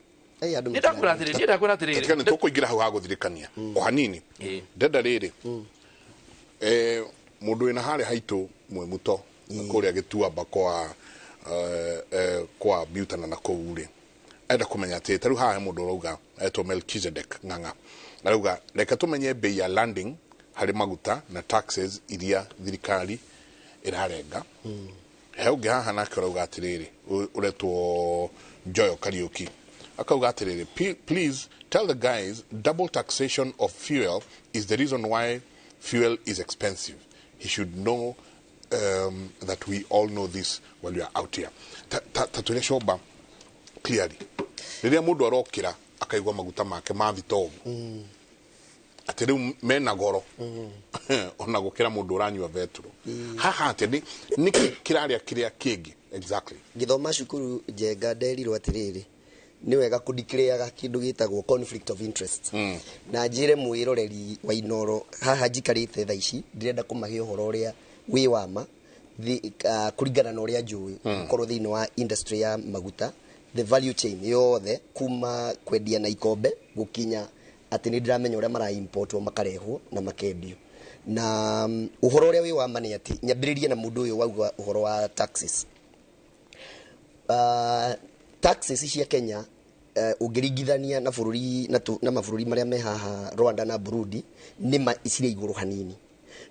ndakwira atiriri katika nitukuingira hau haguthirikania o hanini ndenda riri mundu ina hali haitu mwe muto kuria gituamba kwa butana na kouri enda kumenya ati taru haha mundu uruga eto Melchizedek ng'ang'a arauga reka tumenye bei ya landing hari maguta na taxes iria thirikari irarenga heuge haha nake urauga atiriri uretwo Joyo Kariuki akauga atiriri please tell the guys double taxation of fuel is the reason why fuel is expensive. He should know that we all know this while we are out here. Tatule Coba clearly riria mundu arokira akaigwa maguta make mathito ati riu mena goro ona gukira mundu uranywa vetro haha ati niki kiraria kiria kingi exactly githoma cukuru Njenga nderirwo atiriri ni wega kudeclare kindu gitagwo conflict of interest na njire mwiroreri wa Inooro haha njikarite tha ici ndirenda kumahe uhoro uria wi wama kuringana na uria njui korwo thiini wa industry ya maguta the value chain yothe kuma kwendia na ikombe gukinya ati ni ndiramenya uria mara importwo makarehwo na makendio na uhoro uria wi wama ni ati nyambiririe na mundu uyu wauga uhoro wa taxes taxes cia Kenya ungiringithania na bururi na mabururi maria me haha Rwanda na Burundi ni icire iguru hanini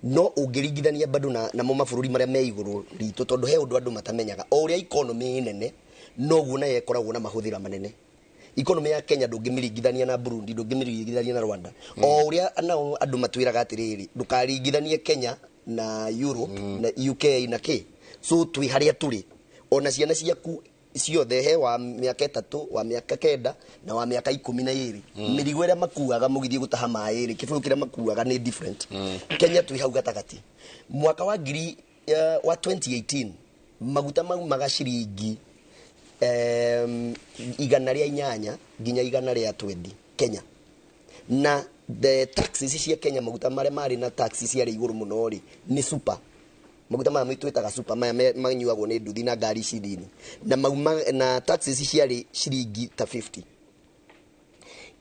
no ungiringithania bado na mo mabururi maria me iguru ritu tondu he undu andu matamenyaga o uria economy nene no guo yekoragwo na mahuthira manene. Economy ya Kenya ndungimiringithania na Burundi ndungimiringithania na Rwanda o uria nao andu matwiraga atiriri ndukaringithanie Kenya na Europe na UK na K so twi haria turi ona ciana ciaku ciothe he wa miaka 3 wa miaka 9 na wa miaka 12 mirigo ĩrĩa makuaga mũgithie gũtaha maĩ rĩ kĩbũyũ kĩrĩa makuaga nĩ different Kenya twi hau gatagati mwaka wa 2018 maguta maumaga ciringi 108 nginya 120 Kenya na the taxes cia Kenya maguta marĩa marĩ na taxes cia igũrũ mũno rĩ ni super maguta maya twĩtaga super maya manyuagwo nĩ nduthi na ngari cidini na taxes ciarĩ ciringi ta 50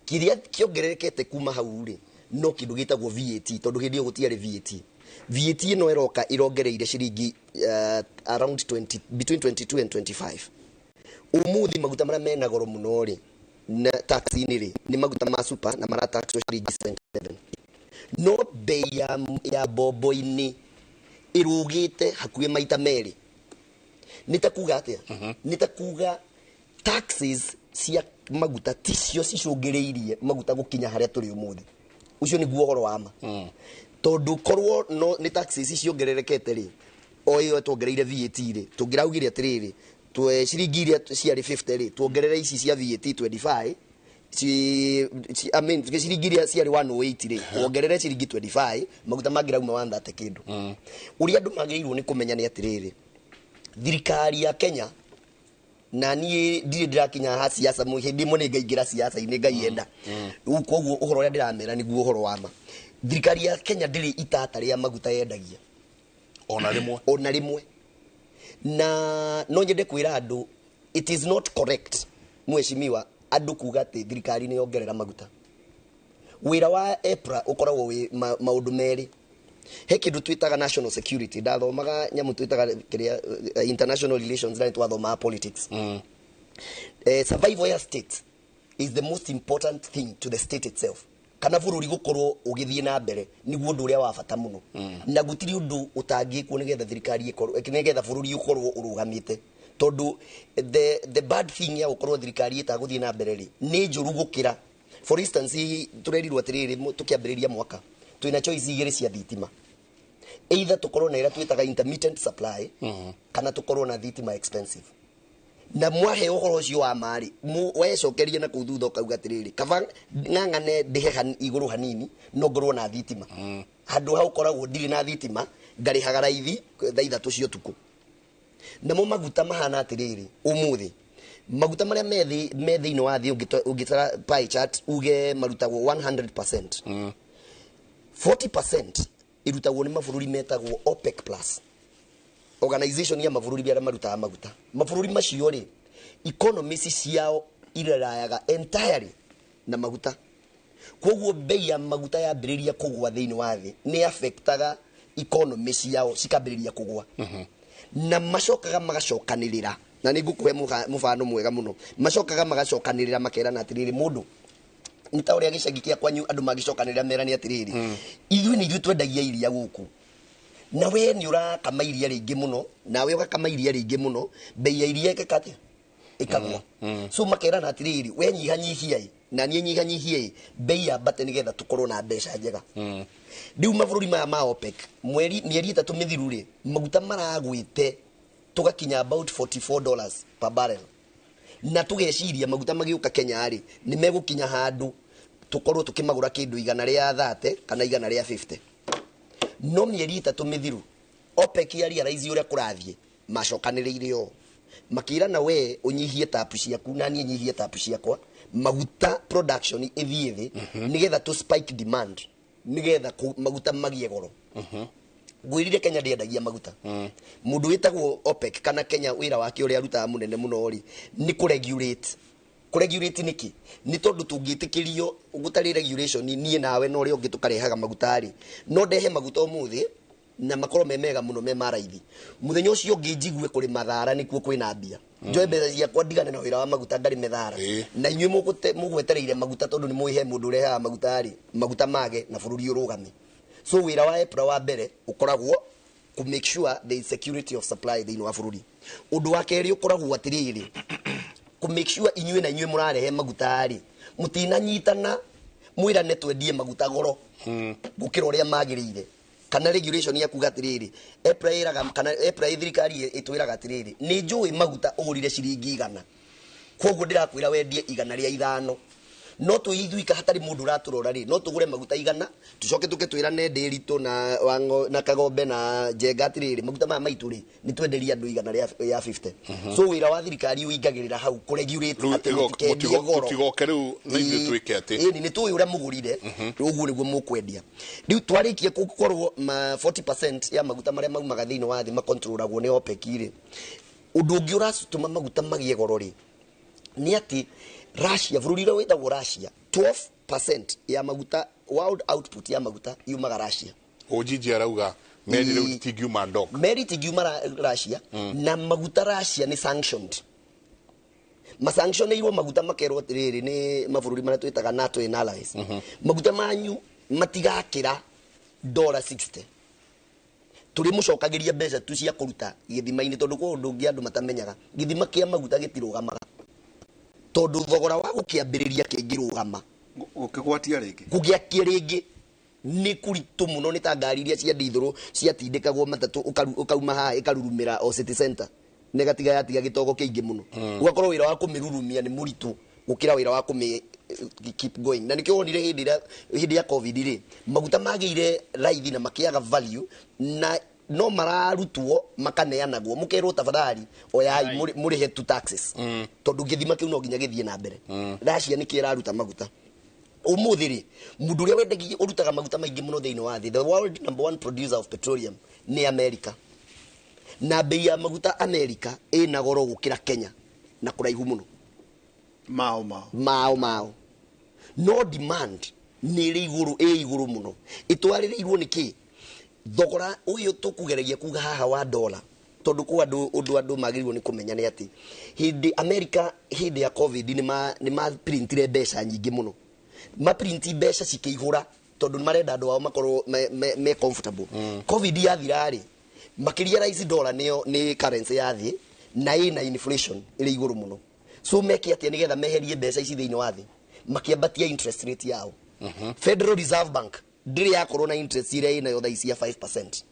kiria kiongererekete kuma hau rĩ no kindu gitagwo VAT tondu hindi yo gutiare VAT ino iroka irongereire ciringi around 20 between 22 and 25 umuthi maguta maria mena goro muno ri na taxi ni ri ni maguta ma super na mara tax ciringi 77 no bei ya bobo-ini irugite hakuye maita meri nitakuga atia nitakuga taxes cia maguta ticio cicungireirie maguta gukinya haria turi umuthi ucio ni guo horo wama tondu korwo no ni taxes ciongererekete ri oyo tuongereire VAT ri tungiraugire atiriri twe ciringi iria ciari 50 ri tuongerere ici cia VAT 25 I mean ciringi iria ciari 108 ri tuongerere ciringi 25 maguta mangirauma 130 kindu uria andu magirirwo ni kumenya ni atiriri thirikari ya Kenya na nie ndire ndirakinya ha siasa muhindi mo ni ngaingira siasa ini ngaienda koguo uhoro uria ndiramera niguo uhoro wama thirikari ya Kenya ndiri itata ria maguta yendagia ona rimwe na no nyende kwira andu it is not correct mweshimiwa andu kuga ati thirikari ni yongerera maguta wira wa EPRA ukoragwo wi maundu meri he kindu twitaga national security ndathomaga nyamu twitaga kiria international relations na twathoma politics survival ya state is the most important thing to the state itself kana bururi gukorwo ugithie na mbere niguo ndu uria wa bata muno na gutiri undu utangikwo nigetha thirikari ikorwo nigetha bururi ukorwo urugamite tondu the bad thing ya gukorwo thirikari itaguthie na mbere ri ni njuru gukira for instance turerirwo atiriri tukiambiriria mwaka twina choice igiri cia thitima either tukorwo na ira twitaga intermittent supply kana tukorwo na thitima expensive na mwahe uhoro ucio wa mari wecokerie na kuthutha ukauga atiriri kaba ngangane ndihe iguru hanini no ngorwo na thitima handu hau koragwo ndiri na thitima ngari hagaraithi thaitha tucio tuku na mo maguta mahana atiriri umuthi maguta maria methi ino wathi ungitara pie chart uge marutagwo 100% 40% irutagwo ni mabũrũri metagwo OPEC plus organization ya mabũrũri bia marutaga maguta mabũrũri macio ri economies ciao irarayaga entirely na maguta koguo bei ya maguta yambiriria kugwa thiini wa thi ni affectaga economy ciao cikambiriria kugwa na macokaga magacokanirira na ni ngukuhe mufano mwega muno macokaga magacokanirira makerana atiriri mundu nita uria gicagi kia kwanyu andu magicokanirira merani atiriri ithui ni ithui twendagia iria guku na we ni urakama iria ringi muno nawe ugakama iria ringi muno bei ya iria ikakate ikagwa so makerana atiriri we nyihanyihia na nie nyihanyihia bei ya bate nigetha tukorwo na mbeca njega riu mabũrũri maya ma OPEC mieri 3 mithiru ri maguta maragwite tugakinya about $44 per barrel na tugeciria maguta magiuka Kenya ri ni megukinya handu tukorwo tukimagura kindu 130 kana 150 no mieri 3 mithiru OPEC yari araizi uria kurathie macokaniriire yo makira na we unyihie tapu ciaku na nie nyihie tapu ciakwa maguta production ithie thi nigetha tu spike demand nigetha maguta magie goro gwirire Kenya ndiendagia maguta mundu witagwo OPEC kana Kenya wira wake uri arutaga munene muno ri ni kuregulate niki ni tondu tungitikirio gutari regulation nie nawe no ri ungi tukarehaga maguta ri no ndehe maguta umuthi na makoro memega muno me maraithi muthenya ucio ungi njigue kuri mathara nikuo kwina mbia njoe mbeca ciakwa ndigane na wira wa maguta ndari methara na inyuĩ mugwetereire maguta tondu ni muihe mundu urehaga maguta ri maguta mage na bururi urugame so wira wa EPRA wa mbere ukoragwo to make sure there is security of supply thiini wa bururi undu wa keri ukoragwo atiriri to make sure inyuĩ na inyuĩ murarehe maguta ri mutinanyitana mwirane twendie maguta goro gukira uria magiriire kana regulation ya kuga atiriri eprairaga kana thirikari itwiraga atiriri ni njui maguta urire ciringi 100 koguo ndirakwira wendie 105 no tuithuika hatari mundu raturora ri no tugure maguta 100 tucoke tukitwirane ndirito na wango na kagombe na jenga atiriri maguta ma maitu ri ni twenderia andu 100 ya 50 so wira wa thirikari uingagirira hau kuregulate mutigoke riu na ithu twike ati ni tuwi uria mugurire uguo niguo mukwendia riu twarikie gukorwo 40% ya maguta maria maumaga thiini wa thi makontrolagwo ni OPEC ri undu ungi uracutuma maguta magie goro ri ni ati Russia bururi ro wetagwo Russia 12% ya maguta world output ya maguta yumaga Russia ojiji arauga meri ro tigiuma ndok meri tigiuma Russia na maguta Russia ni sanctioned masanctioneirwo maguta makerwo tiriri ni mabururi maria twitaga NATO and allies maguta manyu matigakira $60 turi mucokagiria mbeca tu cia kuruta githima-ini tondu kwa undu ngi andu matamenyaga githima kia maguta gitirugamaga tondu thogora wa gukiambiriria kingirugama ukigwatia ringi kugiakia ringi ni kuritu muno ni ta ngari iria cia ndithuru ciatindikagwo matatu ukauma ha ikarurumira o city center negatiga yatiga gitogo kiingi muno ugakorwo wira wa kumirurumia ni muritu gukira wira wa keep going na nikio onire hindi ya covid ri maguta magire raithi na makiaga value na no mararutwo makaneanagwo mukerwo tafadhali oyai muri head to taxes tondu githima kiu no nginya githie na mbere Russia ni kiraruta maguta umuthi ri mundu ria wendagia urutaga maguta maingi muno thiini wa thi the world number 1 producer of petroleum ni America na bei ya maguta America ina goro gukira Kenya na kuraihu muno mao no demand ni iguru muno itwaririrwo niki thogora uyu tukugeregia kuga haha wa dollar tondu ku andu magirirwo ni kumenya ni ati hindi America hindi ya covid ni ma printire mbeca nyingi muno ma printi mbeca cikiigura tondu marenda andu ao makorwo me comfortable covid yathira ri makiria rise dollar ni currency yathi na ina inflation iri iguru muno so meki ati nigetha meherie mbeca ici thiini wa thi makiambatia interest rate yao Federal Reserve Bank ndiri yakorwo na interest ira ina yo thaisi ya 5%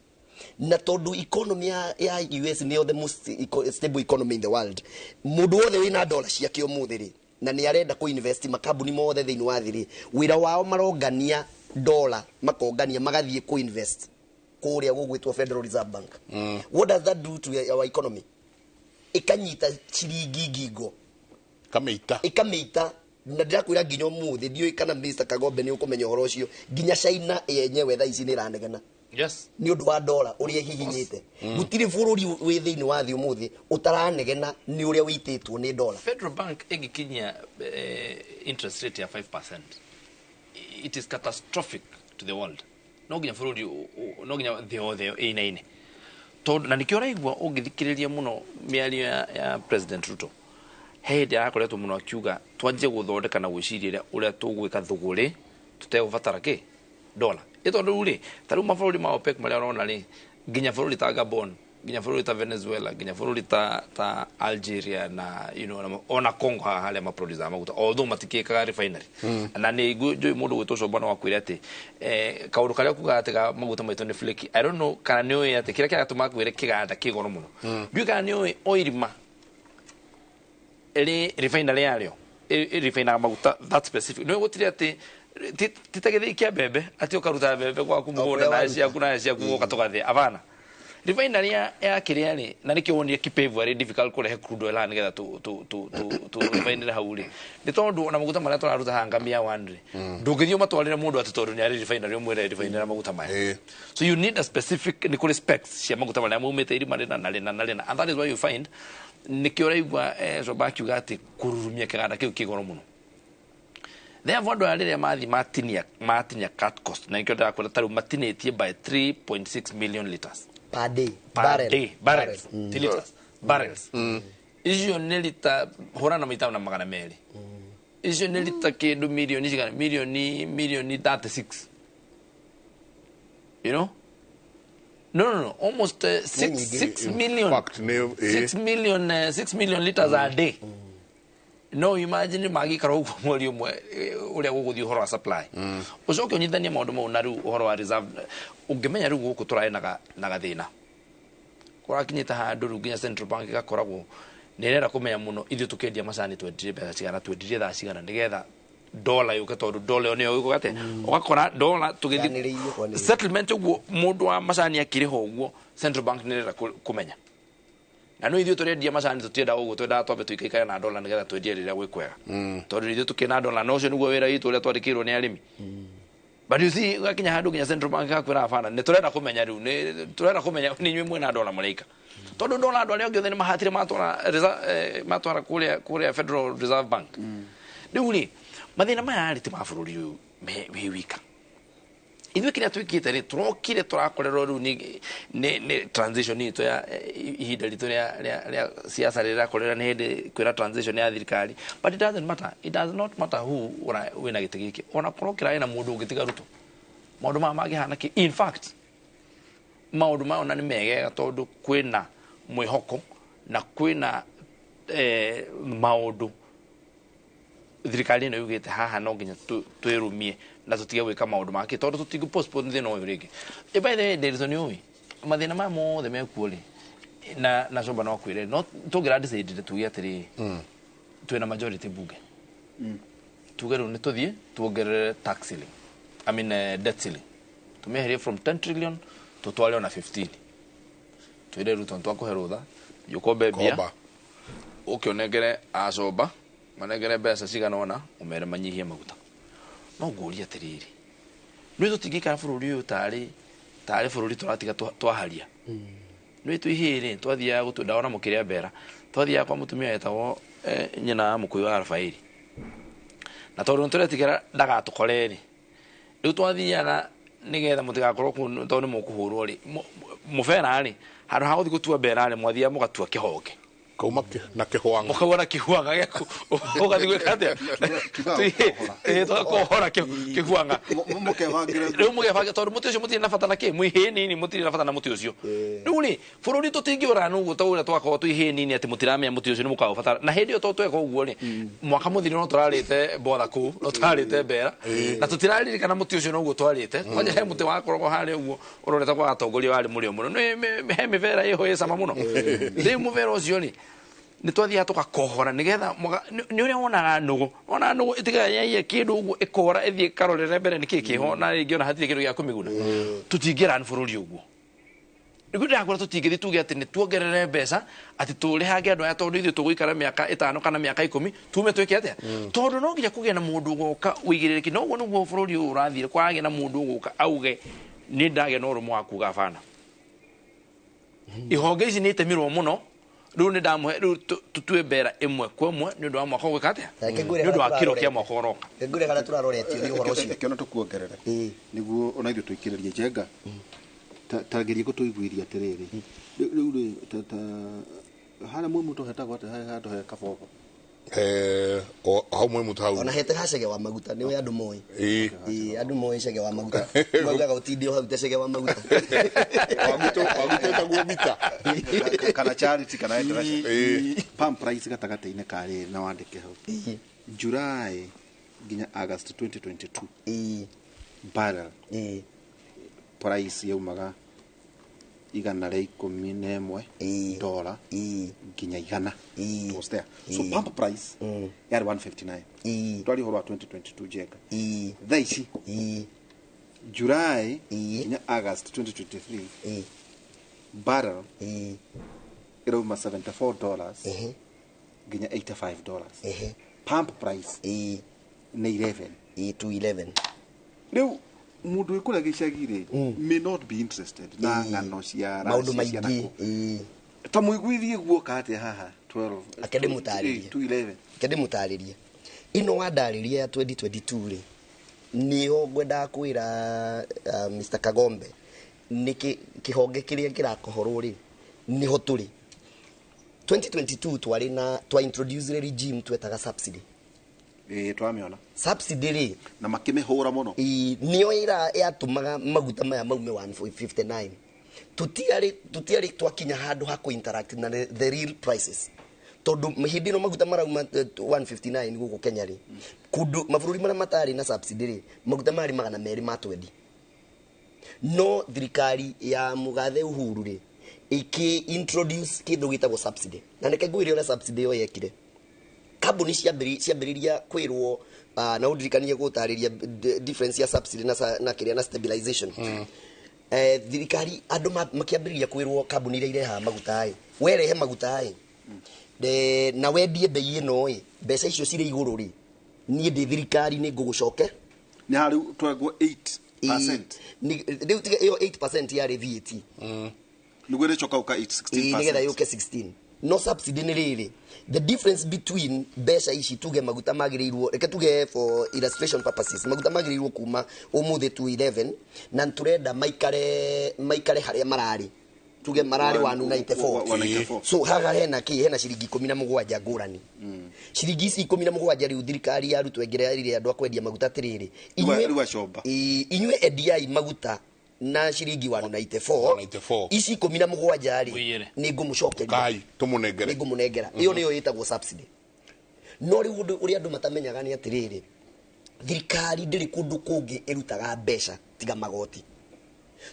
na tondu economy ya US ni the most stable economy in the world mundu wothe wina dollar ciake umuthi ri na ni arenda ku invest makambuni mothe thiini wa thiri wira wao marongania dollar makongania magathie ku invest kuria gugwitwo Federal Reserve Bank what does that do to our economy ikanyita ciringi ngingo ikameita na ndirakwira nginya umuthi dio kana Mr. Kagombe ni ukumenya horo ucio nginya China yenyewe tha ici ni ranegana yes ni undu wa dollar uria hihinyite gutiri bururi wi thiini wa thi umuthi utaranegena ni uria wititwo ni dollar Federal Bank igikinya interest rate ya 5% it is catastrophic to the world no nginya bururi no nginya the ine tondu na nikio raigwa ungithikiriria muno miario ya President Ruto hindi akoretwo muno akiuga twanje guthondeka na gwiciria uria tugwika thuguri tutegubatara ki dollar itondu ri taru mabũrũri ma OPEC maria urona ri nginya bũrũri ta Gabon nginya bũrũri ta Venezuela nginya bũrũri ta Algeria na ona Congo haria ma producer maguta although matikikaga refinery na ni njui mundu gwitwo bwana wakwira ati kaundu karia kuga ati maguta maitu ni flake I don't know kana ni uyi ati kira kiratuma kwire kiganda kigoro muno njui kana ni uyi oirima refinery yario refiner maguta that specific no gutire ati titagethikia bebe ati ukaruta bebe kwa kumugunda na cia kuoka tugathia avana refinery ya kiriani na nikio wonire kipevu ari difficult kurehe crude oil nigetha tu refinery hauri ni tondu na maguta maria turaruta hangamia wandri ndungithio matwarire mundu atitondu ni ari refinery umwire refinery maguta maya so you need a specific ni specs cia maguta maria maumite irima na and that is why you find nikio raigwa Zobaki ugati kururumia kiganda kiu kigoro muno therefore ndo ariria matinia cut cost na nikio ndakora taru matinetie by 3.6 million liters per day barrels barrels icio ni lita hora na maita na magana meri icio ni lita kindu milioni cigana milioni 36 you know no almost 6 million 6 million liters a day no imagine magikara uguo mweri umwe uria guguthii uhoro wa supply ucoke unyithanie maundu mau na riu uhoro wa reserve ungimenya riu guku turaenaga na gathina kurakinyita handu riu nginya central bank gakoragwo nirera kumenya muno ithu tukendia macani twendire mbeca cigana twendire thaa cigana nigetha dola yuke tondu dola yo niyo gugate ugakora dola tugithi settlement uguo mundu wa macani akiriho uguo central bank nirera kumenya na no ithu turendia macani tutienda uguo twenda twambe tuikaikare na dola nigetha twendie riria gwikwega tondu ithu tukina dola no cio niguo wira witu uria twandikirwo ni arimi but you see gakinya handu nginya central bank gakwira afana ni turenda kumenya riu ni turenda kumenya ni nywe mwena dola muraika tondu dola andu aria othe ni mahatire matwara kuria Federal Reserve Bank riu ni mathina maya ari ti mabururi uyu me wika ithu kiria twikite ri turokire turakorerwo riu ni transition itu ya ihinda ritu ria siasa rira korera ni hindi kwira transition ya thirikari but it does not matter who wina giti giki ona kurokira ina mundu ungitiga ruto maundu magi hana ki in fact maundu ma ona ni megega tondu kwina mwihoko na kwina maundu thirikari no yugite haha no nginya twirumie na tutige gwika maundu make tondu tutingu postpone thina uyu ringi by the way there is no mathina ma mothe mekuo na somba no kwire no tugira decide tugia atiri twina majority bunge tugero ni tuthie tuongerere tax ceiling I mean debt ceiling tumeherie from 10 trillion tutwale na 15 twire ruto twakuherutha yukombe bia ukionegere asoba manegere mbeca cigana ona umere manyihie maguta no nguria atiriri nwi tutingikara bururi uyu tari bururi turatiga twaharia nwi twihire twathia gutunda mukiria mbera twathia kwa mutumia etagwo nyina mukuyu wa Rafaeli na tondu turetigera ndagatukoreri riu twathiaga nigetha mutigakorwo tondu mukuhurwo ri mubera ri handu ha guthi gutua mbera ri mwathia mugatua kihonge kauma na kihwanga mukaona kihwanga geku ugathi gwikate twakohora kihwanga mukevangira tondu muti ucio mutiri na bata na ki mwihini mutiri na bata na muti ucio riu ni bururi tutingiura nuguo ta uria twakorwo twihini ati mutiramenya muti ucio ni mukaga bata na hindi to tweka uguo ri mwaka muthiri no turarite botha ku no turarite mbera na tutiraririkana muti ucio nuguo twarite kwanja he muti wakorwo hari uguo uroreta kwa atongoria wari murio muno he mivera iho isama muno ndi muvera ucio ni twathia tugakohora nigetha ni uria wonaga nugu itiga yeye kindu uguo ikora ithie karorere mbere nikikiho na ringi ona hatire kindu gya kumiguna tutingira ni bururi uguo niguo akora tutingithi tuge ati ni tuongerere mbeca ati turihange andu aya tondu ithu tuguikara miaka 5 kana miaka 10 tume twike atia tondu no nginya kugia na mundu goka wigiririki no guo nuguo bururi urathire kwage na mundu goka auge ni ndage no rumo akuga bana ihonge ici ni temirwo muno riu ni ndamuhe riu tutue mbera imwe kwa imwe ni ndu wa mwaka gwikatia ni ndu wa kiro kia mwaka oroka ngure kana turaroretio ni uhoro ucio kiona tukuongerera niguo ona ithu twikiririe jenga tagerie gutuiguiria atiriri riu hana mwe mutu hetagwo ati handu he kabobo o hamwe mutu hau ona hete hacege wa maguta ni we andu moi andu moi cege wa maguta mwaga utindio hau tecege wa maguta taguo bita kana charity kana enterprise pump price gatagate-ine kari na wandike hau July nginya August 2022 barrel price yaumaga igana ria 11 dola nginya igana it was there so pump price yari 159 twali horo 2022 jeka thaici July nginya August 2023 barrel irauma $74 nginya $85 pump price ni 11 to 11 riu mundu ikura gicagire may not be interested na ngano cia maundu maingi ta muiguithie guoka ate haha 12 akede mutaririe 11 akede mutaririe ino wadaririe ya 2022 ri niyo gwenda kwira Mr Kagombe niki kihonge kiria kirakohorwo ri niho turi 2022 twari na twa introduce regime twetaga subsidy twamiona subsidy ri na makimehura muno niyo ira yatumaga maguta maya maume 159 tutiari twakinya handu ha ku interact na the real prices tondu mahindi no maguta marauma 159 guko Kenya ri kundu mabũrũri marĩa matari na subsidy ri maguta mari 200 ma 20 no thirikari ya Mugathe Uhuru ri iki introduce kindu gitagwo subsidy na neke ngwire ora subsidy yo yekire kambuni ciambiriria kwirwo na udirikanie gutariria difference ya subsidy na kiria na stabilization thirikari andu makiambiriria kwirwo kambuni iria ireha maguta ai werehe maguta ai na wendie bei ino mbeca icio cire iguru ri nie ndi thirikari ni ngugucoke ni hari twagwo 8% ni riu tiga iyo 8% ya VAT nugwire choka uka 16% nigetha yuke 16 no subsidy ni riri the difference between mbeca ici tuge maguta magirirwo reke tuge for illustration purposes maguta magirirwo kuma umuthi to 11 na turenda maikare haria marari tuge marari 194 so haga hena ciringi 17 ngurani ciringi ici 17 riu thirikari ya rutu engererire andu akwendia maguta tiriri inywe endiai maguta na ciringi 194 ici 17 ri ni ngumucokeria tumunengere ni ngumunengera iyo niyo yitagwo subsidy no riu undu uri andu matamenyaga ni atiriri thirikari ndiri kundu kungi irutaga mbeca tiga magoti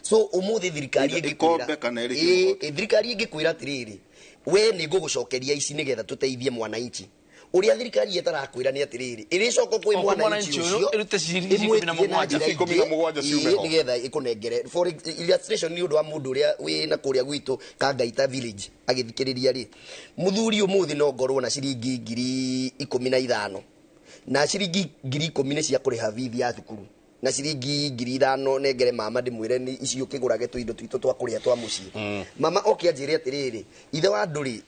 so umuthi thirikari ingikwira atiriri we ni ngugucokeria ici nigetha tuteithie mwananchi uria thirikari yetarakwira ni atiriri iricoka kwi mwananchi ucio irute ciringi 17 nigetha ikunengere for illustration ni undu wa mundu uria wi na kuria gwitu Kangaita village agithikiriria ri muthuri umuthi no ngorwo na ciringi 15,000 na ciringi 10,000 cia kuriha bithi ya thukuru na ciringi 5,000 nengere mama ndimwire ni icio kigurage tuindo twitu twa kuria twa mucii mama okianjire atiriri ithe wa nduri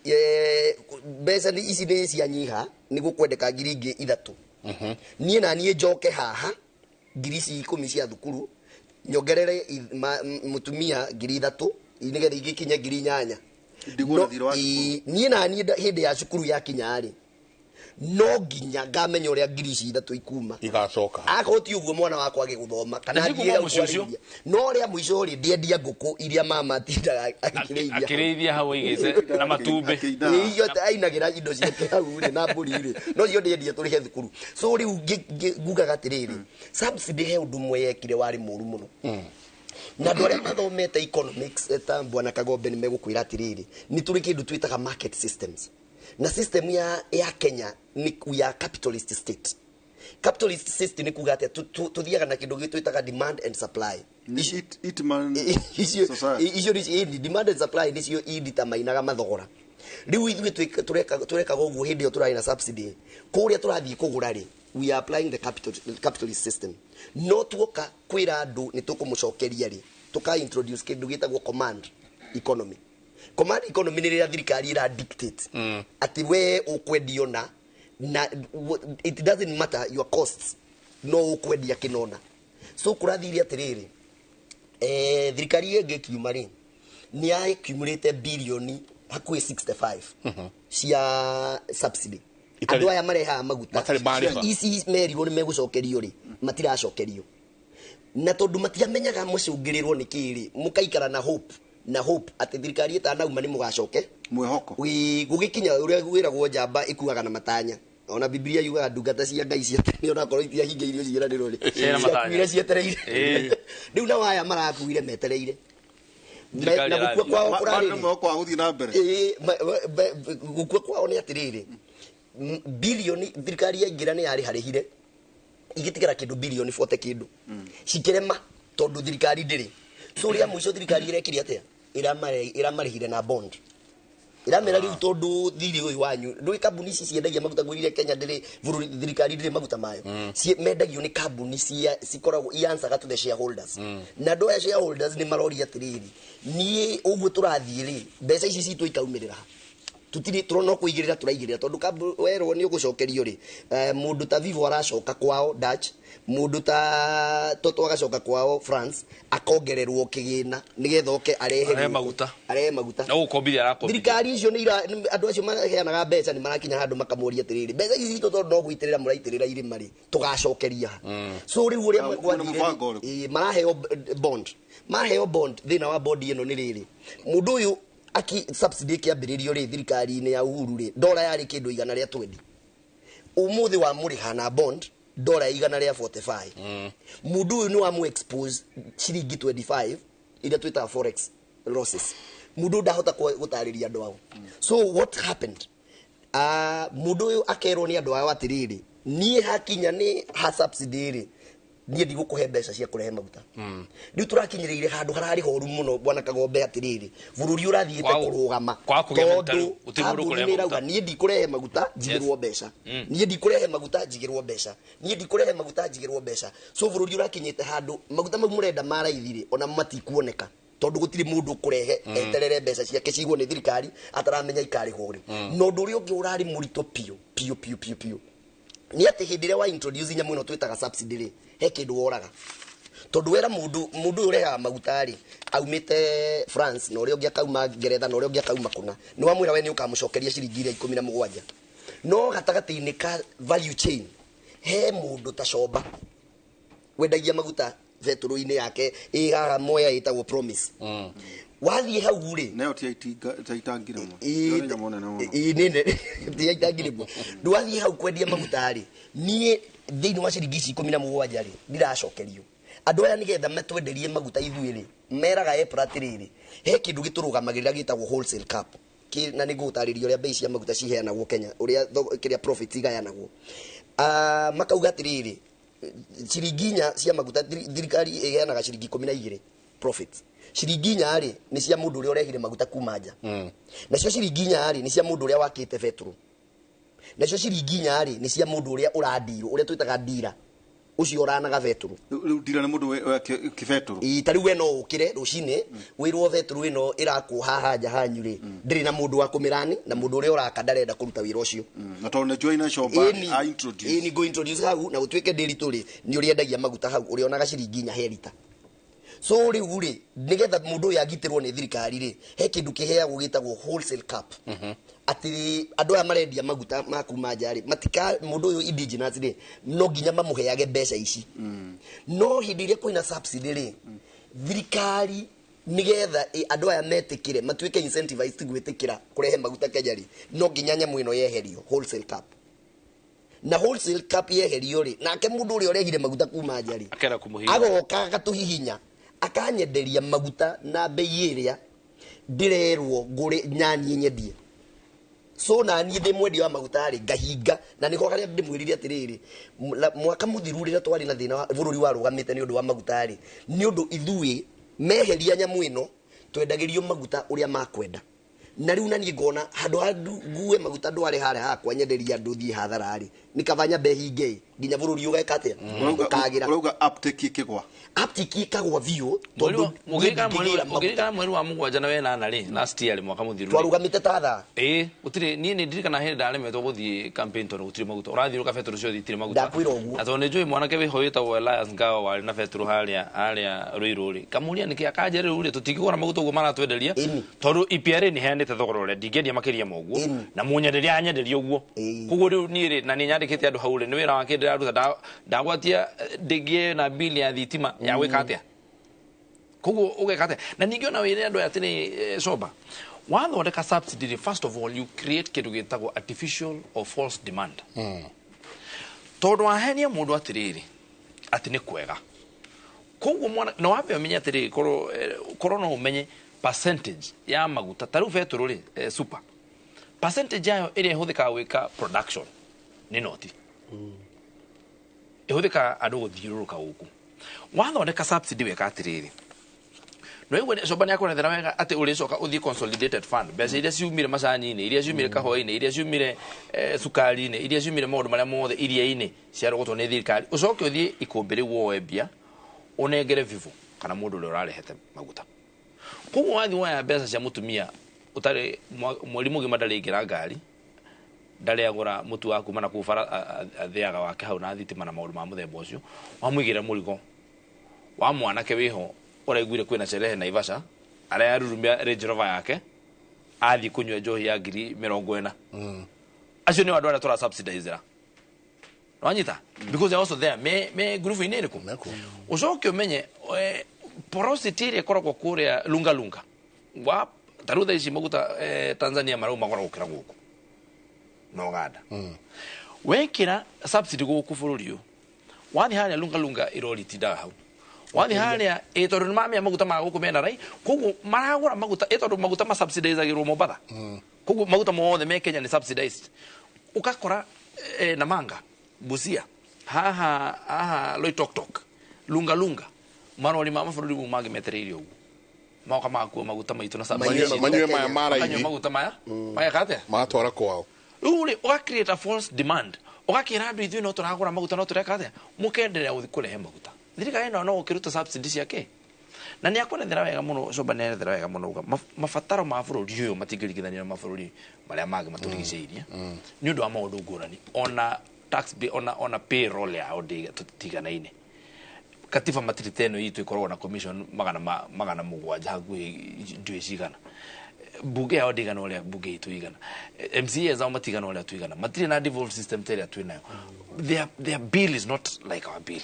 mbeca ni ici ni cia nyiha ni gukwendeka ngiringi 3 nie na nie njoke haha ngirisi 10 cia thukuru nyongerere mutumia 3,000 nigetha igikinya 8,000 nie na nie hindi ya cukuru ya kinyari no nginya ngamenya uria ngirici 3 ikuma igacoka akoti uguo mwana wakwa agiguthoma kana no uria muico ri ndiendia nguku iria mama tindaga akirithia hau igite na matumbe iyo ainagira indo ciake hau ri na mburi ri no cio ndiendia turihe thukuru so riu ngugaga atiriri subsidy he undu mwe yekire wari muru muno na ndore mathomete economics ta bwana Kagombe ni megukwira atiriri ni turi kindu twitaga market systems na system ya Kenya ni ya capitalist state. Capitalist system ni kuga ati tuthiaga na kindu gitwitaga demand and supply. Demand and supply ni cio iditamainaga mathogora. Riu ithuĩ tureka goguo hindi yo turari na subsidy. Kuria turathii kugura ri we are applying the capitalist system. No tuoka kwira andu ni tukumucokeria ri tuka introduce kindu gitagwo command economy. Command economy ni ria thirikari ira dictate ati we ukwendio na it doesn't matter your costs no ukwendia kinona so kurathiria atiriri thirikari yenge kiumari ni ya accumulate bilioni hakui 65 cia subsidy andu aya mareha maguta ici merirwo ni megucokerio ri matiracokerio na tondu matiamenyaga mucungirirwo ni kiri mukaikara na hope ati thirikari itanauma ni mugacoke mwehoko gugikinya uria gwiragwo njamba ikuaga na matanya ona Biblia yuga ndungata cia Ngai ciate ni ona korwo itia hingeirio ciiraniro ri ciakuire cietereire riu na waya marakuire metereire na gukua kwao kurari kwa guthii na mbere gukua kwao ni atiriri bilioni thirikari yaingira ni yari harihire igitigara kindu bilioni 40 kindu cikirema tondu thirikari ndiri so ria muico thirikari irekiri atia iramarihire na bond iramera riu tondu thiri uyu wanyu ndui kambuni ici ciendagia maguta gwirire Kenya ndiri thirikari ndiri maguta mayo mendagio ni kambuni cikoragwo ianswer to the shareholders na ndo shareholders ni maroria atiriri nie uguo turathii ri mbeca ici citu ikaumirira tutiri turona kuigirira turaigirira tondu werwo ni ugucokerio ri mundu ta Vivo aracoka kwao Dutch mundu ta Toto agacoka kwao France akongererwo kigina nigetha oke arehe maguta na ukombithia arakombithia thirikari icio ni andu acio maheanaga mbeca ni marakinya handu makamoria atiriri mbeca ici tondu no gwitirira muraitirira irima ri tugacokeria so riu uria marathire maraheo bond thina wa bond ino ni riri mundu uyu aki subsidy kiambiririo ri thirikari-ini ya Uhuru ri dola yari kindu 120 umuthi wa muriha na bond dola 145 mundu uyu ni wa mu expose ciringi 25 ira twita forex losses mundu ndahota gutariria andu ao so what happened mundu uyu akerwo ni andu ao atiriri nie hakinya ni ha subsidy ri nie ndigukuhe mbeca cia kurehe maguta riu turakinyiriire handu harari horu muno bwana Kagombe atiriri bururi urathiite kurugama tondu utirauga nie ndikurehe maguta njigirwo mbeca nie ndikurehe maguta njigirwo mbeca nie ndikurehe maguta njigirwo mbeca so bururi urakinyite handu maguta mau murenda maraithire ona matikuoneka tondu gutiri mundu kurehe eterere mbeca ciake cigwo ni thirikari ataramenya ikari huri no ndu uri ungi urari murito pio ni ati hindire wa introduce nya muno twitaga subsidy ri he kindu woraga tondu wera mundu ureha magutari aumite France no uri ungi akauma Ngeretha no uri ungi akauma kuna ni wamwira we ni ukamucokeria ciringi 17 no gatagati-ini ka value chain he mundu ta Coba wendagia maguta veturu-ini yake igaga moya itagwo Promise wathie hau ri nayo ti itangire mo nene ti itangire mo ndwathie hau kwendia magutari nie thiini wa ciringi 17 ri ndiracokerio andu aya nigetha metwenderie maguta ithuiri meraga epratiriri he kindu giturugamagirira gitagwo wholesale cap na nigutaririo ria bei cia maguta ciheanagwo Kenya uria kiria profit igayanagwo makauga atiriri ciringi nya cia maguta thirikari iheanaga ciringi 12 profit ciringi nya ri ni cia mundu uria urehire maguta kuma nja na cio ciringi nya ri ni cia mundu uria wakite vetru na cio ciringi nya ri ni cia mundu uria urandiru uria twitaga dira ucio uranaga vetru dira na mundu kivetru tari we no ukire rucine wirwo vetru ino irakwo haha nja hanyu ri ndiri na mundu wa kumirani na mundu uria uraka ndarenda kuruta wira ucio na tondu joina Coba a introduce ni go introduce hau na gutwike ndiritu ri ni uria endagia maguta hau uria onaga ciringi nya herita so riu ri nigetha mundu yagitirwo ni thirikari ri he kindu kiheagwo gitagwo wholesale cap ati andu aya marendia maguta makuma njari matika mundu uyu indigenous ri no nginya mamuheage mbeca ici no hindi iria kwina subsidy ri thirikari nigetha andu aya metikire matwike incentivized gwitikira kurehe maguta Kenya ri no nginya nyamu ino yeherio wholesale cap na wholesale cap yeherio ri nake mundu uria urehire maguta kuma njari akera kumuhinya agoka gatuhihinya akanyenderia maguta na bei iria ndirerwo nguri nyani nyendie so na ni ndi mwendia wa maguta ri ngahinga na niko karia ndimwirire atiriri mwaka muthiru rira twari na thina bururi wa rugamite ni undu wa maguta ri ni undu ithui meheria nyamu ino twendagirio maguta uria makwenda na riu na ni ngona handu ngue maguta ndware hare hakwa nyenderia nduthi hathara ri nikavanya behinge nginya bururi ugeka atia ukagira urauga uptake ikigwa aptiki kagwa view tondu mugirika mweri wa mugwanja na we na ri last year mwaka muthiru twarugamite tatha utire nie ni ndirikana he ndaremetwo guthie campaign tondu gutire maguta urathiruka fetro cio thitire maguta ndakwira uguo na tondu njui mwanake we hoyeta wa Alliance Ngawa wali na fetro haria Ruiru kamuria niki akajere uri tutingigora maguta uguo maratwenderia tondu IPRA ni heanite thogora uria ndingedia makiria moguo na munyenderia anyenderia uguo kuguo riu nie ri na ni nyandikite andu haure ni wira wake ndiraruta ndagwatia ndigie na bili ya thitima ya wika atia kuguo ugeka atia na ningiona wire andu atini Coba wathondeka subsidy first of all you create kindu gitagwo artificial or false demand tondu wahenia mundu atiriri ati ni kwega kuguo mwana no wambe umenye atiriri koro no umenye percentage ya maguta taru veturu ri super percentage yayo iria ihuthika gwika production ni noti ihuthika andu guthiuruka guku wathondeka subsidy weka atiriri no igwe Coba ni akonethera wega ati uricoka uthie consolidated fund mbeca iria ciumire macani-ini iria ciumire kahoi-ini iria ciumire sukari-ini iria ciumire maundu maria mothe iria-ini ciarogotwo ni thirikari ucoke uthie ikumbi riu woe mbia unengere vivu kana mundu uria urarehete maguta kuguo wathi woya mbeca cia mutumia utari mweri mugima ndaringira ngari ndari agura mutu wa kuma na kubara athiaga wake hau na thitima na maundu ma muthemba ucio wamwigira murigo wa mwanake wiho uraiguire kwina sherehe na Ivasha aria arurumia Range Rover yake athi kunywa njohi ya 40,000 acio ni andu aria tura subsidize wanyita because they also there me groove inene ku ucoke umenye porosity iria ikoragwo kuria lunga wa tarutha ici maguta Tanzania marau magora gukira guku no Uganda wekira subsidy guku bururi uyu wathi haria lunga irori tinda hau wathi haria etoru ni mamia maguta ma guku mena rai koguo maragura maguta etoru maguta ma subsidize agirwo Mombasa koguo maguta mothe me Kenya ni subsidized ukakora Namanga Busia haha Loitoktok lunga marori mama bururi mu magi metereirio ugu mauka makuo maguta maitu na subsidy manywe maya mara-ini maguta maya kate matwara kwao uri uga create a false demand ugakira andu ithui no turagura maguta no tureka atia mukenderea uthi kurehe maguta thirikari ino no ukiruta subsidy ciake na ni akwendera wega muno coba nerethera wega muno uga mabataro ma bururi uyu matingirigithania na mabũrũri maria mangĩ maturigicĩirie ni undu wa maundu ngũrani ona tax ona payroll ya odiga tutiganaine katiba matiriteno itu ikorwo na commission magana mugwanja hakuhi ndui cigana bunge ya odigana uria bunge itu igana MCA za matigana uria tuigana matiri na devolved system teria twinayo their bill is not like our bill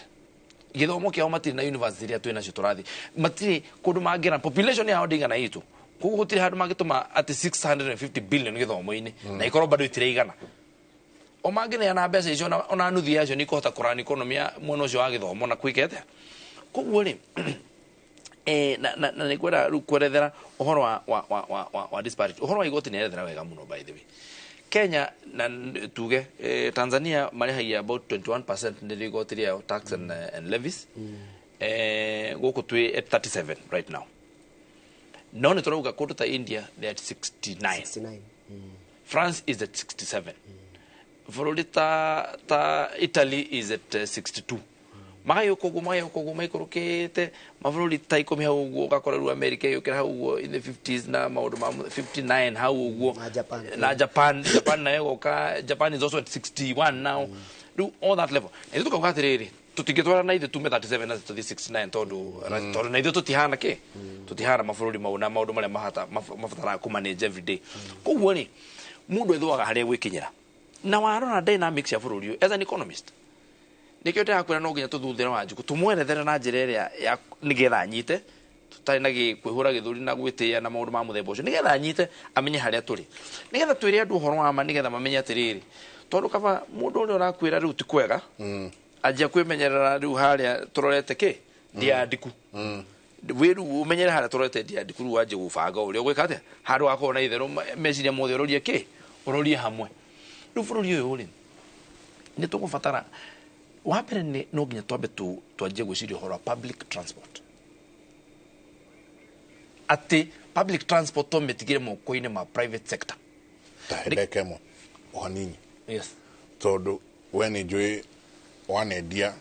githomo kia matiri na university ya twina citurathi matiri kundu mangira population ya odigana itu kugu gutiri handu magituma at 650 billion githomo-ini na ikorwo bado itire igana o mangine na mbeca icio ona nuthi yacio ni kohota kurani economia mwana ucio wa githomo na kwikete koguo ri na ni kwera kwerethera uhoro wa disparity uhoro wa igoti ni erethera wega muno by the way Kenya na tuge Tanzania marihagia about 21% ni igoti ria tax and levies goko twi at 37 right now no ni turauga kundu ta India they at 69 France is at 67 Bururi ta Italy is at 62 magayo kogu maikorokete mavururi ta ikomi hau uguo gakora ru America yokira hau uguo in the 50s na maundu ma 59 hau uguo na Japan na yoka Japan is also at 61 now do all that level and tuka ugatiriri tutigitwara na ithe tume 37 na 69 tondu na ithe tutihana ke tutihana mavururi mauna maundu maria mafatara ku manage every day koguo ni mundu ethuaga haria gwikinyira na warona dynamics ya bururi as an economist nikio ndakwira no nginya tuthuthira wanjuku tumwerethere na njira iria ya nigetha nyite tutari na kwihura githuri na gwitia na maundu ma muthemba ucio nigetha nyite amenye haria turi nigetha twire andu horo wa ma nigetha mamenye atiriri tondu kaba mundu uri urakwira riu ti kwega ajia kwimenyerera riu haria turorete ki ndiandiku wiru umenyere haria turorete ndiandiku riu wanje gubanga uria gwika atia handu wakorwo na itheru meciria mothe urorie ki urorie hamwe riu bururi uyu uri ni tugubatara wapere ni no nginya twambe twanjie gwiciria uhoro wa public transport ati public transport to metigire moko-ini ma private sector ndekemo ohanini yes tondu we ni njui wanendia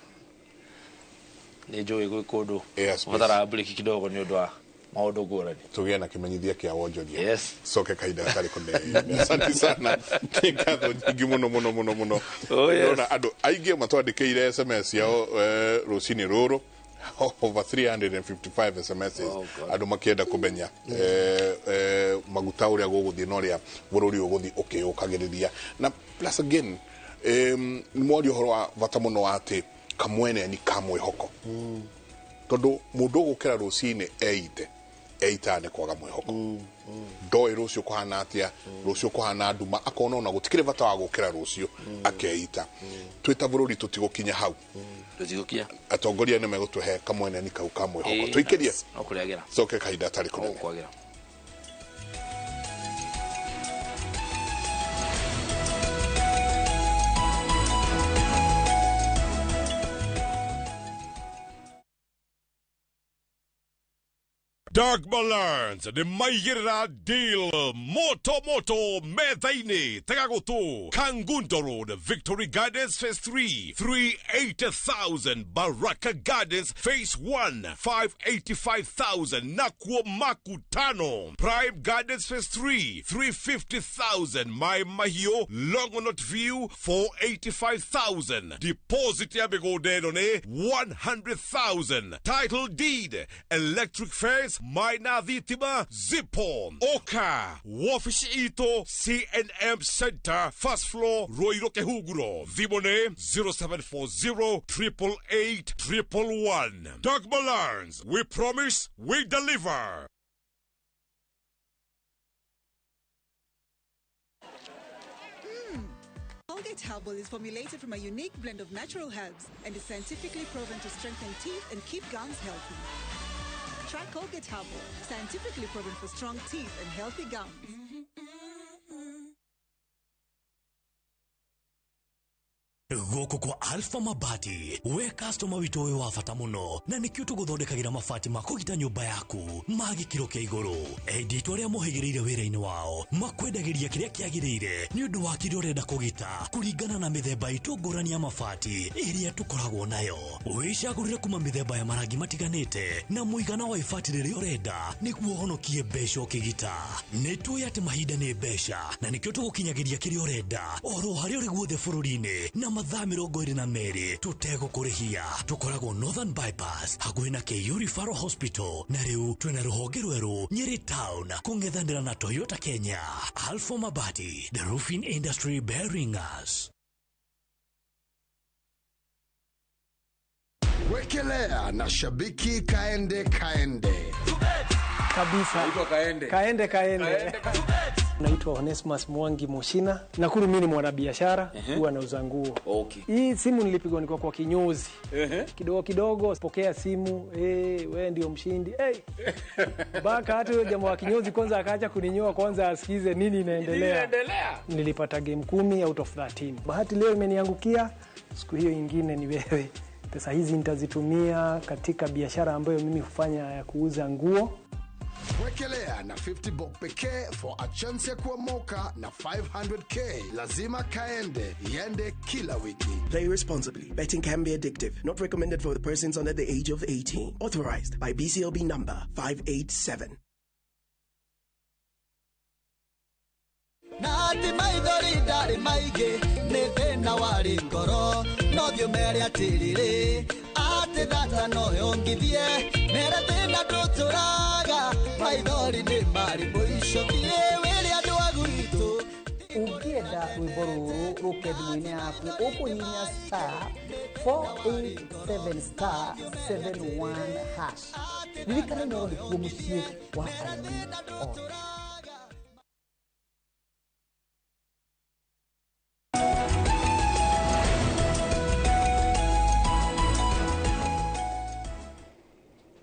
ni njui gwi kundu ubatara break kidogo ni undu wa maundu ngurani tugie na kimenyithia kia wonjoria yes soke kaida atari kunene asante sana tikatho nyingi muno oh yes ona andu aingi matwandikire SMS yao rucini ruru over 355 SMS andu makienda kumenya maguta uria guguthie no ria bururi uguthie ukiyukagiriria na plus again ni mori horo wa vata muno ati kamwene ni kamwe hoko tondu mundu gukira rucini eitane kwaga mwihoko ndoi rucio kuhana atia rucio kuhana nduma akona ona gutikire vata wa gukira rucio akeita twita bururi tutigukinya hau tutigukia atongoria ni megutuhe kamwene ni kau kamwe hoko twikirie okuriagira soke kaida tari kunene okwagira Dark Balance, the Mayira deal, Moto, Methaine, Tagagoto, Kangunto Road, Victory Gardens Phase 3, 380,000, Baraka Gardens Phase 1, 585,000, Nakwo Makutano, Prime Gardens Phase 3, 350,000, My Mahio, Longonot View, 485,000, Deposit Yabigo Dedone, 100,000, Title Deed, Electric Fence, Maina Vitima, Zippo, Oka, Wafish Ito, CNM Center, First Floor, Roiroke Huguro, Vimone 0740 888 111. Dark Balance, we promise, we deliver. Colgate Herbal is formulated from a unique blend of natural herbs and is scientifically proven to strengthen teeth and keep gums healthy. Try Colgate Herbal, scientifically proven for strong teeth and healthy gums. Goko kwa Alpha Mabati, we customer witu we wafata muno, na nikio tuguthondekagira mabati makugita nyumba yaku, magi kiro kia iguru. Edit waria mohigireire wira-ini wao, makwendagiria kiria kiagirire, ni undu wa kiria urenda kugita, kuringana na mithemba itu ngurani ya mabati, iria tukoragwo nayo. Wicagurire kuma mithemba ya marangi matiganite, na muigana wa ibati riria urenda, niguo honokie mbeca ukigita. Nituoya ati mahinda ni mbeca, na nikio tugukinyagiria kiria urenda, oro haria uri guothe bururi-ini, na mathaa 22 tutegũkũrĩhia. Tukoragwo Northern Bypass hakuhĩ na KU Referral Hospital, na rĩu twĩna rũhonge rwerũ Nyeri Town kũng'ethanĩra na Toyota Kenya. Alpha Mabati, the roofing industry bearing us. Wekelea na shabiki kaende kabisa. Naitwa Kaende. Naitwa Onesmus Mwangi Moshina. Nakuru mimi ni mwanabiashara, huwa nauza nguo. Okay. Hii simu nilipigwa nilikuwa kwa kinyozi. Kidogo pokea simu, wewe ndio mshindi. Baka hata yule jamaa wa kinyozi kwanza akaacha kuninyoa kwanza asikize nini inaendelea. Nilipata game 10 out of 13. Bahati leo imeniangukia, siku hiyo nyingine ni wewe. Pesa hizi nitazitumia katika biashara ambayo mimi hufanya ya kuuza nguo. Wekelea na 50 bob pekee for a chance ya kuomoka na 500k. Lazima kaende, iende kila wiki. Play responsibly. Betting can be addictive. Not recommended for the persons under the age of 18. Authorized by BCLB number 587. Nati maithori ndari maige ne thina wari ngoro no thio mere atirire ati thata no yongithie mere thina nduturaga maithori ni mari muico thie wiri andu aguritu. Ukienda rwimbo ruru rukethini yaku ukuhinya *487*71#. Ririkana Inooro nikuo mucii wa arimi othe.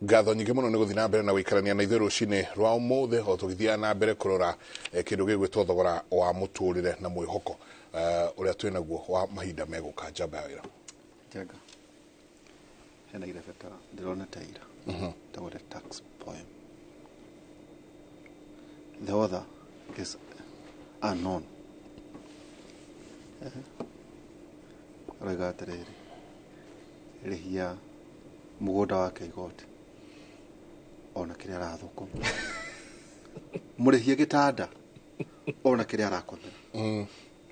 Ngatho nyingĩ mũno nĩ gũthiĩ na mbere na gũikarania na ithuĩ rũcinĩ rwa ũmũthĩ o tũgĩthiaga na mbere kũrora kĩndũ gĩgwĩtwo thogora wa mũtũrĩre na mwĩhoko ũrĩa twĩ naguo wa mahinda megũka. Njamba ya wĩra Njenga hena irebeta ndĩrona ta ira tagore tax poem. The author is unknown. Roiga atĩrĩrĩ, rĩhia mũgũnda wake igoti ona kĩrĩa arathũkũma, mũrĩhie gĩtanda ona kĩrĩa arakomera,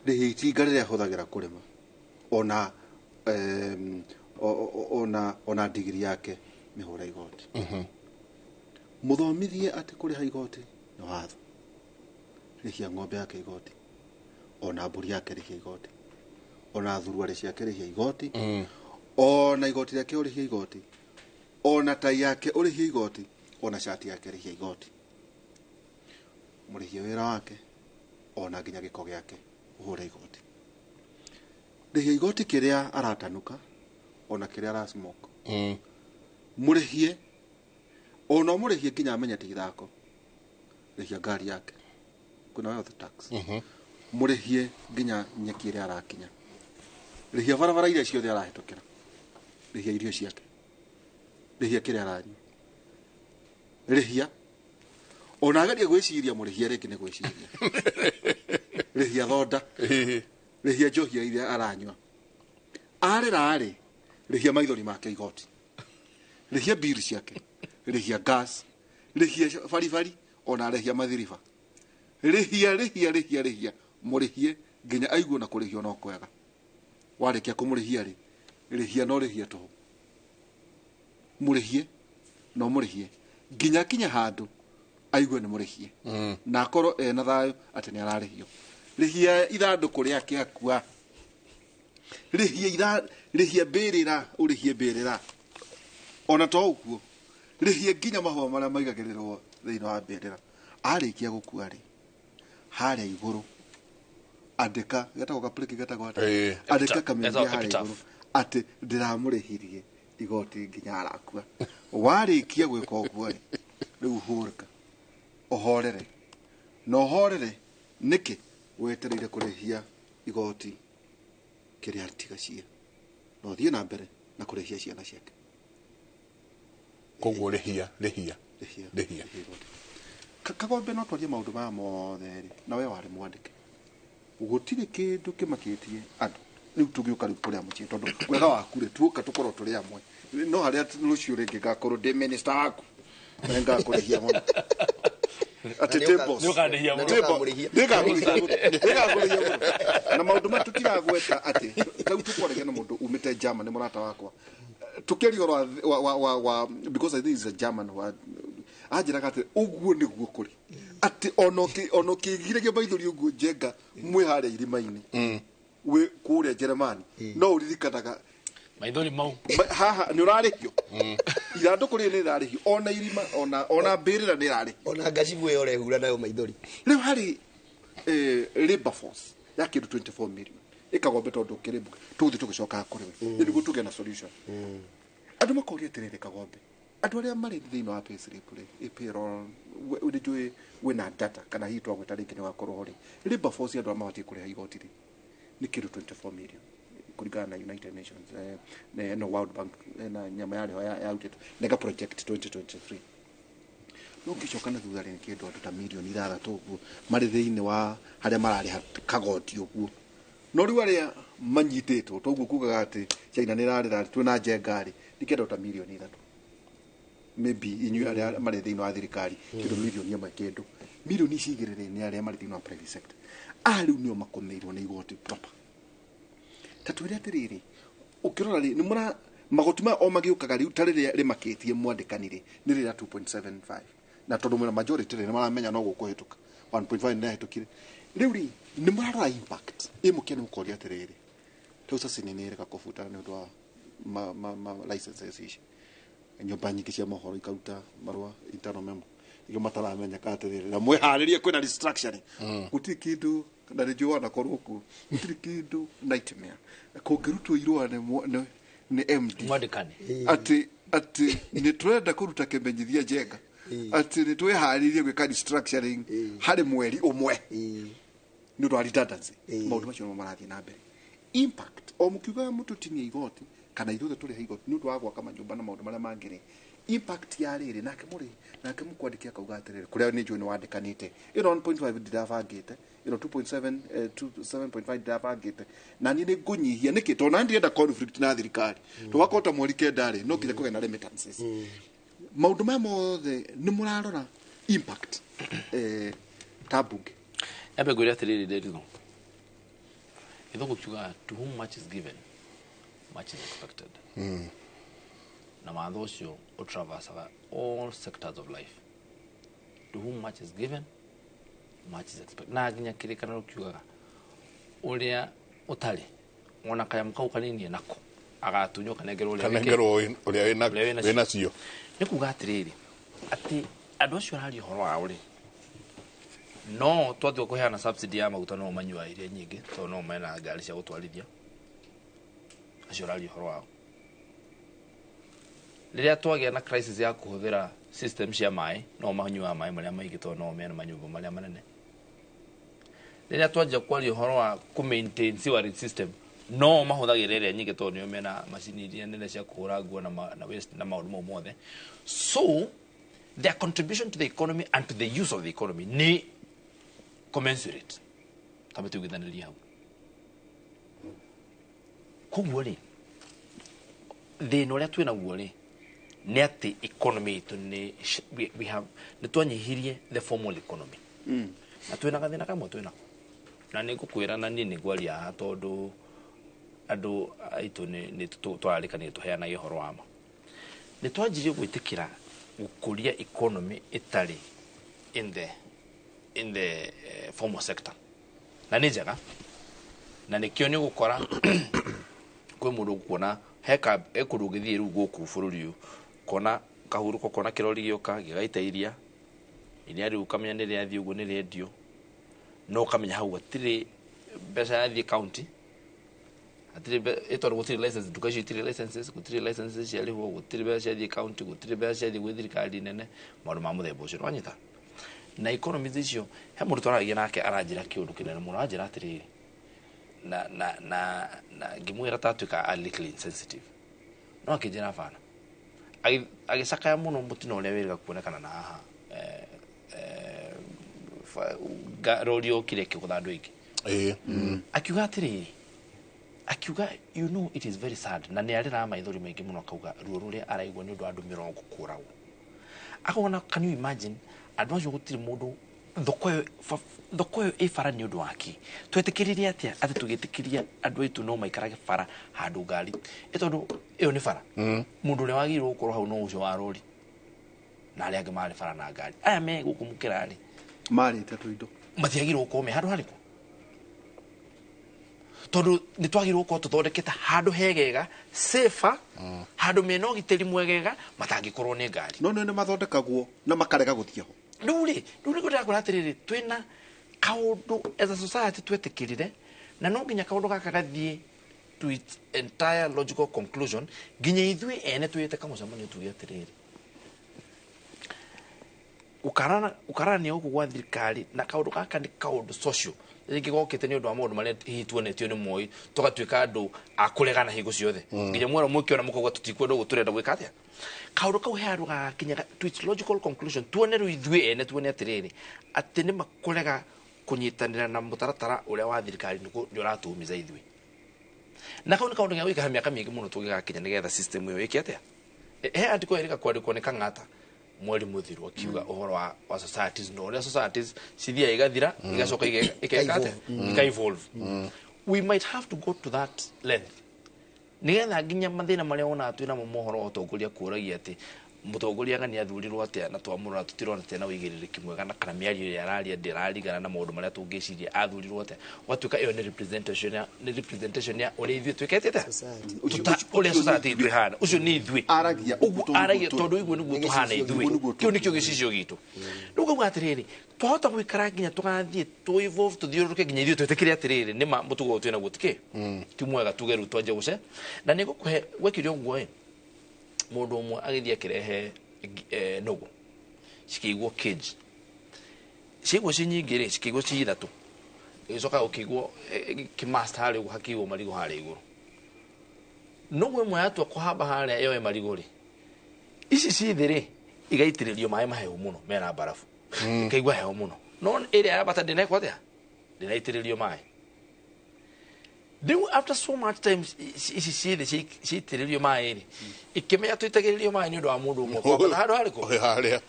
rĩhia itinga rĩrĩa ahũthagĩra kũrĩma ona ndigiri yake mĩhũra igoti. Mũthomithie atĩ kũrĩha igoti nĩ watho. Rĩhia ng'ombe yake igoti ona mbũri yake rĩhia igoti ona thuruarĩ ciake rĩhia igoti ona igoti rĩake ũrĩhia igoti ona tai yake ũrĩhia igoti ona shati yake rĩhia igoti. Mũrĩhia wĩra wake ona nginya gĩko gĩake ũhũre igoti. Rĩhia igoti kĩrĩa aratanuka ona kĩrĩa arasmoke. Mũrĩhie ona mũrĩhie nginya amenya ti ithako. Rĩhia ngari yake kuna wealth tax. Mũrĩhie nginya nyeki ĩrĩa arakinya. Rĩhia barabara iria ciothe arahĩtũkĩra. Rĩhia irio ciake. Rĩhia kĩrĩa aranyua. Rĩhia ona ageria gwĩciria mũrĩhia rĩngĩ nĩ gwĩciria. Rĩhia thonda. Rĩhia njohia iria aranyua. Arĩ rĩhia maithori make igoti. Rĩhia bill ciake. Rĩhia gas. Rĩhia baribari ona rĩhia mathiriba. Rĩhia mũrĩhie nginya aigua na kũrĩhio no kwega. Warĩkia kũmũrĩhia rĩhia no rĩhia tũhũ. Mũrĩhie no mũrĩhie nginya kinya handũ aigue nĩ mũrĩhie na akorwo ena thayũ atĩ nĩ ararĩhio. Rĩhia ithandũkũ rĩake akua. Rĩhia mbĩrĩra ũrĩhie mbĩrĩra ona to ũguo. Rĩhia nginya mahũa marĩa maigagĩrĩrwo thĩinĩ wa mbĩrĩra. Arĩkia gũkua harĩa igũrũ andika getagwo gapliki getagwo andika kamendia hari iguru ati ndiramurihirie igoti nginya arakua warikia gwika uguo riu hurika ohorere no horere niki wetereire kurihia igoti kiria tigacia no thie na mbere na kurihia ciana ciake koguo rihia kagombe no twarie maundu ma mothe na we wari mwandike gutire kindu kimakitie andu riu tugiuka riu kuria mucie tondu wega waku ri tuoka tukorwo turi amwe no haria rucio ringi gakorwo ndi minister waku nenga kurihia muno ati tables nukandihia muno na maundu matukiragweta ati tau tukorege na mundu umite German ni murata wakwa tukirio wa because I think is a German word ajira kate uguo niguo kuri ati onoki girege baithuri uguo jenga mwe hare irimaini we kuria Germany no uririkanaga maithori mau haha ni urarihio irando kuri ni irarihio ona irima ona mbirira ni irarihio ona ngacibu yo rehura nayo maithori riu hari labor force ya kindu 24 million ikagombe tondu kiribu tuthi tugicoka kuri we niguo tuge na solution andu makoria tirire kagombe andu aria mari thiini wa payslip ri payroll we wina data kana hi twagweta ringi ni wakorwo ri labor force andu amahoti kuria igoti ri ni kindu 24 million kulingana na United Nations no World Bank na nyama yale ya utete nega project 2023 no kichokana thutha ri kindu ta million 6 uguo mari thiini wa haria marari kagoti uguo no riu aria manyititwo toguo kugaga ati China ni rarira twina jengari nikienda ta million 3 maybe inyu aria mari thiini wa thirikari kindu million 1 kindu million cigirire ni aria mari thiini wa private sector riu nio makomeirwo ni igoti proper tatwire atiriri ukirora ri ni mura magoti ma o magiukaga riu tarire rimakitie mwandikanire ni rira 2.75 na tondu mwana majority ni maramenya no gukuhituka 1.5 na hitukire riu ri ni murarora impact imukene ukoria atiriri tusa sinini reka kufuta ni ndo ma licenses ici nyumba nyingi cia mohoro ikauta marua internal memo iyo mataramenya ka atiriri na mwiharirie kwina restructuring guti kindu na rijo wana koruku guti kindu nightmare kungirutwo irua ni MD mwandikani ati ni twenda kuruta kimenyithia jenga ati ni twiharirie gwika restructuring hari mweri umwe ni ndo redundancy maundu macio no marathie na mbere impact o mukiuga mutu tinie igoti kana ithuothe turi ha igoti ni ndo wagwa kama nyumba na maundu maria mangire impact ya riri nake mukwandikia kauga atiriri kuria ni njui ni wandikanite ino 1.5 ndirabangite ino 2.7 7.5 ndirabangite na ni ngunyihia niki tona ndienda conflict na thirikari twakota mweri kendari no kire kugena remittances maundu ma mothe ni murarora impact tabunge ebe guria atiriri ndirigo itho gukiuga to whom much is given much is expected na matho cio utraversaga all sectors of life to whom much is given much is expected na nginya kirikana ukiugaga uria utari ona kaya mukau kanini nako agatunyo kanengero uria wina cio ni kuga atiriri ati andu acio arari horo wa uri no twathio kuheana subsidy ya maguta no manyua iria nyingi to no mena ngari cia gutwarithia acio arari horo wao riria twagia na crisis ya kuhuthira system cia mai no manyua mai maria maingi to no mena manyumba maria manene riria twajia kwaria horo wa ku maintain sewerage system no mahuthagire iria nyingi to no mena macini iria nene cia kuhura nguo na waste na maundu mau mothe so their contribution to the economy and to the use of the economy ni commensurate kama tugithaniria hau koguo ri thina uria twina guo ri ni ati economy itu ni we have ni twanyihirie the formal economy na twina gathina kamwe twina na ni ngukwira na ni ngwaria tondu andu aitu ni twarikanie tuheana ihoro wamo ni twanjirie gwitikira gukuria economy itari in the formal sector na ni njega na ni kio ni gukora kwe mundu kuona heka ekurugithie ru guku bururi yu kona kahuruko kona kirori gioka gigaita iria riu kamenya ni ria thio ni rendio no kamenya hau atiri mbeca yathie county atire etor gutire license dukaci itire licenses gutire licenses ciarihwo gutire mbeca ciathie county gutire mbeca ciathie gwĩ thirikari nene maũndũ ma mũthemba ũcio wanyita na economies icio he mũndũ twaragia nake aranjĩra kĩũndũ kĩnene mũno anjĩra atĩrĩrĩ na ngĩmwĩra tatuĩka a little insensitive no akĩnjĩra bana agĩcakaya mũno mũtino ũrĩa wĩrĩga kuonekana na haha rori yũkire ĩkĩgũtha andũ aingĩ akiuga atĩrĩrĩ akiuga you know it is very sad na nĩ arĩra maithori maingĩ mũno akauga ruo rũrĩa araigua nĩ ũndũ wa andũ 40 kũragwo akona can you imagine andũ acio gũtirĩ mũndũ thoko ĩyo ĩ bara nĩ ũndũ wake twetĩkĩrire atĩa atĩ tũgĩtĩkĩria andũ aitũ no maikarage bara handũ ngari tondũ ĩyo nĩ bara mũndũ ũrĩa wagĩrĩirwo gũkorwo hau no ũcio wa rori na arĩa angĩ marĩ bara na ngari aya me gũkũ mũkĩrarĩ marĩte tũindo matiagĩrĩirwo gũkorwo me handũ harĩkũ tondũ nĩ twagĩrĩirwo gũkorwo tũthondekete handũ hegega safer handũ mena ũgitĩri mwegega matangĩkorwo nĩ ngari no nĩ mathondekagwo na makarega gũthiĩ ho rĩu ndĩrakũra atĩrĩrĩ twĩna kaũndũ as a society twetĩkĩrire na no nginya kaũndũ gaka gathiĩ to its entire logical conclusion nginya ithuĩ ene twĩte kamũcemanio tuge atĩrĩrĩ ũkarania gũkũ gwa thirikari na kaũndũ gaka nĩ kaũndũ social rĩngĩ gokĩte nĩ ũndũ wa maũndũ marĩa hihi tuonetio nĩ Moi tũgatuĩka andũ a kũregana hingo ciothe nginya mwera mũkĩona mũkauga tũtikwenda ũguo tũrenda gwĩka atĩa kaũndũ kau he handũ gagakinya to its logical conclusion tuone rĩu ithuĩ ene tuone atĩrĩrĩ atĩ nĩ makũrega kũnyitanĩra na mũtaratara ũrĩa wa thirikari nĩ ũratũũmiza ithuĩ na kau nĩ kaũndũ gĩa gũikara mĩaka mĩingĩ mũno tũgĩgakinya nĩgetha system ĩyo ĩke atĩa he andĩko erĩga kwandĩkwo nĩ Kang'ata mweri mũthiru akiuga ũhoro wa societies no ũrĩa societies cithiaga igathira igacoka ika-evolve we might have to go to that length nĩgetha nginya mathĩna marĩa wonaga twĩna mo mohoro wa ũtongoria kũragia atĩ mũtongoria ngani athurirwo atĩa na twamũrora tũtirona atĩa na ũigĩrĩrĩki mwega na kana mĩario ĩrĩa araria ndĩrarigana na maũndũ marĩa tũngĩciria athurirwo atĩa gwatuĩka ĩyo nĩ representation ya ũrĩa ithuĩ twĩkete atĩa ũrĩa society ithuĩ hana ũcio nĩ ithuĩ aragia tondũ igua nĩguo tũhana ithuĩ kĩu nĩkĩo gĩcicio gitũ rĩu kauga atĩrĩrĩ twahota gwĩkara nginya tũgathiĩ tũ-evolve tũthiũrũrũke nginya ithuĩ twĩtĩkĩre atĩrĩrĩ nĩma mũtugo twĩ naguo ti mwega tuge rĩu twanjie gũce na nĩ gũkũhe gwekire ũguo mũndũ ũmwe agĩthiĩ akĩrehe nũgũ cikĩigwo cage ciĩgwo ci nyingĩ-rĩ cikĩigwo ci ithatũ gĩcoka gũkĩigwo kĩmasta harĩa ũguo hakĩigwo marigũ harĩa igũrũ nũgũ ĩmwe yatua kũhamba harĩa yoe marigũ-rĩ ici ci thĩ-rĩ igaitĩrĩrio maĩ mahehu mũno mena barabu ikaigua heho mũno no ĩrĩa yambata ndĩnekwo atĩa ndĩnaitĩrĩrio maĩ rĩu after so much time ici ciĩthĩ ciitĩrĩrio maĩ-rĩ ikĩmenya tũitagĩrĩrio maĩ nĩ ũndũ wa mũndũ ũmwe kwambata handũ harĩkũ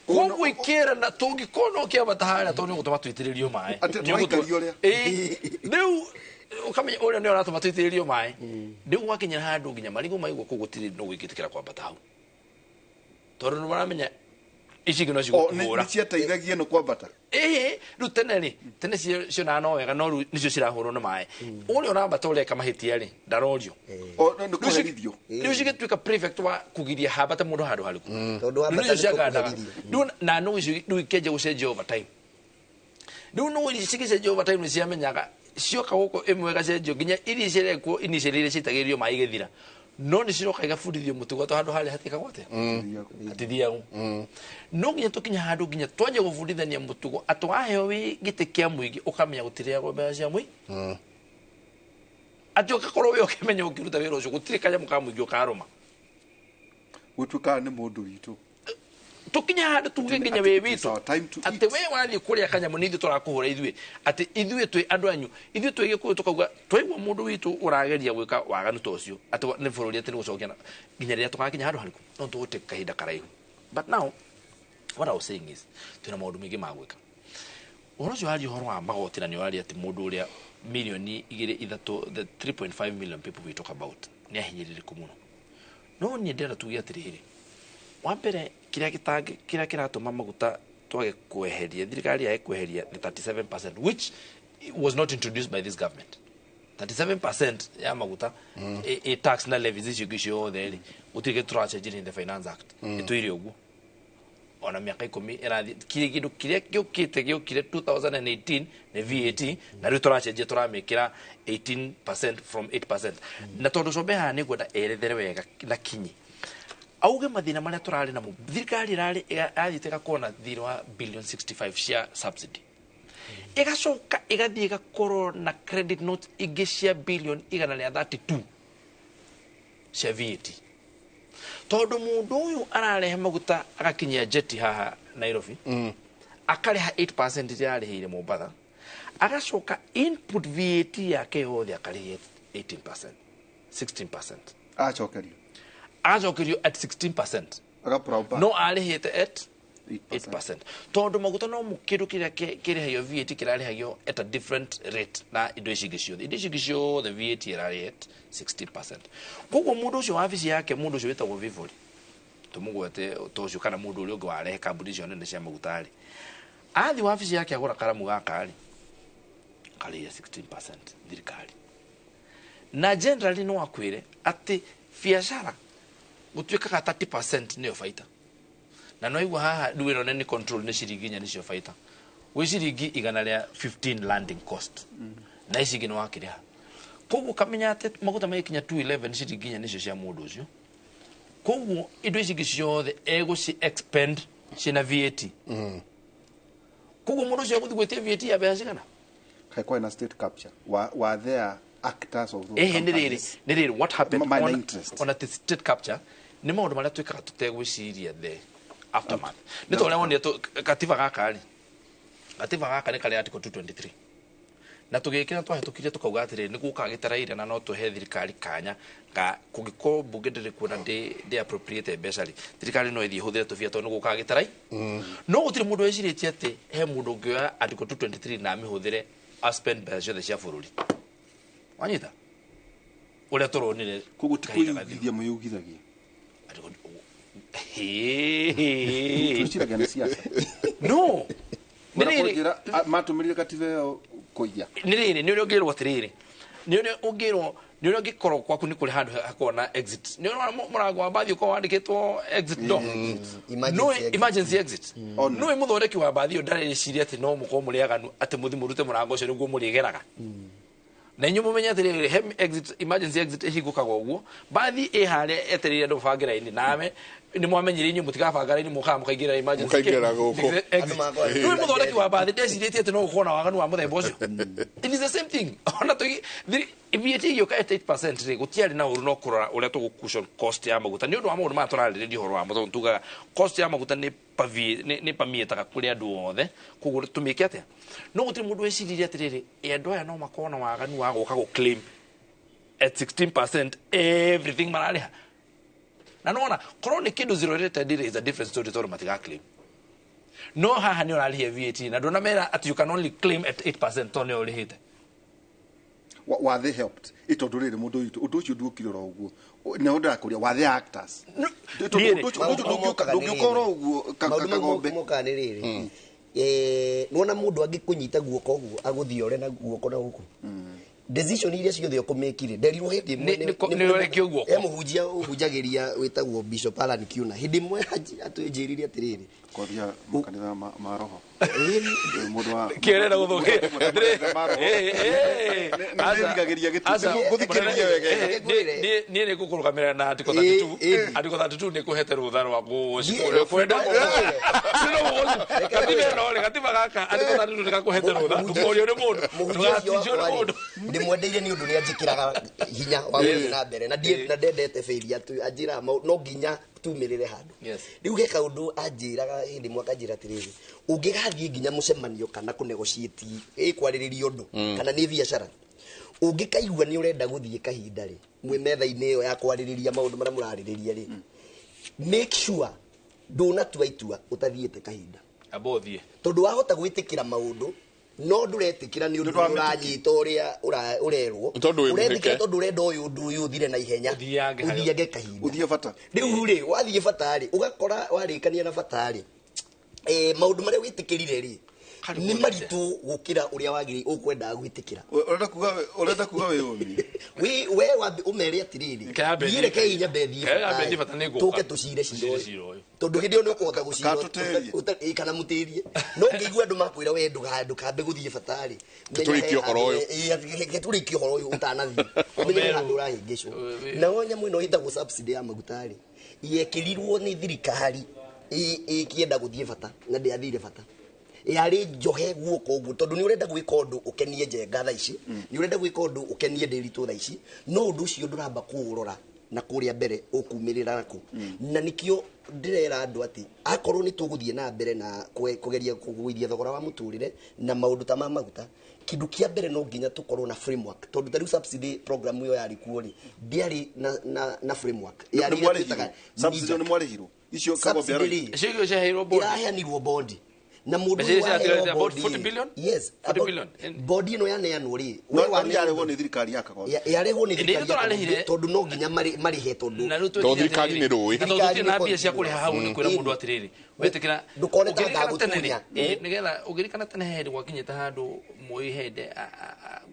koguo ikĩra na tũngĩkorwo no kĩambata harĩa tondũ nĩgũtũma tũitĩrĩrio maĩ rĩu ũkamenya ũrĩa nĩ ũratũma tũitĩrĩrio maĩ rĩu gwakinyĩra handũ nginya marigũ maigwo kũu gũtirĩ no gwĩkĩtĩkĩra kwambata hau tondũ nĩ maramenya ici ngĩ no cigũkũhũra nĩ ciateithagia no kwambata rĩu tene cionaga no wega no rĩu nĩcio cirahũrwo nĩ maĩ ũrĩa ũrambata ũreka mahĩtia-rĩ ndarorio rĩu cigĩtuĩka prefect wa kũgiria hambate mũndũ handũ harĩkũ nĩcio ciagandaga na nũgũ icio rĩu ikĩanjia gũcenjia over time rĩu nũgũ ici cigĩcenjia over time nĩ ciamenyaga cioka gũkũ ĩmwe ĩgacenjio nginya iria cirekwo initially iria ciitagĩrĩrio maĩ igĩthira no nĩ ciroka igabundithio mũtugo to handũ harĩa hatikagwo atĩa hatithiagwo no nginya tũkinya handũ nginya twanjia gũbundithania mũtugo atĩ waheo wĩ gĩtĩ kĩa mũingĩ ũkamenya gũtirĩagwo mbeca cia mũingĩ atĩ ũgakorwo wĩ ũkĩmenya ũkĩruta wĩra ũcio gũtirĩ kanyamũ ka mũingĩ ũkarũma gũtuĩkaga nĩ mũndũ witũ tukinya handũ tuge nginya wĩ witũ atĩ we wathiĩ kũrĩa kanyamũ nĩ ithuĩ tũrakũhũra ithuĩ atĩ ithuĩ twĩ andũ anyu ithuĩ twĩ gĩkũyũ tũkauga twaigua mũndũ witũ ũrageria gwĩka waganu ta ũcio atĩ nĩ bũrũri atĩ nĩ gũcokia nginya rĩrĩa tũgakinya handũ harĩkũ no tũgũte kahinda karaihu but now what I was saying is twĩna maũndũ maingĩ ma gwĩka ũhoro ũcio waria ũhoro wa magoti na nĩ waria atĩ mũndũ ũrĩa milioni 2.3 the 3.5 million people we talk about nĩ ahinyĩrĩrĩku mũno no niĩ ndĩrenda tuge atĩrĩrĩ wa mbere kĩrĩa kĩratũma maguta twage kweheria thirikari yae kweheria the 37% which was not introduced by this government 37% ya maguta a tax na levies icio ciothe rĩ gũtirĩ tũrachenjire in the finance act ĩtwĩre ũguo ona miaka 10 irathi kindu kiria giukite 2018 ne VAT na riu turacenjia turamikira 18% from 8%. Na tondu cobeha ni gwenda erethere wega na kinyi auge mathina maria turari namo thirikari rari athitega kuona thiro wa billion 65 cia subsidy igacoka igathie igakorwo na credit note ingi cia billion 132 cia VAT. Tondu mundu uyu ararehe maguta agakinyia jeti haha Nairobi akareha 8% ya arihire Mombasa agacoka input VAT yake yothe akarihe 18% 16% ajokerio at 16% no arihite at 8%. Tondu maguta no mukiru kiria kirihagio VAT kirarihagio at a different rate na indo ici gicio the VAT irari at 60%. Koguo mundu ucio wabici yake mundu ucio wetagwo Vivoli tumugwete tocio kana mundu uri ungi warehe kambuni cio nene cia magutari athi wabici yake agura karamu gakari kari 16% thirikari na generally no akwire ati biashara gutuikaga 30% niyo faita na no igwa haha duwiro nene control ne ciringi nya nicio faita we ciringi igana ria 15 landing cost na ici gino wakiriha koguo kamenya ati maguta mekinya 211 ciringi nya nicio cia mundu ucio koguo indo ici ciothe ego ci expend cina VAT koguo mundu ucio guthi gwetia VAT ya beha cigana kai kwa na state capture wa there actors of those companies ni riri what happened on a state capture ni maundu maria twikaga tutegwiciria the aftermath ni to lewo ni katiba gaka ni kale article 223 na tugikira twahetukirie tukauga atiri ni gukagitaraire na no tuhe thirikari kanya ga kugiko bunge ndiri kuona de appropriate specially thirikari no ithie huthire tufia to ni gukagitarai no gutiri mundu eciritie ati he mundu ngioya article 223 na mihuthire spend budget the cia bururi wanyita uria turonire kugutikuithia muyugithagia no nirira matumirire katiba kuiya niriri ni ugirwo tiriri ni ugirwo ni ugikorwo kwaku ni kuri handu hakona exit ni murango wa bathi uko wandikitwo exit door no emergency exit no muthondeki wa bathi ndare ciria ati no muko muriaganu ati muthi murute murango ucio niguo murigeraga na inyu mumenya atiri hem exit emergency exit ihigukaga uguo bathi ihare eterire ndo bangira ini nawe ni mwamenyire inyu mutigabangara ini mukaingira emergency exit no muthondeki wa bathi ndeciritie ati no ukona waganu wa muthemba ucio it is the same thing ona to VAT yoka at 8% ri gutiari na uru no kurora uria tugucussion cost ya maguta ni undu wa maundu maturarire horo wa muthon tuga cost ya maguta ni ni pamietaga kuri andu othe kugu tumike atia no gutiri mundu eciririe atiriri andu aya no makona waganu wa guka go claim at 16% everything marariha na nona korwo ni kindu zero rated is a different story to matiga claim no haha ni urarihia VAT na ndona mera at you can only claim at 8% to ne urihite were they helped itondurire mundu yitu undu ucio ndukirora uguo ne undu akuria were they actors ndukikora uguo kakagombe mukanirire nona mundu angikunyita guoko uguo aguthiore na guoko na guku decision iria ciothe ukumekire nderirwo hindi ni urekio guoko muhunjia uhunjagiria witagwo Bishop Alan Kiuna hindi mwe atwinjiririe atiriri kothia kanitha maroho mundu wa kirera guthukia ndigagiriria gituko guthikiriria wega ni ni gukurugamira na article 32 ni kuhete rutha rwa gucikore kwenda katiba gaka article 32 ni gakuhete rutha tukorio ni mundu tugatijio ni mundu ndimwendeire ni undu ni anjikiraga hinya wa na mbere na ndendete fairia tu ajira no ginya tumirire handu riu geka undu anjiraga hindi mwaka njira tiriri ungigathie nginya mucemanio kana kunegotiate kwaririria undu kana ni biashara ungikaigua ni urenda guthie kahinda ri mwe metha-ini iyo ya kwaririria maundu maria muraririria ri make sure nduna twaitua utathiete kahinda abothie tondu wahota gwitikira maundu no nduretikira ni undu uranyita uria urerwo uretikira tondu urenda uyu uthire na ihenya uthiage kahinda uthie bata riu ri wathie bata ri ugakora warikania na bata ri maundu maria witikirire ri ni maritu gukira uria wagiri ukwenda gwitikira urenda kuga we umi we wabi umeri atiriri yire ke inya bethi tuke tucire ciro tondu hindi ono kuhota gucira kana mutirie no ngigua andu makwira we ndukambe guthie fatari turikio horo uyu turikio horo uyu utanathi umenye andu rahingicwo na wonya mwino hitagwo subsidy ya magutari yekirirwo ni thirikari ikienda guthie fata na ndiathire fata yari njohe guoko ugu tondu ni urenda gwika undu ukenie njenga tha ici ni urenda gwika undu ukenie ndiritu tha ici no undu ucio nduramba kuurora na kuria mbere ukumirira naku na nikio ndirera andu ati akorwo ni tuguthie na mbere na kugeria kugwithia thogora wa muturire na maundu ta maguta kindu kia mbere no nginya tukorwo na framework tondu tari subsidy program yo yari kuori ndiari na framework yari twitaga subsidy ni mwarihiro icio kabo bera icio cia hero board iraheanirwo board na mundu about 40 billion yes 40 billion body no yaneanwo ri we warehwo ni thirikari yakagoa yarehwo ni thirikari tondu no nginya marihe tondu to thirikari ni rui na tuti na bia cia kuriha hau ni kwira mundu atiriri wetikira ndukone ta gutunya nigetha ugirikana tene hedi gwakinyita handu muihende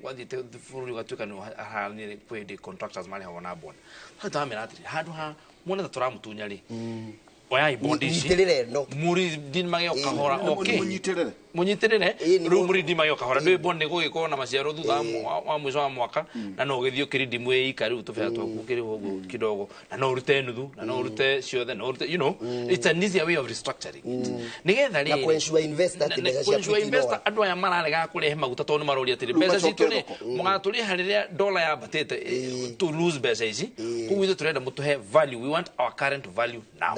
gwathite fururi gatuika no ahanire kwende contractors mari hona bona hata ameratiri handu ha mwana turamutunya ri oya ibondi muri din magyo kahora okay munyitirire ru muri din magyo kahora ndo ibondi gugiko na maciaro thutha wa mwizo wa mwaka na no githio kiridi mwe ikari utufea twaku kiri hogo kidogo na no urute nuthu na no urute ciothe no urute you know it's an easier way of restructuring nigetha ri na kwensure investor andu aya mararega kurehe maguta tondu marori atiri mbeca citu ni mugaturi hariria dollar ya batete to lose mbeca ici kuguithe turenda mutuhe value we want our current value now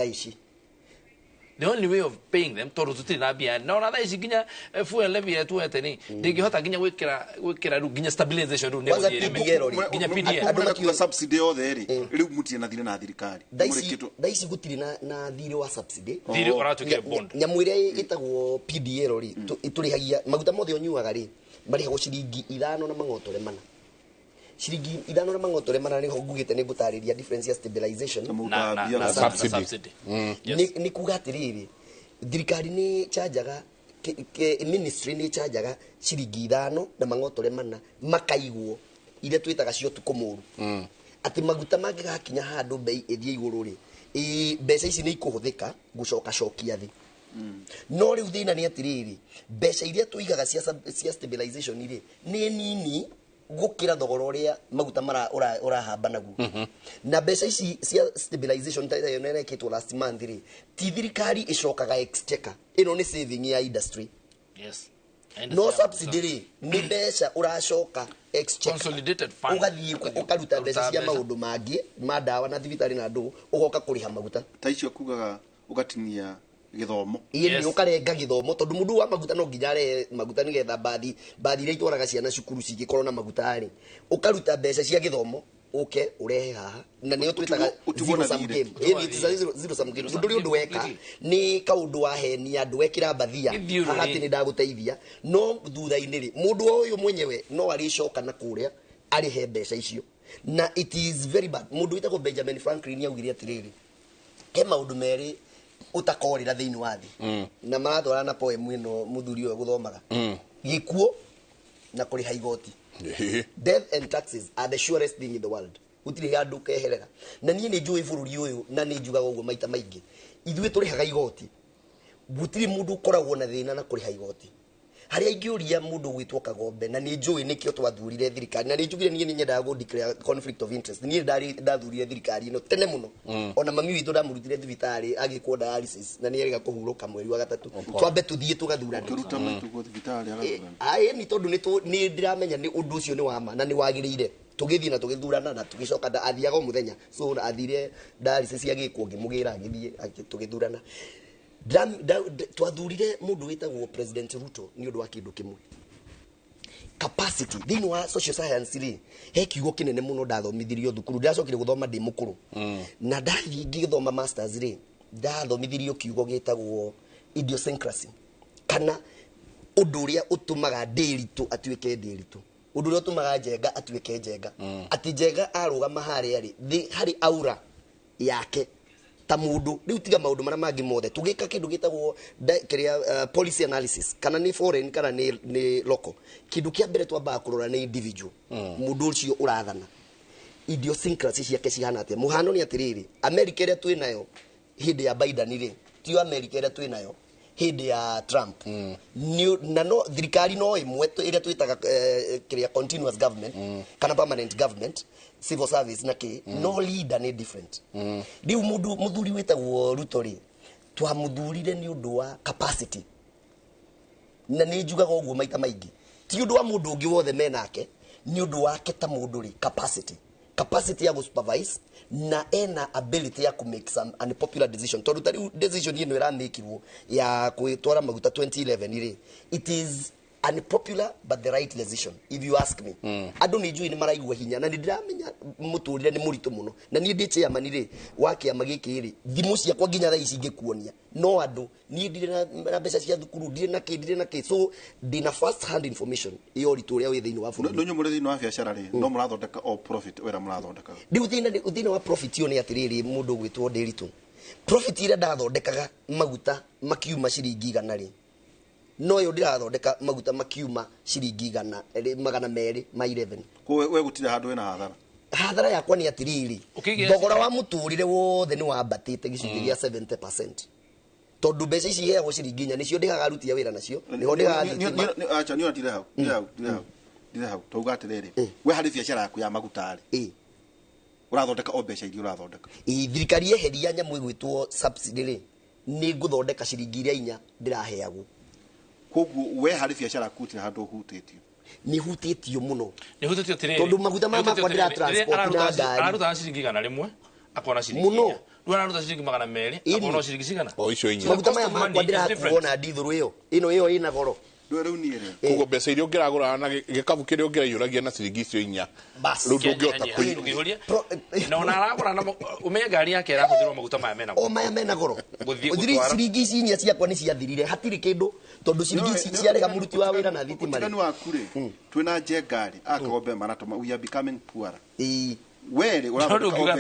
the only way of paying them to tutiri na bia no na ici ginya fuel levy yetu eteni ndingihota ginya gwikira ru ginya stabilization ru nebo ginya PDL andu makiuga subsidy yothe ri riu mutie na thire na thirikari daisi gutiri na thire wa subsidy thire oratukire bond nyamu iria itagwo PDL ri iturihagia maguta mothe onyuaga ri marihagwo ciringi 5 na mangotore mana ciringi 5 na mangotore mana niho ngugite ni gutariria difference ya stabilization na subsidy ni kuga atiriri thirikari ni chajaga ministry ni chajaga ciringi 5 na mangotore mana makaigwo ile twitaga cio tukumuru ati maguta mangi gakinya handu bei ithie iguru ri mbeca ici ni ikuhuthika gucoka cokia thi no riu thina ni atiriri mbeca iria tuigaga cia stabilization ri ni nini gukira thogora uria maguta mara urahamba naguo na mbeca ici cia stabilization tayo nereketwo last month ri ti thirikari icokaga exchequer ino ni saving ya industry yes no subsidy ri ni mbeca uracoka exchequer consolidated fund ugathie ukaruta mbeca cia maundu mangi madawa na thibitari na ndu ugoka kuriha maguta ta icio kugaga ugatinia githomo ni ukarenga githomo tondu mundu wa maguta no nginyare maguta ni getha bathi ire itwaraga ciana cukuru cigikorwo na maguta ari ukaruta mbeca cia githomo uke urehe haha na niyo twitaga zero sum game zero sum game mundu undu weka ni kaundu wa heni andu wekira bathia haha ati ni ndaguteithia no thutha-ini ri mundu uyu mwenyewe no aricoka na kuria arihe mbeca icio na it is very bad mundu witagwo Benjamin Franklin augire atiriri ke maundu meri utakorira thiini wa thi na marathora na poem ino muthuri uyu guthomaga gikuo na kuriha igoti death and taxes are the surest thing in the world utiri andu keherera na nie ni njui bururi uyu na ni njugaga uguo maita maingi ithui turihaga igoti gutiri mundu koragwo na thina na kuriha igoti haria ingiuria mundu gwitwo kagombe na ni njui nikio twathurire thirikari na ni njugire nie nyendaga go declare conflict of interest nie ndathurire thirikari ino tene muno ona mami witu ndamurutire thibitari agikwo dialysis na nie riga kuhuruka mweri wa gatatu twambe tuthie tugathurana turuta maitu go thibitari agathurana ni tondu ni ndiramenya ni undu ucio ni wama na ni wagirire tugithie na tugithurana na tugicoka athiaga muthenya so athire dialysis agikwo ngimugira agithie tugithurana twathurire mundu witagwo President Ruto ni undu wa kindu kimwe capacity thini wa social science ri he kiugo kinene muno ndathomithirio thukuru ndacokire guthoma ndi mukuru na ndathi ngithoma masters ri ndathomithirio kiugo gitagwo idiosyncrasy kana undu uria utumaga ndiritu atuike ndiritu undu uria utumaga njenga atuike njenga ati njenga arugama haria ri hari aura yake ta mundu riu tiga maundu mara mangi mothe tugika kindu gitagwo kiria policy analysis kana ni foreign kana ni local kindu kia mbere twamba kurora ni individual mundu ucio urathana idiosyncrasy ciake cihana atia muhano ni atiriri America ria twi nayo hindi ya Biden ri ti America ria twi nayo hindi ya Trump na no thirikari no imwe iria twitaga kiria continuous government kana permanent government civil service na ki no leader ni different riu muthuri witagwo Ruto ri twamuthurire ni undu wa capacity na ni njugaga uguo maita maingi ti undu wa mundu ungi wothe menake ni undu wake ta mundu ri capacity ya supervise na ena ability ya make some unpopular decision tondu tari decision ino ira makeirwo ya kwitwara maguta 2011 iri it is unpopular but the right decision if you ask me andu ni njui ni maraigua hinya na ndiramenya muturire ni muritu muno na ni ndiche ya manire wake amagiki iri thimu cia kwa ginya thaa ici ngikuonia no andu ni ndire na mbeca cia thukuru ndire na ki so ndina first hand information iyo rituria wi thiini wa buru ndonyo muri thiini wa biacara ri no murathondeka o profit wera murathondeka riu thiini wa profit yo ni atiriri mundu gwitwo ndiritu profit ira ndathondekaga maguta makiuma ciringi 100 ri no yo ndirathondeka maguta makiuma ciringi 200 ma 11 we gutira handu wena hathara yakwa ni atiriri thogora wa muturire wothe ni wambatite gicunjĩ gia 70% tondu mbeca ici heagwo ciringi 4 nicio ndihagarutia wira nacio niho acha ni atire hau ndire hau tauga atiriri we hari biacara yaku ya maguta ri urathondeka o mbeca iria urathondeka thirikari yeheria nyamu igwitwo subsidy ri ni nguthondeka ciringi iria 4 ndiraheagwo koguo we hari biacara yaku tira handu hutitio ni hutitio muno ni hutitio tiriri tondu maguta mama kwa ndira transport na ngari araruta ciringi 100 akona ciringi muno ndwana araruta ciringi 200 akona ciringi cigana o icio inya maguta mama kwa ndira kuona ndithuru iyo ina goro ndwere unire kugo mbeca iria ngiragura na gikabu kiria ngirayuragia na ciringi icio inya riu ndungihota kuihuria na ona aragura na umenye ngari yake irahuthirwo maguta maya mena o maya mena goro ciringi ici inya ciakwa ni ciathirire hatiri kindu tondu ciringi ici ciarega muruti wa wira na thitima ri waku ri twina njengari akagombe maratoma we are becoming poorer were urathondeka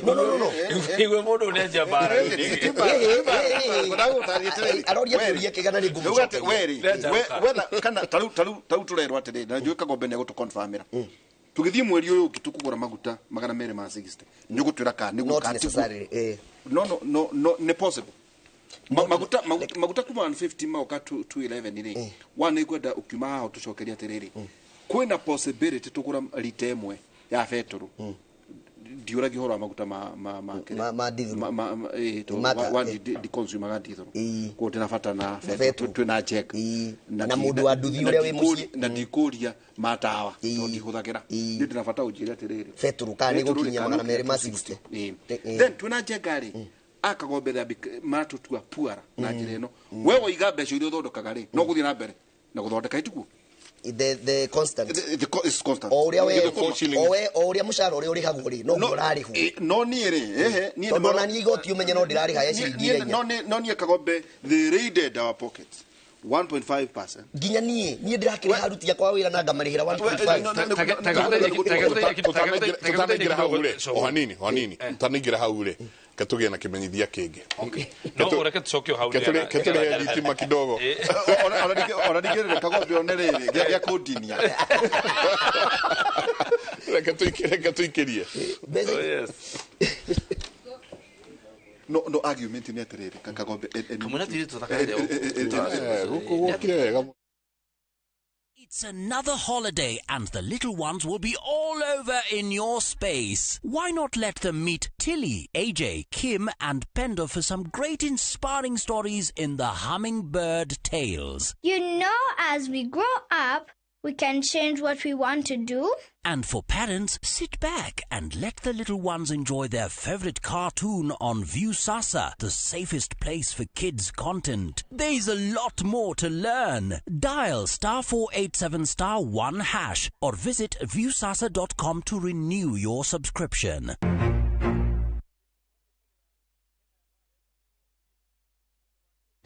no igwe mundu ne njambara aroria kuria kigana ni ngumu wena kana taru turerwa atiriri na njui kagombe ne gutu confirmira tugithie mweri uyu ngitukugura maguta 260 nyugutwira ka ni gukati no ne possible maguta kuma 150 mauka 211 iri wana igwenda ukiuma haho tucokeria atiriri kwina possibility tugura lita imwe ya petro diura gihora maguta ma diesel di consumer ga diesel ko tena fata na twina check na mundu wa nduthi uria wi muci na ndikuria matawa to ndihuthagira ndi tena fata ujira atiriri petro kani gukinya 260 then twina check ari akagombera matu tua puara na njira ino wewe iga mbeca iria thondekaga ri no guthie na mbere na guthondeka ituku the constant is constant o uria mushara uria urihagwo ri no urarihu no ni ri ni no na ni igoti umenye no ndirariha ya ciringi inya no ni kagombe they raided our pockets 1.5%. Ginya ni ndirakire haruti yakwa wira na ngamarihira 1.5. Tutanigira hau ri hanini tutanigira hau ri katuge na kimenyithia kingi no ureke tucokio hau ri ketule litima kidogo ona ndigirire kagombe onerere gya kodinia reke tuikirie yes no argument ni atiriri kagombe kamuna tiri tutakare It's another holiday and the little ones will be all over in your space. Why not let them meet Tilly, AJ, Kim and Pendo for some great inspiring stories in the Hummingbird Tales. You know, as we grow up, we can change what we want to do. And for parents, sit back and let the little ones enjoy their favorite cartoon on Viewsasa, the safest place for kids' content. There's a lot more to learn. Dial *487*1# or visit viewsasa.com to renew your subscription.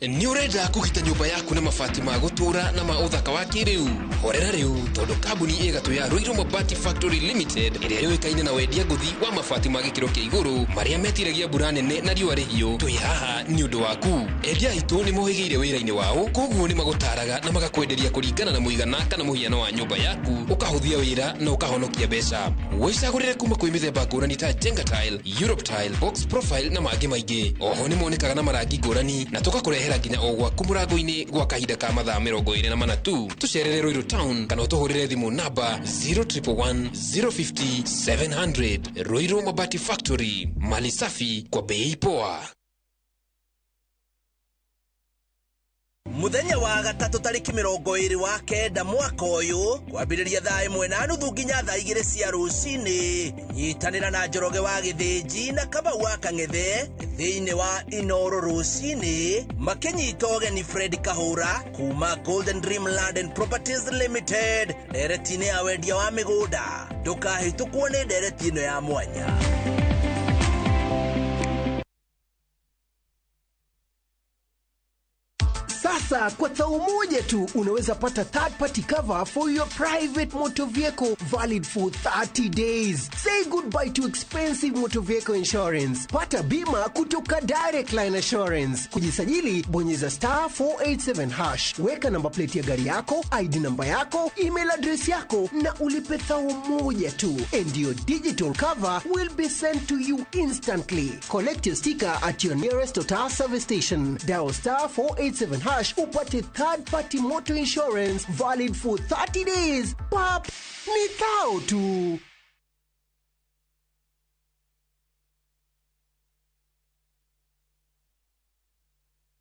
Ni urenda kugita nyumba yaku na mabati ma gutura na ma uthaka wa kiriu horera riu tondu kambuni igatu ya Ruiru Mabati Factory Limited iria yoikaine na wendia nguthi wa mabati ma gikiro kia iguru maria metiragia mbura nene na riua rihiu twi haha ni undu waku endia itu ni mohigiire wira-ini wao koguo ni magutaraga na magakwenderia kuringana na muigana kana muhiano wa nyumba yaku ukahuthia wira na ukahonokia mbeca wicagurire kuma kwi mithemba ngurani ta Jenga Tile, Europe Tile, Box Profile na mangi maingi oho ni monekaga na marangi ngurani na tugakurehera nginya ogwa kumurango-ini gwa kahinda ka mathaa 24 tu tucerere Ruiru Town kana utuhurire thimu namba 0111 050 700. Ruiru Mabati Factory, mali safi kwa bei poa. Muthenya wa gatatu tariki 20 wa kenda mwaka uyu kwambiriria thaa 1:30 nginya thaa 2 cia rucini nyitanira na Njoroge wa Githĩnji na Kamau wa Kang'ethe thiini wa Inooro rucini makinyita ũgeni Fred Kahura kuma Golden Dream Land and Properties Limited nderetini ya wendia wa migunda ndukahĩtũkwo nĩ ndereti ĩno ya mwanya. Sasa kwa thao moja tu unaweza pata third party cover for your private motor vehicle valid for 30 days. Say goodbye to expensive motor vehicle insurance. Pata bima kutoka Direct Line Assurance. Kujisajili bonyeza *487#. Weka namba plate ya gari yako, ID namba yako, email address yako na ulipe thao moja tu. And your digital cover will be sent to you instantly. Collect your sticker at your nearest Total service station. Dial *487# upate third party motor insurance valid for 30 days. Pap, ni thao tu.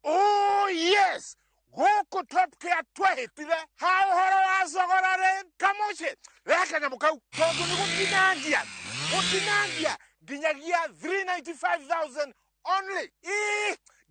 Oh yes, goko top care twahitire ha uhoro wa zogorare kamoche leka na mukau tondu ni gutinangia ginyagia 395,000 only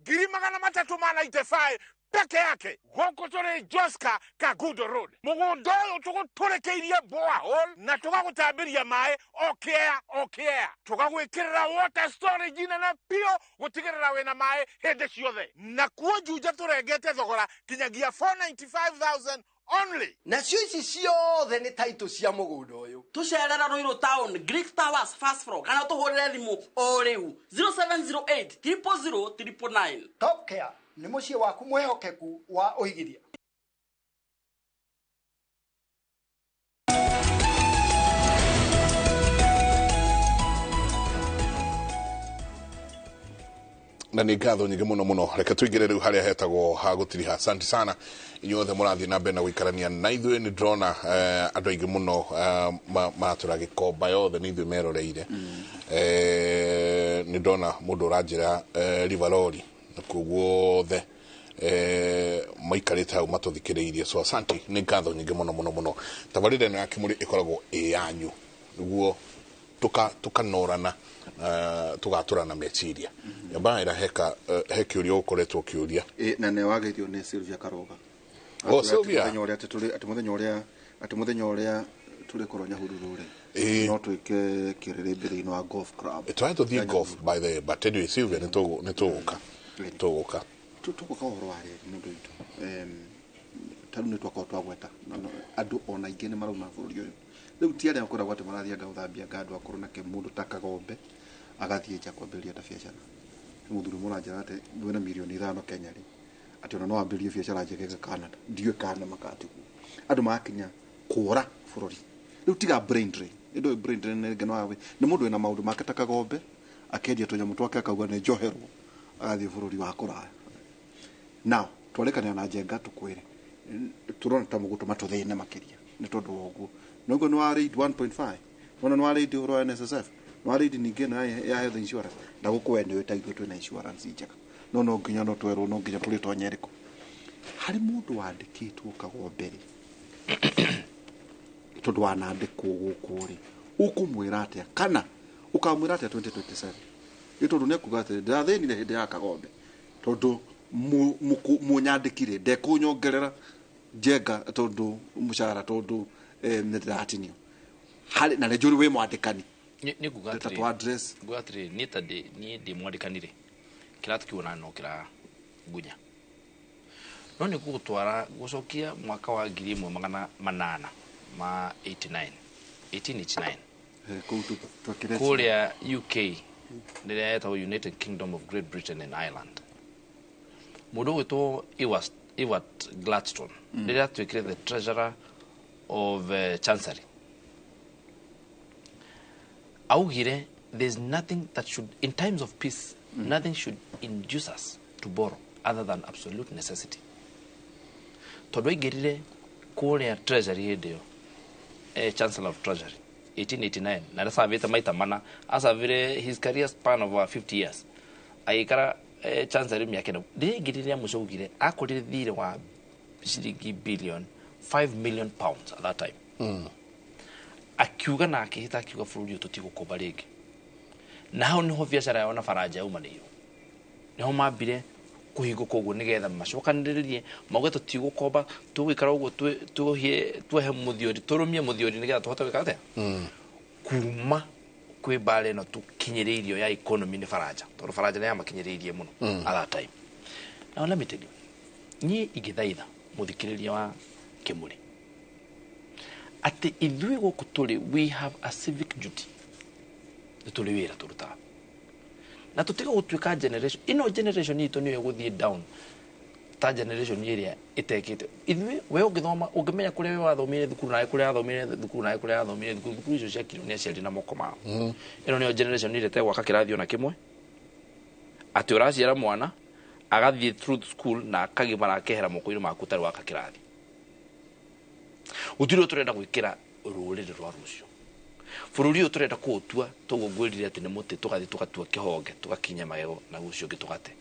giri magana matatu ma 95 peke yake goko tore Joska Kagudo Road mugondo tuguturekeirie borehole na tugagutambiria mai okea tugagwikirira water storage na pio gutigirira wena mai hende ciothe na kuojuja turengete thogora kinyagia 495,000 only. Na cici ciothe ni title cia mugundo uyu tucerera Ruiru Town Greek Towers first floor kana tuhurire thimu o riu 0708 000 999. Top Care ni mucie waku mwehokeku wa uigiria. na nĩ ngatho nyingĩ mũno reke tũingĩre rĩu harĩa hetagwo ha gũtiriha. Asante sana inyuothe mũrathiĩ na mbere na gũikarania na ithuĩ. Nĩ ndĩrona andũ aingĩ mũno matũra gĩkomba yothe nĩ ithuĩ meroreire. Nĩ ndĩrona mũndũ ũranjĩra Rivalori na koguo othe maikarĩte hau matũthikĩrĩirie. So asante, nĩ ngatho nyingĩ mũno. Tabarĩra ĩno ya Kĩmũrĩ ĩkoragwo yanyu nĩguo tukanorana tugaturana meciria yambaira heka uria ukoretwo kiuria na ne wageithio ne Sylvia Karoga. Sylvia muthenya uria tuli koronya hururure no twike kirere mbere ino wa golf club try to the golf by the but anyway Sylvia nituguka horo wari mundu itu taru nitwako twagweta andu ona ingĩ nĩ marauma bũrũri ũyũ rĩu ti arĩa makoragwo atĩ marathianga gũthambia ngandũ akorwo nake mũndũ ta Kagombe agathiĩ nja kwambĩrĩria ta biacara mũthuri mũranjĩra atĩ wĩna milioni 5 Kenya rĩ atĩ ona no ambĩrĩrie biacara njegega Canada ndiũ kana makatigu andũ makinya kũra bũrũri rĩu tiga brain drain ndio brain drain nĩ ngeno awe nĩ mũndũ wĩna maũndũ make ta Kagombe akendia tũnyamũ twake akauga nĩ njoherwo agathiĩ bũrũri wa kũraya now twarekania na Njenga tũkwĩre turona ta mũgutu matũthĩne makĩria nĩ tondũ wa ũguo nogo no are 1.5 wana no are horo NSSF no are ningĩ na ya health insurance ndagũkwe nĩ wĩtaigwo twĩna insurance njega no nginya no twerwo no nginya tũrĩ tonyerĩko harĩ mũndũ wandĩkĩtwo Kagombe tondũ wanandĩkwo gũkũ rĩ ũkũmwĩra atĩa kana ũkamwĩra atĩa 2027 tondũ nĩ kuga atĩ ndathĩnire hĩndĩ ya Kagombe tondũ munyandĩkire ndekũnyongerera Njenga tondu mushara tondu nĩndĩratinio harĩ na njũri wĩ mwandĩkani nĩ kugatire to address kugatire nĩ tande nĩ ndĩ mwandĩkanire kiratu kiona no kira gunya no nä gå twara gå cokia mwaka wa 1889 kå rä a UK nä rä a yetagwo United Kingdom of Great Britain and Ireland. Må ndå gwä two Ewart Gladstone nä rä a tuä kä re the treasurer of Chancery augire there's nothing that should, in times of peace, nothing should induce us to borrow other than absolute necessity. Tondå aingärire kårä a treasury hĩndĩ ĩyo chancellor of treasury 1889 na rä savĩte maita mana acavire his career span of 50 years agĩikara chancellor mĩaka ĩno. Rĩrĩa aingärire amũcogire akũrire thirĩ wa ciringi billion 5 million pounds at that time. Akiuga na akĩhĩta akiuga bũrũri ũyũ tũtigũkomba rĩngĩ, na hau nĩho biacara yao na Faranja yaumanĩirwo, nĩho mambire kũhingũka ũguo nĩgetha macokanĩrĩrie mauge tũtigũkomba, tũgũikara ũguo twehe mũthiori, tũrũmie mũthiori nĩgetha tũhote gwĩka atĩa kuma kwĩ mbara ĩno tũkinyĩrĩirio ya economy nĩ Faranja, tondũ Faranja nĩyamakinyĩrĩirie mũno at that time. Now let me tell you, niĩ ingĩthaitha mũthikĩrĩria wa Kĩmũrĩ atĩ ithuĩ gũkũ tũrĩ, we have a civic duty, nĩ tũrĩ wĩra tũrutaga na tũtiga gũtuĩka generation ĩno. Generation itũ nĩyo ĩgũthiĩ down ta generation ĩrĩa ĩtekĩte. Ithuĩ we ũngĩthoma ũngĩmenya kũrĩa we wathomire thukuru nawe kũrĩa wathomire thukuru nawe kũrĩa wathomire thukuru icio ciakirwo nĩ aciari na moko mao. Ĩno nĩyo generation ĩrĩa ĩtegwaka kĩrathi ona kĩmwe, atĩ ũraciara mwana agathiĩ through school na akagimara akehera moko-inĩ maku ũtarĩ waka kĩrathi. Gũtirĩ tũrenda gwĩkĩra rũrĩrĩ rwa rũciũ. Bũrũri ũyũ tũrenda kũũtua tũgũngwĩrire atĩ nĩ mũtĩ tũgathiĩ tũgatua kĩhonge tũgakinya magego na ũcio ũngĩ tũgate.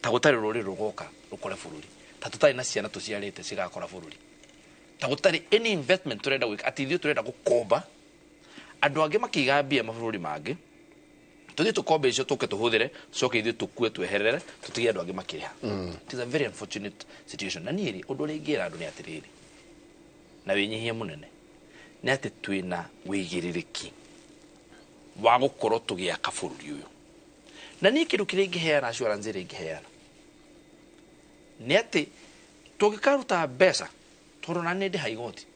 Ta gũtarĩ rũrĩrĩ rũgoka rũkore bũrũri, ta tũtarĩ na ciana tũciarĩte cigakora bũrũri, ta gũtarĩ any investment tũrenda gwĩka, atĩ ithuĩ tũrenda gũkomba andũ angĩ makĩiga mbia mabũrũri mangĩ, tũthiĩ tũkombe icio tũke tũhũthĩre tũcoke ithuĩ tũkue tweherere tũtige andũ angĩ makĩrĩha. It is a very unfortunate situation. Na niĩ ũndũ ũrĩa ingĩra andũ nĩ atĩrĩrĩ na wĩnyihia mũnene nĩ atĩ twĩna wĩigĩrĩrĩki wa gũkorwo tũgĩaka bũrũri ũyũ. Na niĩ kĩndũ kĩrĩa ingĩheana assurance ĩrĩa ingĩheana nĩ atĩ tũngĩkaruta mbeca, tondũ na nĩ ndĩha igoti,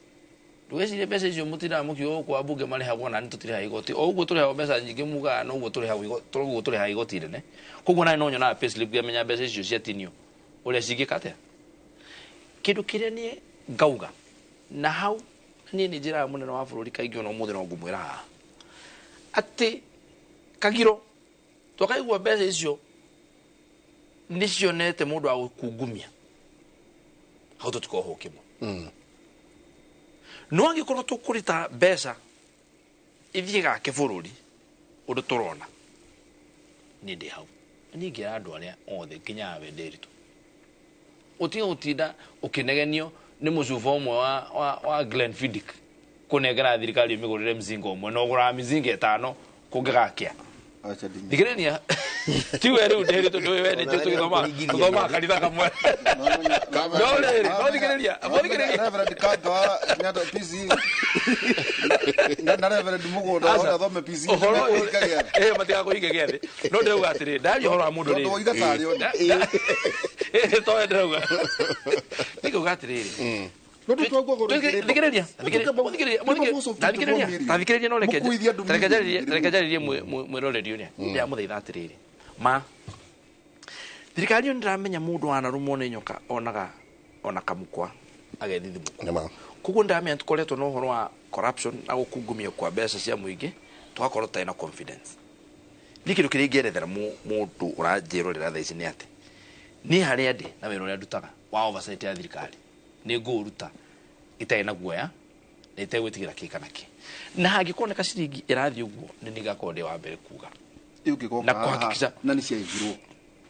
ndũgecirie mbeca icio mũtindaga mũkiuga gũkũ ambunge marĩhagwo na nĩ tũtirĩha igoti, o ũguo tũrĩhagwo mbeca nyingĩ mugaga no ũguo tũrĩha igoti inene. Koguo nawe no nyonaga payslip ngamenya mbeca icio ciatinio ũrĩa cingĩka atĩa. Kĩndũ kĩrĩa niĩ ngauga na hau niĩ nĩ njĩraga mũnene wa bũrũri kaingĩ ona ũmũthĩ no ngũmwĩra haha atĩ Kagiro twakaigua mbeca icio nĩ cionete mũndũ wa gũkungumia, hau tũtikohwo kĩmwe. No angĩkorwo tũkũrita mbeca ithiĩ gake bũrũri ũndũ tũrona, niĩ ndĩ hau. Niĩ ngĩra andũ arĩa othe nginyaga we Ndĩritũ ũtiga gũtinda ũkĩnegenio nĩ mũcuba ũmwe wa Glenfiddich kũnengera thirikari mĩgũrĩre mzinga ũmwe na ũgũraga mzinga 5 kũngĩgakĩa. Thikĩrĩria tiwe rĩu Ndĩritũ ndũĩ we nĩ tũgĩthoma kanitha kamwe. No thikĩrĩria Reverend Kanga nyata PC na Reverend Mũgũnda ona thome PC matiga kũhinga gĩathĩ. No ndĩrauga atĩrĩrĩ ndaria ũhoro wa mũndũ rĩrĩ to ndĩrauga nĩkuga atĩrĩrĩ thikĩrĩria no reke njaririe mwĩroreri ũrĩa ndĩramũthaitha atĩrĩrĩ ma thirikari ĩyo ndĩramenya mũndũ wanarũmwo nĩ nyoka ona kamũkwa agethithimũkwa. Koguo ndĩramenya tũkoretwo na ũhoro wa corruption na gũkungumia kwa mbeca cia mũingĩ tũgakorwo tũtarĩ na confidence. Niĩ kĩndũ kĩrĩa ingĩerethera mũndũ ũranjĩrorera thaa ici nĩ atĩ niĩ harĩa ndĩ na wĩra ũrĩa ndutaga wa oversight ya thirikari nĩ ngũũruta itarĩ na guoya na itegwĩtigĩra kĩ kana kĩ, na hangĩkoneka ciringi ĩrathiĩ ũguo nĩ niĩ ngakorwo ndĩ wa mbere kuga na kuhakikisha na nĩ ciaigirwo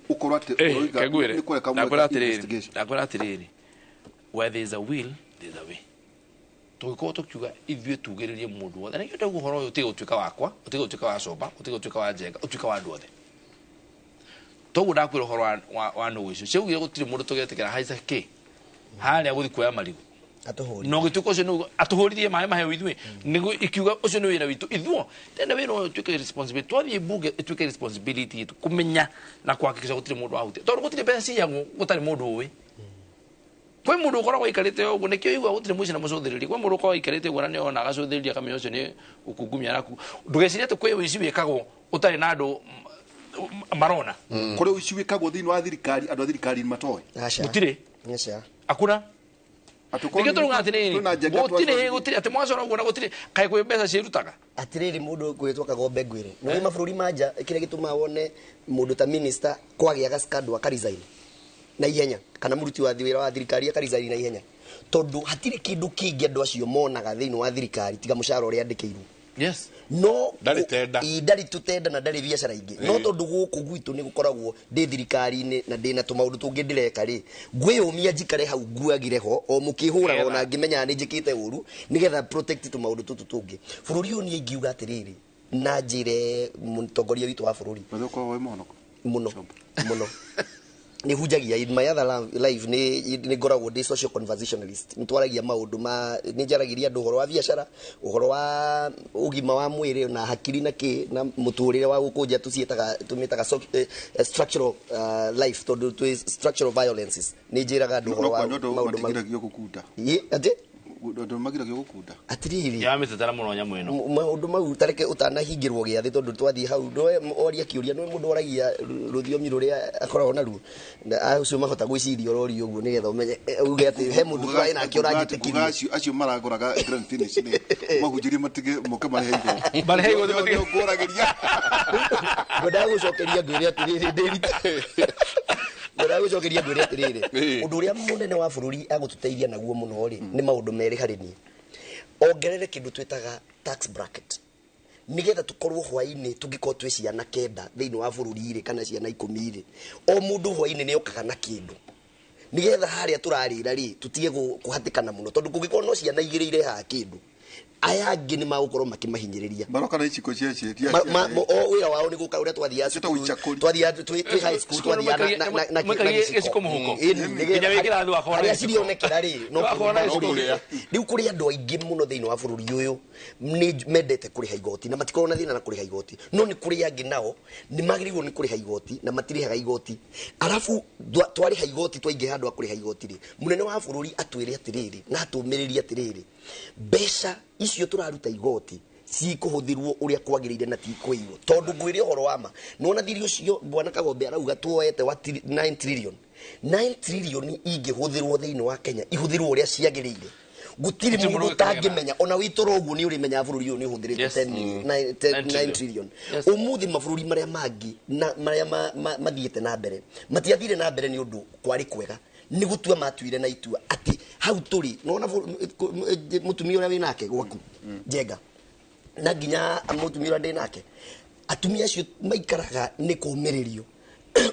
ũkorwo atĩ ndakwĩra atĩrĩrĩ where there is a will there is a way. Tũgĩkorwo tũkiuga ithuĩ tugĩrĩrie mũndũ wothe, na nĩkĩo ndauga ũhoro ũyũ ũtige gũtuĩka wakwa, ũtige gũtuĩka wa Comba, ũtige gũtuĩka wa Njenga, ũtuĩke wa andũ othe. Toguo ndakwĩra ũhoro wa nũgũ icio ciaugire gũtirĩ mũndũ tũgetĩkĩra haica kĩ harĩa gũthiĩ kuoya marigũ no gĩtuĩka ũcio nĩguo atũhũririe maĩ maheo ithuĩ nĩguo ikiuga ũcio nĩ wĩra witũ ithuo tena wĩra ũyũ ũtuĩke responsibility. Twathiĩ mbunge ĩtuĩke responsibility itũ kũmenya na kuhakikisha gũtirĩ mũndũ wahutia, tondũ gũtirĩ mbeca ciiyagwo gũtarĩ mũndũ ũĩ. kwe mundu ukoragwo ikarite uguo nikio igwa gutire muici na mucuthiriri kwe mundu ukoragwo ikarite uguo na ni ona agacuthiriria kamenya ucio ni ukungumia naku ndugecirie tu kwe wici wikagwo utari na andu marona kore wici wikagwo thini wa thirikari andu thirikari ni matoy gutire akuna Nikio turunga atiriri gutire ati mwacora uguo na gutire kai kwe mbeca cirutaga atiriri mundu gwitwa kagombe ngwire no mabururi manja kire gituma wone mundu ta minister kwagia gaskandwa akarizaini na ihenya kana muruti wa wira wa thirikari akarizaini na ihenya tondu hatire kindu kingi andu acio monaga thiini wa thirikari tiga mushara uria andikirwo yes no ndari tutenda na ndari biacara ingi no tondu guku gwitu ni gukoragwo ndi thirikari-ini na ndi na tumaundu tungi ndireka ri ngwiyumia njikare hau nguagire ho o mukihura ona ngimenya ni njikite uru nigetha protect tumaundu tutu tungi bururi uyu ni ingiuga atiriri na njire mutongoria witu wa bururi muno ni hujagia in my other life ni ngoragwo ndi social conversationalist nitwaragia maundu ma ni njaragiria andu uhoro wa biacara uhoro wa ugima wa mwiri na hakiri na ki na muturire wa gukunja tumitaga structural life to structural violences ni njiraga andu uhoro wa maundu magiragio gukunda ati ndu magiragio gukunda atiriri ya mitetera muno nyamu ino maundu mau tareke utanahingirwo giathi tondu twathi hau ndo oria kiuria no mundu oragia ruthiomi ruria akoragwo naruo acio mahota gwiciria rori uguo nigetha umenye uge ati he mundu kwa ina akio rangitikiria acio maraguraga grand finish ni mahunjiri matige muke bale heigo ndio ngoragiria ngoda gucokeria ngwire atiriri ndirite ngoda gucokeria ngwire atiriri undu uria munene wa bururi agututeithia naguo muno ri ni maundu meri hari ni ongerere kindu twitaga tax bracket nigetha tukorwo hwaini tungiko twi ciana kenda thiini wa bururi ri kana ciana 10 ri o mundu hwaini ni okaga na kindu nigetha haria turarira ri tutige kuhatikana muno tondu kungiko no ciana igirire ha kindu aya angi ni magukorwo makimahinyiriria baroka na iciko cia o wira wao ni guka uria twathia twi high school twathia na giciko muhuko nginya wikira thu akora aria cirionekera ri no riu kuri andu aingi muno thiini wa bururi uyu ni mendete kuri haigoti na matikorwo na thina na kuri haigoti no ni kuri angi nao ni magirigwo ni kuri haigoti na matirihaga igoti arafu twari haigoti twaingi handu akuri haigoti ri munene wa bururi atwire atiriri na atumiriria atiriri mbeca icio turaruta igoti cikuhuthirwo uria kwagirire na ti kuiyo tondu ngwire horo wama nona thiri ucio bwana Kagombe arauga tuoete wa 9 trillion ingihuthirwo thiini wa Kenya ihuthirwo uria ciagirire gutiri mundu tangimenya ona witoro uguo ni uri menya bururi uyu ni huthirite 9 trillion umuthi mabururi maria mangi na maria mathiete na mbere matiathire na mbere ni undu kwari kwega ni gutua matuire na itua ati hau turi nona mutumia uria winake gwaku Njenga na nginya mutumia uria ndinake atumia acio maikaraga ni kumiririo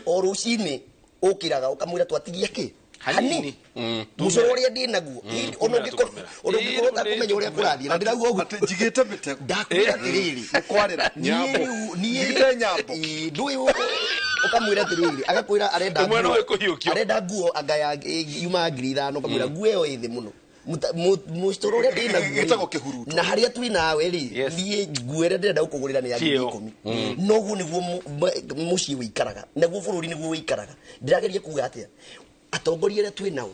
o rucini ukiraga ukamwira twatigia ki hanini mucoro uria ndinaguo ona ungikorwo takumenya uria kurathie na ndirauga uguo njigite mitego ndakwira atiriri kwarira nyambo ndui ukamwira atiriri agakwira arenda nguo anga yuma ngiri 5 ukamwira nguo iyo ithi muno mucoro uria ndinaguo na haria turi nawe ri thie nguo iria ndenda gukugurira ni ya 10 noguo niguo mucii wikaraga naguo bururi niguo wikaraga ndirageria kuga atia atongoria ria twi nao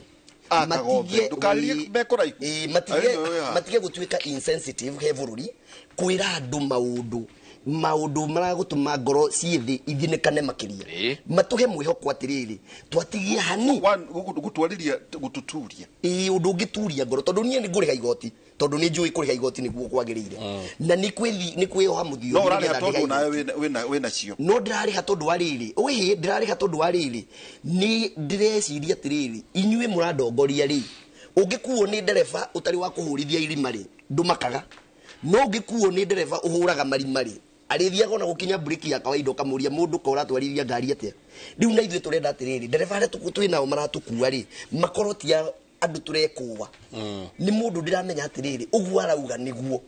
matige gutuika insensitive he bururi kwira andu maundu maragutuma ngoro ciithi ithinekane makiria matuhe mwihoko atiriri twatigie hani gutwariria gututuria undu ngituria ngoro tondu nie ni nguriha igoti tondu ni njui kuriha igoti niguo kwagirire na ni kwioha muthio no urariha tondu nawe wina cio no ndirariha tondu wariri uhi ndirariha tondu wariri ni ndireciria atiriri inyue muradongoria ri ungikuo ni ndereba utari wa kuhurithia irima ri ndumakaga no ungikuo ni ndereba uhuraga marima ri arithiaga na gukinya breki ya kawaida kamuria mundu ko uratwarithia ngari atia riu na ithuĩ turenda atiriri ndereba aria twinao maratukua ri makorotia andu turekuwa ni mundu ndiramenya atiriri uguo arauga niguo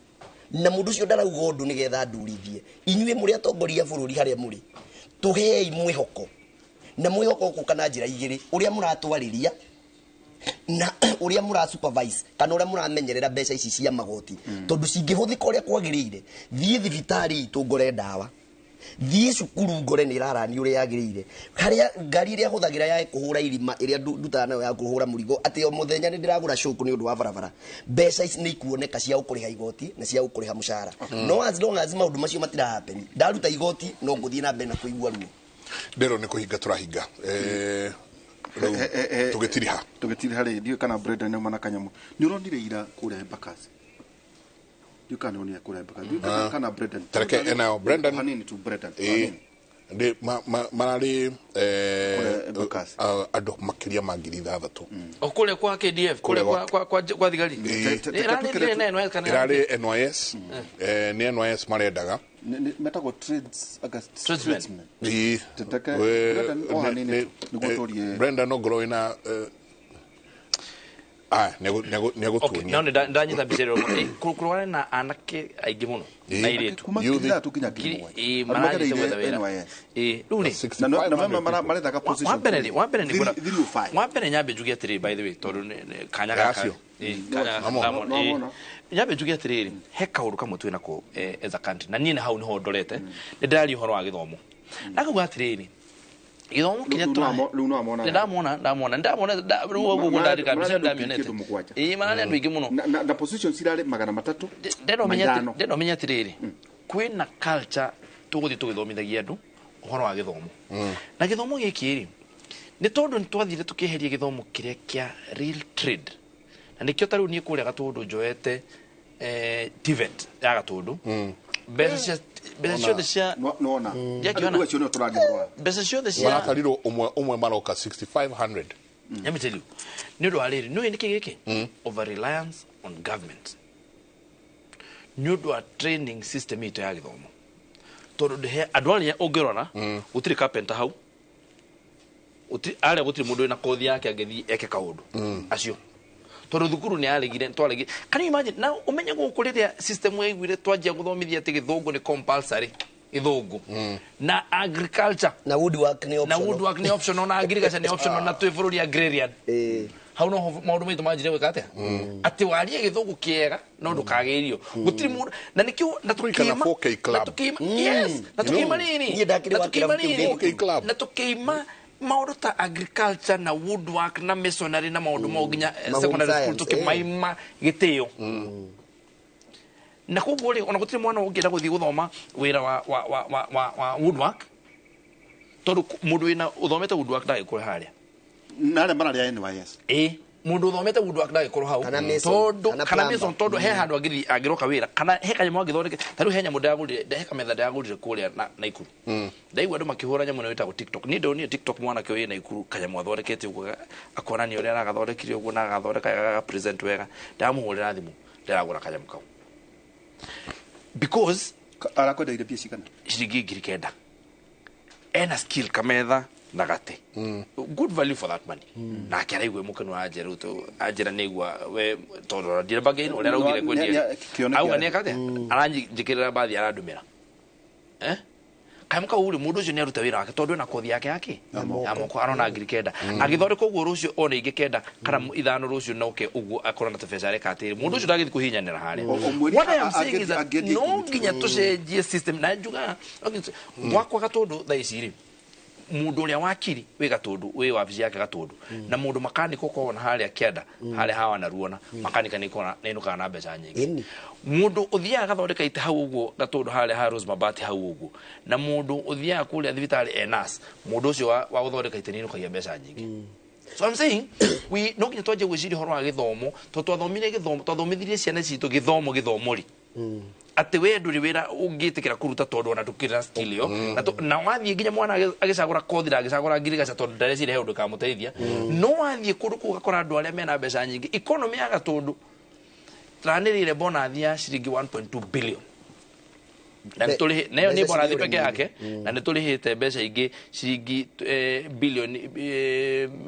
na mundu ucio ndarauga undu nigetha ndurithie inyue muri atongoria bururi haria muri tuhei mwihoko na mwihoko ukana njira igiri uria muratwariria na uria mura supervise kana uria muramenyerera mbeca ici cia magoti tondu cingihuthika uria kwagirire thie thibitari itu ngore ndawa thiĩ cukuru ngore nĩ irarani ũrĩa yagĩrĩire harĩa ngari ĩrĩa hũthagĩra ya kũhũra irima ĩrĩa ndutaga nayo ya kũhũra mũrigo atĩ o mũthenya nĩ ndĩragũra cũkũ nĩ ũndũ wa barabara mbeca ici nĩ ikuoneka cia gũkũrĩha igoti na cia gũkũrĩha mũcara no as long as maũndũ macio matirahapeni ndaruta igoti no ngũthiĩ na mbere na kũigua ruo ndero nĩ kũhinga tũrahinga tũgĩtiriha rĩ ndiũ kana Brenda nĩ mana kanyamu nĩ ũronire ira kũrĩa Embakasi ndiũ kana nĩ kũrĩa Embakasi ndiũ kana Brenda tareke ena Brenda hanini tu Brenda ndi marari andũ makĩria ma 6,000 okule kwa KDF kule kwa thigari irarĩ NYS nĩ NYS marendaga metagwo tradesmen Brenda no ngorwo ina no ndanyita bicero kurwana na anake aingĩ mũno na iritu wambere nyambe njuge atĩrĩrĩ by the way tondũ kanya gakacio nyambe njuge atĩrĩrĩ he kaũndũ kamwe twĩ nako as a country na niĩ hau nĩho ndorete nĩ ndĩraria ũhoro wa gĩthomo ndakuga atĩrĩrĩ githomo kinya ndamona ruo ndandika mbica ndamionete marania andũ aingĩ mũno na positions irarĩ 300 ndenomenya atĩrĩrĩ kwĩna culture tũgũthiĩ tũgĩthomithagia andũ ũhoro wa gĩthomo na gĩthomo gĩkĩ rĩ nĩ tondũ nĩ twathire tũkĩeheria gĩthomo kĩrĩa kĩa real trade na nĩkĩo tarĩu niĩ kũrĩa Gatũndũ njoete TVET ya Gatũndũ mbeca ciothe cia nona mbeca ciothe cia maratarirwo umwe maroka 6,500 let me tell you nĩ ũndũ wa rĩrĩ nĩ nĩkĩ gĩkĩ over reliance on government nĩ ũndũ wa training system itũ ya gĩthomo tondũ andũ arĩa ũngĩrora gũtirĩ carpenter hau arĩa gũtirĩ mũndũ wĩna kothi yake angĩthiĩ eke kaũndũ acio tondũ thukuru nĩ aregire twaregire can you imagine na umenye gũkũ rĩrĩa system yaiguire twanjia gũthomithia atĩ gĩthũngũ nĩ compulsory gĩthũngũ na agriculture na woodwork nĩ optional na agriculture nĩ optional na twĩ bũrũri agrarian hau no maũndũ maitũ manjire gwĩka atĩa atĩ warie gĩthũngũ kĩega no ndũkagĩrio gũtirĩ mũndũ na nĩkĩo na tũkĩima maũndũ ta agriculture na woodwork na masonry na maũndũ mau nginya secondary school tũkĩmaima gĩtĩo na koguo rĩ ona gũtirĩ mwana ũngĩenda gũthiĩ gũthoma wĩra wa woodwork tondũ mũndũ wĩna ũthomete woodwork ndagĩkũre harĩa na arĩa mararĩa NYS mundu uthomete woodwork ndagĩkorwo hau tondu kana mason tondu he handu angĩroka wĩra kana he kanyamũ angĩthondeke tarĩu he nyamũ ndagũrire he kametha ndagũrire kũrĩa na Ikuru ndaigua andũ makĩhũra nyamũ ĩyo ĩtagwo TikTok niĩ ndonire TikTok mwanake ũyũ na Ikuru kanyamũ athondekete ũguo akonania ũrĩa aragathondekire ũguo na agathondeka present wega ndamũhũrĩra thimũ ndĩragũra kanyamũ kau because arakwendeire pia cigana ciringi 9,000 ena skill kametha na gate good value for that money na kĩaraigwe mũkenu ajera to ajera negwa we tondora ndire bagain ole raugire kwendia au ganeka ate aranjikirira baadhi arandumira kamuka uri mundu ucio ni aruta wira wake tondu na kothi yake amoko arona agirikenda agithoreka uguo rucio ona ingikenda kana ithano rucio na uke uguo akora na tafesare katiri mundu ucio ndagithi kuhinyanira hare what I am saying is that no nginya tucenjie system na njuga gwakwa Gatundu tha iciri mundu uria wakiri we Gatundu we wabici yake Gatundu na mundu makaniko ko na haria kienda haria hawa na ruona makanika niko na inuka na mbeca nyingi mundu uthia gathondeka ite hau uguo Gatundu haria ha Rose Mabati hau uguo na mundu uthia kule thibitari enas mundu ucio wa guthondeka ite inuka mbeca nyingi. So I'm saying we no kinya twaje gwiciri horo wa githomo to twathomire githomo twathomithirie ciana citu githomori ati we nduri wira ungitikira kuruta tondu ona tukira skill yo na wathie nginya mwana agicagura kothi na agicagura ngirigaca tondu ndarecire he undu kamuteithia no wathie kundu kugakora andu aria mena mbeca nyingi economy ya Gatundu tranirire bonus ya ciringi 1.2 billion na tuli nayo ni bonus peke yake na nitulihite mbeca ingi ciringi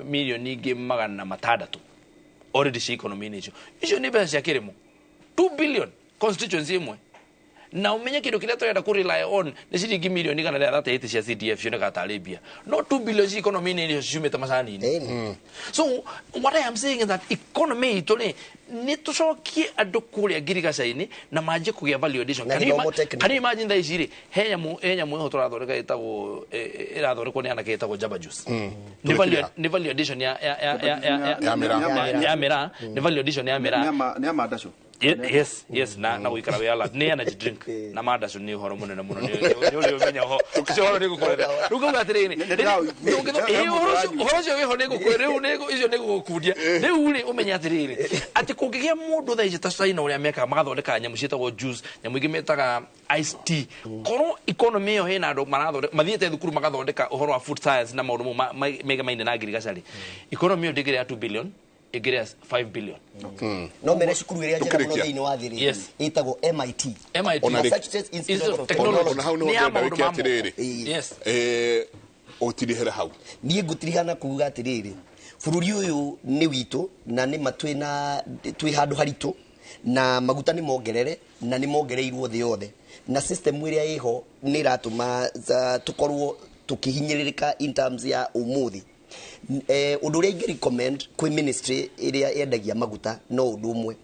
milioni ingi 600 already ci economy nicio icio ni mbeca cia kirimo 2 billion constituency imwe na umenye kindu kiria turenda ku rely on ni ciringi milioni kana ria 38 cia CDF cio nĩgatarĩbia no 2 billion cia economy ni ciumĩte macani-inĩ. So what I am saying is that economy itũ nĩ tũcokie andũ kũrĩa ngirigaca-inĩ na manjie kũgĩa value addition. Can you imagine thaa ici rĩ he nyamũ ĩho tũrathondeka ĩrathondekwo nĩ anake ĩtagwo Jamba Juice. Nĩ value addition ya mĩraa, nĩ value addition ya mĩraa. Nĩ amadaco. Yes na gwikara wala ni energy drink na madacu ni horo munene muno ni uri umenya ho tukishora ni gukorera ruko gatirini horo cio wiho ni gukorera riu ni icio ni gukundia riu ri umenya atiriri ati kungigia mundu tha ici ta China uria meka magathondeka nyamu cietagwo juice nyamu ingi metaga iced tea koro economy yo hena andu marathondeka mathiete thukuru magathondeka uhoro wa food science na maundu mega maine na ngirigacari economy yo ndigire ya 2 billion igire 5 billion. No mere cukuru iria njega muno thiini wa thiri itagwo MIT. Massachusetts Institute of Technology. Ona hau no ndenda wiki atiriri. Yes. Otirihera hau. Nie ngutirihana kuuga atiriri. Bururi uyu ni witu na ni matwi na twi handu haritu na maguta ni mongerere na ni mongereirwo thi yothe na system iria iho ni ratuma tukorwo tukihinyiririka in terms ya umuthi. Undu uria ingi recommend kwi ministry iria yendagia maguta no undu umwe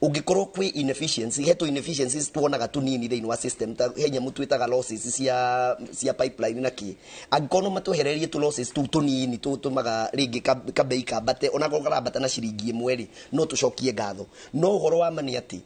ungikorwo kwi inefficiency heto inefficiencies tuonaga tunini thiini wa system ta henya mutwitaga losses cia pipeline na ki angikorwo matuhererie tu losses tu tunini tutumaga ringi kabei kambate ona karambata na ciringi imwe ri no tucokie ngatho no uhoro wa mani ati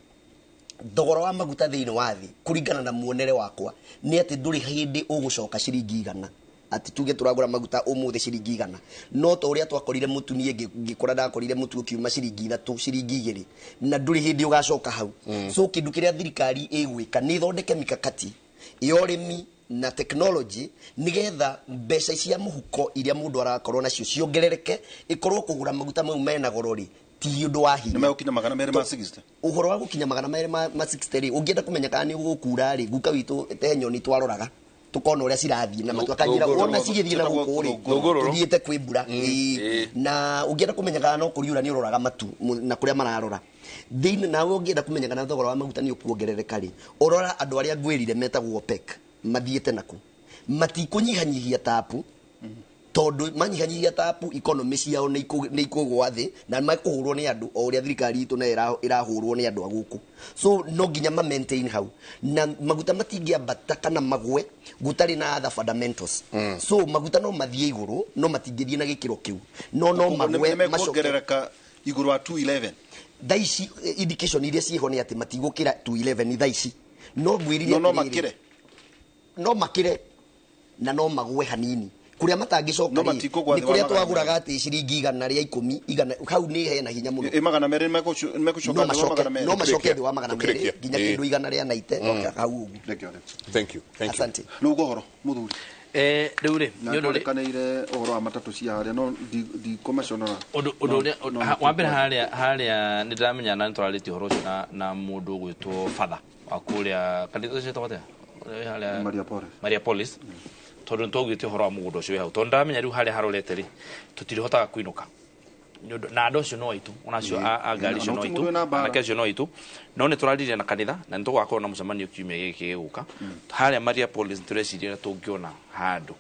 thogora wa maguta thiini wa thi kuringana na muonere wakwa ni ati nduri hindi ugucoka ciringi 100 ati tuge turagura maguta umuthi ciringi 100 no to uria twakorire mutu nie ngikora ndakorire mutu ukiuma ciringi 3 ciringi 2 na nduri hindi ugacoka hau so kindu kiria thirikari igwika ni thondeke mikakati yorimi na technology nigetha mbeca cia muhuko iria mundu arakorwo nacio ciongerereke ikorwo kugura maguta mau mena gorori ti undu wa hinya nime ukinya magana mere ma 60 uhoro wa gukinya magana mere ma 60 ri ungienda kumenya kana ni gukura ri guka witu tenyoni twaroraga tukona uria cirathie na matwakanyira ona cigithie na gukuri thiete kwimbura na ungienda kumenya kana no kuriura ni uroraga matu na kuria mararora thiini nawe ungienda kumenya kana thogora wa maguta ni ukuongerereka ri urora andu aria ngwirire metagwo OPEC mathiete naku matikunyihanyihia tapu tondu manyihanyihia tapu economy ciao ni ikugwa thi na makuhurwo ni andu o uria thirikari itu na irahurwo ni andu aguku so no nginya ma maintain hau na maguta matingiambata kana magwe gutari na other fundamentals so maguta no mathie iguru no matingithie na gikiro kiu no magwe macokerereka iguru wa 211 daici indication iria ciho ni ati matigukira 211 daici no gwiriria no makire na no magwe hanini kuria matangicoka ni kuria twaguraga ati ciringi 100 ria 10 hau ni hena hinya muno magana mere mekushoka no macoke wa magana mere ginya kindu 100 ria 90 hau thank you asante no gohoro muthuri riu ri ni undu kanire uhoro wa matatu cia haria no di commissioner undu wa mbere haria ni ndiramenya na nitwarariti uhoro ucio na mundu gwitwo father wa kuria kanitha cia tawate Maria Police tondu ntogite horo wa mugundo cio hau tondu ndamenya riu haria harorete ri tutirihotaga kuinuka na ando cio no itu onacio a ngari cio no itu na kesho no itu no ni turarire na kanitha na nitugakora na mucemanio kiumia giki giguka haria Maria Police tureciria tungiona handu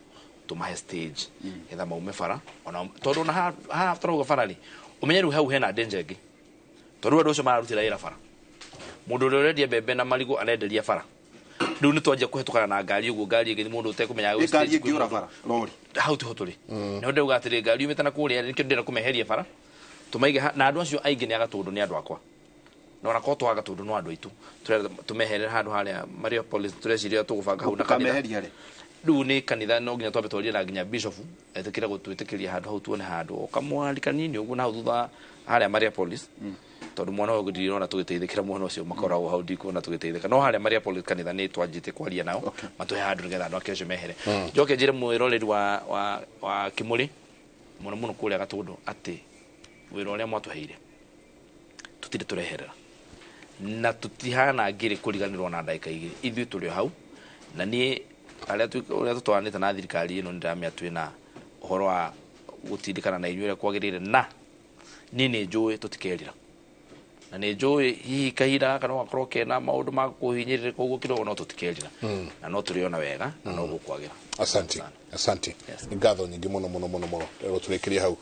tumahe stage etha maume bara ona tondu na ha turoga bara ri umenye riu hau hena danger ingi tondu andu cio mararutira ira bara mundu urendia bebe na marigo arenderia bara riu nitwanjia kuhetukana na ngari uguo ngari ingi mundu utekumenya we stage ngiura bara lori hau tiho turi no ndeuga atiri ngari umete na kuria nikio ndira kumeheria bara tumaige na andu acio aingi ni agatundu ni andu akwa no na ko twaga tundu no andu aitu tumeherera handu haria Maria Police tureciria tugubanga hau na kanitha riu ni kanitha no nginya twambe twaria na nginya bishop etikira gutwitikiria handu hau tuone handu kamwali kanini uguo na thutha haria Maria Police tondu mwana uyu ndirona tugiteithikira mwana ucio makoragwo hau ndikuona tugiteithika no haria Maria Police kanitha ni twanjite kwaria nao matuhe handu nigetha andu akecio mehere njoke njire mwiroreri wa Kimuri muno kuria gatundu ati wira uria mwatuheire tutire tureherera na tutihana ngiri kuriganirwo na ndaika igiri ithui turi hau na ni aria tutwanite na thirikari ino ndiramia twina uhoro wa gutindikana na inyuire kwagirire na nini njui tutikerira na nä njå hihi kahinda kana gakorwo kena maå ndå ma kå hinyä rä rä koguo kä dogo no tå tikerira na no tå rä ona wega na no gå kwagä ra. Asante nä ngatho nyingä må no må no må no må no rå tå rä kä rie hau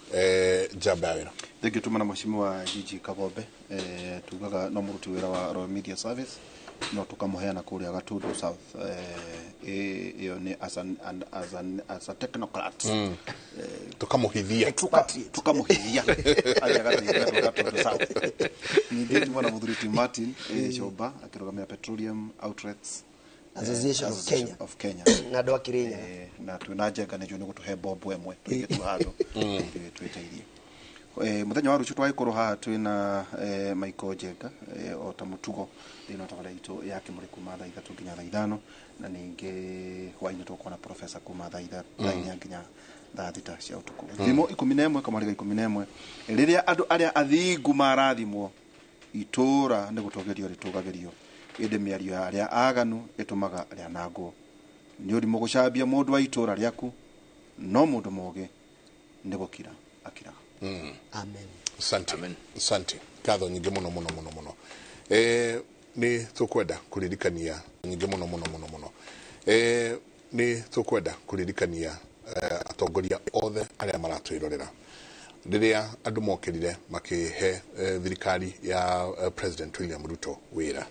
njamba ya wä ra thengä tå mana mwecimu wa Gigi Kabombe tugaga no må ruti wä ra wa Royal Media Service no tå kamå heana kå rä a Gatundu South ĩyo nĩ as a technocrat tukamuhithia arĩa gathiĩ Gatundu South ningĩ tuma na mũthuri Martin Shoba akĩrũgamia Petroleum Outlets Association of Kenya na andũ akĩrĩnya na twĩna njenga nĩcio nĩ gũtũhe mbombo ĩmwe tũigĩtu handũ twĩteithie mũthenya wa rũciũ twagĩkorwo haha twĩna Michael Njenga o ta mũtugo thĩinĩ wa tabarĩra itũ ya kĩmũrĩ kuma thaa 3 nginya thaa 5 na ningĩ hwainĩ tũkorwo na professor kuma thaa 4 nginya thaa 6 cia ũtukũ thimo 11 kamariga 11 rĩrĩa andũ arĩa athingu marathimwo itũra nĩ gũtũgerio rĩtũgagĩrio ĩndĩ mĩario ya arĩa aganu ĩtũmaga arĩa nangwo nĩ ũrimũ gũcambia mũndũ wa itũra rĩaku no mũndũ mũũgĩ nĩ gũkira akiraga. Amen. Asante ngatho nyingĩ mũno mũno mũno mũno nĩ tũkwenda kũririkania nyingĩ mũno mũno mũno mũno nĩ tũkwenda kũririkania atongoria othe arĩa maratwĩrorera rĩrĩa andũ mokĩrire makĩhe thirikari ya President William Ruto wĩra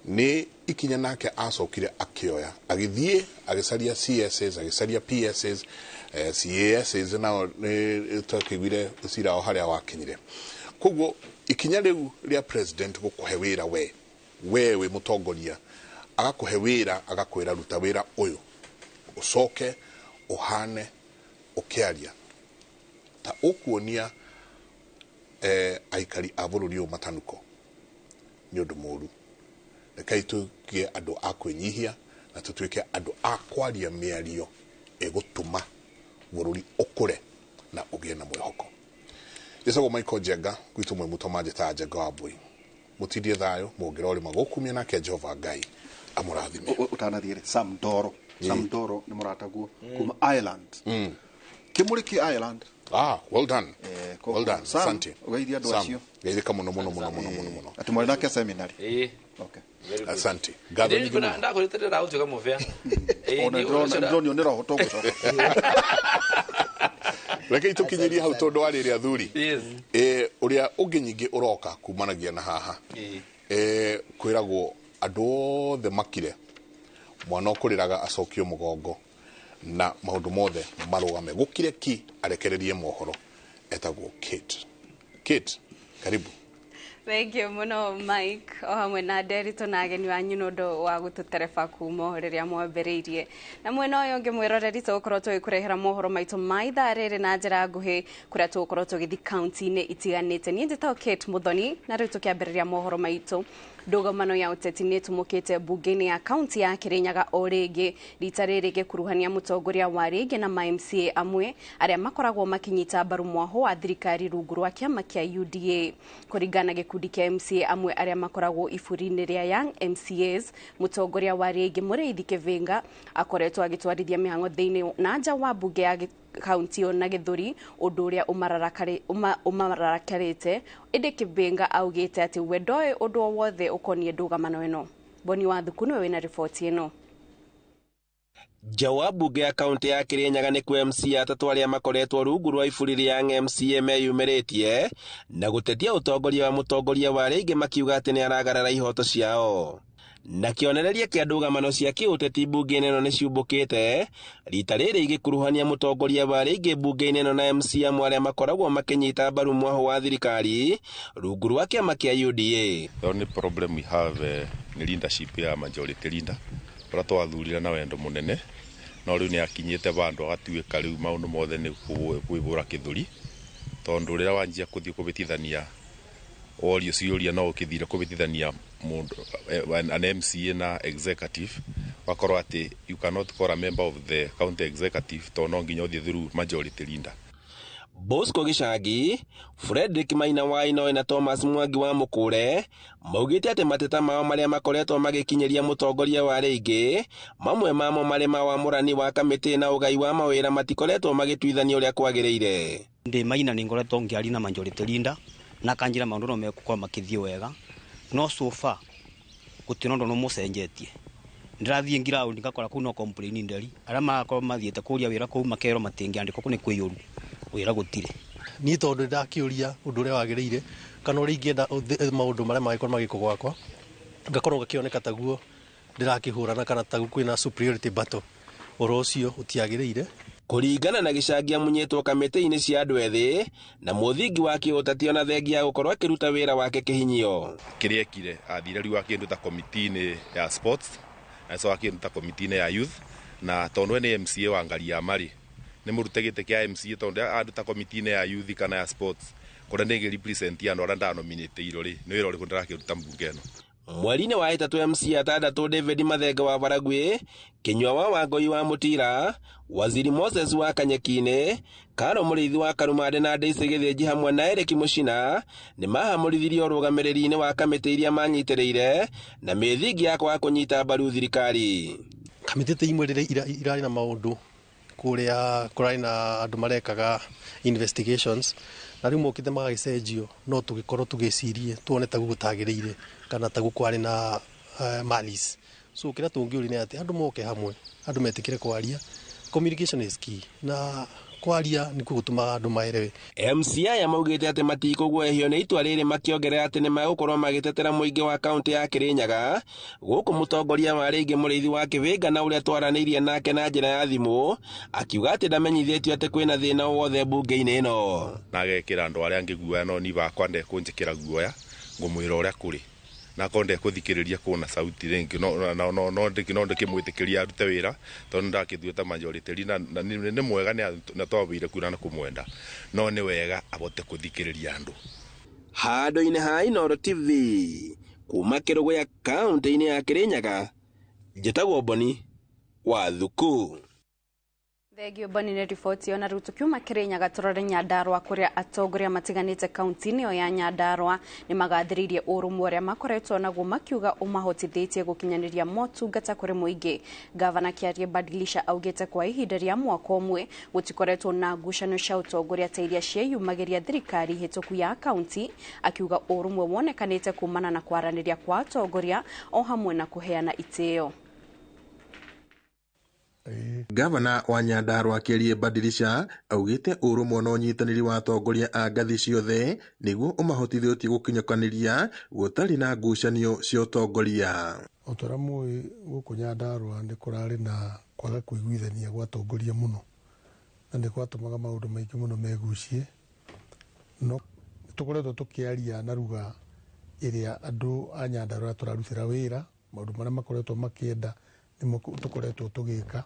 nĩ ikinya nake acokire akĩoya agĩthiĩ agĩcaria CSs agĩcaria PSs CASs nao nĩ twakĩiguire cira o harĩa wakinyire koguo ikinya rĩu rĩa president gũkũhe wĩra we wĩ mũtongoria agakũhe wĩra agakwĩra ruta wĩra ũyũ ũcoke ũhane ũkĩaria ta ũkuonia aikari a bũrũri ũyũ matanuko nĩ ũndũ mũru rekei tũgĩe andũ a kwĩnyihia na tũtuĩke andũ a kwaria mĩario ĩgũtũma bũrũri ũkũre na ũgĩe na mwĩhoko. Jesagwo Michael Njenga gwitũ mwe mũtoma njĩta Njenga wa Mbui mũtindie thayũ mũngĩra ũrĩ magũkumia nake Jehova Ngai amũrathime. Ũtanathiĩre Sam Ndoro nĩ mũrataguo kuma Ireland kĩmũrĩ kĩ Ireland. Well done. Asante. Ugeithia andũ acio. Geithĩka mũno mũno mũno mũno mũno mũno. Atĩ mwarĩ nake seminary. Okay. Asante. Ngatho nyingĩ mũno. Ndakũrĩtĩra ũtuĩka mũbĩa. Ndĩronio nĩ roho tũgũcoka. Rekei tũkinyĩrie hau tondũ wa rĩrĩ athuri. Ũrĩa ũngĩ nyingĩ ũroka kumanagia na haha. Kwĩragwo andũ othe makire mwana ũkũrĩraga acokio mũgongo na maũndũ mothe marũgame gũkire ki arekererie mohoro etagwo Kate karibu. Thank you muno Mike o hamwe na Derito na ageni wanyu no ndo wa gututereba kuma riria mwambĩrĩirie na mwena ũyũ ũngĩ mwĩroreri tũgũkorwo tũgĩkũrehera mohoro maitũ ma ithaa rĩrĩ na njĩra nguhĩ kũrĩa tũgũkorwo tũgĩthiĩ kaunti-inĩ itiganĩte. Niĩ njĩtagwo Kate Muthoni na rĩu tũkĩambĩrĩria mohoro maitũ. Ndũgamo ya ũteti nĩ ĩtumũkĩte mbunge-inĩ ya kaunti ya Kirinyaga o rĩngĩ rita rĩrĩ gĩkuruhania mũtongoria wa rĩngĩ na MCA amwe arĩa makoragwo makinyita mbaru mwaho wa thirikari rungu rwa kĩama kĩa UDA. Kũringana gĩkundi kĩa MCA amwe arĩa makoragwo iburi-inĩ rĩa Young MCAs, mũtongoria wa rĩngĩ Mũrĩithi Kĩvĩnga akoretwo agĩtwarithia mĩhang'o thĩinĩ na nja wa mbunge ya kaunti ĩyo na Gĩthũri, ũndũ ũrĩa ũmararakarĩte. Ĩndĩ Kĩvĩnga augĩte atĩ we ndoĩ ũndũ o wothe ũkoniĩ ndũgamano ĩno. Boni wa Thuku nĩwe wĩna riboti ĩno. Nja wa mbunge ya kaunti ya Kirinyaga nĩ kwa MCA atatũ arĩa makoretwo rungu rwa iburi rĩa Young MCA meyumĩrĩtie na gũtetia ũtongoria wa mũtongoria wa rĩngĩ makiuga atĩ nĩ aragarara ihoto ciao. Na kĩonereria kĩa ndũgamano cia kĩũteti mbunge-inĩ ĩno nĩ ciumbũkĩte rita rĩrĩ igĩkuruhania mũtongoria wa rĩngĩ mbunge-inĩ ĩno na MCA amwe arĩa makoragwo makĩnyita mbaru mwaho wa thirikari rungu rwa kĩama kĩa UDA. The only problem we have ni leadership ya majority leader ũrĩa twathurire na wendo mũnene no rĩu nĩ akinyĩte bandũ agatuĩka rĩu maũndũ mothe nĩ kwĩbũra Gĩthũri tondũ rĩrĩa wanjia gũthiĩ kũbĩtithania orio ciũria no ũkĩthire kũbĩtithania an MCA na executive wakorwo atĩ you cannot call a member of the county executive tondũ no nginya ũthiĩ through majority leader. Bosco Gĩcangi, Frederick Maina wa Inooro na Thomas Mwangi wa Mũkũre maugĩte atĩ mateta mao marĩa makoretwo magĩkinyĩria mũtongoria wa rĩngĩ mamwe mamo marĩ ma wamũrani wa kamĩtĩ na ũgai wa mawĩra matikoretwo magĩtuithanio ũrĩa kwagĩrĩire. Ndi Maina nĩ ngoretwo ngĩaria na majority leader na kanjira maundu no mekukora makithio wega no so far gutinondo no mucenjetie ndirathie ground ngakora ku no complain ndari ara makoro mathiete kuria wira ku makero matingiandiko ku ni kwiyuru wira gutire ni tondu ndakiuria undu ria wagirire kana uri ingienda maundu maria magikora magiko gwakwa ngakorwo ngakioneka taguo ndirakihurana kana taguo kwina superiority battle orocio utiagirire kuringana na gicangia munyetwo kamiti-ini cia andu ethi na muthingi wa kiutatio na thengia gukorwo akiruta wira wake kihinyio kiria ekire athire riu akinduta komiti-ini ya sports na so akinduta komiti-ini ya youth na tondu ni MCA wa Ngaria Mari ni murute gite kia MCA tondu anduta komiti-ini ya youth kana ya sports kuria ndingi represent andu aria ndanominite irori ni wira uriku ndirakiruta mbunge no mweri-ini wa itatu MCA atandatu David Mathenga wa Baragwe, Kinywa wa Ngoi wa Mutira, Waziri Moses wa Kanyekine, Karo Murithi wa Karumade na Daisy Githinji hamwe na Eric Mucina ni mahamurithirio rugamiriri-ini wa kamiti iria manyitiriire na mithingi yakwa kunyita mbaru thirikari. Kamiti imwe irari na maundu kuria kurari na andu marekaga investigations na riu mokite magagicenjio no tugikorwo tugicirie tuone tagu gutagirire kana tagu kwari na malice so kira tungiuri ni ati andu moke hamwe andu metikire kwaria communication is key na kwaria ni kugutuma andu maerewe MCA yamaugite ati matikugwehio ni itua riri makiongerera ati ni magukorwo magitetera muingi wa kaunti ya Kirinyaga guku mutongoria wa ringi Muriithi wa Kivinga na uria twaranirie nake na njira ya thimu akiuga ati ndamenyithitio ati kwina thina wothe bunge-ini ino na agekira andu aria ngiguoya no ni bakwa ndekunjikira guoya ngumwira uria kuri na konde kuthikiriria kuna sauti ringi no ndikimwitikiria arute wira tondu ndakithuita majority na ni mwega na twabire kuna na kumwenda no ni wega abote kuthikiriria andu hado-ini ha Inooro TV kuma Kirugu ya kaunti-ini ya Kirinyaga njitagwo Boni wa Thuku. Thegio Boni ni riboti ona riu tukiuma Kirinyaga turore Nyandarua kuria atongoria matiganite kaunti-ini yo ya Nyandarua ni magathiririe urumwe uria makoretwo naguo makiuga umahotithitie gukinyaniria motungata kuri muingi. Gavana Kiarie Badilisha augite kwa ihinda ria mwaka umwe gutikoretwo na ngucanio cia utongoria ta iria cieyumagiria thirikari hituku ya kaunti, akiuga urumwe wonekanite kumana na kwaraniria kwa atongoria o hamwe na kuheana itio. Gavana wa Nyandarua Kiarie Badilisha augite urumwe na unyitaniri wa atongoria a ngathi ciothe niguo umahotithiotie gukinyukaniria gutari na ngucanio cia utongoria. Otoramwe guku Nyandarua ndi kurari na kwaga kuiguithania gwa atongoria muno na ndi kwatumaga maundu maingi muno megucie no tukoretwo tukiaria na ruga iria andu a Nyandarua turarutira wira maundu maria makoretwo makienda nimo tukoretwo tugika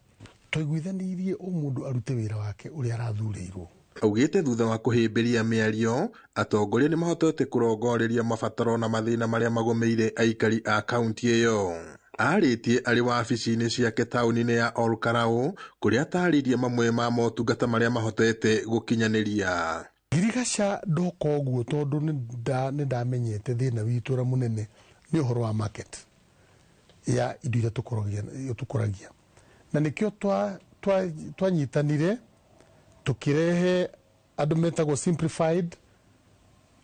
tuiguithanirie o mundu arute wira wake uria arathurirwo. Augite thutha wa kuhimbiria miario atongoria ni mahotete kurongoreria mabataro na mathina maria magomeire aikari a kaunti iyo. Aritie ari wabici-ini ciake tauni-ini ya Olkarau kuria ataririe mamwe ma motungata maria mahotete gukinyaniria. Girigasha ndoko guo tondu ni ndamenyete thina witu ra munene ni uhoro wa market ya indo iria tukuragia na nikio twanyitanire tukirehe andu metagwo simplified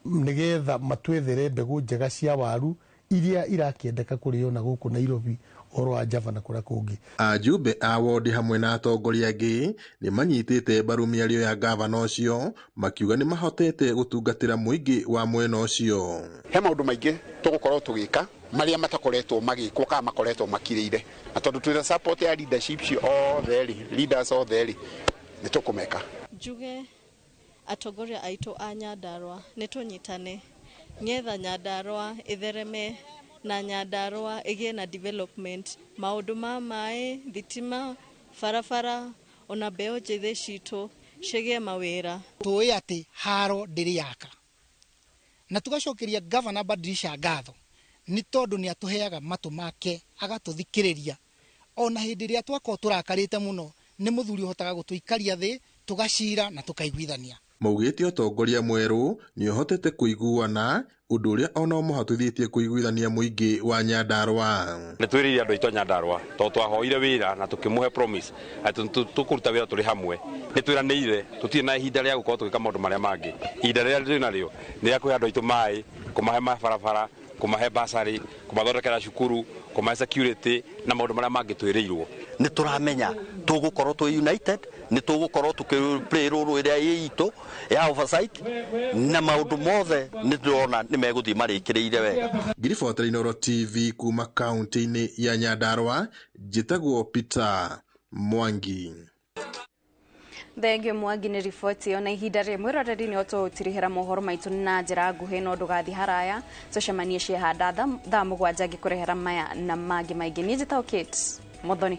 nigetha matwethere mbegu njega cia waru iria irakiendeka kurio na guku Nairobi oro wa Java na kuria kungi. Ajumbe a wodi hamwe na atongoria angi ni manyitite mbaru miario ya gavana ucio makiuga ni mahotete gutungatira muingi wa mwena ucio. He maundu maingi tugukorwo tugika maria matakoretwo magikwo kana makoretwo makirire na tondu twina support ya leadership all the leaders all the ni tukumeka juge atongoria aitu a Nyandarua ni tunyitane nyetha Nyandarua ithereme na Nyandarua igie na development maundu ma mai thitima farafara ona beo njithe citu cigie mawira tuwe ati haro ndiri yaka na tugacokeria Gavana Badilisha ngatho ni tondu ni atuheaga matu make agatuthikiriria ona hindi ria twako turakarite muno ni muthuri uhotaga gutuikaria thi tugacira na tukaiguithania maugĩte ũtongoria mwerũ nĩ ũhotete kũiguana ũndũ ũrĩa ona ũmũhotithĩtie kũiguithania mũingĩ wa Nyandarua. Nĩ twĩrĩire andũ aitũ a Nyandarua tondũ twahoire wĩra na tũkĩmũhe promise atĩ tũkũruta wĩra tũrĩ hamwe. Nĩ twĩranĩire tũtirĩ na ihinda rĩa gũkorwo tũgĩka maũndũ marĩa mangĩ. Ihinda rĩrĩa tũrĩ narĩo nĩ rĩa kũhe andũ aitũ maĩ, kũmahe mabarabara, kũmahe basarĩ, kũmathondekera cukuru, kũmahe security na maũndũ marĩa mangĩ twĩrĩirwo. Nĩ tũramenya tũgũkorwo twĩ united, nĩ tũgũkorwo tũkĩplay role ĩrĩa ĩitũ ya oversight na maũndũ mothe nĩ ndĩrona nĩ megũthiĩ marĩkĩrĩire wega. Ngiribota Inooro TV kuma kaunti-inĩ ya Nyandarua, njĩtagwo Peter Mwangi. Thengio Mwangi nĩ riboti ĩyo, na ihinda rĩmwe roreri nĩ tũtirihĩra mohoro maitũ na njĩra nguhĩ no ndũgathi haraya tũcemanie ciehanda thaa mũgwanja ngĩkũrehera maya na mangĩ maingĩ. Niĩ njĩtagwo Kate Muthoni.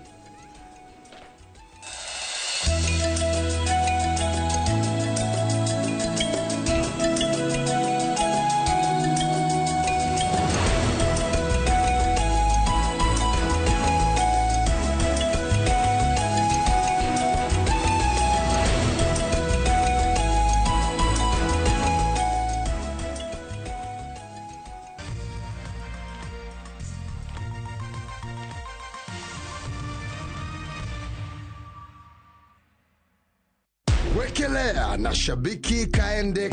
Wekelea na shabiki kaende.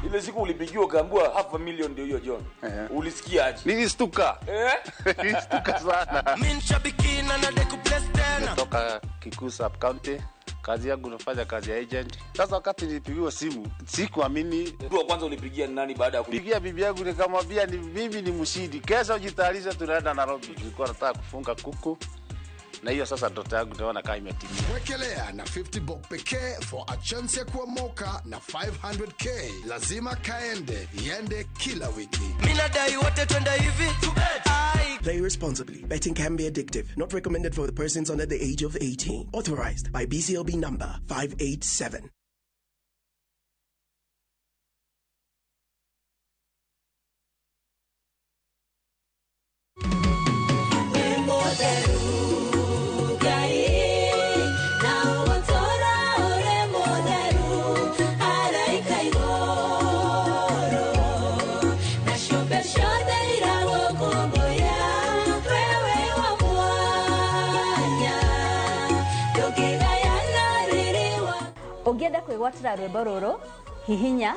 Ile siku ulipigiwa ukaambiwa $500,000 ndio hiyo John. Ulisikiaje? Nilistuka. Nilistuka sana. Mimi shabiki na nade kubless tena. Kutoka Kikuyu Sub County. Kazi yangu nafanya kazi ya agent. Sasa wakati nilipigiwa simu, sikuamini. Mtu wa kwanza ulipigia nani baada ya kupigia bibi yangu nikamwambia ni mimi ni mshindi. Kesho jitayarisha tunaenda Nairobi. Nilikuwa nataka kufunga kuku. Na hiyo sasa ndoto yangu naona kama imetimia. Wekelea na 50 bob pekee for a chance ya kuomoka na 500k. Lazima kaende, iende kila wiki. Mina dai wote twenda hivi. Play responsibly. Betting can be addictive. Not recommended for the persons under the age of 18. Authorized by BCLB number 587. Ũngĩenda kwĩgwatĩra rwĩmbo rũrũ hihinya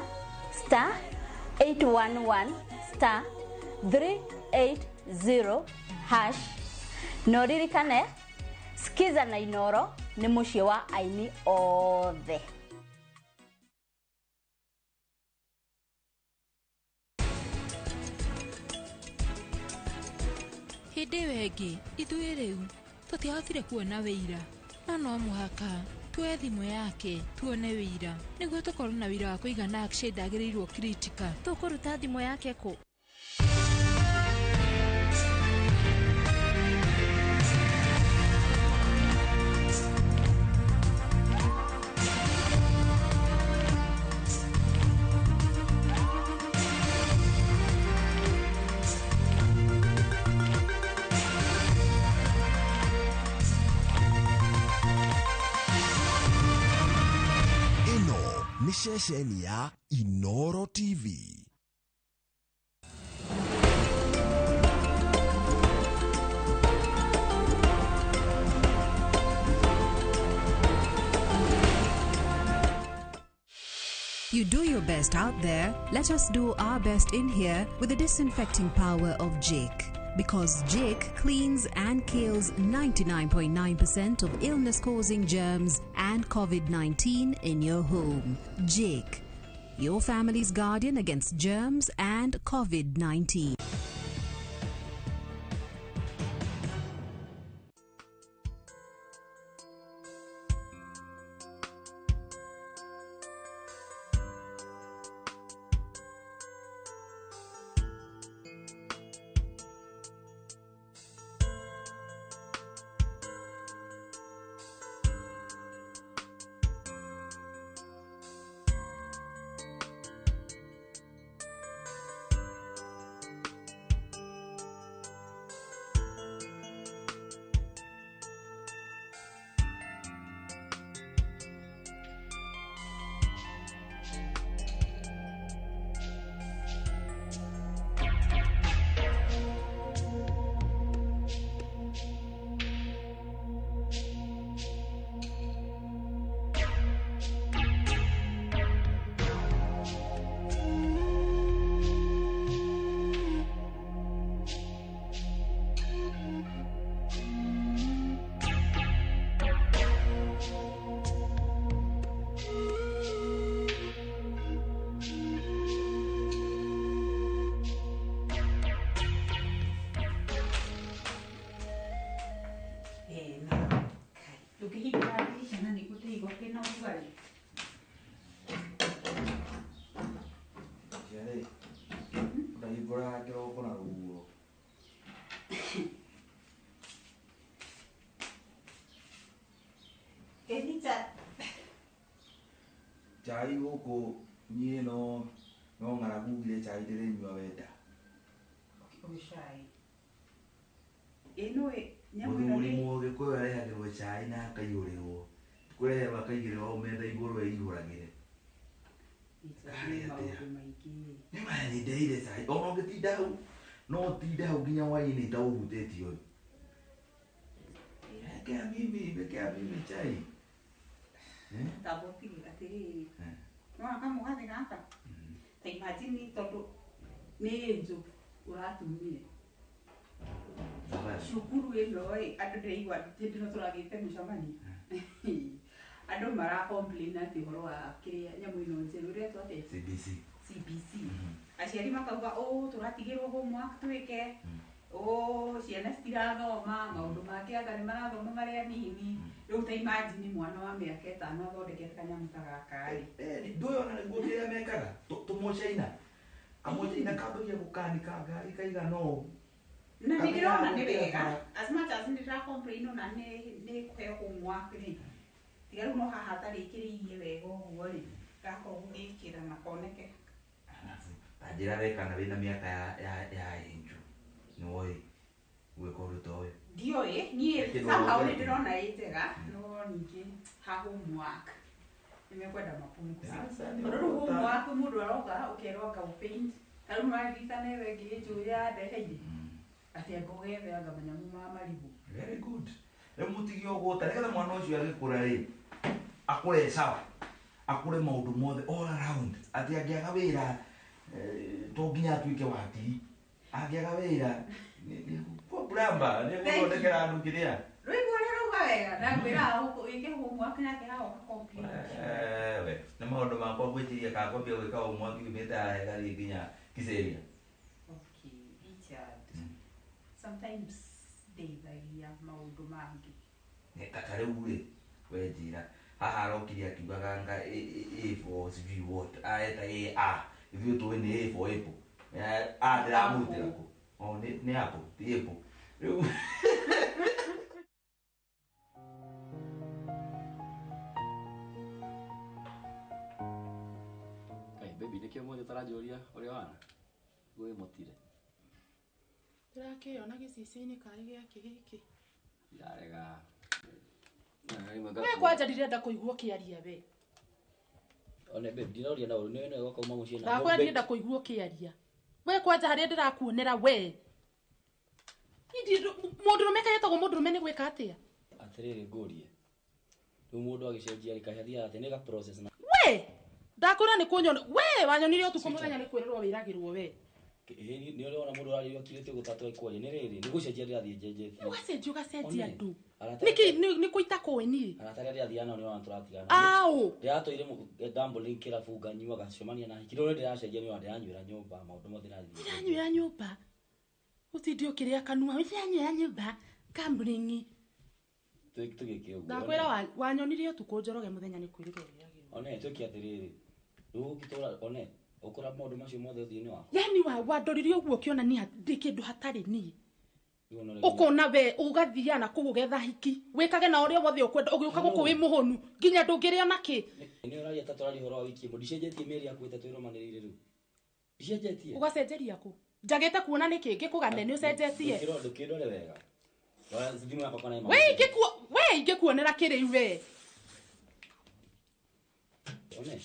*811*380# no ririkane skiza na Inooro nĩ mũciĩ wa aini othe. Hĩndĩ wengi ithuĩ rĩu tũtiahotire kuona wĩira, no mũhaka tuoe thimũ yake tuone wĩira nĩguo tũkorwo na wĩira wa kũigana Akshay ndagĩrĩirwo kritika. Tũkũruta thimũ yake kũ? Ni ceceni ya Inooro TV. You do your best out there. Let us do our best in here with the disinfecting power of Jake. Because Jake cleans and kills 99.9% of illness-causing germs and COVID-19 in your home. Jake, your family's guardian against germs and COVID-19. guku nie no ng'aragu ile chai ndirenyua wenda Ushai. Eno muthuri mugikuyu arehagirwo chai na akaiyurirwo kureherwo akaigirwo metha iguru eihuragire nĩ ndeire chai ona ũngĩtinda hau no ũtinde hau nginya hwaĩ-inĩ itaũhutĩtie ũyũ mekea mimi chai Tabotiri atiriri. Nona kama ugathe gaka. Ta imagine tondu ni nju uratumire. Shukuru ino andu ndeigua tindino turagite mucamani. Andu mara complain ati horo wa kiria nyamu ino njeru ria twate CBC. Aciari makauga turatigirwo homework twike. Ciana citirathoma maundu make anga ni marathoma maria nini. Riu ta imagine mwana wa miaka 5 athondekete kanyamu ta gaka ri. Nduona niguo kiria mekaga tumucaina kamũcaina kambagia gũkanika ngari kaigana ũũ na nĩndĩrona nĩ wega as much as ndĩra complain ona nĩ kũheo homework rĩ tiga rĩu no haha tarĩkĩrĩirie wega ũguo rĩ gakorwo gĩkĩra na koneke njĩra wekana wĩna mĩaka ya enju nĩwoĩ gwĩka ũndũ ta ũyũ ndiũĩ niĩ somehow nĩndĩrona ĩ njega no ningĩ ha homework nimekwenda mapunguzi tondũ rĩu homework mũndũ aroka ũkerwo anga ũpaint tarĩu maririkane wengĩ njuya ndeheire ati agogethe anga manyamu ma maribu very good rĩu mũtige ũguo ta nĩgetha mwana ũcio agĩkũra rĩ akũre sawa akũre maũndũ mothe all around ati angĩaga wĩra to nginya atuĩke wakiri angĩaga wĩra plamba nĩgũthondekera andũ kĩrĩa rĩu rĩrauga wega ndakwĩra wĩke homework nake hagoka complete we nĩ maũndũ makwa gwĩtiria kakwambia gwĩka homework umĩte hega rĩ nginya Kiseria. Okay, Richard. Sometimes ndeithagia maũndũ mangĩ ta rĩu rĩ we njĩra haha arokire akiugaga nga A4 sijui what aeta A ithuĩ tũĩ nĩ A4 apple ndĩramutĩra kũ nĩ apple ti apple rĩu baby nikio mwe tarajoria uri wana we motire Ndĩrakĩona gĩcicio-inĩ karĩ gĩake gĩkĩ. Ndarega. We kwanja ndirenda kũigua kĩaria we. One babe ndĩroria na ũrũ nĩ goka uma mũciĩ na. Ndakwa ndirenda kũigua kĩaria. We kwanja harĩa ndĩrakuonera we. Mũndũrũme kayetagwo mũndũrũme nĩ gwĩka atĩa? Atĩrĩrĩ ngũrie. Rĩu mũndũ agĩcenjia rĩkahathia atĩ nĩ ga process na. We! Ndakwĩra nĩ kũnyona. We wanyonire ũtukũ mũthenya nĩ kwĩrĩrwo wĩragĩrwo we. Nĩ ũrona mũndũ ũrarĩrio akirĩtio gũtatũ ikwaria nĩ rĩrĩ nĩ gũcenjia rĩathiĩ njenjetie. Ũgacenjia ũgacenjia andũ. Nĩ kũita kũwe niĩ. Arataria rĩathiĩ nao nĩ ona tũratigana. Au. Ndĩratũire gambling kĩrabu nganyua gacemania na hiki rĩu ndĩracenjia nĩ ona ndĩranywĩra nyũmba maũndũ mothe nathiĩ. Ndĩranywĩra nyũmba. Ũtindi ũkĩrĩa kanua ndĩranywĩra nyũmba gambling. Tũgĩkĩ ũguo. Ndakwĩra wanyonire ũtukũ njoroge mũthenya nĩ kwĩrĩrwo wĩragĩrwo. One twĩke atĩrĩrĩ. Rĩu ũgĩtũra one ukora maũndũ macio mothe thĩinĩ wako. Yani wandoririe ũguo kĩona ni ndĩ kĩndũ hatarĩ ni. Ukona we ugathiana kugetha hiki wikage na ũrĩa wothe ũkwenda ũgĩũka gũkũ wĩ mũhonu nginya ndũngĩrĩa nakĩ. Nĩ ũraria ta tũrari horo wa wiki ĩmwe ndicenjetie mĩeri yaku ĩtatũ ĩrũmanĩrĩire rĩu. Ndicenjetie. Ũgacenjeria kũ? Njagĩte kuona nĩ kĩngĩ kũgane nĩ ũcenjetie. Ndũkĩndore wega. Thimũ yakwa kana we ingĩkuonera kĩrĩu we. One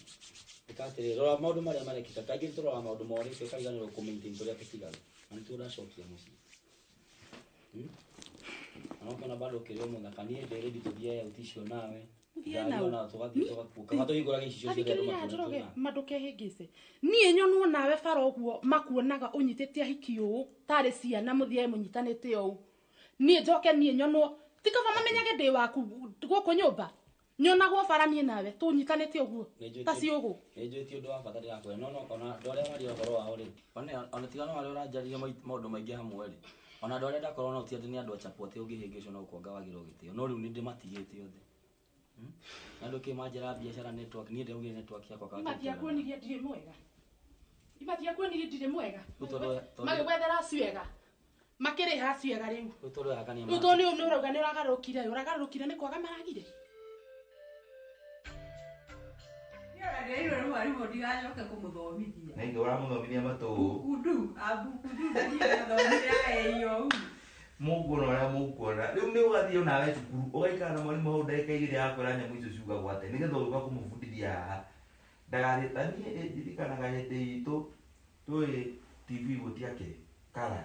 ikatire rora maũndũ marĩa marekĩka kaingĩ tũrora maũndũ morĩte kaiganĩrwo kũmaintain tũrĩa tũtigana na nĩtũracokia mũciĩ. Anaona bado kĩrĩo mũna kanie ready tũthiĩ uticio nawe. Ndiana tũgathiĩ tũgakuka tũhingũra gĩcicio ciothe mandũkehĩngĩce. Niĩ nyonwo nawe bara ũguo makuonaga ũnyitĩte hiki ũũ tarĩ ciana mũthia mũnyitanĩte ũũ. Niĩ njoke niĩ nyonwo tikaba mamenyage ndĩ waku gũkũ nyũmba. Nyonagwo bara niĩ nawe tũnyitanĩte ũguo ta ciũgũ. Nĩnjũĩtie ũndũ wa bata ndĩrakũhe no ona ndore marĩ ũhoro wao rĩ. Ona tigana wale ũranjarĩria maũndũ maingĩ hamwe rĩ. Ona ndore ndakorwo no ti atĩ nĩ andũ achapote ũngĩhĩngĩcwo no ũkonga wagĩrwo gĩtĩo. No rĩu nĩ ndĩmatigĩte othe. Andũ kĩmanjĩra biacara network niĩ ndĩaugire network yakwa kana. Matiakuonirie ndirĩ mwega. Matiakuonirie ndirĩ mwega. Magĩgwethera ciega. Makĩrĩha ciega rĩu. Tũrũhakania. Rĩu nĩ ũrauga nĩ ũragarũkire nĩ kwaga maragire. Ndio ndio mwalimu ndigacoke kumuthomithia. Nĩ ũramũthomithia matũ. Kudu ndio thomithia iyo. Mũkuona ũrĩa mũkuona. Rĩu nĩ ũgathiĩ nawe cukuru ũgaikara na mwarimũ hau ndagĩka igĩrĩ yakwĩra nyamũ icio ciugagwo atĩa nĩgetha ũgĩũka kũmũbundithia haha. Ndagathiĩ ndirikanaga hĩndĩ itũ tũĩ TV gũtiakĩrĩ colour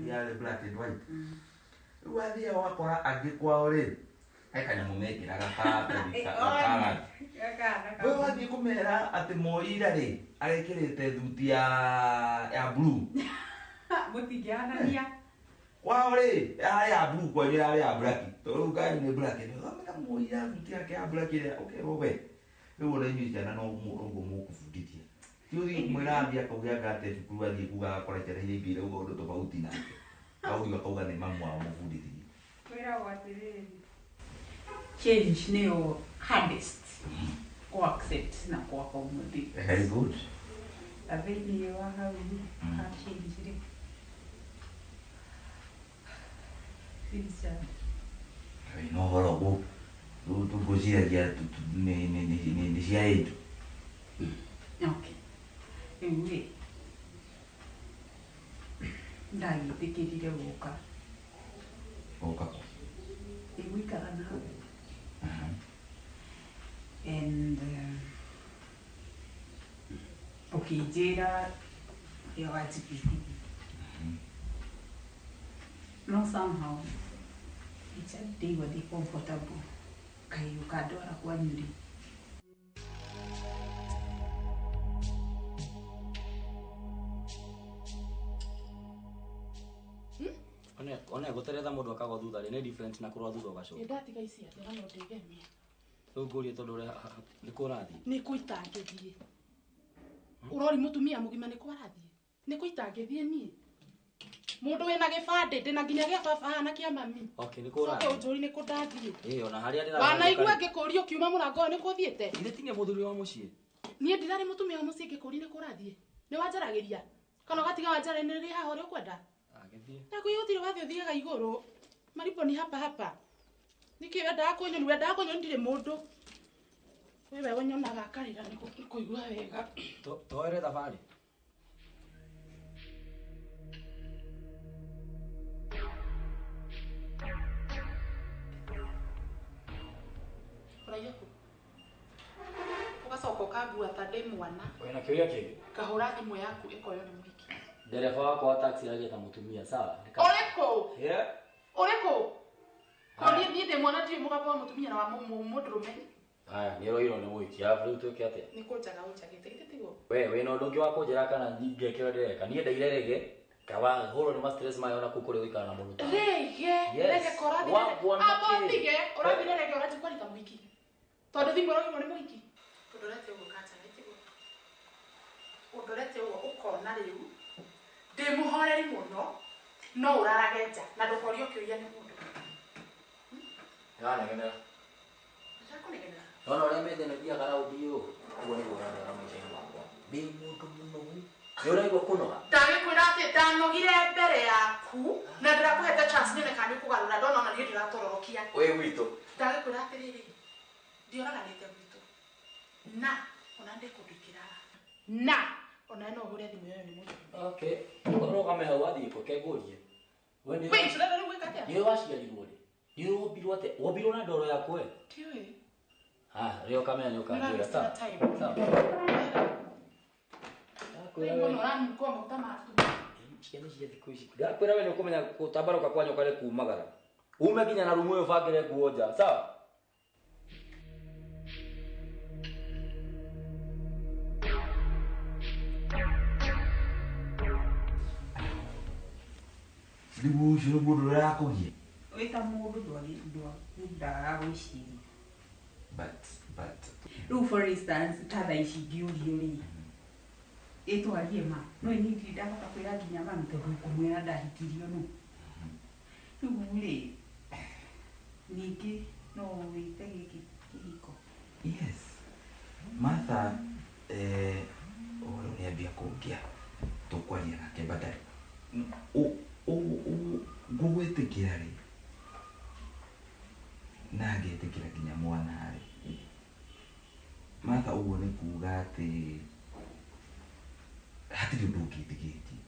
yarĩ black and white. Rĩu wathiaga ũgakora angĩ kwao rĩ kanyamũ mekĩraga colour. We wathiĩ kũmera atĩ Moira rĩ arekĩrĩte thuti ya blue. Mũtingĩanania. Kwao rĩ ya blue kwanyu yarĩ ya black. Tondũ kanyu nĩ black. Nĩwamenya Moira thuti yake ya black ĩrĩa ũkerwo rĩu ona inyuĩ ciana no ũguo mũkũbundithia. Ti ũthiĩ mwĩra athiĩ akauga ngate cukuru athiĩ kuga agakora ciana iria ingĩ irauga ũndũ tofauti nake. Auga akauga nĩ mamu wao mũbundithia. Kwĩragwo atĩrĩrĩ. Change nĩyo hardest ku accept na ku accommodate. Very good. Thĩinĩ wa hau ha change rĩ. No ũhoro gũ tũgũciragia nĩ cia ĩndũ. Okay. Rĩu rĩ ndagĩtĩkĩrire gũka. Gũka kũ? Gũikara nawe. And ũkĩnjĩra ũrĩa wanjigithia. No somehow ndigua ndi comfortable kaiũka ndwara kwanyu rĩ. Ona guteretha mundu akagwa thutha ri ni different na kurwa thutha ugacoka. Ndatiga ici atĩ no ndegemia. Rĩu ngũrie tondũ ũrĩa nĩ kũrathiĩ. Nĩ kũitangĩthiĩ. Ũrori mũtumia mũgima nĩ kwarathiĩ. Nĩ kũitangĩthiĩ niĩ. Mũndũ wĩna gĩbandĩ ndĩna nginya gĩa baba na kĩa mami. Okay, nĩ kũrathiĩ. Coke ũnjũri nĩ kũndathiĩ. Ona harĩa ndĩra. Wanaigua ngĩkũria ũkiuma mũrango nĩ kũthiĩte. Ithe ti nĩ mũthuri wa mũciĩ. Niĩ ndirarĩ mũtumia wa mũciĩ ngĩkũria nĩ kũrathiĩ. Nĩ wanjaragĩria. Kana ũgatiga wanjaranĩria haha ũrĩa ũkwenda. Na kwa hiyo ũtirĩ wathiĩ ũthiaga igũrũ. Maripo ni hapa. Niki wendaga kũnyoni ndirĩ mũndũ. Wewe wonyonaga akarĩra nĩ kũigua wega. Twoere thabarĩ. Ũraiya kũ? Ũgacoka ũkangua ta ndĩ mwana. Wĩna kĩũria kĩngĩ? Kahũra thimũ yaku ĩkoyo nĩ mũhiki. Ndereba wakwa wa taxi aragĩta mũtumia sawa? Ũrĩkũ? Ũrĩkũ? Koni niĩ ndĩ mwana ndirĩ mũgambo wa mũtumia na wa mũndũrũme. Aya, nĩ roirwo nĩ mũhiki. Arabu rĩu twĩke atĩa? Nĩ kũnjaga ũnjagĩte githĩ tiguo? We wĩna ũndũ ũngĩ wa kũnjĩra kana ngeke ũrĩa ndĩreka? Niĩ ndaire rege. Kawa hũrwo nĩ ma stress mayo na kũkũrĩ ũikara na mũndũ ta. Rege korathi. Abondige, ũrathire rege ũrathiĩ kwarita mũhiki. Tondũ thimũ ĩroirwo nĩ mũhiki. Ũndorete ũguo kanjaga tiguo. Ũndorete ũguo ũkona rĩu. Ndĩ mũhoreri mũno no ũrarage nja na ndũkorio kĩũria nĩ mũndũ. Negenera. Ndakũnegenera. No ũrĩa methenagĩa garaũndi ũũ. Ũguo nĩguo ũrarega maica-inĩ makwa. Ndĩ mũndũ mũnogu. Nĩ ũraigua kũnoga? Ndagĩkwĩra atĩ ndanogire mbere yaku na ndĩrakũhete chance nyone kana nĩũkũgarũra ndona ona niĩ ndĩratororokia. Wĩ witũ. Ndagĩkwĩra atĩrĩrĩ ndioraganĩte gwitũ na ona ndĩ kũndũ ikĩrara na ona no ũhũre thimũ ĩyo nĩ mũndũ. Okay. Ũrũgame hau wathiĩ kũ kengũrie. Wĩ tũrenda rĩu gwĩka atĩa? Nĩ waciarirwo rĩ? Nĩ wombirwo atĩa? Wombirwo na ndoro yaku we? Tiũĩ. Rĩo kamera nĩ ũkanjĩra sawa? Sawa. Ciana cia thikũ ici. Ndakwĩra we nĩ ũkũmenya gũtambarũka kwa nyoka nĩ kumagara. Ume nginya na rumu ũyũ bangĩre nguo nja, sawa? Rĩu ũcio nĩ mũndũ ũrĩa arakũgia. Wĩta mũndũ ndwagaga gwĩciria. But Rĩu for instance ta thaa ici ngĩũrio rĩ ĩtwarie ma no inyiti ndahota kwĩra nginya mami tondũ ngũmwĩra ndahikirio no. Rĩu rĩ ningĩ no wĩte gĩkĩ kĩhiko. Yes. Martha ũhoro nĩambia kũngia tũkwaria nake baadaye. Ngũgwĩtĩkĩra rĩ na ngĩtĩkĩra nginya mwana rĩ Martha uguo nĩ kuga atĩ hatirĩ ũndũ ũngĩtigĩtie.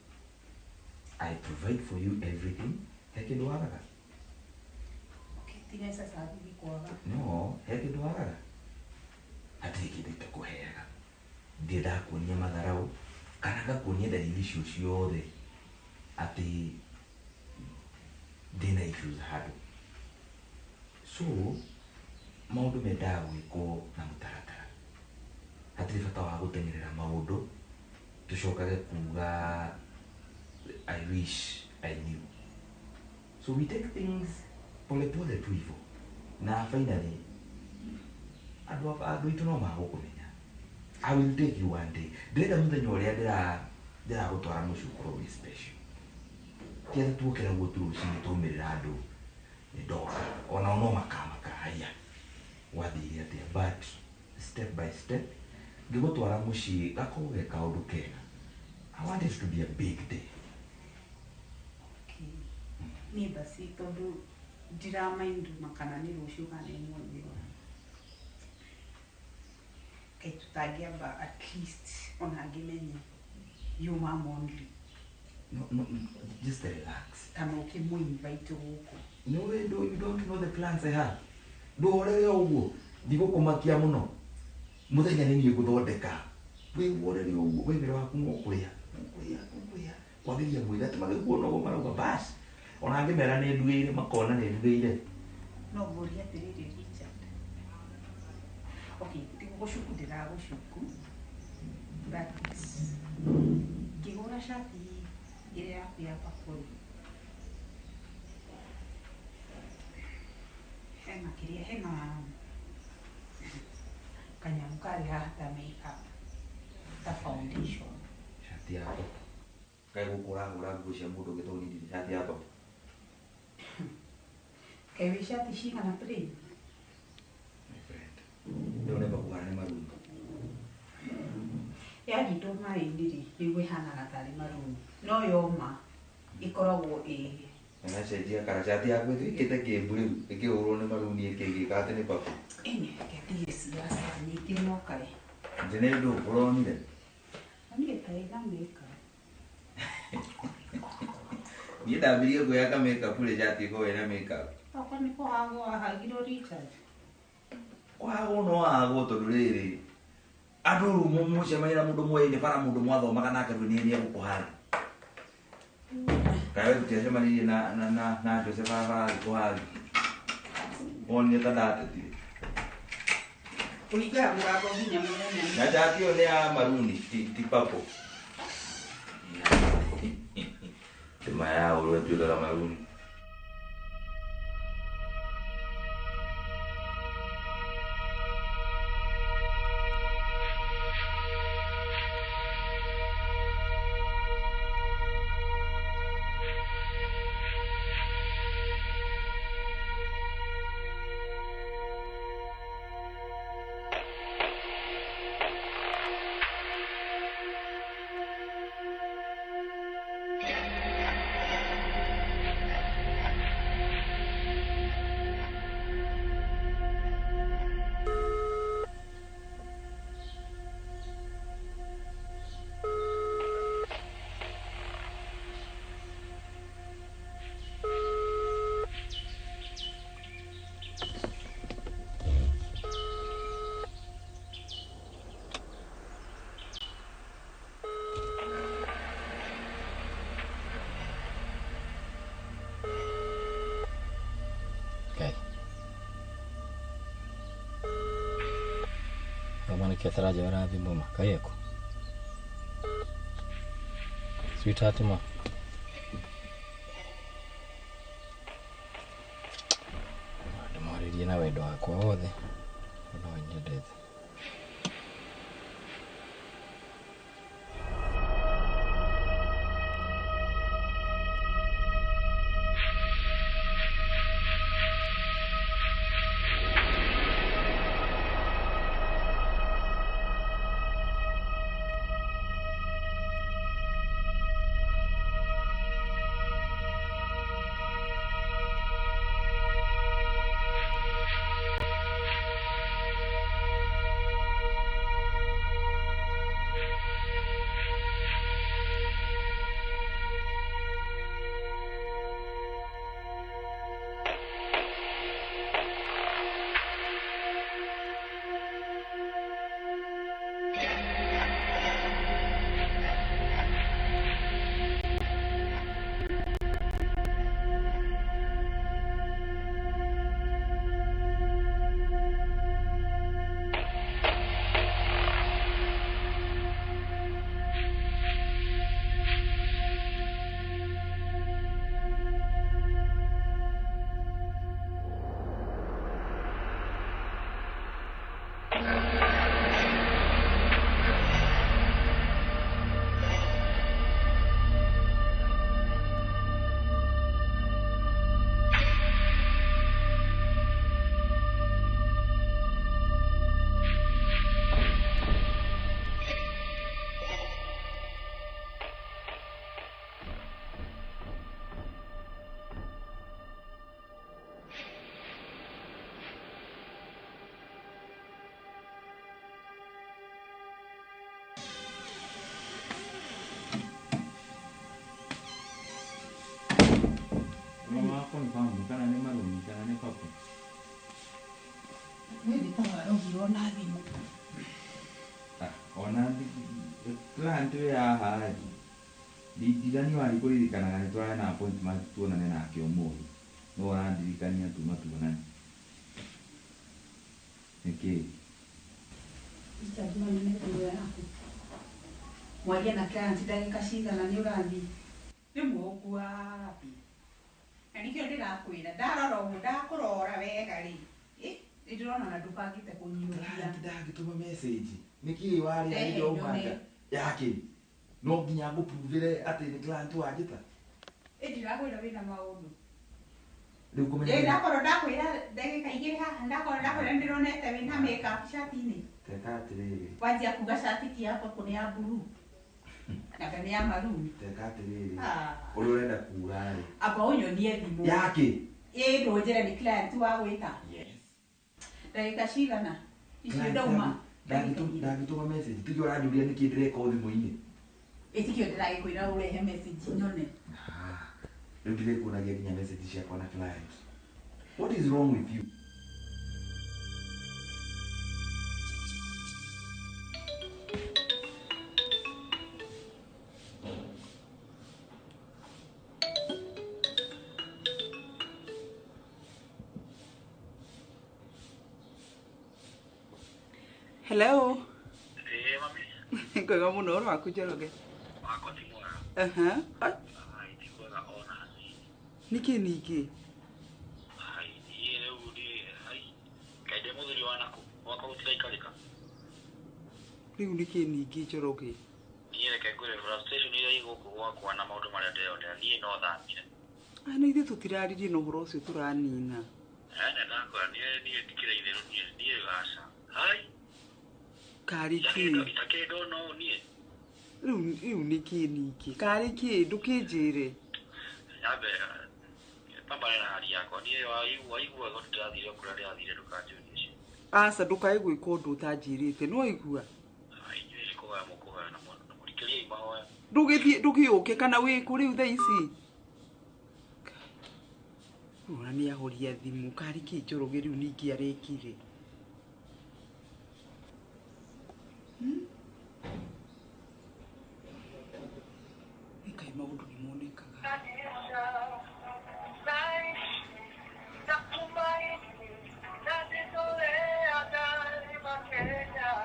I provide for you everything. He kĩndũ wagaga? Tiga sasa hivi kwaga. No, he kĩndũ wagaga? Hatirĩ kĩndũ itakũheaga. Ndirĩ ndakuonia matharau kana ngakuonia dalili icio ciothe atĩ ndĩna issues handũ. So, maũndũ mendaga gwĩkwo na mũtaratara. Hatirĩ bata wa gũteng'erera maũndũ tũcokage kuga I wish I knew. So we take things pole pole tu hivyo. Na finally, andũ aitũ no magũkũmenya. I will take you one day. Ndĩrenda mũthenya ũrĩa ndĩragũtwara mũciĩ ũkorwo wĩ special. Ti atĩ tuokĩra guo tu rũcinĩ twaumĩrĩra andũ nĩ ndoka. Ona no makamaka haya. Wathire atĩa, but step by step ngĩgũtwara mũciĩ gakorwo ge kaũndũ kega. I want it to be a big day. Nĩ basi tondũ ndiramaindu makana nĩ rũciũ kana nĩ mũthiro. Kaĩ tũtangĩamba at least ona ngĩmenye yuma monthly. No, just relax. Kana ũkĩmũinvite gũkũ. No, you don't know the plans I have. Ndũhorere ũguo, ndigũkũmakia mũno. Mũthenya nĩ niĩ ngũthondeka. Wĩhorere ũguo, we wĩra waku no kũrĩa. Kwagĩria mwĩra atĩ magĩkuo noguo marauga basi. Ona angĩmera nĩ nduĩire makona nĩ nduĩire. No ngũria atĩrĩrĩ Richard. Okay, ndigũgũcuku ndĩragũcuku. But ngĩgũra shati ĩrĩa yaku ya purple. Hena kanyamu karĩ haha ta makeup, ta foundation. Shati yako. Kaĩ gũkũra nguo cia mũndũ ũngĩ tondũ nĩ shati yako. Kaĩ wĩ shati cigana plain? My friend. Ndĩrona bakũhana nĩ maruni. Yagindwo maĩ-inĩ rĩ, nĩguo ĩhanaga tarĩ maruni. No yoma ĩkoragwo na cenjia kana shati yaku ĩtuĩkĩte kĩmbu rĩu ĩkĩhũrwo nĩ maruni ĩkĩgĩka atĩ nĩ papu. Ĩni ngetige siasa nyingĩ no kaĩ. Nĩ nĩ ũndũ ũronire. Niĩ kaĩ na makeup. Niĩ ndambirie kuoya ka makeup rĩ shati ĩkorwo ĩna makeup. Akwa nĩ kũhagwo ahagirwo Richard. Kũhagwo no hagwo tondũ rĩrĩ andũ mũcemania na mũndũ mũĩ bara mũndũ mwathomaga nake rĩu nĩ egũkũhara. Kawe tutiacemanirie na Joseph bara gũkũhara. Onire ta ndatetire. Kũringa mũrango nginya mũthenya. Na shati ĩyo nĩ ya maruni ti purple. Tema ya ũrĩa tuĩkaga maruni. Ke taraja wala thimbo makayeko. Sweetheart ma. Ndamaririe na wendo wakwa wothe. No nyendete. confirm kana ni maruni kana ni papo. Wewe tawarogi ona thimu. Ona client ya haji. Digani wali kuririkana kana twara na appointment tuonane nake umuthi. No arandirikania tuma tuonane. Niki. Itajuma nene kwa yako. Mwalia na client dakika cigana ni urathi. Ndimugua rapi. Na nikio ndirakwira ndarora ugu ndakurora wega ri. Ndirona na ndupangite kunyiuria. Ndagituma message. Niki wari ayo manga yake. No nginya nguprovire ati ni client wajita. Ndirakwira wina maundu. Riu kumenya. Ndakorwo ndakwira ndagika igiri haha ndakwira ndironete wina makeup shati-ini. Teka atiriri. Wajia kuga shati ti yako kuni ya blue. Na kana ya maroon. Teka atiriri. Uri urenda kuura ri. Aba unyonie thimu. Yake. Ndojera ni client wa gwita. Yes. Ndagika cigana. Icio ndauma. Ndagituma message. Tikio ranjuria niki ndireka thimu-ini. Itikio ndiragikwira urehe message nyone. Riu ndirekunagia nginya message ciakwa na client. What is wrong with you? Hello. Mami. Kwega muno uri waku Njoroge? Wakwa ti mwega. Ti kwega ona niki niki? Niĩ rĩu kaĩ ndĩ mũthuri wa naku gwakwa gũtiraikarĩka. Rĩu niki niki Njoroge? Niĩ reke ngwĩre frustration iria igũkũ gwakwa na maũndũ marĩa ndĩreyonera niĩ no thamire. Na ithuĩ tũtiraririe na ũhoro ũcio tũranina. Ndakwĩra niĩ ndikĩra itherũ niĩ gaca. Kariki. Itakĩrĩ ndona ũũ niĩ. Rĩu niki niki? Kariki ndũkĩnjĩre. Nyambe pambane na hali yakwa niĩ waigua go ndĩrathire kũrĩa ndĩrathire ndũkanjũrie icio. Aca ndũkaĩ gwĩka ũndũ ũtanjĩrĩte nĩ waigua? Inyuĩ kũhoya mũkũhoya na mũrikĩriai mahoya. Ndũgĩũke kana wĩkũ rĩu thaa ici? Ona nĩ ahoria thimũ. Kariki Njoroge rĩu ningĩ arekire. Nĩkaĩ maũndũ nĩ monekaga.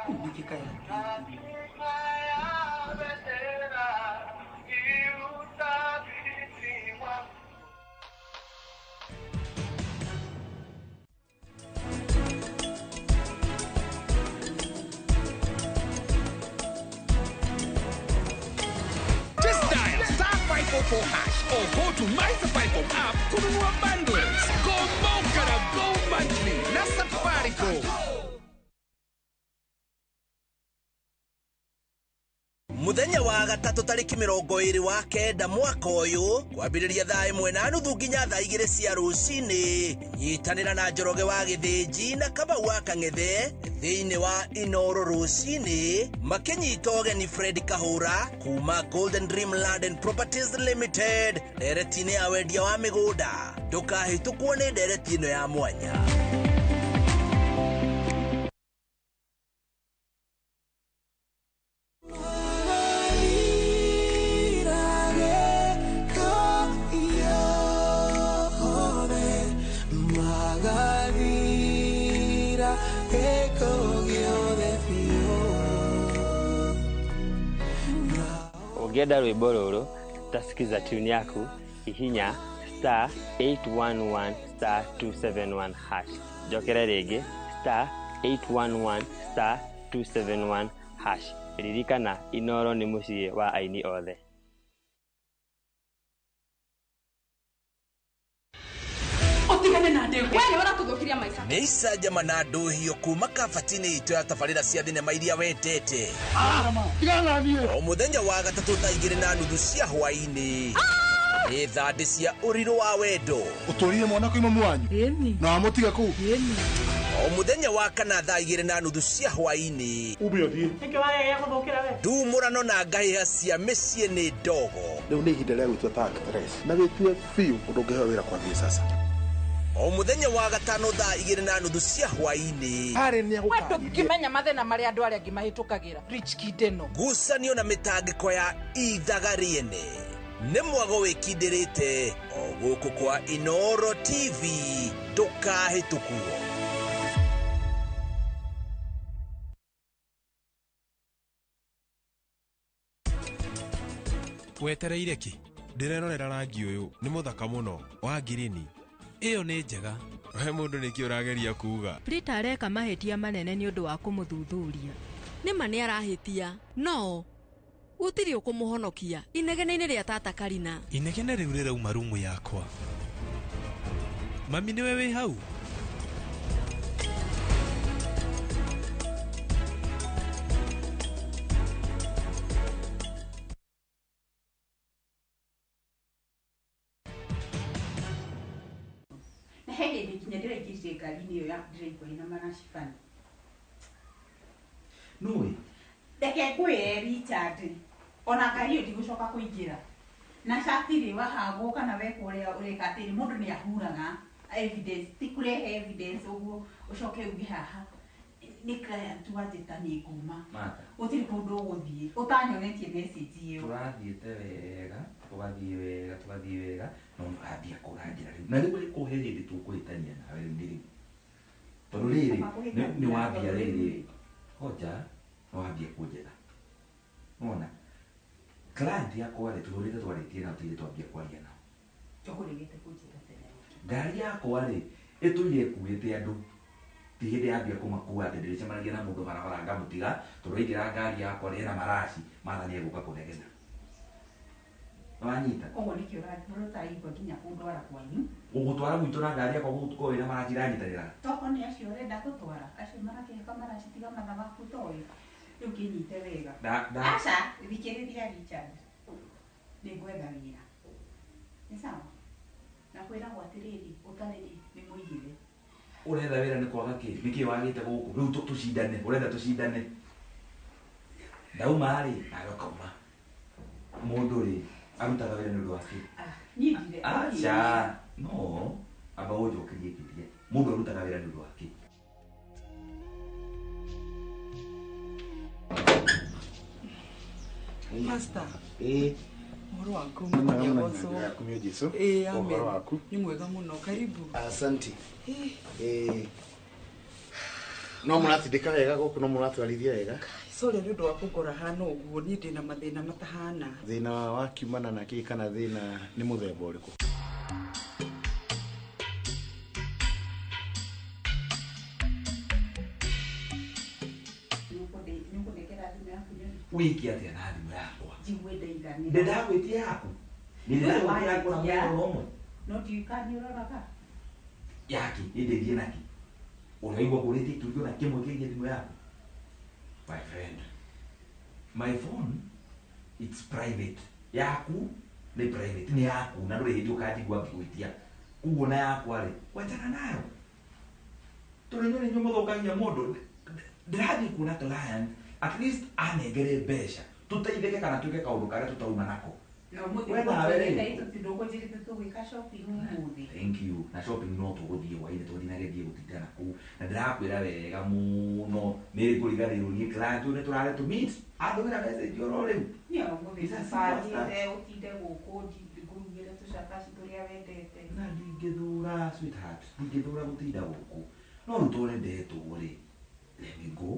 Ningĩ kaya or go to My Safaricom app kununua bundles. Kumbuka na Go Monthly na Safaricom. Muthenya wa gatatu tariki 29 mwaka uyu kwambiriria thaa 1:30 nginya thaa 2 cia rucini. Nyitanira na Njoroge wa Githĩnji na Kamau wa Kang'ethe thiini wa Inooro rucini makinyita ũgeni Fred Kahura kuma Golden Dream Land and Properties Limited ndereti-inĩ ya wendia wa mĩgũnda. Ndũkahĩtũkwo nĩ ndereti ĩno ya mwanya. Ukienda rwimbo ruru utasikiza tune yaku ihinya *811 *271#. Jokera rege *811 *271#. Ririkana Inooro ni muciĩ wa aini othe. Otigane na ndego. Wewe uratuthukiria maisha. Nĩ icanjama na ndũhio kuma kabati-inĩ itũ ya tabarĩra cia thinema iria wendete. O mũthenya wa gatatũ thaa 2:30 cia hwaĩ-inĩ. Nĩ thandĩ cia ũrirũ wa wendo. Ũtũrire mwana kwa imamu wanyu? Na wamũtiga kũu? o muthenya wa kana thaa 2:30 cia hwaini ndumurano na ngahĩha cia mĩciĩ nĩ ndogo rĩu nĩ ihinda rĩa gwĩtua tax na wĩtue biũ ũndũ ũngĩheo wĩra kwambia sasa o muthenya wa gatano thaa 2:30 cia hwaini ndũngĩmenya mathĩna marĩa andũ arĩa angĩ mahĩtũkagĩra rich kideno ngucanio na mĩtangĩko ya ithaga rĩene nĩ mwago wĩkindĩrĩte o gũkũ kwa Inooro TV ndũkahĩtũkuo. Wetereire ki? Ndirerorera rangi uyu ni muthaka muno wa ngirini. Iyo ni njega. We mundu niki urageria kuga. Prita areka mahetia manene ni undu wa kumuthuthuria. Nima ni arahitia. No. Gutiri ukumuhonokia. Inegene-ini ria tata Karina. Inegene riu rirauma rumu yakwa. Mami niwe wi hau? Hege bikinya ndĩraingĩrire ngari-inĩ ĩyo ya ndĩraigua ĩna maracibani. Nũĩ? Reke ngwĩre Richard, ona ngari ĩyo ndigũcoka kũingĩra. Na catirĩ wahagwo kana wekwo ũrĩa ũreka atĩ mũndũ nĩ ahuraga evidence, ti kũrehe evidence ũguo ũcoke uge haha. Nĩ client wanjĩta nĩ nguma. Gũtirĩ kũndũ ũgũthiĩ. Ũtanyonetie message ĩyo. Tũrathiĩte wega, tũgathiĩ wega, no ngambia kũranjĩra rĩu. Na rĩu kũhe hĩndĩ tũkũhĩtania nawe rĩu nĩ rĩu. Tondũ rĩrĩ nĩ wambia rĩrĩ. Hoja no wambia kũnjetha. Wona? Client yakwa rĩ tũhũrĩte twarĩtie nao tũire twambia kwaria nao. Tũkũregete kũnjĩra tene. Ngari yakwa rĩ ĩtũire ĩkuĩte andũ. Ti hĩndĩ yambia kũmakua atĩ ndĩrĩcemanagia na mũndũ barabara ngamũtiga tondũ aingĩra ngari yakwa rĩ ena maraci matha nĩ egũka kũnegena. Wanyita? Ũguo nĩkĩo ũrataigua nginya kũndwara kwanyu. Ũgũtwara gwitũ na ngari yakwa gũtukũ wĩna maraci iranyitanĩra. Toko nĩ acio ũrenda gũtwara acio marakĩhaka maraci tiga matha maku toĩ. Rĩu kĩnyite wega. Aca thikĩrĩria Richard. Nĩ ngwetha wĩra. Nĩ sawa? Na kwĩragwo atĩrĩrĩ ũtarĩ nĩ mũigĩre. Ũretha wĩra nĩ kwaga kĩ? Nĩkĩ wagĩte gũkũ? Rĩu tũcindane, ũretha tũcindane. Ndauma rĩ, nawe ũkauma. Mũndũ rĩ, arutaga wĩra nĩ ũndũ wake. Niĩ ndire. Aca, no, amba ũnjokerie kĩũria. Mũndũ arutaga wĩra nĩ ũndũ wake. Pastor. Uhoro waku kumio Jesu. Amen. Uhoro waku. Ni mwega muno. Karibu. Asante. No muratindika wega guku no muratwarithia wega. Sorry nĩ ũndũ wa kũngora hana ũguo niĩ ndĩna mathĩna matahana. Thĩna wa kiumana na kĩ kana thĩna nĩ mũthemba ũrĩkũ? Wiki atĩa na thimũ yakwa? Njigwe ndeithanĩra. Ndĩndagwĩtia yaku. Ndĩndagwĩtia yaku na mũndũ ũmwe. No ndiũkani ũroraga. Yaki, ĩndĩrie naki. Ũraigua kũrĩtie kĩũria na kĩmwe kĩgiĩ thimũ yaku? My friend, my phone, it's private. Yaku nĩ private, nĩ yaku na ndũrĩ hĩndĩ ũkanjigua ngĩgwĩtia. Kuguo na yakwa rĩ, wenjana nayo. Tondũ inyuĩ nĩnyuĩ mũthũkagia mũndũ. Ndĩrathiĩ kuona client, at least anengere mbeca. Tũteithĩke kana twĩke kaũndũ karĩa tũtauma nako. Thank you. Na shopping no tũgũthiĩ hwainĩ tondũ ndinageria gũtinda na kũu. Na ndĩrakwĩra wega mũno nĩ kũriganĩrwo niĩ client ũyũ nĩtũrare tũ meet. Andũmĩra message oro rĩu. Nĩagũgĩbangĩte ũtinde gũkũ ngũrugĩre tũcakaci tũrĩa wendete. Na ndingĩthura sweetheart, ndingĩthura gũtinda gũkũ. No rĩu tondũ nĩndetwo rĩ, let me go,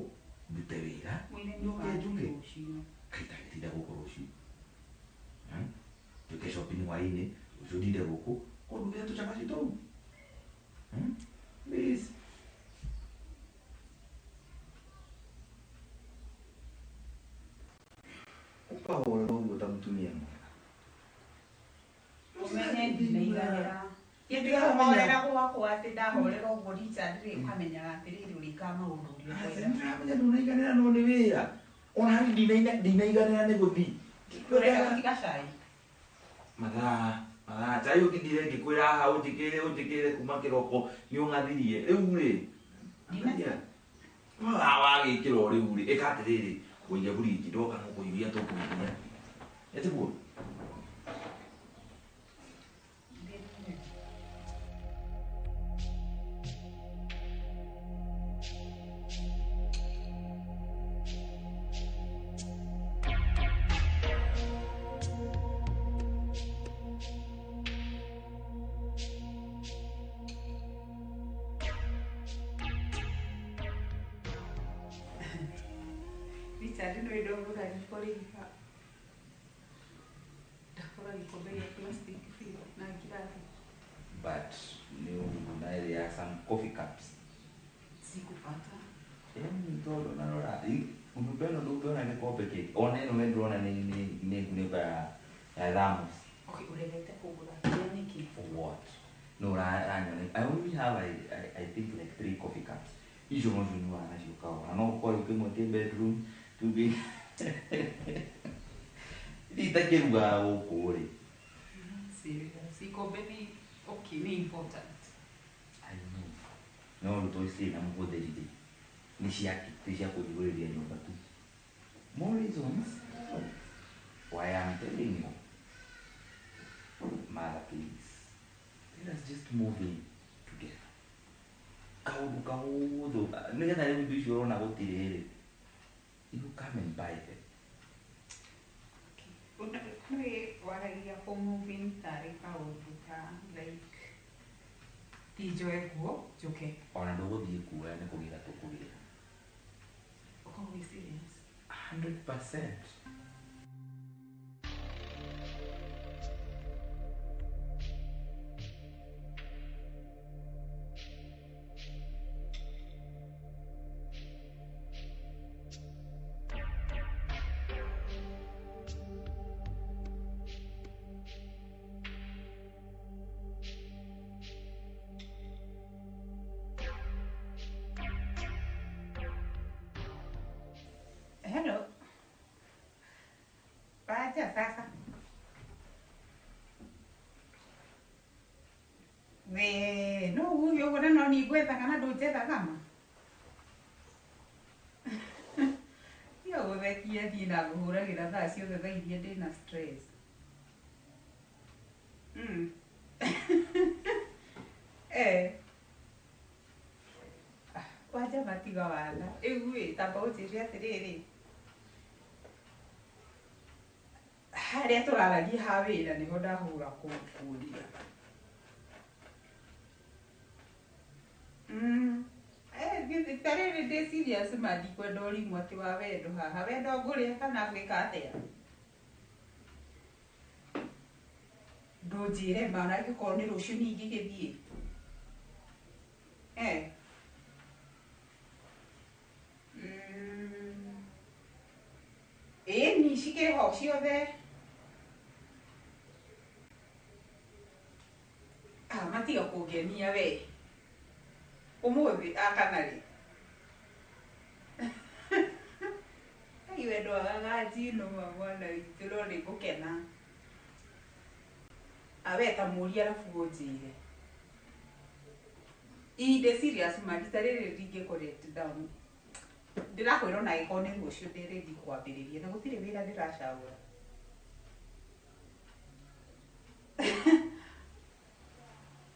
ndute wĩra, njoke njuke. Kaita gĩtinda gũkũ rũciũ. Twĩke shopping hwainĩ, rũciũ ndinde gũkũ, kũndugĩre tũcakaci tũu. Please. Ũkahũra ũguo ta mũtumia mwega. Ũmenye ndinaiganĩra. Ndĩrahorera gwakwa atĩ ndahorera ũguo Richard rĩ ũkamenyaga atĩrĩrĩ ũrĩka maũndũ ũrĩa ũkwenda. Ndĩramenya ndũnaiganĩra no nĩ wĩra. Ona harĩ ndinaiganĩra nĩ gũthiĩ. Ũreka gũtiga cai. Mathaa chai ũkindire ngĩkwĩra haha ũnjĩkĩre kuma kĩroko nĩ ũng'athirie. Rĩu rĩ, Nina. Wagi kiro ri uri ekatiriri kuya buri kidoka no kuyuya to kuya. Ete bo. Richard no idongo gani korika. Dakora likombe ya plastic feel na kirasi. But there are some coffee cups. Sikupata. Todo nalora. Unupendo ndio ni kope keki. One no mendo na ni ba ramos. Okay, uleleta kugula. Yani ki? For what? No, I only have I think like 3 coffee cups. Hizo mozo ni wana shukao. Ano kwa yuko mo bedroom to be. Itakeruga okore. Serious. Sikobeni okay, ni important. I know. No, to say na mvode lidi. Nishiyaki, tisha kujulia nyumba tu. More reasons why I'm telling you. Mother, please. Let us just move in together. Kaudu. Nigga na leo bisho ona gotirere. You come and buy them. Okay. Waragia for moving tarika uduka like tijoe kuo joke. Ona ndogo bi kuwa na kugira to kugira. Oh, we serious? 100%. Hello. Baja sasa. We no huyo bwana no ni gwetha kana ndujetha kama. Yo guthekia thina guhuragira thaa ciothe thaa iria ndina stress. Waja matiga wala. Ewe tamba ujiria atiriri. Haria turaragia ha wira niho ndahura kufuria. Tarere ndi serious madi kwenda ũrimũ atĩ wa wendo haha. Wendo ngũrĩa kana gwĩka atĩa? Ndũnjĩre ma na gĩkorwo nĩ rũciũ ningĩ gĩthiĩ. Ni cikĩrĩ ho ciothe. Matiga kũngenia we. Umuthi akanari. Ai wendo agaji no mwana itiro ni gukena. Aweta muri arafu ujire. Inde serious magitarere ringe correct down. Ndirakwira na ikone rucio ndiredi kwambiriria na gutire wira ndiracagura.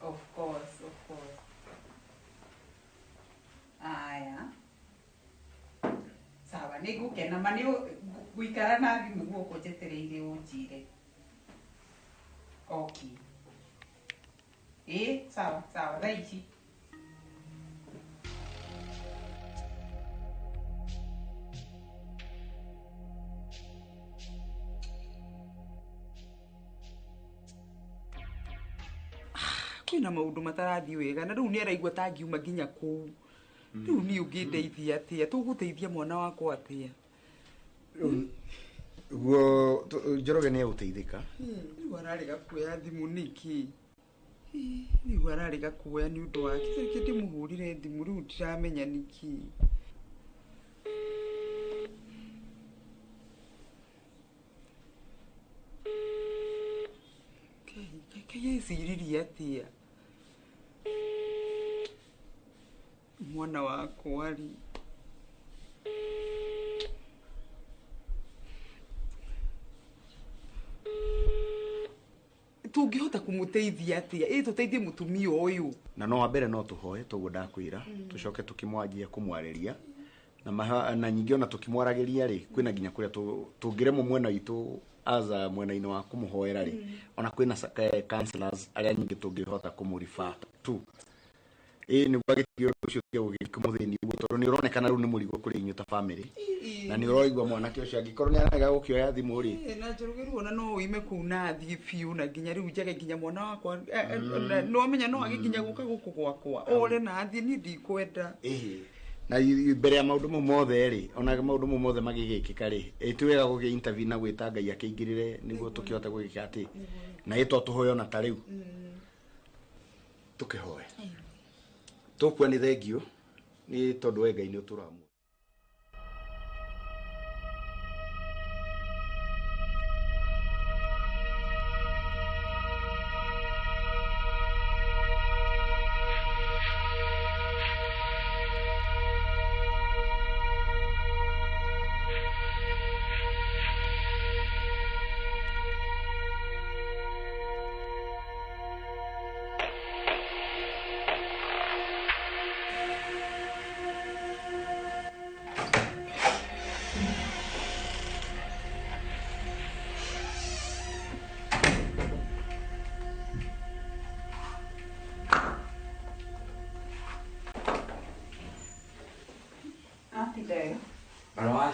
Of course. Aya. Sawa, nigukena mani guikara na thimu guoko njetereire unjire. Okay. Sawa, thaici. Kwina maundu matarathi wega na riu ni araigua tangiuma nginya kuu. Riu ni ungindeithia atia tuguteithia mwana wakwa atia? Guo Njoroge ni uteithika. Riu arariga kuoya thimu niki. Riu arariga kuoya ni undu wake. Reke ndimuhurire thimu riu ndiramenya niki. Yeciririe atia? mwana wako ari tungihota kumuteithia atia tuteithie mutumia uyu na no wambere no tuhoe tuguo ndakwira tucoke tukimwanjia kumwariria na nyingi ona tukimwaragiria ri kwina nginya kuria tungiremo mwena witu aza mwena-ini wa kumuhoera ri ona kwina counselors aria nyingi tungihota kumurifa tu ni gwagitio ucio kumuthini uguo tondu ni uronekana riu ni murigo kuri inyu ta family na ni uroigwa mwanake ucio angikorwo ni araga gukioya thimu ri na njurugiru ona no uime kuna thi fiu na nginya riu njage nginya mwana wakwa no menya no agikinya guka guku gwakwa ore na thi ni ndikwenda na mbere ya maundu mothe ri ona maundu mothe magigikika ri ituwega gugi interview na gwita Ngai akingirire niguo tukihota gugika ati na itwa tuhoyo na tariu tukihoe tukwa ni thengio ni tondu Ngai ni uturamu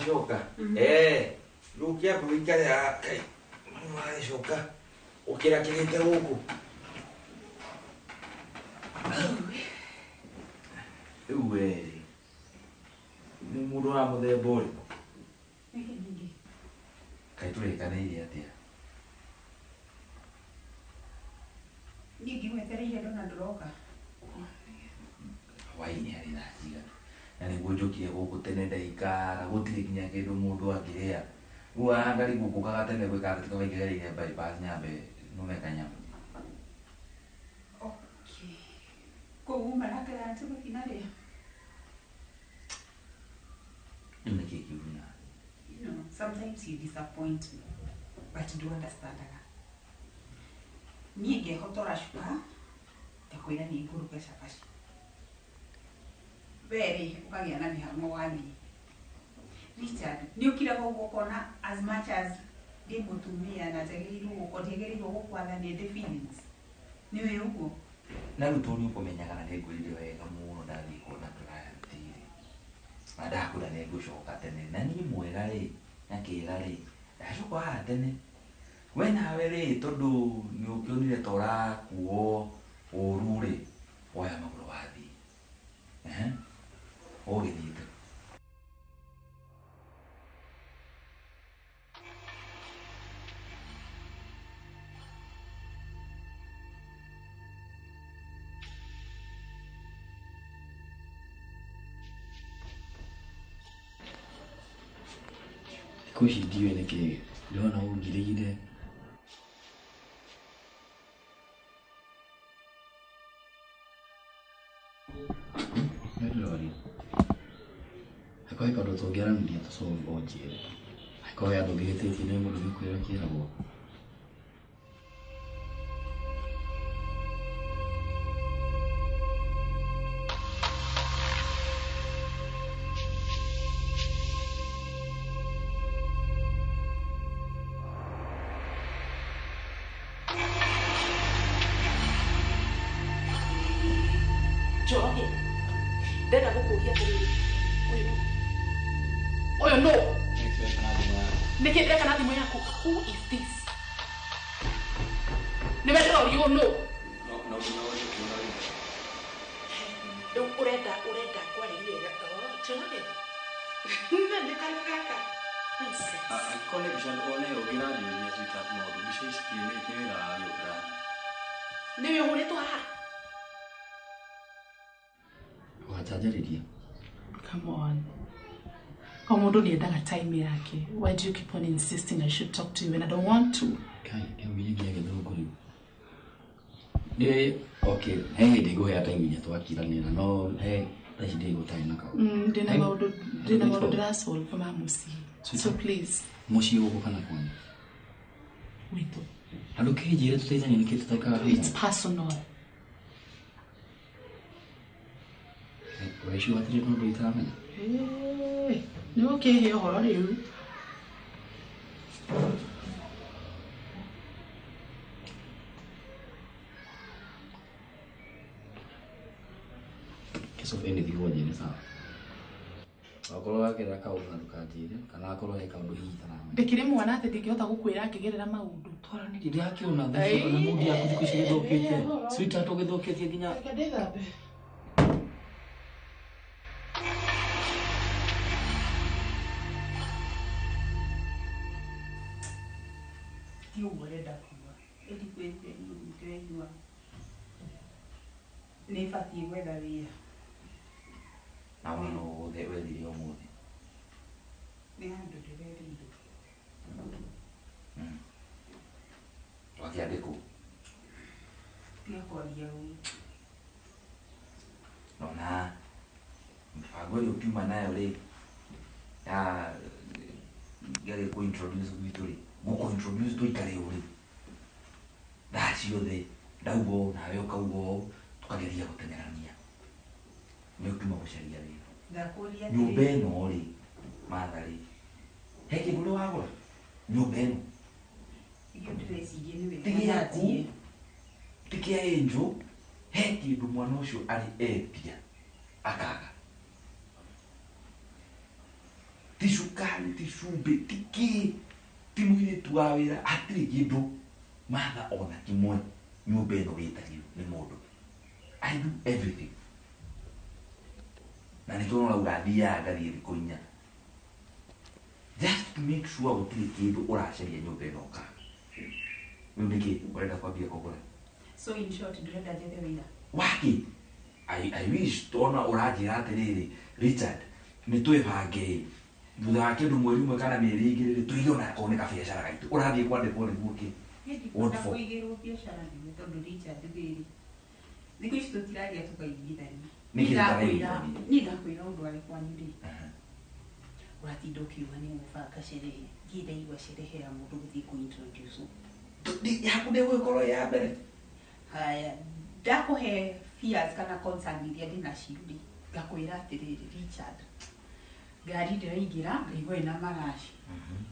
Shoka. Lukia publica ya kai. Mwana shoka. Ukira kirete huko. Uwe. Ni mudo na mode boli. Kai tule kana ile atia. Nigi wetere ile dona droga. Waini ali na jiga. Na niguo njukire guku tene ndaikara gutire nginya kindu mundu angiria riu angari guku kagatene gwikara tukavaigereire bypass nyambe numeka nyama okay kouma nakera tuko kinare nimekikiruna sometimes you disappoint me but do understand that niye hotora shuka takwira ni nguruka shapashi very ukagia na mihang'o wani Richard ni ukira gukona as much as ndi mutumia na jagiriru ukotiagiriru gukwatha ni the feelings ni we ugo na rutoni ukomenyaga na ngurire wega muno ndathi kuona client na ndakura ni ngucoka tene na ni mwega ri na kira ri ndacoka tene we nawe ri tondu ni ukionire tora kuo uru ri oya maguru wathi ogithite kushi ndiwe niki ndona ungirire Lori. Akoi ka ndo tongera ndia to so ojire. Akoi ando gete tine mo ndo kwera kira bo. Joke. Dada kukuria tiri. Oyo no. Nikideka na thimu yako. Who is this? Nimeona you know. No. Urenda kwa ile joke. Nende kalaka. Akone bishan one ogira ni nyasita modo bishishi ni ra yo ra. Niwe hureto ha. Come on. Komodo niendaga time yake. Why do you keep on insisting I should talk to you when I don't want to? Kai, ngiye kidogo ni. Okay, hey, they go here time ya twakiranira. No, hey, Like they go time naka. Dina maundu ndirasolve kama musi. So please. Mushi uko kana kwani. Wito. Ando kejire tutaizanya nikiti taka. It's personal. Waishi watiri no do itamenya. Ni okay here horo riu. Keso ene digo jene sa. Akoro yake rakauna ndukajire kana akoro yeka undu hita na. Ndekire mwana ate ndingihota gukwira akigerera maundu. Twara ni ndi akiona thaicio kana mudi yaku thikũ githokete. Sweetheart ugithoketie nginya. Ndethambe. Tiu urenda kuwa. Edi kwete ni twejua. Nĩ batiĩ gwetha wĩra. Na wana wothe wethire ũmũthĩ. Nĩ handũ ndĩrerĩire. Wakĩandĩkwo. Tiga kwaria ũũ. Nona mĩbango ĩyo ũkiuma nayo rĩ ya gĩarĩ kũ-introduce gwitũ rĩ gũkũ-introduce tũikare ũũ rĩ thaa ciothe ndauga ũũ nawe ũkauga ũũ tũkageria gũteng'erania nĩ ũkiuma gũcaria wĩra nyũmba ĩno rĩ Martha rĩ he kĩndũ ũrĩa wagũra nyũmba ĩno ti gĩaku ti kĩa Angel he kĩndũ mwana ũcio arĩ endia akaga ti cukari ti cumbĩ ti kĩ ti mũirĩtu wa wĩra hatirĩ kĩndũ Martha ona kĩmwe nyũmba ĩno gĩtagio nĩ mũndũ I do everything na nĩkĩo ũrauga thiaga ngathiĩ thikũ inya just to make sure gũtirĩ kĩndũ ũracaria nyũmba ĩno ũkaga rĩu nĩkĩ ũrenda kwambia kũgũra. So in short ndĩrenda njethe wĩra waki I wish tona ũranjĩra atĩrĩrĩ Richard nĩ twĩbange thutha wa kĩndũ mweri ũmwe kana mĩeri igĩrĩ tũige ona akorwo nĩ kabiacara gaitũ ũrathiĩ kwandĩkwo nĩguo kĩ ndikwenda kũigĩrwo biacara nĩwe tondũ Richard thĩrĩ thikũ ici tũtiraria tũkaiguithania niĩ ndakwĩra ũndũ arĩ kwanyu rĩ ũratinda ũkiuga nĩ ũgũbanga sherehe ngiĩ ndaigua sherehe ya mũndũ gũthiĩ kũ-introduce yaku ndĩgũgĩkorwo ya mbere haya ndakũhe fears kana concern iria ndĩnacio rĩ ngakwĩra atĩrĩrĩ Richard ngari ndĩraingĩra ngaigua ĩna magaci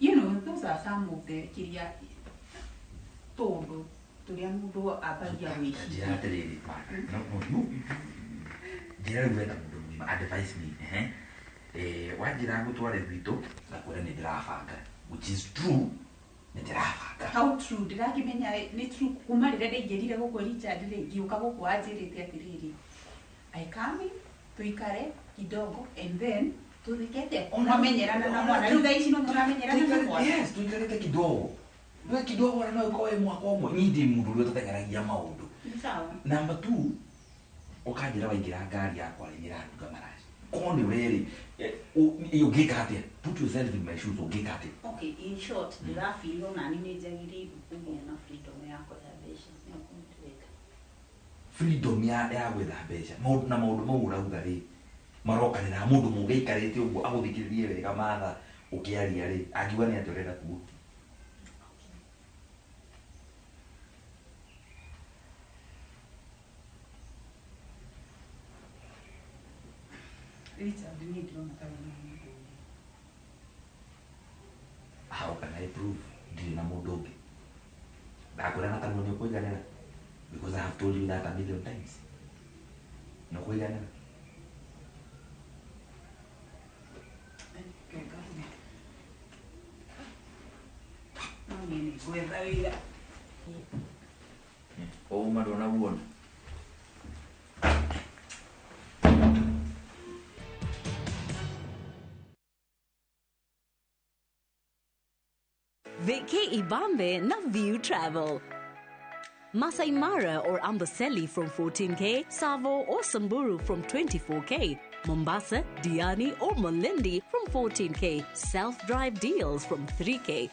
you know those are some of the kiria tũndũ tũrĩa mũndũ ambagia gwĩciria njĩra atĩrĩrĩ njĩra rĩu wenda mũndũ mũgima advise me wanjĩra ngũtware gwitũ ngakwĩra nĩ ndĩrabanga which is true nĩ ndĩrabanga how true ndĩrakĩmenya nĩ true kuma rĩrĩa ndaingĩrire gũkũ Richard rĩ ngĩũka gũkũ anjĩrĩte atĩrĩrĩ I come in tuikare kidogo and then tuthikete unamenyerana na mwana rĩu thaa ici no mũramenyerana na mwana yes tuikarĩte kidogo no kidogo na no ĩkorwo mwaka ũmwe niĩ ndĩ mũndũ ũrĩa ũtateng'eragia maũndũ number 2 ũkanjĩra waingĩra ngari yakwa rĩ nĩranduga maraci korwo nĩ ũrerĩ ũngĩka atĩa put yourself in my shoes ũngĩka atĩa okay in short ndĩrafeel ona niĩ nĩnjagĩrĩirwo kũgĩa na freedom ya gwetha mbeca nĩyo kũmũtwĩka freedom ya gwetha mbeca na maũndũ mau ũrauga rĩ marokanĩra mũndũ mũgĩikarĩte ũguo agũthikĩrĩrie wega Martha ũkĩaria rĩ angiuga nĩ atĩ ũrenda kuo Richard niĩ ndĩrona ta wĩna mũndũ how can I prove ndirĩ na mũndũ ũngĩ ndakwĩra na kanua nĩ ũkũiganĩra because I have told you that a million times nĩ ũkũiganĩra gwetha wĩra ũma ndũnaguona Vacay Ibambe na View Travel. Masai Mara or Amboseli from 14K, Savo or Samburu from 24K, Mombasa, Diani or Malindi from 14K, self-drive deals from 3K,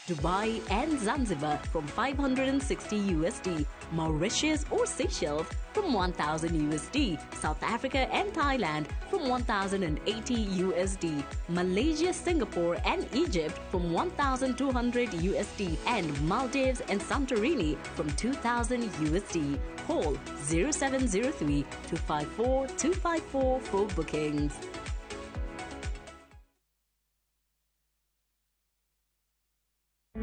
Dubai and Zanzibar from $560 USD, Mauritius or Seychelles from 1,000 USD, South Africa and Thailand from 1,080 USD, Malaysia, Singapore and Egypt from 1,200 USD, and Maldives and Santorini from 2,000 USD. Call 0703 254 254 for bookings.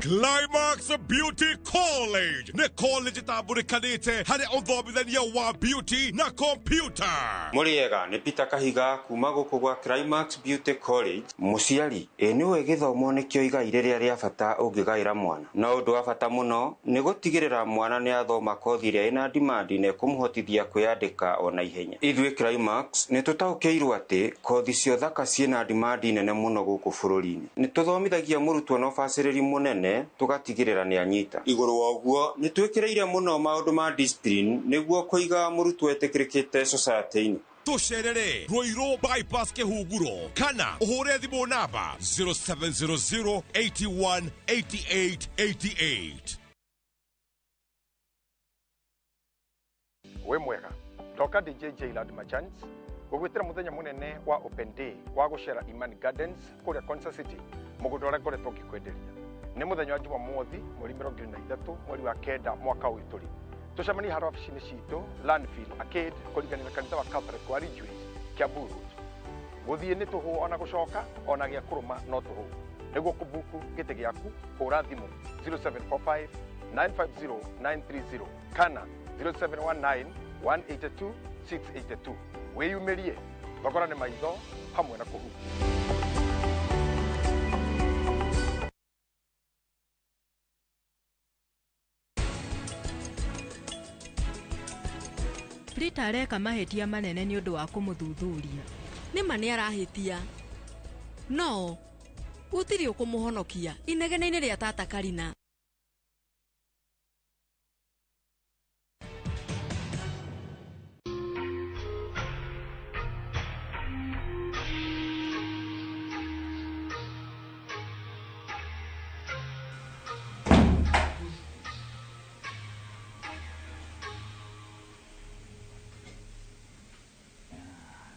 Climax Beauty College ne college taburikanite hari uthomithania wa beauty na computer. Muriega ni Peter Kahiga kuma guku gwa Climax Beauty College. Muciari niwe githomo nikio igai riria ria bata ungigaira mwana na undu wa bata muno ni gutigirira mwana ni athoma kothi ria ina demand ne kumuhotithia kwiyandika ona ihenya. Ithui Climax ni tutaukeirwo ati kothi cio thaka ciina demand nene muno guku bururi-ini. Ni tuthomithagia murutwo no facility munene tugatigirira ni anyita. Iguru wa uguo ni twikireire muno maundu ma discipline niguo kuiga murutwo etikirikite society-ini. Tucerere Ruiru bypass Kihunguro kana uhure thimu namba 0700 81 88 88. We mwega ndoka DJ Lad Machans gugwitira muthenya munene wa open day wa gucera Imani Gardens kuria Concert City mugundo ria ngoretwo ngikwenderia. Ni muthenya wa Jumamothi mweri 23 mweri wa kenda mwaka uyu turi tucemani haro ofisini citu Landfill Arcade kuriganira kanitha wa Catholic wa Ridgeways Kiambu Road. Guthie ni tuhu ona gucoka ona gia kuruma no tuhu niguo kubuku gite giaku hura thimu 0745 950 930 kana 0719 182 682. Weyumirie thogora ni maitho hamwe na kuhu. Rita areka mahetia manene ni undu wa kumuthuthuria. Nima ni arahitia. No, utiri ukumuhonokia inegene-ini ria tata Karina.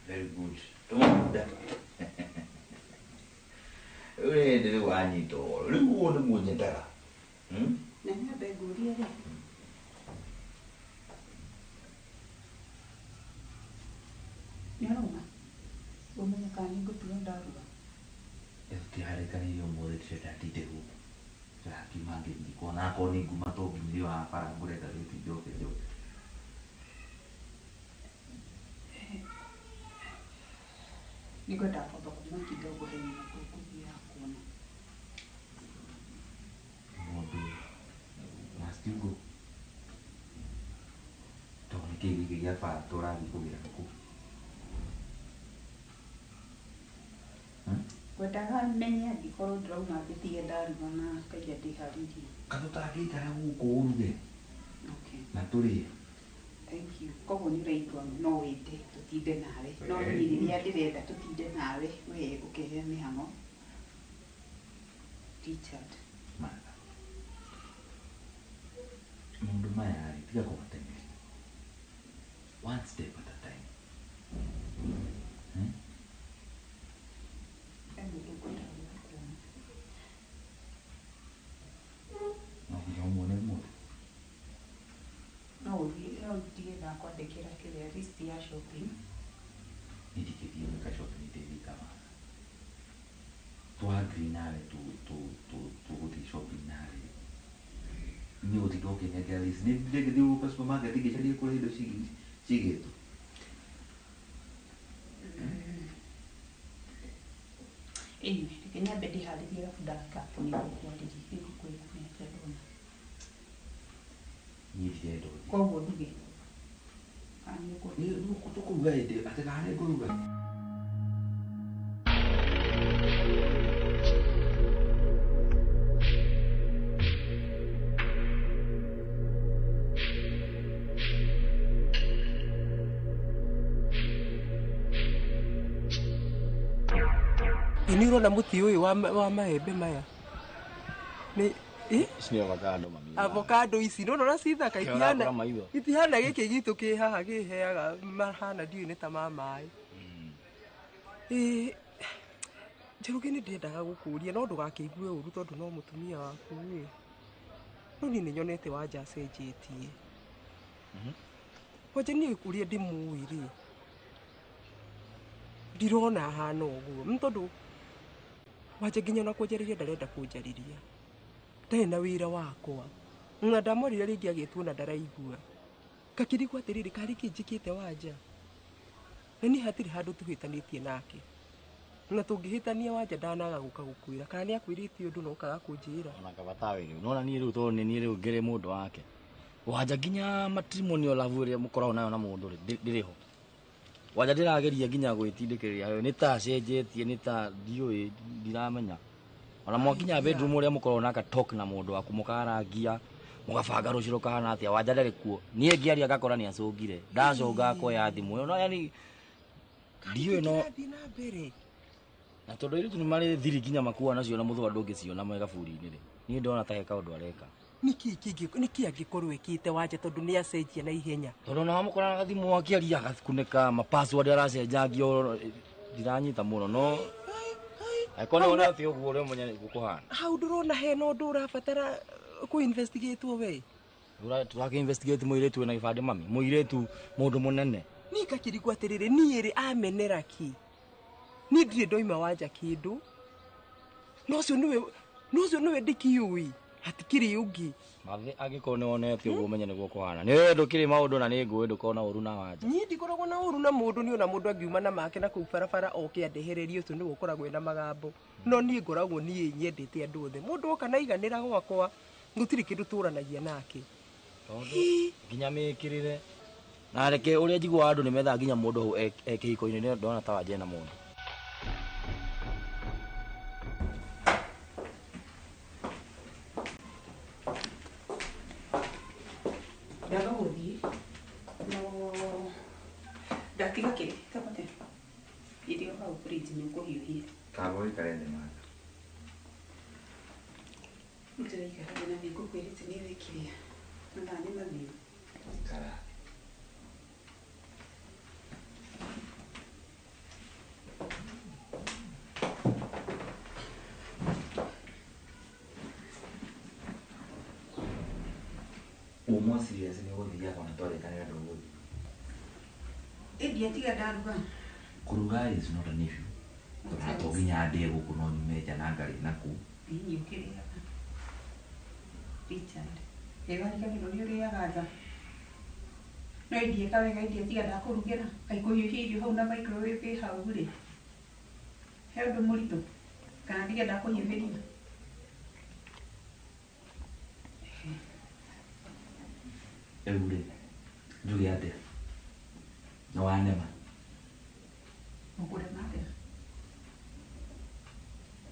Very good. Don't that. Ule ndio wanito. Lungu ndo mujendara. Nanya beguria re. Nyaroma. Umenya kani gutuwa ndaruba. Eti harekani yo mode tsheta titehu. Saki mange ni kona koni gumato gimli wa para bure da leti joke joke. Niko tafuta kwa kidogo heni kukuja kuona. Modu. Mastigo. Toni kigi ya fa tora ni kugira ku. Wetaka menya dikoro drama bitie ndaruba na kaja diharidi. Katutaki kara guku uruge. Okay. Naturi. Thank you. Koguo ni raitwa no wite tutinde nawe. No nyiriria ndirenda tutinde nawe we ukehe mihang'o. Richard. Mara. Mundu maya tiga kumatengeri. One step at a time. Na kwandikira kile list ya shopping nitikitie ka shopping tv kama tu agree nawe tu uti shopping nawe ni uti toke ngeke list ni dege di upa supermarket ngichali kule ndo shigeto Kenya bedi hali dia fudaka kuni kwa diji kwa kwa dona ni video kwa boduge ni kutukuruga ide atekane kuruga Inooro na muti uyu wa maembe maya Sini avocado mami. Avocado ici no na cithaka Kĩona maitho. itihana gĩkĩ gitu kĩ haha kĩheaga mahana ndiũ nĩ ta mamaĩ. Njũruge nĩ ndĩendaga gũkũria no ndũgakĩigue ũru tondũ no mũtumia waku ĩ. No niĩ nĩ nyonete wanja cenjetie. Wanja niĩ ũrĩa ndĩmũĩ rĩ. Ndirona hana ũguo. Nĩ tondũ wanja nginya na kũnjarĩria ndarenda kũnjarĩria. Ndarĩ na wĩra wakwa. Na ndamorire rĩngĩ agĩtuona ndaraigua. Ngakĩrigwo atĩrĩrĩ karĩ kĩ njĩkĩte wanja. Na niĩ hatirĩ handũ tũhĩtanĩtie nake. Na tũngĩhĩtania wanja ndanaga gũka gũkwĩra kana nĩ akwĩrĩte ũndũ no kaga kũnjĩra. Ona kabata wĩrĩ. Nona niĩ rĩu tondũ niĩ rĩu ngĩrĩ mũndũ wake. Wanja nginya matrimonial love ĩrĩa mũkoragwo nayo na mũndũ ndĩrĩho. Wanja ndĩrageria nginya gwĩtindĩkĩrĩria nĩ ta cenjetie nĩ ta ndiũĩ ndiramenya. Ona mwakinya bedroom ũrĩa mũkoragwo naka talk na mũndũ waku mũkarangia mũgabanga rũciũ rũkahana atĩa wanja ndarĩ kuo. Niĩ ngĩaria ngakora nĩ acũngire. Ndacũnga koya thimũ. No yani ndiũĩ no na tondũ irio nĩ marĩ thiri nginya makuwa nacio na mũthwa ndũngĩciona mwega bũri-inĩ rĩ. Niĩ ndona ta heka ũndũ areka. Niki angĩkorwo ekĩte wanja tondũ nĩ acenjia na ihenya. Tondũ na mũkorana na thimũ akĩaria agakunĩka ma-password aracenjangio ndiranyita mũno no aikone wona atĩ ũguo ũrĩa ũmenya gũkũhana. Hau ndũrona hena ũndũ ũrabatara kũ-investigate we. Tũraki-investigate mũirĩtu wĩna gĩbandĩ mami. Mũirĩtu mũndũ mũnene. Niĩ ngakĩrigwo atĩrĩrĩ niĩ rĩ amenera ki. Niĩ ndirĩ ndoima wanja kĩndũ. No ũcio nĩwe ndĩkĩũĩ. Hatikĩrĩ ũngĩ. Mathĩ angĩkorwo nĩ wonete ũguo ũmenye nĩguo kũhana. Nĩ wewe ndũkĩrĩ maũndũ na nĩ ngũĩ ndũkona ũru na wanja. Niĩ ndikoragwo na ũru na mũndũ nĩ ona mũndũ angiuma na make na kũu barabara oke andehererie ũcio nĩguo ũkoragwo ena magambo. No niĩ ngoragwo niĩ nyendete andũ othe. Mũndũ oka naiganĩra gwakwa gũtirĩ kĩndũ tũranagia nake. Tondũ nginya mĩkĩrĩre na reke ũrĩa njiguaga andũ nĩ methaga nginya mũndũ hau kĩhiko-inĩ nĩ ndona ta wanja na mũndũ. Ndaga gũthiĩ no ndatiga kĩrĩ takote irio hau fridge nĩ ũkũhiũhia. Kabo ikare thĩ mwana. Ndĩraikara na nĩ ngũkwĩrĩte nĩ wĩkĩrĩa. Na nĩ mathiĩ. Kara. Umo serious ni gũthiia kana twarĩkanĩra ndũgũthiĩ. Ĩndĩ atiga ndaruga. Kuruga is not an issue. Tũratwo nginya ndĩe gũkũ no nyume nja na ngarĩ naku. Ĩĩ ũkĩrĩa. Richard. Ĩgariganĩrwo nĩ ũrĩaga nja. No ĩndĩ eka wega ĩndĩ atiga ndakũrugĩra. Aikũhiũhia irio hau na microwave ĩ hau rĩ. He ũndũ mũritũ. Kana ndige ndakũhiũhĩria. Eure. Njuge atĩa. No wanema. Mũkũrema atĩa.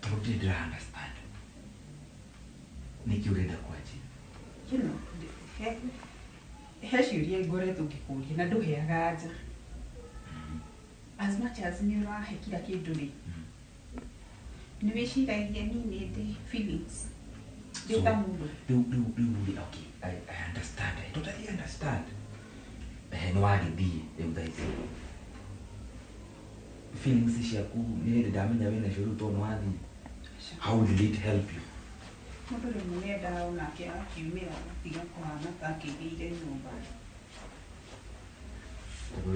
Tondũ ndĩra understand. Nĩkĩ ũrenda kwanjia? You know, he ciũria ngoretwo ngĩkũria na ndũheaga anja. As much as nĩ ũrahe kila kĩndũ rĩ. Nĩ wĩciragia niĩ nĩ ndĩ feelings. Ndĩ ta mũndũ. Rĩu okay, I understand. I totally understand. Nĩ wagĩthiĩ rĩu thaa ici. Feelings ciaku nĩ hĩndĩ ndamenya wĩna cio rĩu tondũ nĩ wathiĩ. How will it help you? Mũndũ rĩmwe nĩ endaga onake akiumĩra tiga kũhana ta akĩigĩire nyũmba.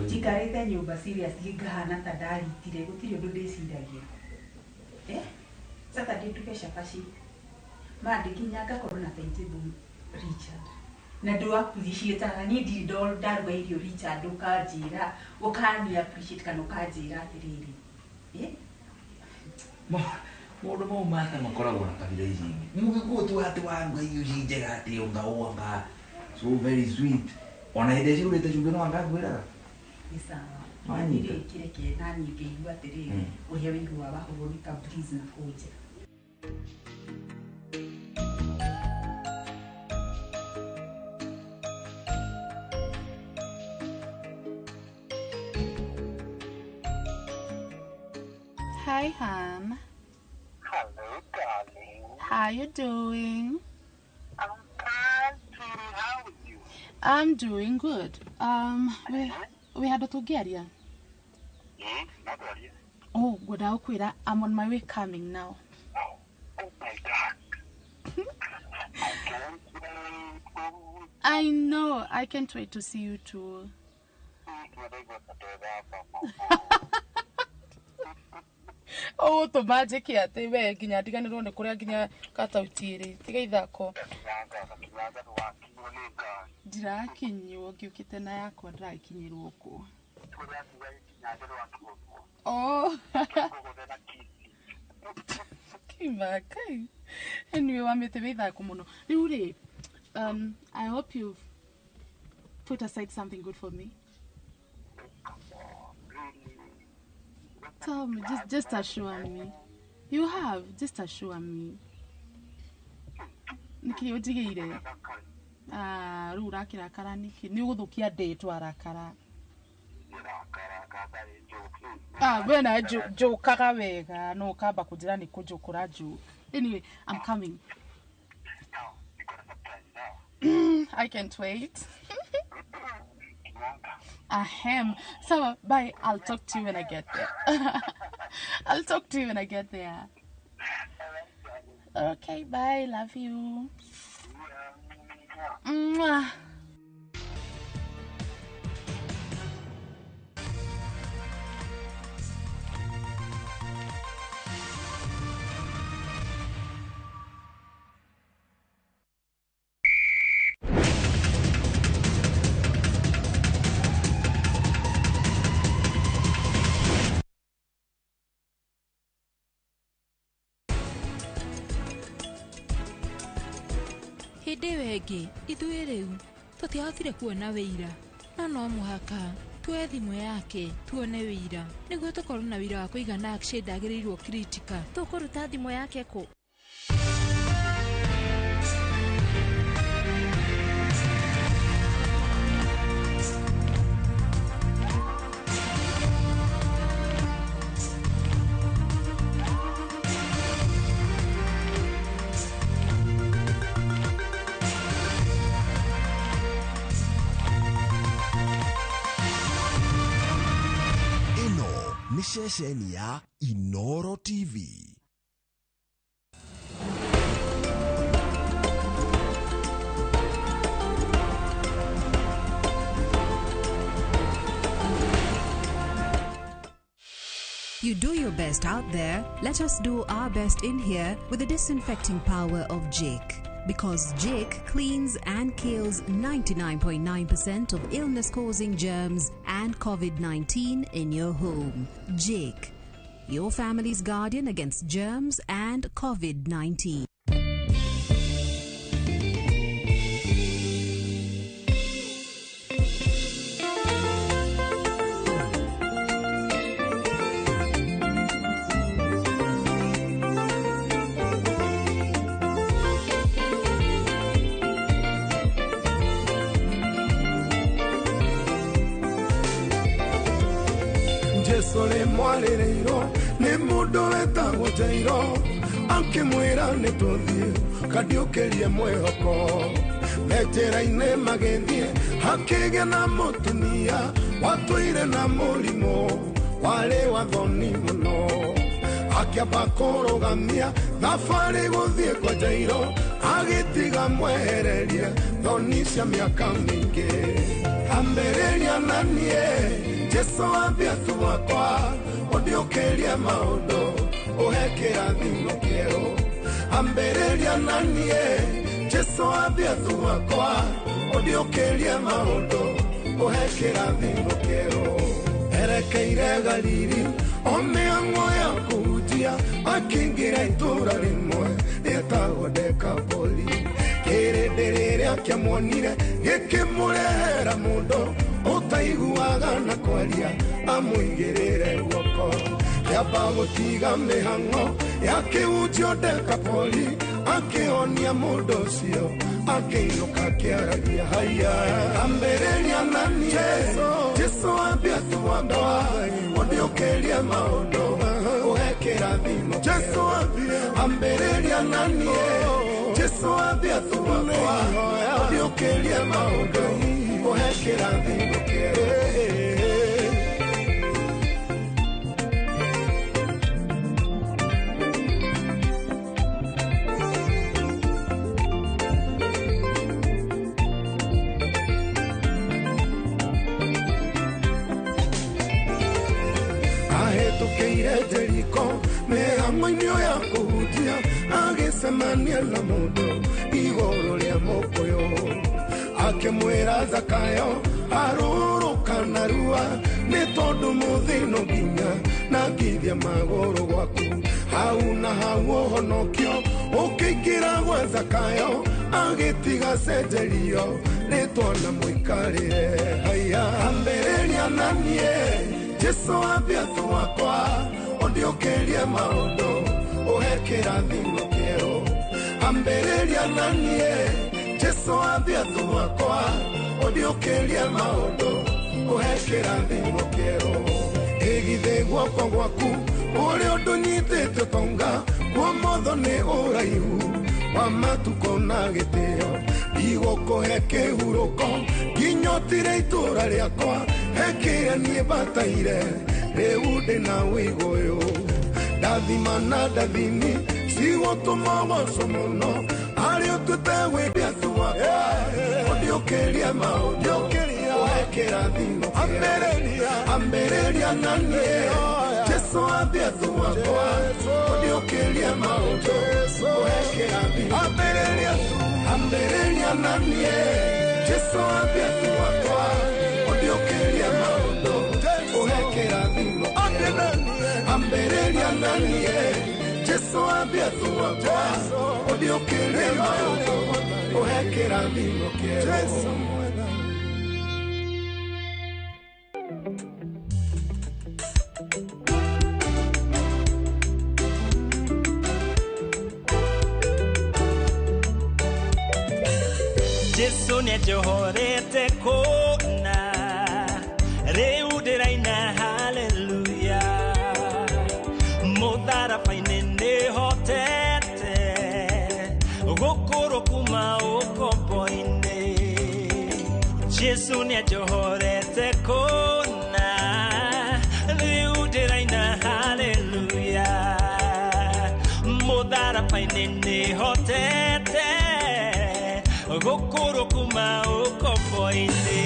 Njikarĩte nyũmba seriously ngahana ta ndaritire gũtirĩ ũndũ ndĩciragia. Saturday nduge cabaci. Monday nginya ngakorwo na timetable Richard. Na ndũakũthiciĩtaga niĩ ndirĩ ndaruga irio Richard ũkanjĩra ũkani appreciate kana ũkanjĩra atĩrĩrĩ. Mũndũ mau make makoragwo na kabira ici ingĩ. Mũgĩkũyũ tu atĩ waruga irio ici njega atĩ ũnga so very sweet. Ona hĩndĩ ĩcio ũrĩte cumbĩ no angakwĩraga. Nĩ sawa. Nĩ kĩrĩ kĩna niĩ ngĩigua atĩrĩrĩ ũrĩa wĩiguaga wahũrwo nĩ ka breeze na kũnjĩra. Hi, hon. Hello, darling. How you doing? I'm doing good. We had to get here. Oh, good. I'm on my way coming now. Oh my God. I know. I can't wait to see you too. Oh, to magic ya tewe ginya diganirwo ne kuria ginya katautiri tiga ithako ndirakinywo ngiukite na yakwa ndirakinyirwo ku oh kimakai anyway wamete ithako muno riu I hope you've put aside something good for me. Tell me, just assure me. You have, just assure me. Niki utigire. Ru urakira kara niki. Ni uguthukia date warakara. Wena jokaga wega. No kaba kujira ni kujokura ju. Anyway, I'm coming. I can't wait. Ahem. So, bye. I'll talk to you when I get there. I'll talk to you when I get there. Okay, bye. Love you. Mwah. Hĩndĩ wengi ithuĩ rĩu tũtiahotire kuona wĩira no mũhaka tuoe thimũ yake tuone wĩira nĩguo tũkorwo na wĩira wa kũigana Akshay ndagĩrĩirwo kritika. Tũkũruta thimũ yake kũ? Shesheni ya Inooro TV. You do your best out there. Let us do our best in here with the disinfecting power of Jake. Because Jake cleans and kills 99.9% of illness-causing germs and COVID-19 in your home. Jake, your family's guardian against germs and COVID-19. Sole mwalereiro ne mudo etagwo jairo anke mwira ne tothie kadiokerie mwehoko metera-ine magethie hakege na motunia watwire na mulimo wale wathoni muno akiamba kũrũgamia thabarĩ gũthiĩ kwa jairo agĩtiga mwehererie thoni cia mĩaka mĩingĩ ambĩrĩria na niĩ Jesu ambia tuwakwa odiokeria maondo ohekera thimo kero ambereria nanie Jesu ambia tuwakwa odiokeria maondo ohekera thimo kero erekeire Galili omeang'o ya kujia akingira itura rimwe etagwo Dekapoli kĩrĩndĩ rĩrĩa kĩamuonire gĩkĩmũrehera mũndũ utaiguaga na kwaria amũigĩrĩre guoko kĩamba gũtiga mĩhang'o yakĩhunjio Dekapoli akĩhonia mũndũ ũcio akĩinũka akĩaragia haiya ambĩrĩria nanie Jesu ambia tuwakwa ũndĩũkĩrie maũndũ ũhe kĩrathimo Jesu ambĩrĩria nanie Jesu Jesu athiathu wakwa Odiukirie maundu Uhekira thimo kieru Ahetukeire Jeriko Mehamoinio ya kuhutia Agisemania na mundu Igoro ria mokoyo Akimwira Zakayo Aruruka narua Ni tondu muthino nginya Na ngithia magoro gwaku Hau na hau honokio Ukiingira gwa Zakayo Agitiga cenjerio Ritwana muikarire Haya ambereria nanie Jesu athiathu wakwa Odiukirie maundu Uhekira thimo kieru Ambereria nanie Jesu athiathu wakwa Odiukirie maundu Uhekira thimo kieru Igithe guoko gwaku Uri undu nyitite tonga Kwa motho ni uraihu Wa matuko na gitio Igukuhe kihuruko Kinyotire itura riakwa Hekire nie bataire Riu ndina wigoyo Ndathima na ndathimi Cigutuma goco muno Ari utuite wiathu wakwa Odiukirie maundu Uhekira thimo kieru Ambereria nanie Jesu athiathu wakwa Odiukirie maundu Uhekira thimo Ambereria nanie Jesu athiathu wakwa Odiukirie maundu Uhekira thimo Ambereria nanie Jesu athiathu wakwa Odiukirie maundu Uhekira thimo kieru Jesu nĩnjohorete kũna rĩu ndĩraina haleluya mũtharaba-inĩ nĩhotete gũkũrũ kuma ũkombo-inĩ Jesu nĩnjohorete kũna rĩu ndĩraina haleluya mũtharaba-inĩ nĩhotete Gokoro kuma ukomboine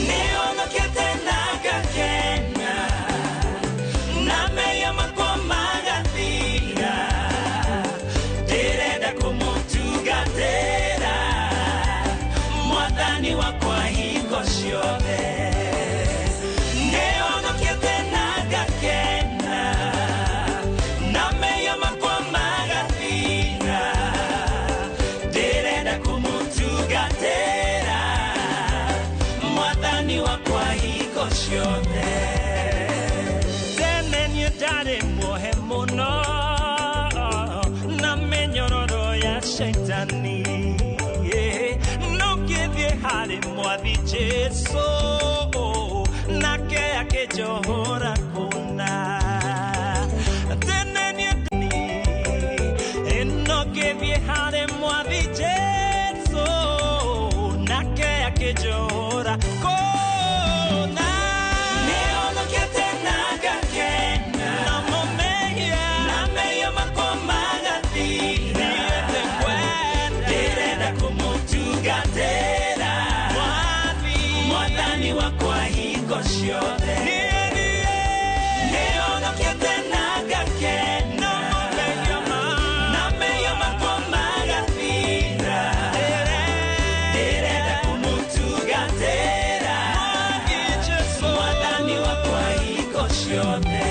Neonokete nagakena Nameya makwamagathira Direnda kumutugatera Mwathani wakwa hingo ciothe Neonokete nagakena Nameya makwamagathira Mwathani wakwa hingo ciothe Tene niĩ ndarĩ muohe mũno na mĩnyororo ya shaitani no ngĩthiĩ harĩ mwathi Jesu nake akĩnjohora kũna Tene niĩ no ngĩthiĩ harĩ mwathi Jesu nake akĩnjohora kũna Nĩonokete nagakena Nameya makwa magathira Ndĩrenda kũmũtungatĩra Mwathani wakwa hingo ciothe Nĩonokete nagakena Nameya makwa magathira Ndĩrenda kũmũtungatĩra Mwathani wakwa hingo ciothe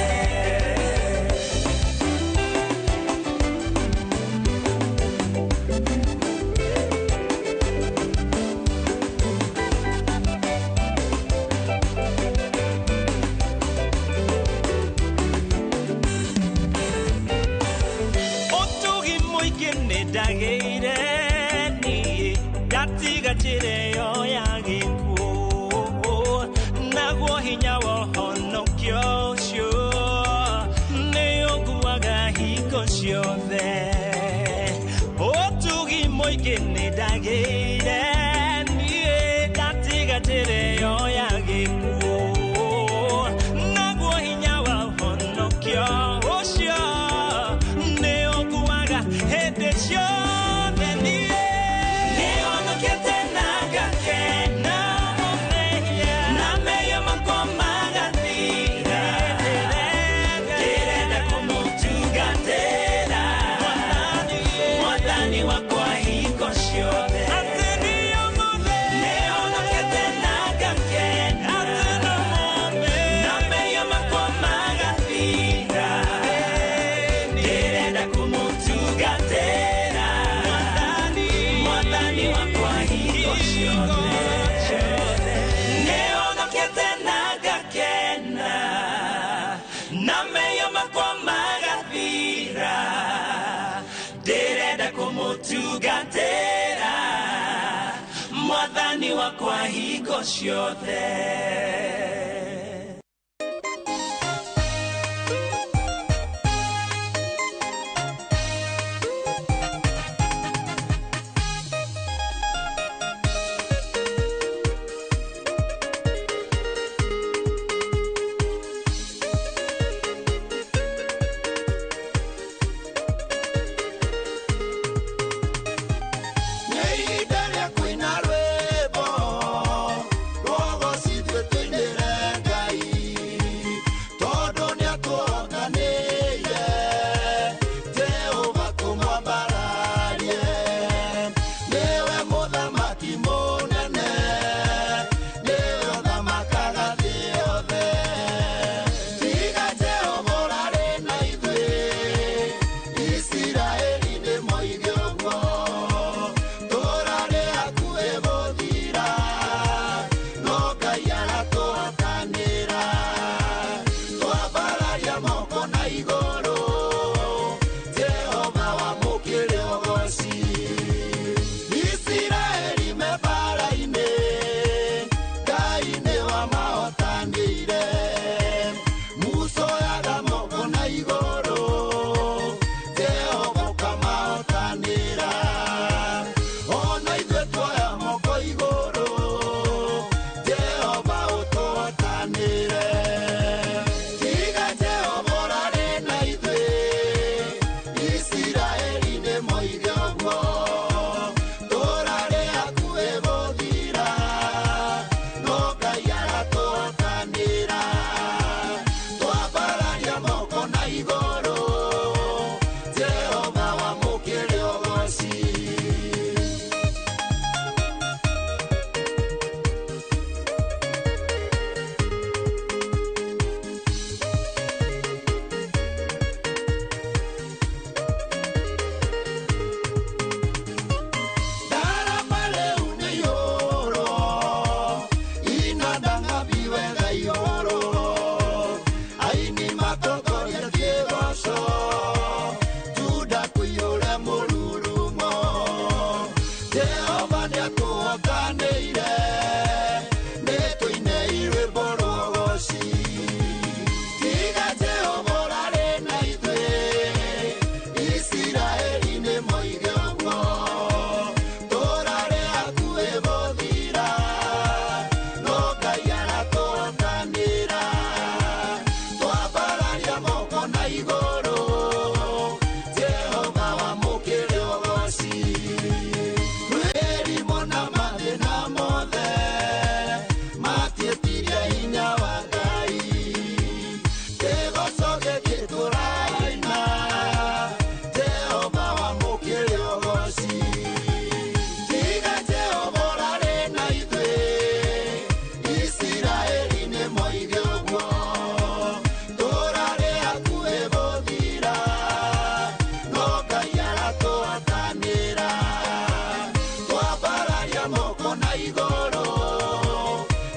ndagĩire niĩ ngatiga njĩra ĩyo ya gĩkuũ naguo hinya wa ũhonokio ũcio nĩ ũnguaga hingo ciothe kwa hingo ciothe.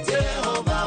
Jehova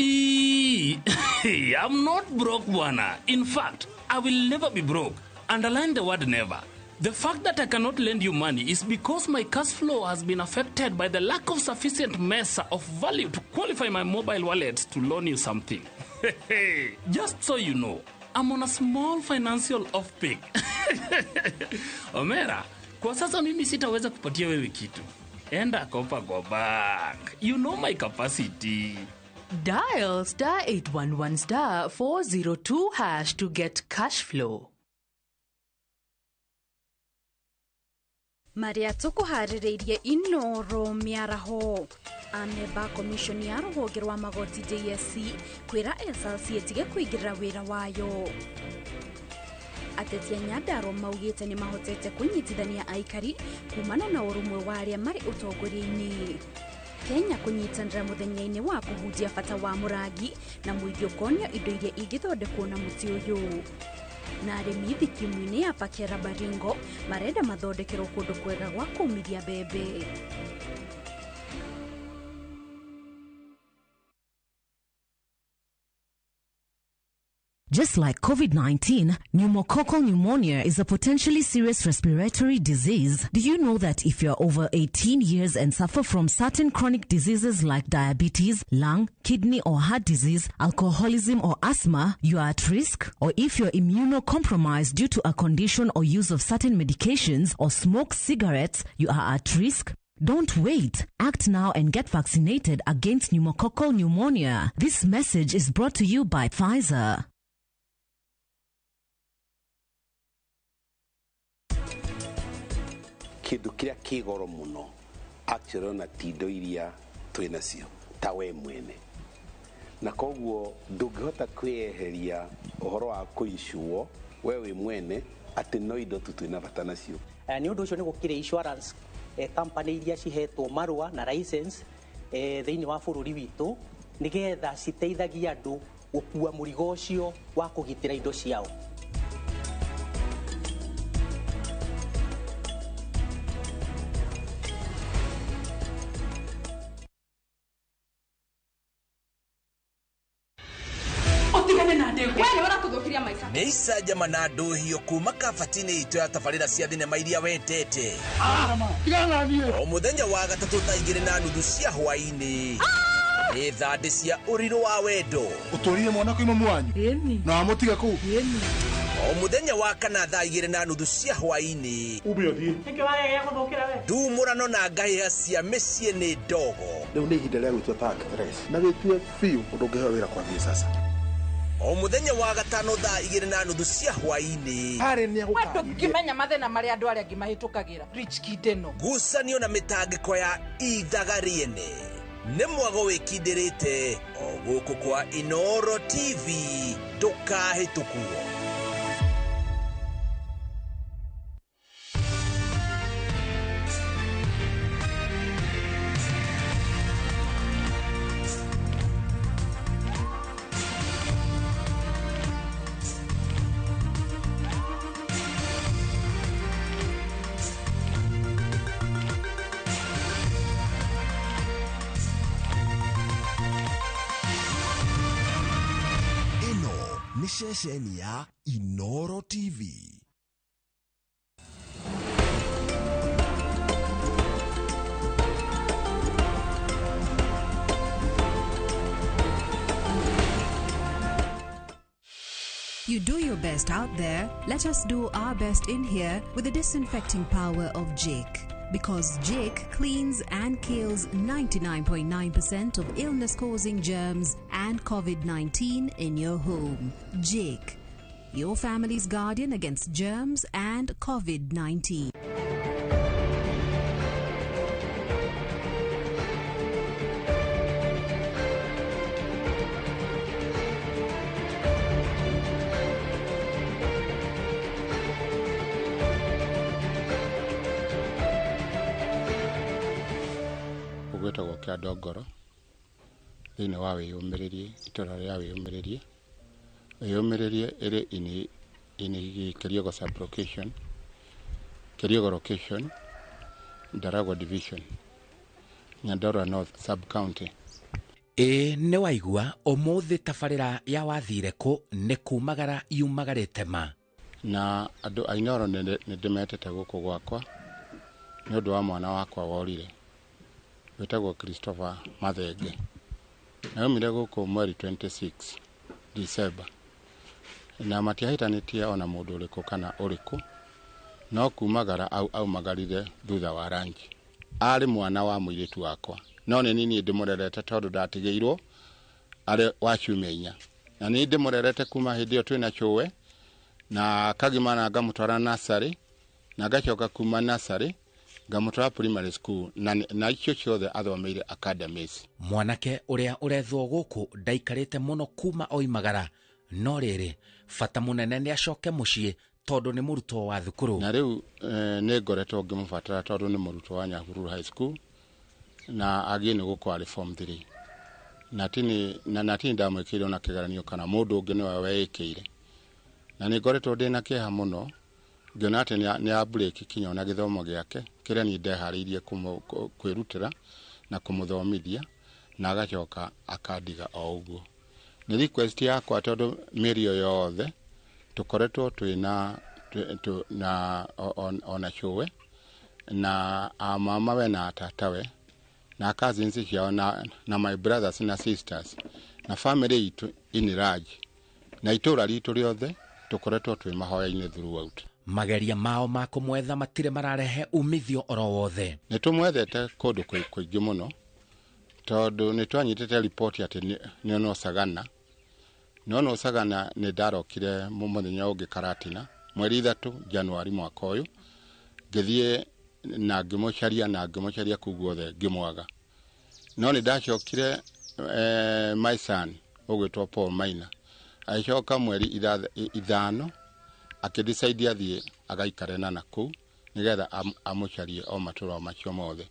I'm not broke, Bwana. In fact, I will never be broke. Underline the word never. The fact that I cannot lend you money is because my cash flow has been affected by the lack of sufficient measure of value to qualify my mobile wallet to loan you something. Just so you know, I'm on a small financial off-peak. Omera, kwa sasa mimi sitaweza kupatia wewe kitu. Enda kopa kwa bank. You know my capacity. Dial *811 402# to get cash flow. Maria tukuharireirie Inooro miaraho ameba komishoni ya rũhonge rwa magoti DSC kwĩra SLC etige kũingĩrĩra wĩra wayo. Ateti a Nyandarua maugĩte nĩ mahotete kũnyitithania aikari kumana na ũrũmwe wa arĩa marĩ ũtongoria-inĩ. Kenya kũnyitanĩra mũthenya-inĩ wa kũhunjia bata wa mũrangi na mũingĩ ũkonio indo iria ingĩthondekwo na mũtĩ ũyũ. Na arĩmi thikimu-inĩ ya Pakera Baringo marenda mathondekerwo kũndũ kwega gwa kũmithia mbembe. Just like COVID-19, pneumococcal pneumonia is a potentially serious respiratory disease. Do you know that if you're over 18 years and suffer from certain chronic diseases like diabetes, lung, kidney or heart disease, alcoholism or asthma, you are at risk? Or if you're immunocompromised due to a condition or use of certain medications or smoke cigarettes, you are at risk? Don't wait. Act now and get vaccinated against pneumococcal pneumonia. This message is brought to you by Pfizer. Kindu kiria kigoro muno actually na tindo iria twinacio ta we mwene na koguo ndungihota kweheria uhoro wa kuishuo wewe mwene ati no indo twina bata nacio ni undu ucio ni gukire insurance company iria cihetwo marua na license thiini wa bururi witu nigetha citeithagia andu gukua murigo ucio wa kugitira indo ciao. Nĩ icanjama na ndũhio kuma kabatini itu ya tabarĩra cia thinema iria wendete. O mũthenya wa gatatũ thaa 2:30 cia hwaĩ-inĩ nĩ thandĩ cia ũrirũ wa wendo. Ũtũrire mwana kwa imamu wanyu na wamũtiga kũu. O mũthenya wa kana thaa 2:30 cia hwaĩ-inĩ ndumũrano na ngahĩha cia mĩciĩ nĩ ndogo. Rĩu nĩ ihinda rĩa gwĩtua ta actress na wĩtue biũ ũndũ ũngĩheo wĩra kwambia sasa. O mũthenya wa gatano thaa 2:30 cia hwaĩ-inĩ wendo ngimenya mathĩna marĩa andũ arĩa angĩ mahĩtũkagĩra Rich Kideno ngucanio na mĩtangĩko ya ithaga rĩene nĩ mwago wĩkindĩrĩte o gũkũ kwa Inooro TV ndũkahĩtũkuo. Ni shesheni ya Inooro TV. You do your best out there. Let us do our best in here with the disinfecting power of Jake. Because Jake cleans and kills 99.9% of illness-causing germs and COVID-19 in your home. Jake, your family's guardian against germs and COVID-19. gwĩtagwo kĩa Ndongoro thĩinĩ wa wĩyũmĩrĩrie itũra rĩa wĩyũmĩrĩrie ĩrĩ ini Keriego sub-location, Keriego location, Ndaragwa division, Nyandarua North sub-county. nĩ waigua ũmũthĩ tabarĩra ya wathire kũ nĩ kumagara yumagarĩte ma. Na andũ a Inooro nĩ ndĩmetete gũkũ gwakwa nĩ ũndũ wa mwana wakwa worire wĩtagwo Christopher Mathenge. Na umire gũkũ mweri 26 December. Na matiahĩtanĩtie ona mũndũ ũrĩkũ kana ũrĩkũ, no kumagara aumagarire thutha wa rangi. Arĩ mwana wa mũirĩtu wakwa, no nĩ niĩ ndĩmũrerete tondũ ndatigĩirwo arĩ wa ciumia 4. Na niĩ ndĩmũrerete kuma hĩndĩ ĩyo twĩna cũwe, na kagimana ngamũtwara nursery, na ngacoka kuma nursery ngamũtwara primary school, na icio ciothe athomeire academies. Mwanake ũrĩa ũrethwo gũkũ ndaikarĩte mũno kuma oimagara, no rĩrĩ bata mũnene nĩ acoke mũciĩ tondũ nĩ mũrutwo wa thukuru. Na rĩu nĩ ngoretwo ngĩmũbatara tondũ nĩ mũrutwo wa Nyahururu High School na agiĩ nĩ gũkũ arĩ form 3. Na tini ndamwĩkĩire ona kĩgeranio kana mũndũ ũngĩ nĩwe weĩkĩire. Na nĩ ngoretwo ndĩna kĩeha mũno ngĩona atĩ nĩ a break kinya ona gĩthomo gĩake kĩrĩa niĩ ndeharĩirie kwĩrutĩra na kũmũthomithia na agacoka akandiga o ũguo. Nĩ request yakwa tondũ mĩeri ĩyo yothe tũkoretwo twĩna ona cũwe na mamawe na tatawe na cousins ciao na my brothers na sisters na family itu in large na itũra ritũ rĩothe tũkoretwo twĩ mahoya-inĩ throughout. Mageria mao ma kũmwetha matirĩ mararehe umithio oro wothe. Nĩ tũmwethete kũndũ kũingĩ mũno tondũ nĩ twanyitĩte report atĩ nĩ ono Sagana. No Sagana nĩ ndarokire mũthenya ũngĩ Karatina mweri 3 Januari mwaka ũyũ, ngĩthiĩ na ngĩmũcaria kũu guothe ngĩmwaga. No nĩ ndacokire my son ũgwĩtwo Paul Maina agĩcoka mweri 5 akĩdecide athiĩ agaikare na kũu nĩgetha amũcarie o matũra macio mothe.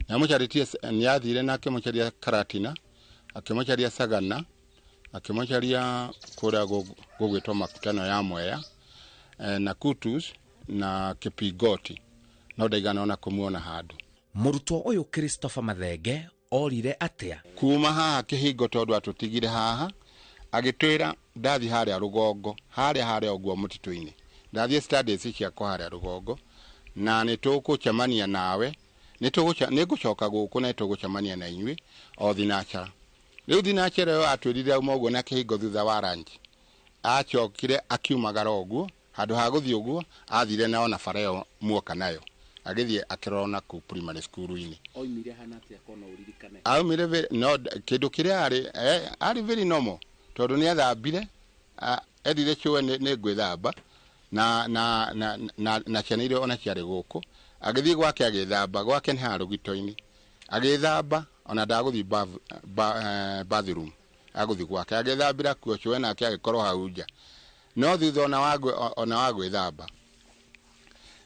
Nĩ athire na akĩmũcaria Karatina, akĩmũcaria Sagana, akĩmũcaria kũrĩa gũgwĩtwo makutano ya Mwea na Kutus na Kipigoti, no ndaigana ona kũmuona handũ. Mũrutwo ũyũ Christopher Mathenge orire atĩa? Kuma haha kĩhingo tondũ atũtigire haha agĩtwĩra ndathi harĩa rũgongo harĩa ũguo mũtitũ-inĩ, ndathiĩ studies ciakwa harĩa rũgongo na nĩ tũgũcemania nawe, nĩ ngũcoka gũkũ na tũgũcemania na inyuĩ o thinacara. Rĩu thinacara ĩyo atwĩrire auma ũguo na kĩhingo thutha wa rangi, acokire akiumagara ũguo, handũ ha gũthiĩ ũguo athire na ona bara ĩyo muoka nayo agĩthiĩ akĩrora na kũu primary school-inĩ. Oimire hana atĩa kona ũririkane? Aumire no kĩndũ kĩrĩa arĩ very normal tondũ nĩ athambire, ethire cũwe nĩ ngwĩthamba na ciana iria ona ciarĩ gũkũ, agĩthiĩ gwake agĩthamba, gwake nĩ haha rũgito-inĩ, agĩthamba ona ndagũthiĩ bathroom, agũthiĩ gwake agĩthambĩra kuo cũwe nake agĩkorwo hau nja. No thutha ona wa gwĩthamba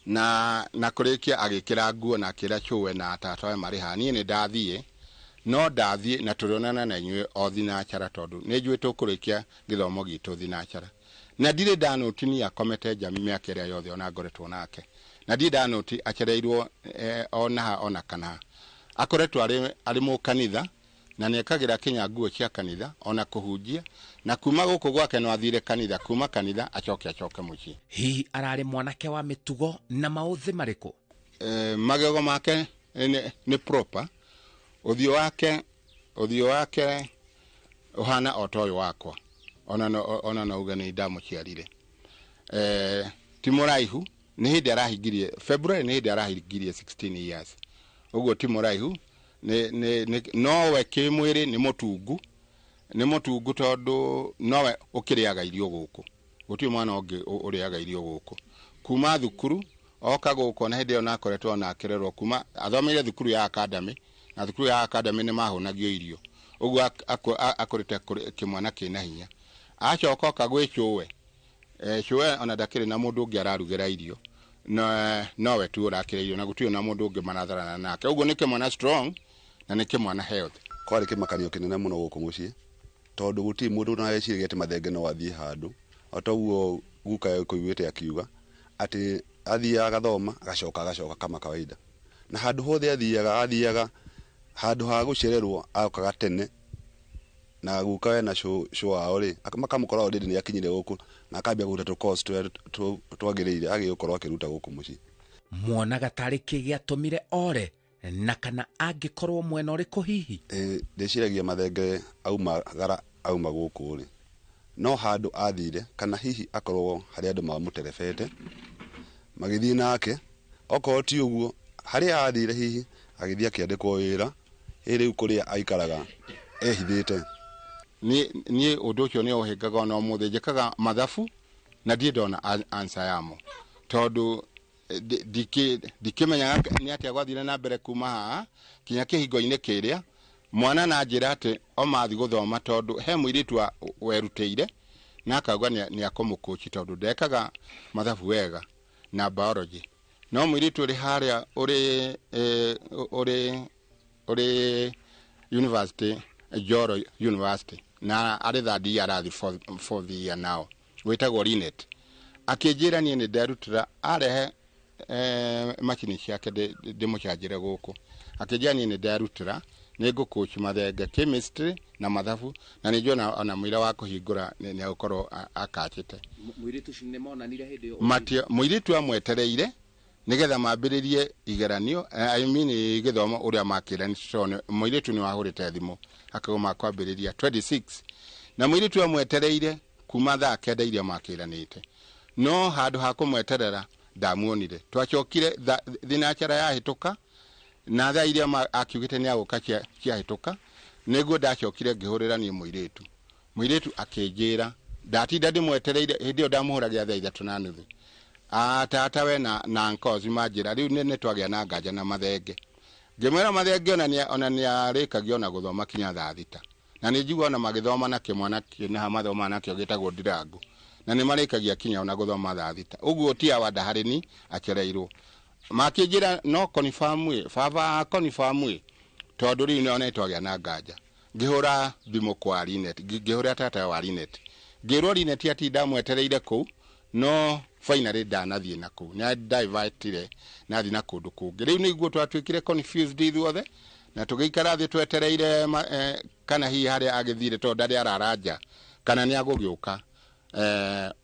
na kũrĩkia agĩkĩra nguo na akĩra cũwe na tatawe marĩ haha. Niĩ nĩ ndathiĩ, no ndathiĩ na tũrĩonana na inyuĩ o thinacara tondũ nĩ njũĩ tũkũrĩkia gĩthomo gitũ thinacara. Na ndirĩ ndanoti ni akomete njami mĩaka ĩrĩa yothe ona ngoretwo nake, na ndirĩ ndanoti acereirwo ona kana. Akoretwo arĩ mũkanitha na nĩ ekagĩra kinya nguo cia kanitha ona kũhunjia, na kuma gũkũ gwake no athire kanitha, kuma kanitha acoke mũciĩ. Hihi ararĩ mwanake wa mĩtugo na maũthĩ marĩkũ? Magego make nĩ proper, ũthiũ wake ũhana o ta ũyũ wakwa, ona no uga nĩ ndamũciarire. Ti mũraihu, nĩ hĩndĩ arahingirie February, nĩ hĩndĩ arahingirie 16 years. Ũguo ti mũraihu, nowe kĩmwĩrĩ nĩ mũtungu tondũ nowe ũkĩrĩaga irio gũkũ, gũtirĩ mwana ũngĩ ũrĩaga irio gũkũ. Kuma thukuru oka gũkũ na hĩndĩ ĩyo nakoretwo ona akĩrerwo kuma athomeire thukuru ya academy, na thukuru ya academy nĩ mahũnagio irio, ũguo akũrĩte kĩmwana kĩna hinya. Acoka oka gwĩ cũwe ona ndakĩrĩ na mũndũ ũngĩ ararugĩra irio, nowe tu ũrakĩra irio na gũtirĩ na mũndũ ũngĩ maratharana nake. Ũguo nĩ kĩmwana strong na nĩ kĩmwana health. Kwarĩ kĩmakanio kĩnene mũno gũkũ mũciĩ tondũ gũtirĩ mũndũ na eciragia atĩ Mathenge no athiĩ handũ, o ta ũguo guka kũiguĩte akiuga atĩ athiaga agathoma agacoka kama kawaida, na handũ hothe athiaga handũ ha gũcererwo agokaga tene na guka we na show ao ri makamukora already ni akinyire guku na akambia guta to cost twagirire agiokorwo akiruta guku muci. Mwonaga tarĩ kĩ gĩatũmire ore na kana angĩkorwo mwena ũrĩkũ hihi? Ndĩciragia mathenge auma gũkũ rĩ, no handũ athire kana hihi akorwo harĩ andũ mamũterebete magĩthiĩ nake, okorwo ti ũguo harĩa athire hihi agĩthiĩ akĩandĩkwo wĩra rĩu kũrĩa aikaraga ehithĩte. Niĩ ũndũ ũcio nĩ ũhĩngaga ona ũmũthĩ njĩkaga mathabu na ndiĩ ndona answer yamo, tondũ ndikĩmenyaga nĩ atĩa gwathire na mbere kuma haha kinya kĩhingo-inĩ kĩrĩa mwana na njĩra atĩ omathi gũthoma, tondũ he mũirĩtu werutĩire na akauga nĩ akũmũkũci tondũ ndekaga mathabu wega na biology, no mũirĩtu ũrĩ harĩa ũrĩ university, Joro University, na arĩ third year arathi fourth year now, wĩtagwo Linet, akĩnjĩra niĩ nĩ nderutĩra arehe macini ciake ndĩmũcanjĩre gũkũ, akĩnjĩra niĩ nĩ nderutĩra nĩ ngũkũci mathenge chemistry na mathabu, na nĩ njona ona mũira wa kũhingũra nĩ agũkorwo akachĩte. Mũirĩtu ũcio nĩ monanire hĩndĩ ĩyo? Mũirĩtu amwetereire nigetha mambĩrĩrie igeranio, I mean gĩthomo ũrĩa makĩranĩtwo. Mũirĩtu nĩ wahũrĩte thimũ akauma kwambĩrĩria 26, na mũirĩtu amwetereire kuma thaa 9 iria makĩranĩte, no handũ ha kũmweterera ndamuonire. Twacokire thinacara yahĩtũka na thaa iria akiugĩte nĩ agũka ciahĩtũka, nĩguo ndacokire ngĩhũrĩra niĩ mũirĩtu akĩnjĩra ndatinda ndĩmwetereire. Hĩndĩ ĩyo ndamũhũragia thaa 3:30, tata we na nkozi manjĩra rĩu nĩ twagĩa na nganja na mathenge. Ngĩmwĩra mathenge ona nĩ arĩkagia ona gũthoma kinya thaa 6, na nĩ njigua ona magĩthoma na kĩmwana kĩna mathoma nakĩo gĩtagwo Ndirangu, na nĩ marĩkagia kinya ona gũthoma thaa 6. Ũguo ti awanda harĩ ni akereirwo. Makĩnjĩra no confirm baba confirm, tondũ rĩu nĩ twagĩa na nganja. Ngĩhũra thimũ kwa Linet, ngĩhũra tata wa Linet, ngĩrwo Linet ati ndamwetereire kũu, no finally ndanathiĩ na kũu, na divertire nathi na kũndũ kũngĩ. Rĩu nĩguo twatuĩkire confused ithuothe na tũgĩikara thĩ twetereire kana hihi harĩa agĩthire, tondũ ndarĩ araranja kana nĩ agũgĩũka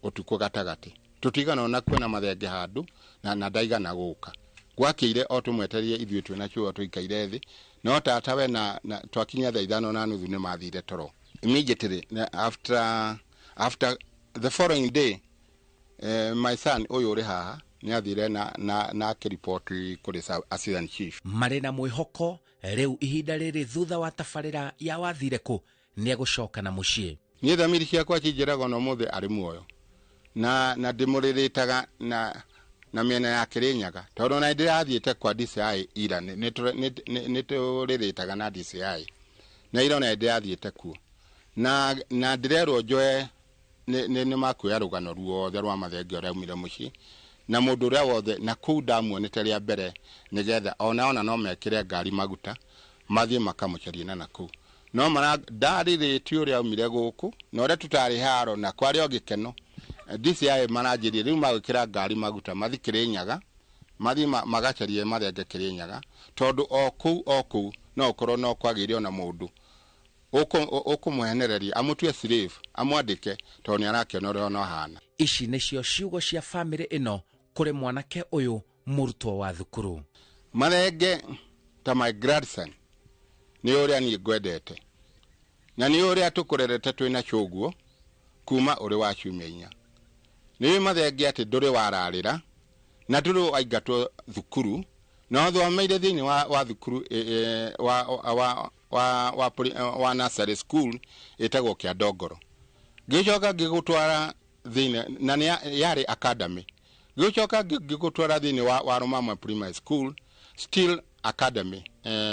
ũtukũ gatagatĩ. Tũtigana ona kwena mathenge handũ na ndaigana gũka. Gwakĩire o tũmwetereire ithuĩ twĩna chuo tũikaire thĩ, no tata we na twakinya thaa 5:30 nĩ mathire toro. Immediately after the following day, my son ũyũ ũrĩ haha nĩ athire na akĩripoti kũrĩ assistant chief. Marĩ na mwĩhoko rĩu ihinda rĩrĩ thutha wa tabarĩra ya wathire kũ nĩ egũcoka na mũciĩ. Niĩ thamiri ciakwa cinjĩraga ona ũmũthĩ arĩ muoyo, na ndĩmũrĩrĩtaga na mĩena ya Kĩrĩnyaga, tondũ ona ndĩrathiĩte kwa DCI ira nĩ tũrĩrĩtaga na DCI, na ira ona ndĩrathiĩte kuo, na ndĩrerwo njoe nĩ makuoya rũgano ruothe rwa mathenge ũrĩa aumire mũciĩ, na mũndũ ũrĩa wothe na kũu ndamuonete rĩa mbere, nĩgetha ona no mekĩre ngari maguta mathiĩ makamũcarie na kũu. No ndarĩrĩtie ũrĩa aumire gũkũ na ũrĩa tũtarĩ haro na kwarĩ o gĩkeno. DCI maranjĩrie rĩu magwĩkĩra ngari maguta mathi Kĩrĩnyaga, mathi magacarie mathenge Kĩrĩnyaga, tondũ o kũu no ũkorwo no kwagĩire ona mũndũ ũkũmwehenereria amũtue slave amwandĩke, tondũ nĩ arakĩona ũrĩa ona hana. Ici nĩcio ciugo cia famĩlĩ ĩno kũrĩ mwanake ũyũ mũrutwo wa thukuru. Mathenge ta my grandson nĩ ũrĩa niĩ ngwendete, na nĩ ũrĩa tũkũrerete twĩna cũguo kuma ũrĩ wa ciumia 4. Nĩ mathenge atĩ ndũrĩ wararĩra na ndũrĩ waingatwo thukuru, na thomeire thĩinĩ wa thukuru wa nursery school ĩtagwo Kĩandongoro. Ngĩcoka ngĩgũtwara thĩinĩ na yarĩ academy, ngĩcoka ngĩgũtwara thĩinĩ wa Romama primary school still academy